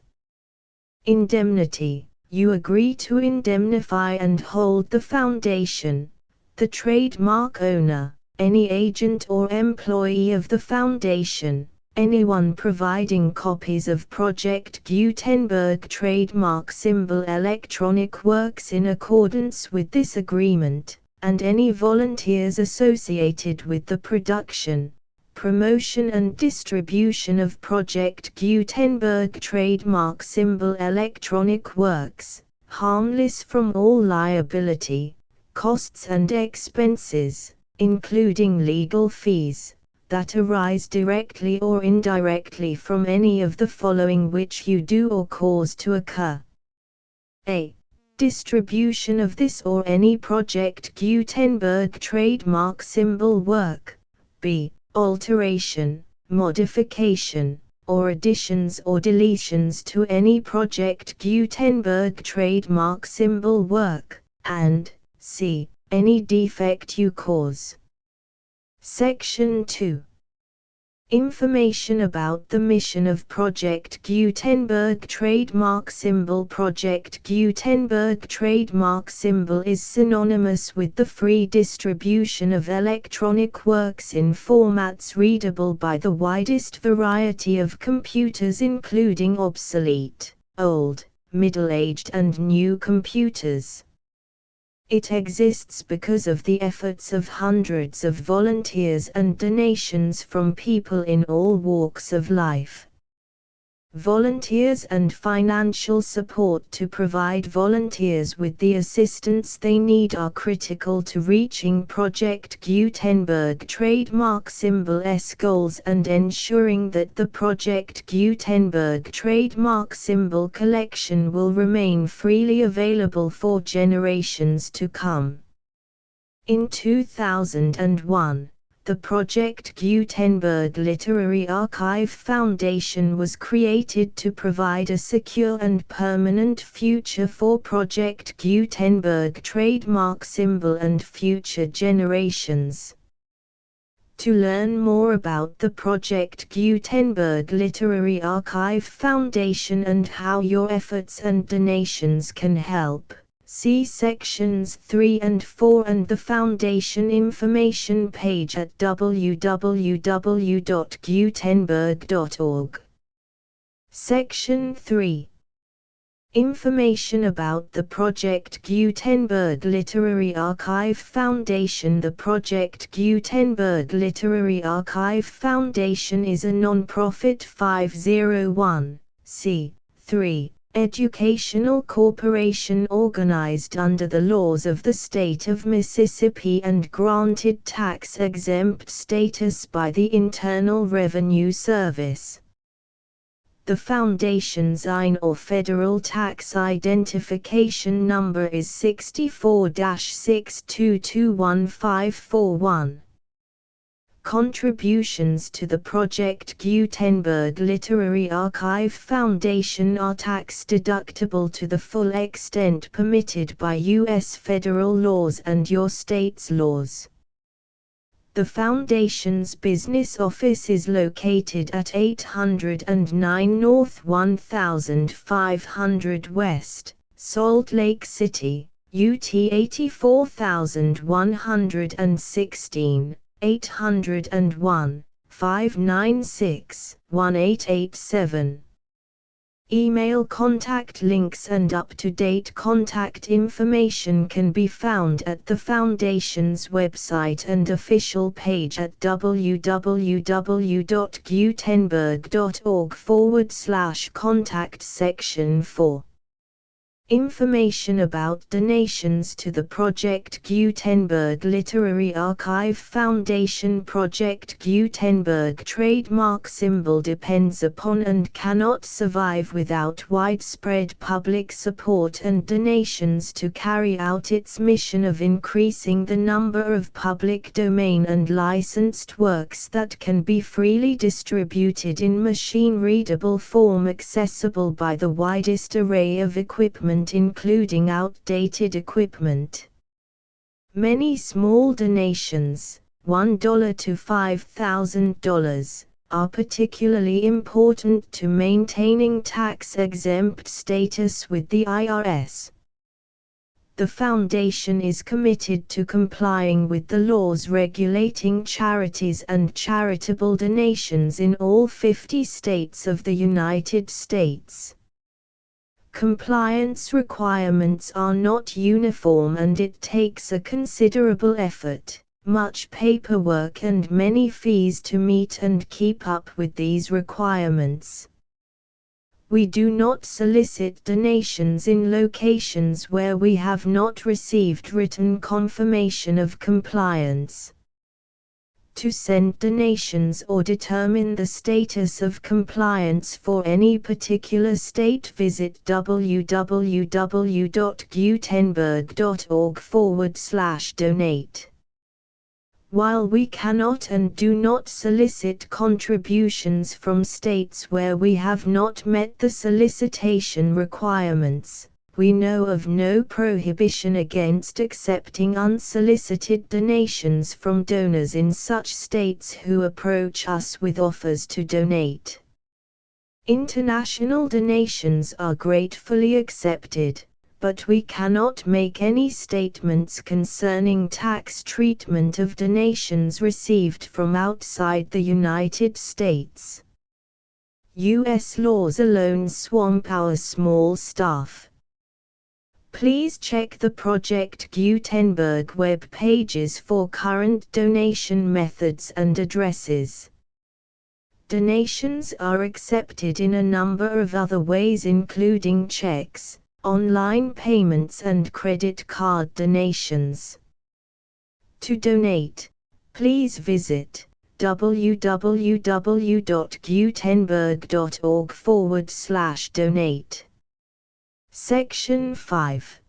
Indemnity. You agree to indemnify and hold the Foundation, the trademark owner, any agent or employee of the Foundation, anyone providing copies of Project Gutenberg trademark symbol electronic works in accordance with this agreement, and any volunteers associated with the production, promotion and distribution of Project Gutenberg trademark symbol electronic works, harmless from all liability, costs and expenses, including legal fees, that arise directly or indirectly from any of the following which you do or cause to occur. A. Distribution of this or any Project Gutenberg trademark symbol work. B. Alteration, modification, or additions or deletions to any Project Gutenberg trademark symbol work, and C. Any defect you cause. Section 2. Information about the mission of Project Gutenberg trademark symbol. Project Gutenberg trademark symbol is synonymous with the free distribution of electronic works in formats readable by the widest variety of computers, including obsolete, old, middle-aged and new computers. It exists because of the efforts of hundreds of volunteers and donations from people in all walks of life. Volunteers and financial support to provide volunteers with the assistance they need are critical to reaching Project Gutenberg trademark symbol's goals and ensuring that the Project Gutenberg trademark symbol collection will remain freely available for generations to come. In 2001, the Project Gutenberg Literary Archive Foundation was created to provide a secure and permanent future for Project Gutenberg trademark symbol and future generations. To learn more about the Project Gutenberg Literary Archive Foundation and how your efforts and donations can help, see sections 3 and 4 and the Foundation information page at www.gutenberg.org. Section 3. Information about the Project Gutenberg Literary Archive Foundation. The Project Gutenberg Literary Archive Foundation is a non-profit 501(c)(3) educational corporation organized under the laws of the state of Mississippi and granted tax-exempt status by the Internal Revenue Service. The Foundation's IN or Federal Tax Identification Number is 64-6221541. Contributions to the Project Gutenberg Literary Archive Foundation are tax-deductible to the full extent permitted by U.S. federal laws and your state's laws. The Foundation's business office is located at 809 North 1500 West, Salt Lake City, UT 84116. 801-596-1887. Email contact links and up-to-date contact information can be found at the Foundation's website and official page at www.gutenberg.org/contact section 4. Information about donations to the Project Gutenberg Literary Archive Foundation. Project Gutenberg trademark symbol depends upon and cannot survive without widespread public support and donations to carry out its mission of increasing the number of public domain and licensed works that can be freely distributed in machine-readable form accessible by the widest array of equipment including outdated equipment. Many small donations, $1 to $5,000, are particularly important to maintaining tax-exempt status with the IRS. The Foundation is committed to complying with the laws regulating charities and charitable donations in all 50 states of the United States. Compliance requirements are not uniform and it takes a considerable effort, much paperwork and many fees to meet and keep up with these requirements. We do not solicit donations in locations where we have not received written confirmation of compliance. To send donations or determine the status of compliance for any particular state, visit www.gutenberg.org/donate. While we cannot and do not solicit contributions from states where we have not met the solicitation requirements, we know of no prohibition against accepting unsolicited donations from donors in such states who approach us with offers to donate. International donations are gratefully accepted, but we cannot make any statements concerning tax treatment of donations received from outside the United States. U.S. laws alone swamp our small staff. Please check the Project Gutenberg web pages for current donation methods and addresses. Donations are accepted in a number of other ways, including checks, online payments and credit card donations. To donate, please visit www.gutenberg.org/donate. Section 5.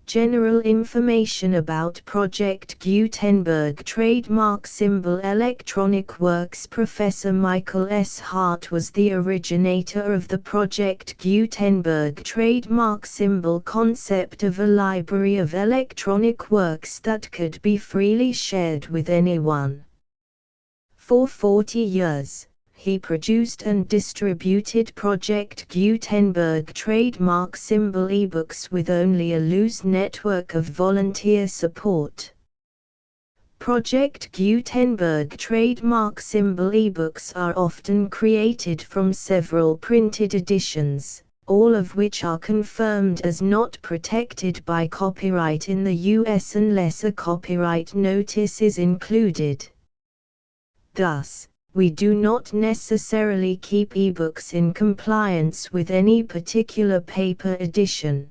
General information about Project Gutenberg trademark symbol Electronic Works. Professor Michael S. Hart was the originator of the Project Gutenberg trademark symbol concept of a library of electronic works that could be freely shared with anyone. For 40 years, he produced and distributed Project Gutenberg trademark symbol ebooks with only a loose network of volunteer support. Project Gutenberg trademark symbol ebooks are often created from several printed editions, all of which are confirmed as not protected by copyright in the US unless a copyright notice is included. Thus, we do not necessarily keep ebooks in compliance with any particular paper edition.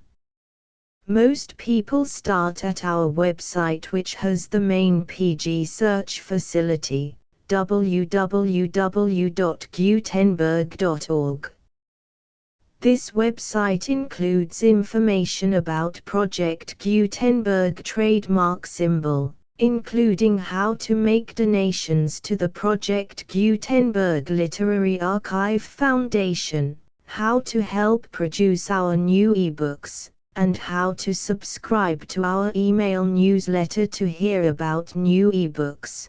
Most people start at our website, which has the main PG search facility, www.gutenberg.org. This website includes information about Project Gutenberg trademark symbol, including how to make donations to the Project Gutenberg Literary Archive Foundation, how to help produce our new ebooks, and how to subscribe to our email newsletter to hear about new ebooks.